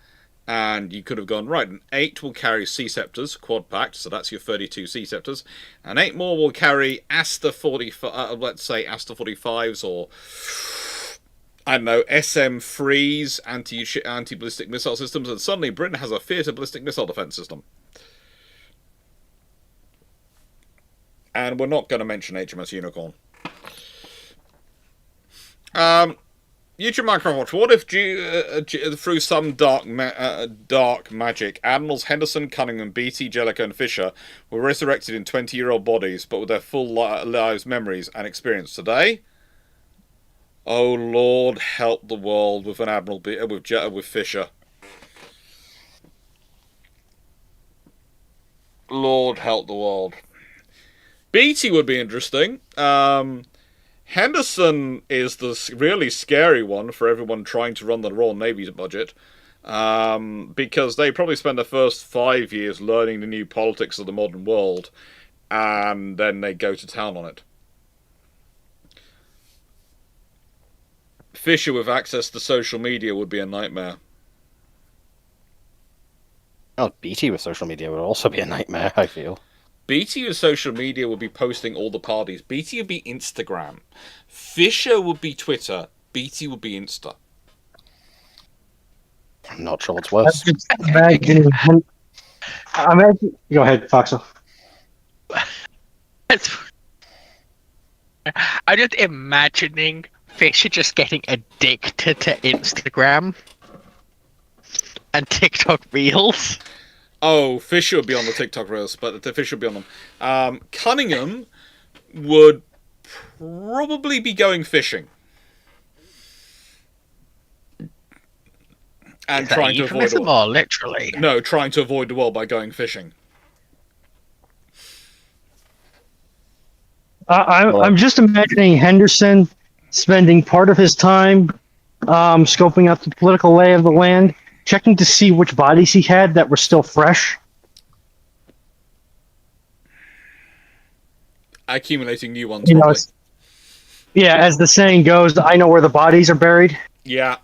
and you could have gone, right, and 8 will carry C-Scepters, quad packed, so that's your 32 C-Scepters, and 8 more will carry Asta 45, let's say Asta 45s, or, I don't know, SM-3s, anti-ballistic missile systems, and suddenly Britain has a theatre ballistic missile defence system. And we're not going to mention HMS Unicorn. YouTube Microwatch, what if through some dark magic, Admirals Henderson, Cunningham, Beatty, Jellicoe, and Fisher were resurrected in 20-year-old bodies, but with their full lives, memories, and experience today? Oh Lord, help the world with an Admiral with Fisher. Lord, help the world. Beatty would be interesting. Henderson is the really scary one for everyone trying to run the Royal Navy's budget, because they probably spend the first 5 years learning the new politics of the modern world, and then they go to town on it. Fisher with access to social media would be a nightmare. Oh, BT with social media would also be a nightmare, I feel. BT with social media would be posting all the parties. BT would be Instagram. Fisher would be Twitter. BT would be Insta. I'm not sure what's worse. Go ahead, Foxel. I'm just imagining Fisher just getting addicted to Instagram and TikTok Reels. Oh, Fisher would be on the TikTok Reels, but the Fisher would be on them. Cunningham would probably be going fishing. And trying to avoid the world. Or literally? No, trying to avoid the world by going fishing. I'm just imagining Henderson spending part of his time scoping out the political lay of the land, checking to see which bodies he had that were still fresh. Accumulating new ones, probably. Yeah, as the saying goes, I know where the bodies are buried. Yeah.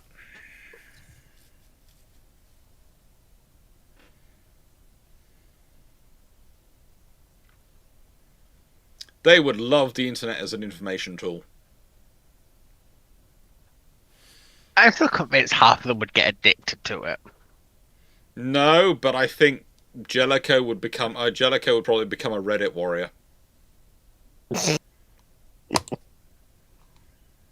They would love the internet as an information tool. I'm still convinced half of them would get addicted to it. No, but I think Jellicoe would probably become a Reddit warrior.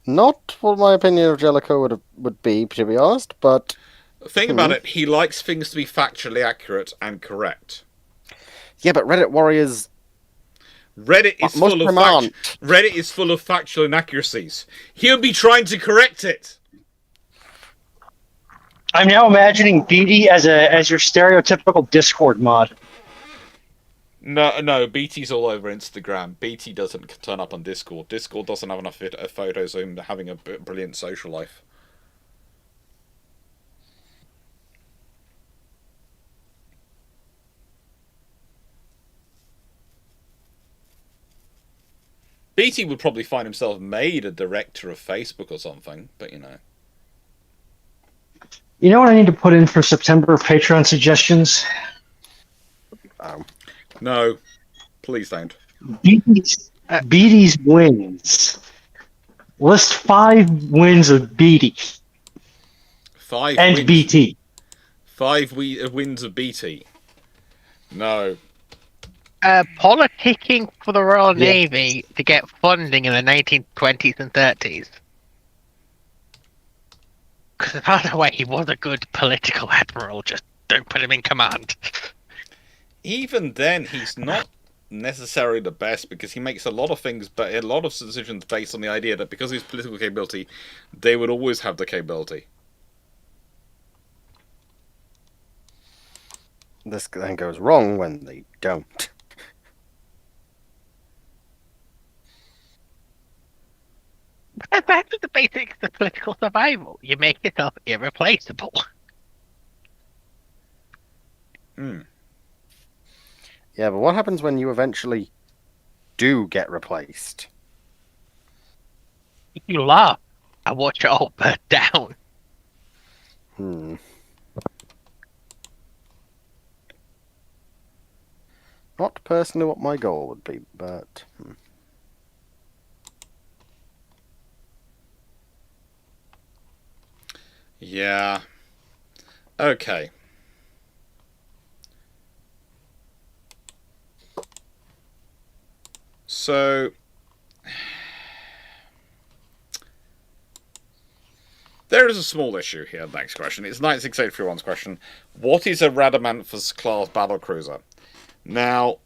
Not what my opinion of Jellicoe would be, to be honest, but... Think about it, he likes things to be factually accurate and correct. Yeah, but Reddit warriors... Reddit is full of factual inaccuracies. He'll be trying to correct it. I'm now imagining BD as your stereotypical Discord mod. No, BT's all over Instagram. BT doesn't turn up on Discord. Discord doesn't have enough photos of him having a brilliant social life. Beatty would probably find himself made a director of Facebook or something, but you know. You know what I need to put in for September Patreon suggestions? No, please don't. Beatty's wins. List 5 wins of Beatty 5 and wins. BT. 5 wins of BT. No. Politicking for the Royal Yeah. Navy to get funding in the 1920s and 30s. Because by the way, he was a good political admiral. Just don't put him in command. Even then, he's not necessarily the best because he makes a lot of things, but a lot of decisions based on the idea that because of his political capability, they would always have the capability. This then goes wrong when they don't. But that's the basics of political survival. You make yourself irreplaceable. Yeah, but what happens when you eventually do get replaced? You laugh and watch it all burn down. Not personally what my goal would be, but... Yeah. Okay. So... there is a small issue here. Next question. It's 96831's question. What is a Radamanthus class battlecruiser? Now,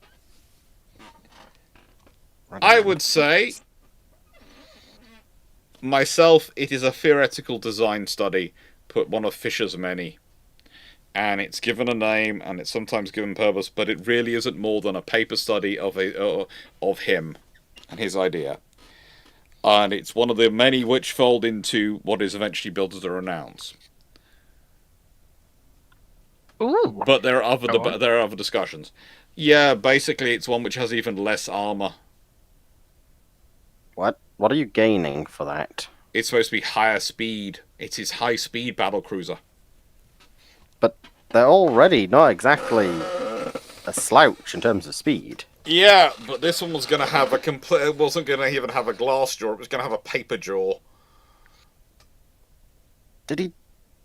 I would say, myself, it is a theoretical design study, put one of Fisher's many. And it's given a name, and it's sometimes given purpose, but it really isn't more than a paper study of him and his idea. And it's one of the many which fold into what is eventually built as a Renounce. Ooh. But there are other discussions. Yeah, basically it's one which has even less armor. What? What are you gaining for that? It's supposed to be higher speed. It's his high-speed battlecruiser. But they're already not exactly a slouch in terms of speed. Yeah, but this one was going to have it wasn't going to even have a glass jaw, it was going to have a paper jaw. Did he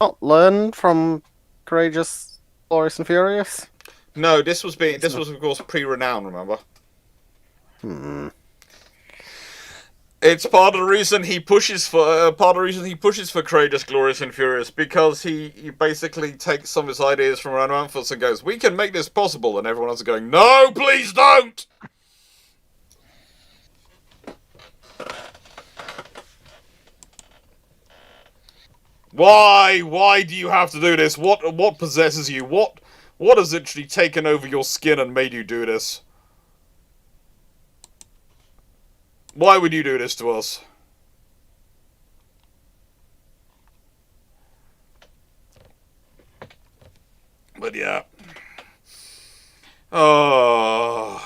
not learn from Courageous, Glorious and Furious? No, this was of course pre-Renown, remember? It's part of the reason he pushes for Courageous, Glorious and Furious, because he basically takes some of his ideas from Radamanthus and goes, "We can make this possible," and everyone else is going, "No, please don't!" Why? Why do you have to do this? What possesses you? What has literally taken over your skin and made you do this? Why would you do this to us? But yeah. Oh.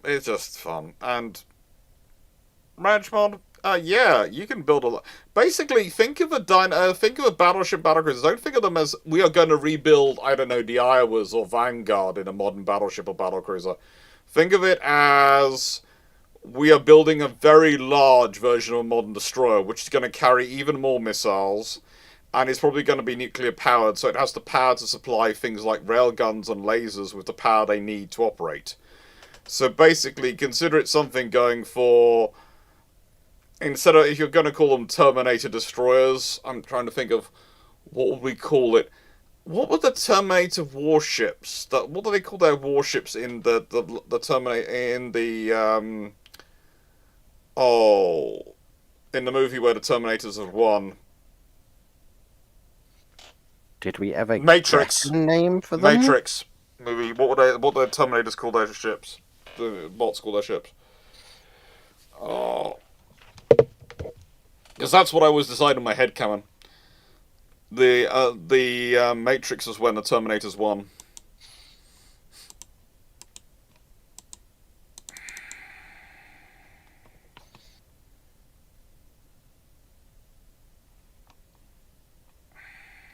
It's just fun. And Ranchmon, yeah, you can build a lot. Basically, think of a battleship battlecruiser. Don't think of them as we are going to rebuild, I don't know, the Iowas or Vanguard in a modern battleship or battlecruiser. Think of it as we are building a very large version of a modern destroyer, which is going to carry even more missiles, and it's probably going to be nuclear powered, so it has the power to supply things like railguns and lasers with the power they need to operate. So basically, consider it something going for, instead of, if you're going to call them Terminator destroyers, I'm trying to think of, what would we call it? What were the Terminator warships? What do they call their warships in the Terminator, in the, in the movie where the Terminators have won? Did we ever Matrix. get a name for them? Matrix movie. What do the Terminators call their ships? The bots call their ships. Oh. Because that's what I was deciding in my head, Cameron. The Matrix is when the Terminators won.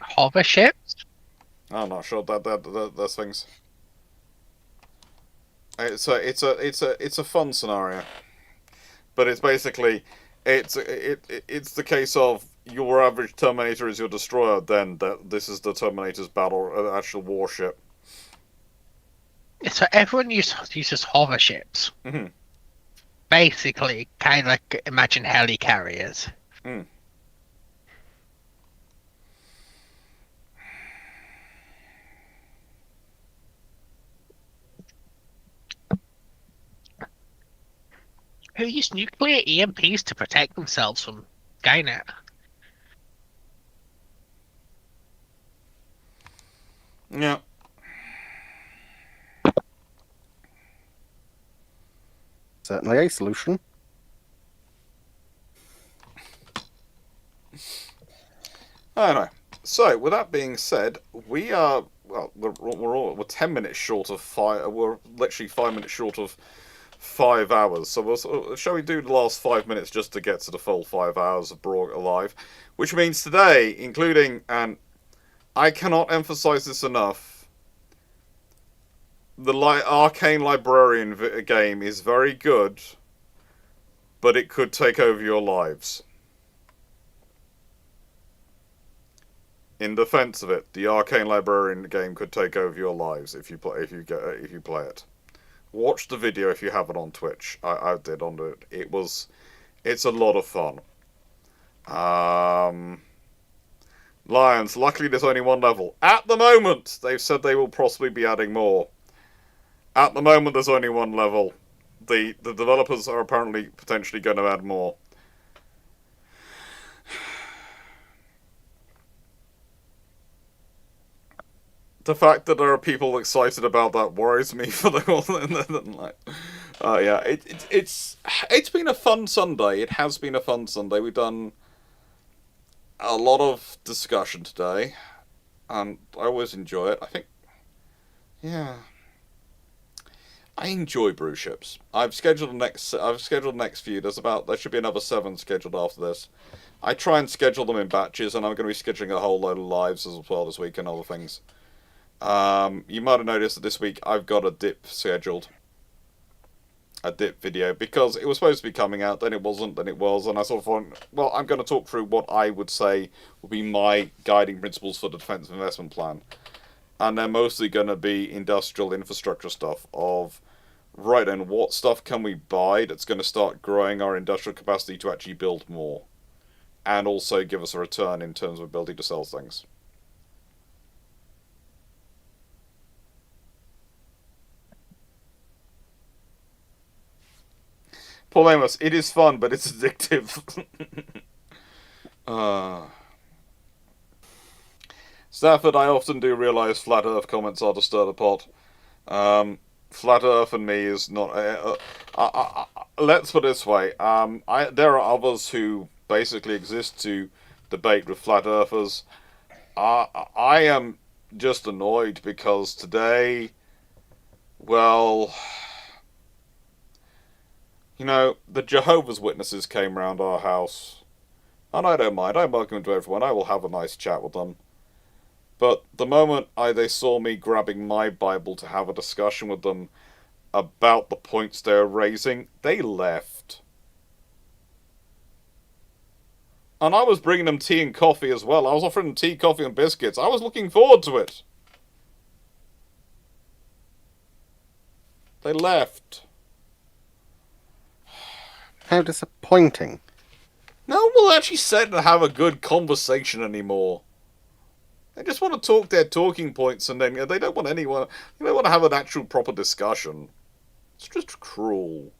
Hover ships? I'm not sure that those things. It's a fun scenario, but it's basically it's the case of your average Terminator is your destroyer. Then that this is the Terminator's battle actual warship. So everyone uses hover ships. Mm-hmm. Basically, kind of like imagine helicarriers. Mm. Who use nuclear EMPs to protect themselves from Skynet? Yeah. Certainly a solution. Anyway, so with that being said, we are we're 10 minutes short of 5. We're literally 5 minutes short of 5 hours. So shall we do the last 5 minutes just to get to the full 5 hours of Broad Alive, which means today, including, and I cannot emphasize this enough, the Arcane Librarian game is very good, but it could take over your lives. In defense of it, the Arcane Librarian game could take over your lives if you play it. Watch the video if you have it on Twitch. I did on it. It's a lot of fun. Lions. Luckily, there's only one level at the moment. They've said they will possibly be adding more. At the moment, there's only one level. The developers are apparently potentially going to add more. The fact that there are people excited about that worries me for the whole. Yeah, it's been a fun Sunday. It has been a fun Sunday. We've done a lot of discussion today, and I always enjoy it. I think, yeah, I enjoy Bruships. I've scheduled the next few. There should be another 7 scheduled after this. I try and schedule them in batches, and I'm going to be scheduling a whole load of lives as well this week and other things. You might have noticed that this week I've got a dip scheduled. A dip video, because it was supposed to be coming out, then it wasn't, then it was, and I sort of thought, well, I'm going to talk through what I would say would be my guiding principles for the defence investment plan. And they're mostly going to be industrial infrastructure stuff of, right then, what stuff can we buy that's going to start growing our industrial capacity to actually build more? And also give us a return in terms of ability to sell things. Paul Amos, it is fun, but it's addictive. Stafford, I often do realise flat Earth comments are to stir the pot. Flat Earth and me is not. Let's put it this way. There are others who basically exist to debate with flat Earthers. I am just annoyed because today, well, you know, the Jehovah's Witnesses came round our house. And I don't mind. I'm welcome to everyone. I will have a nice chat with them. But the moment they saw me grabbing my Bible to have a discussion with them about the points they were raising, they left. And I was bringing them tea and coffee as well. I was offering them tea, coffee, and biscuits. I was looking forward to it. They left. How disappointing. No one will actually sit and have a good conversation anymore. They just want to talk their talking points, and then they don't want anyone. They don't want to have an actual proper discussion. It's just cruel.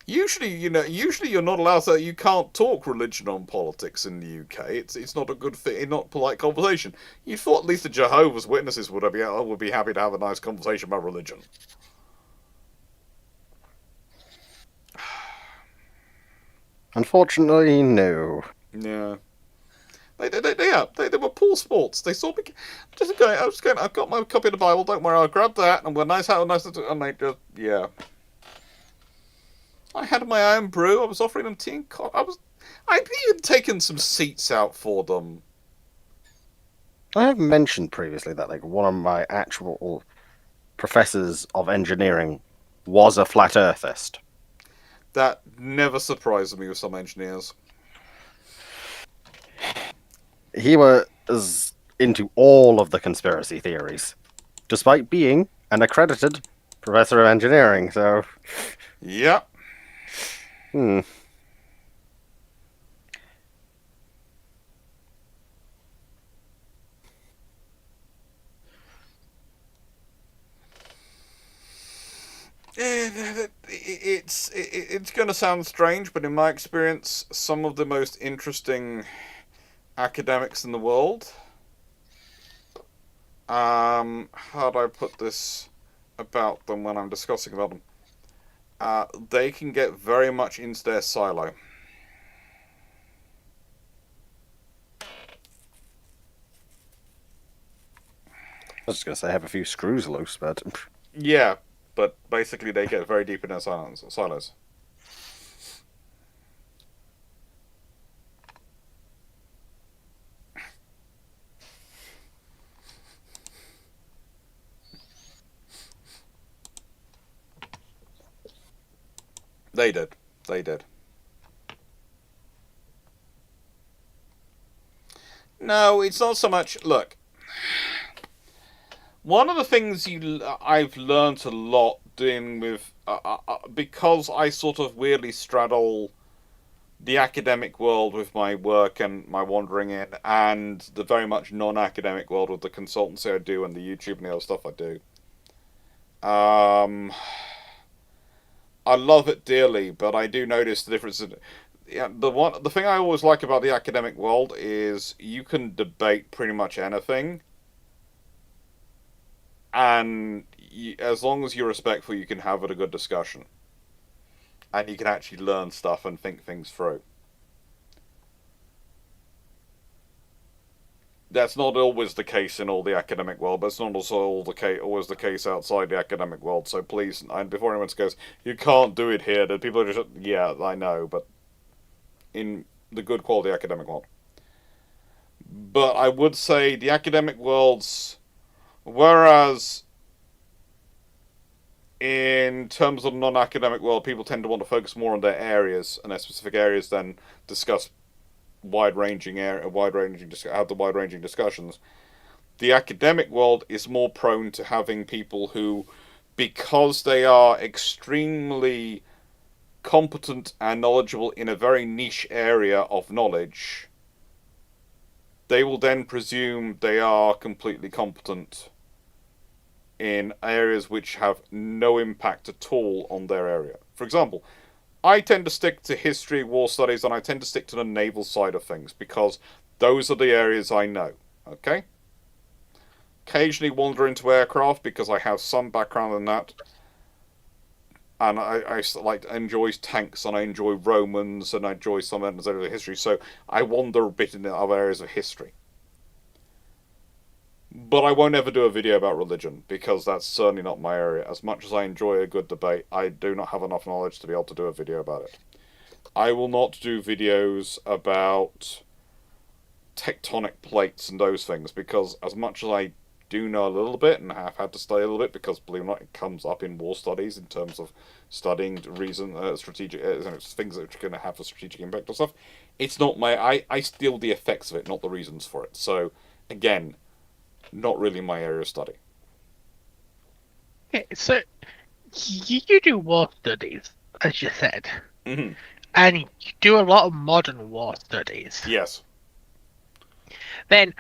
Usually you're not allowed to. You can't talk religion on politics in the UK. It's not a good fit. Not polite conversation. You thought at least the Jehovah's Witnesses would be happy to have a nice conversation about religion. Unfortunately, no. Yeah. They were poor sports. They saw me. Just going. I was going. I've got my copy of the Bible. Don't worry. I'll grab that. And we're nice. How nice. And they just. Yeah. I had my own brew. I was offering them tea and coffee. I'd even taken some seats out for them. I have mentioned previously that like one of my actual professors of engineering was a flat earthist. That never surprised me with some engineers. He was into all of the conspiracy theories, despite being an accredited professor of engineering. So, Yep. hmm. It's going to sound strange, but in my experience, some of the most interesting academics in the world. How do I put this about them when I'm discussing about them? They can get very much into their silo. I was just gonna say I have a few screws loose, but Yeah, but basically they get very deep in their silos. They did. They did. No, it's not so much. Look, one of the things I've learned a lot dealing with because I sort of weirdly straddle the academic world with my work and my wandering in, and the very much non-academic world with the consultancy I do and the YouTube and the other stuff I do. I love it dearly, but I do notice the difference. Yeah, the thing I always like about the academic world is you can debate pretty much anything, and as long as you're respectful, you can have a good discussion, and you can actually learn stuff and think things through. That's not always the case in all the academic world, but it's not also always the case outside the academic world. So please, and before anyone goes, you can't do it here. That people are just, yeah, I know, but in the good quality academic world. But I would say the academic worlds, whereas in terms of non-academic world, people tend to want to focus more on their areas and their specific areas than discuss have the wide-ranging discussions. The academic world is more prone to having people who, because they are extremely competent and knowledgeable in a very niche area of knowledge, they will then presume they are completely competent in areas which have no impact at all on their area. For example, I tend to stick to history, war studies, and I tend to stick to the naval side of things because those are the areas I know. Okay? Occasionally wander into aircraft because I have some background in that. And I like enjoy tanks and I enjoy Romans and I enjoy some elements of history. So I wander a bit in the other areas of history. But I won't ever do a video about religion because that's certainly not my area. As much as I enjoy a good debate, I do not have enough knowledge to be able to do a video about it. I will not do videos about tectonic plates and those things because as much as I do know a little bit and have had to study a little bit because believe it or not it comes up in war studies in terms of studying strategic things that are going to have a strategic impact or stuff. It's not I steal the effects of it, not the reasons for it. So again, not really my area of study. Okay, so you do war studies, as you said, Mm-hmm. and you do a lot of modern war studies. Yes. Then,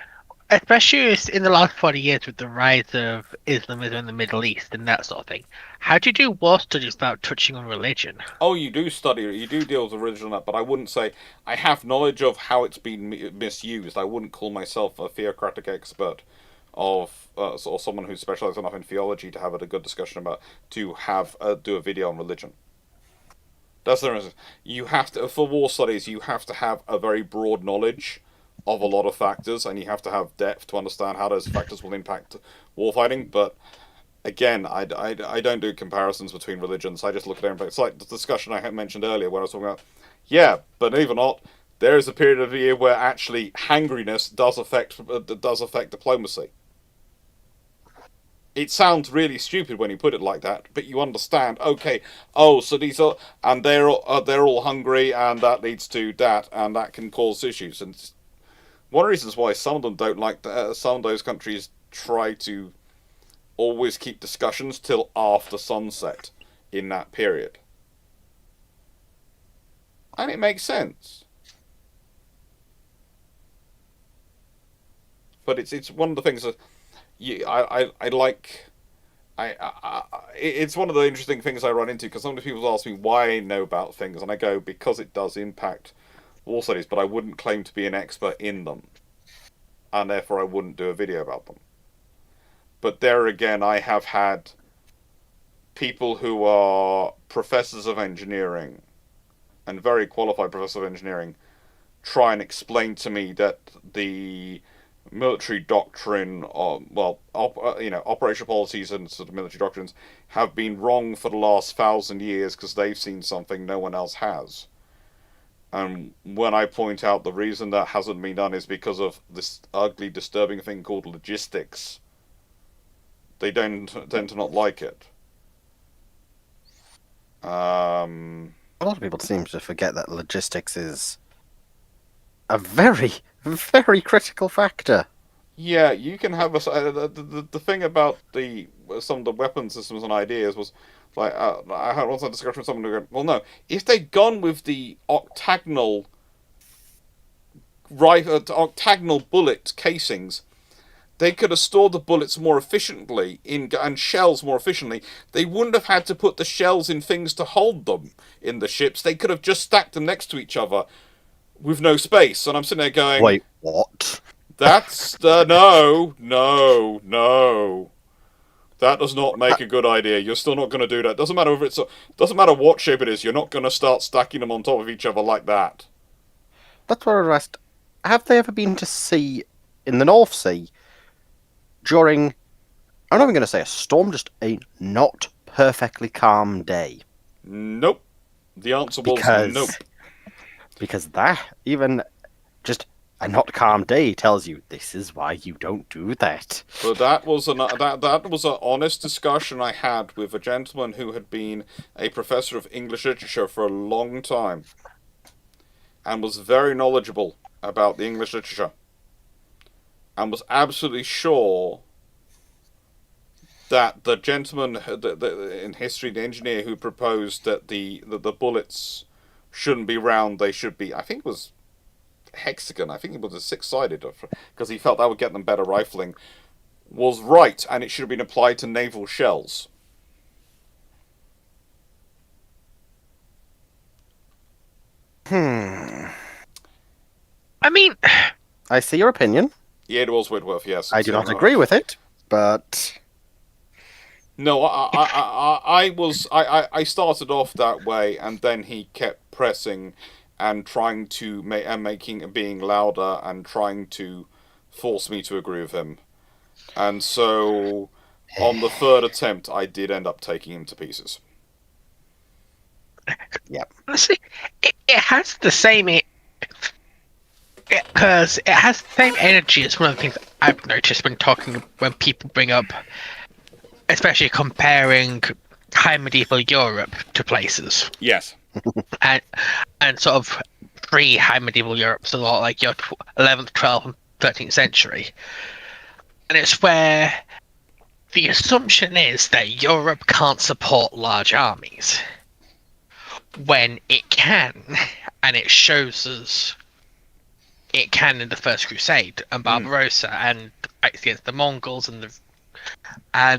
especially in the last 40 years with the rise of Islamism in the Middle East and that sort of thing, how do you do war studies without touching on religion? Oh, you do deal with religion, but I wouldn't say I have knowledge of how it's been misused. I wouldn't call myself a theocratic expert of or someone who's specialized enough in theology to have a good discussion about to have do a video on religion. That's the reason. You have to, for war studies, you have to have a very broad knowledge of a lot of factors, and you have to have depth to understand how those factors will impact warfighting. But again, I don't do comparisons between religions. I just look at everything. It's like the discussion I had mentioned earlier when I was talking about, yeah, but even not, there is a period of the year where actually hangriness does affect diplomacy. It sounds really stupid when you put it like that, but you understand. Okay, oh, so these are, and they're all hungry, and that leads to that, and that can cause issues. And one of the reasons why some of them don't like that, some of those countries try to always keep discussions till after sunset in that period, and it makes sense. But it's one of the things that I like. It's one of the interesting things I run into because some of the people ask me why I know about things, and I go because it does impact war studies, but I wouldn't claim to be an expert in them, and therefore I wouldn't do a video about them. But there again, I have had people who are professors of engineering and very qualified professors of engineering try and explain to me that the military doctrine, operational policies and sort of military doctrines have been wrong for the last 1,000 years because they've seen something no one else has. And when I point out the reason that hasn't been done is because of this ugly, disturbing thing called logistics, they tend to not like it. A lot of people seem to forget that logistics is a very, very critical factor. Yeah, you can have the thing about some of the weapon systems and ideas was like I had once a discussion with someone who go, well, no, if they'd gone with the octagonal bullet casings, they could have stored the bullets more efficiently and shells more efficiently. They wouldn't have had to put the shells in things to hold them in the ships. They could have just stacked them next to each other with no space. And I'm sitting there going, wait, what? That's no. That does not make a good idea. You're still not going to do that. Doesn't matter what shape it is. You're not going to start stacking them on top of each other like that. That's what I asked. Have they ever been to sea in the North Sea during, I'm not even going to say a storm, just a not perfectly calm day? Nope. The answer was nope. Because that, even just a not calm day, tells you this is why you don't do that. But that was an honest discussion I had with a gentleman who had been a professor of English literature for a long time, and was very knowledgeable about the English literature, and was absolutely sure that the gentleman in history, the engineer who proposed that the bullets shouldn't be round, they should be, I think it was hexagon, I think it was a six-sided, because he felt that would get them better rifling, was right, and it should have been applied to naval shells. I mean, I see your opinion. Yeah, it was Whitworth, yes. I do not agree with it, but no, I started off that way, and then he kept pressing and trying to being louder and trying to force me to agree with him. And so on the third attempt, I did end up taking him to pieces. Yep. Honestly, it has the same, because it has the same energy as one of the things I've noticed when people bring up, especially comparing high medieval Europe to places. Yes. and sort of pre-high medieval Europe, so a lot like your 11th, 12th, and 13th century. And it's where the assumption is that Europe can't support large armies, when it can, and it shows us it can in the First Crusade and Barbarossa and fights against the Mongols and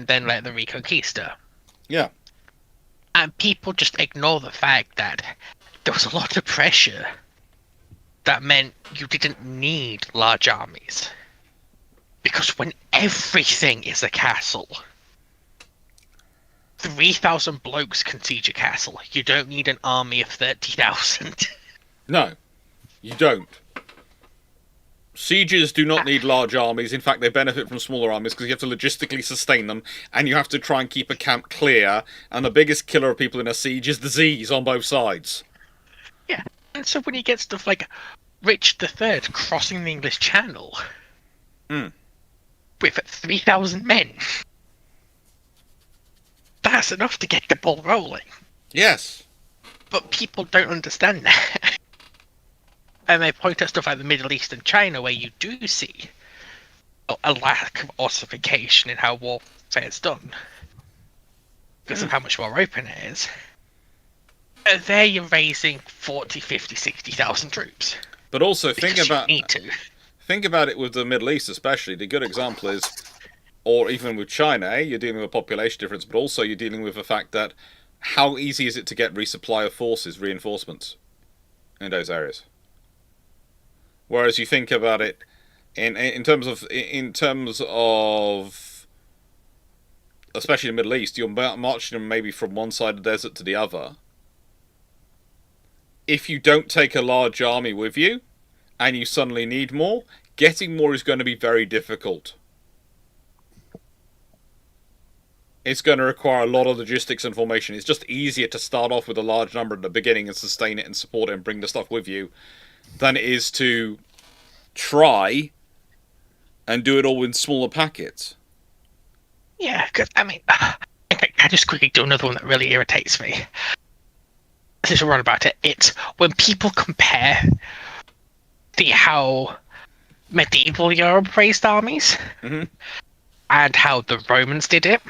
then like the Reconquista. Yeah. And people just ignore the fact that there was a lot of pressure that meant you didn't need large armies. Because when everything is a castle, 3,000 blokes can siege a castle. You don't need an army of 30,000. No, you don't. Sieges do not need large armies. In fact, they benefit from smaller armies because you have to logistically sustain them, and you have to try and keep a camp clear. And the biggest killer of people in a siege is disease on both sides. Yeah, and so when you get stuff like Richard III crossing the English Channel with 3,000 men, that's enough to get the ball rolling. Yes. But people don't understand that. And they point at stuff like the Middle East and China, where you do see a lack of ossification in how warfare is done because of how much more open it is. There you're raising 40, 50, 60,000 troops. But also think about it with the Middle East especially. The good example is, or even with China, you're dealing with a population difference, but also you're dealing with the fact that how easy is it to get resupply of forces, reinforcements in those areas? Whereas you think about it in terms of especially the Middle East, you're marching them maybe from one side of the desert to the other. If you don't take a large army with you, and you suddenly need more, getting more is going to be very difficult. It's going to require a lot of logistics and formation. It's just easier to start off with a large number at the beginning and sustain it and support it and bring the stuff with you than it is to try and do it all in smaller packets. Yeah, because, I mean, I just quickly do another one that really irritates me. Since we're on about it, it's when people compare how medieval Europe raised armies and how the Romans did it,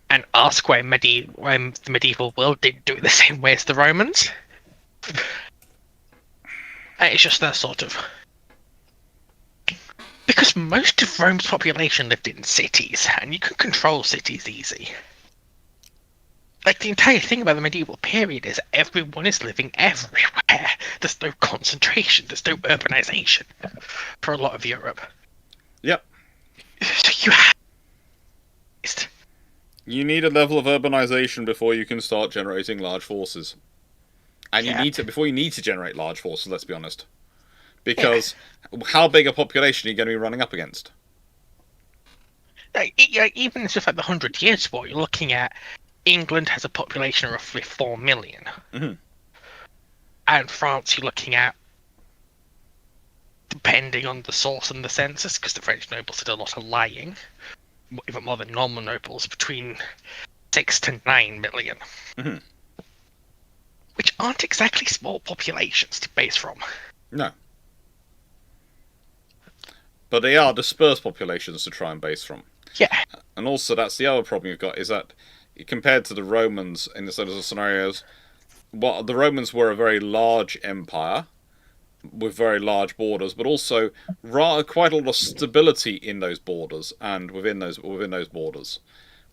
and ask why the medieval world didn't do it the same way as the Romans. It's just that sort of... Because most of Rome's population lived in cities, and you can control cities easy. Like, the entire thing about the medieval period is everyone is living everywhere. There's no concentration, there's no urbanization for a lot of Europe. Yep. So you need a level of urbanization before you can start generating large forces. And you need to, before you need to generate large forces, let's be honest. Because how big a population are you going to be running up against? Even stuff like the 100 Years' War, you're looking at England has a population of roughly 4 million. And France, you're looking at, depending on the source and the census, because the French nobles did a lot of lying, even more than normal nobles, between 6 to 9 million. Which aren't exactly small populations to base from. No. But they are dispersed populations to try and base from. Yeah. And also, that's the other problem you've got, is that compared to the Romans in the sort of scenarios, the Romans were a very large empire with very large borders, but also quite a lot of stability in those borders and within those borders.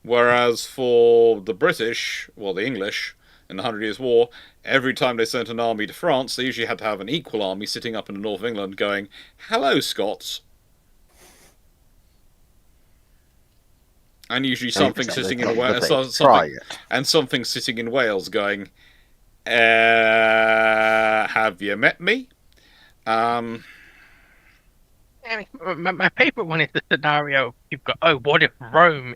Whereas for the British, well, the English, in the 100 Years' War, every time they sent an army to France, they usually had to have an equal army sitting up in the north of England going, "Hello, Scots." And usually something sitting in Wales, and something sitting in Wales going, "Have you met me?" My favourite one is the scenario you've got, what if Rome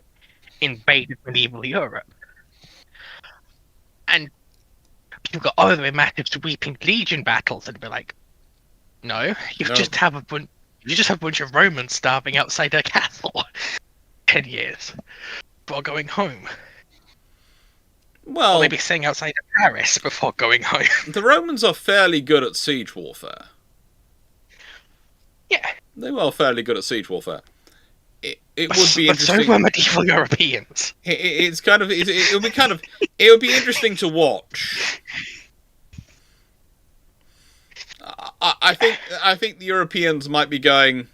invaded medieval Europe? And you've got, there are massive sweeping legion battles, and be like, no, you just have a bunch of Romans starving outside their castle 10 years before going home. Well, or maybe staying outside of Paris before going home. The Romans are fairly good at siege warfare. Yeah. They were fairly good at siege warfare. It would be interesting. But so were medieval Europeans. It would be interesting to watch. I think the Europeans might be going.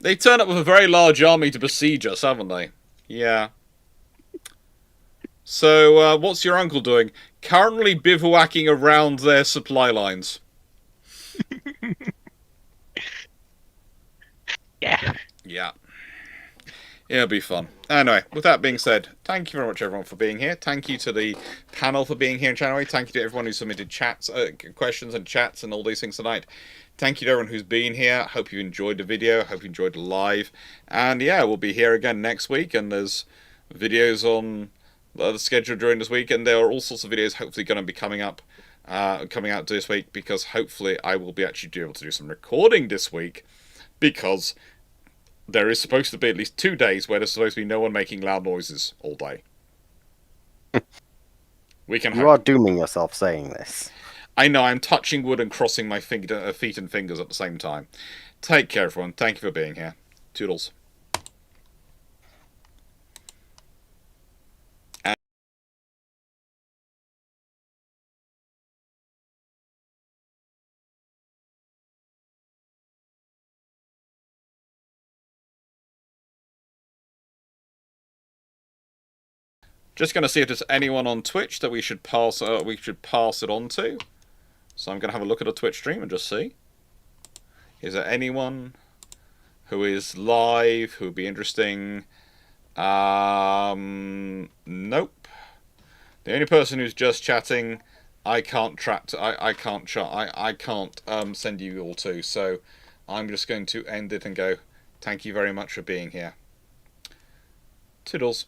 They turn up with a very large army to besiege us, haven't they? Yeah. So, what's your uncle doing? Currently bivouacking around their supply lines. Yeah. Yeah. It'll be fun. Anyway, with that being said, thank you very much, everyone, for being here. Thank you to the panel for being here in January. Thank you to everyone who submitted chats, questions and chats and all these things tonight. Thank you to everyone who's been here. Hope you enjoyed the video. Hope you enjoyed the live. And yeah, we'll be here again next week. And there's videos on the schedule during this week. And there are all sorts of videos hopefully going to be coming out this week. Because hopefully I will be actually able to do some recording this week. Because there is supposed to be at least 2 days where there's supposed to be no one making loud noises all day. You are dooming yourself saying this. I know, I'm touching wood and crossing my feet and fingers at the same time. Take care, everyone. Thank you for being here. Toodles. Just going to see if there's anyone on Twitch that we should pass it on to. So I'm going to have a look at a Twitch stream and just see. Is there anyone who is live who would be interesting? Nope. The only person who's just chatting, I can't send you all to. So I'm just going to end it and go, thank you very much for being here. Toodles.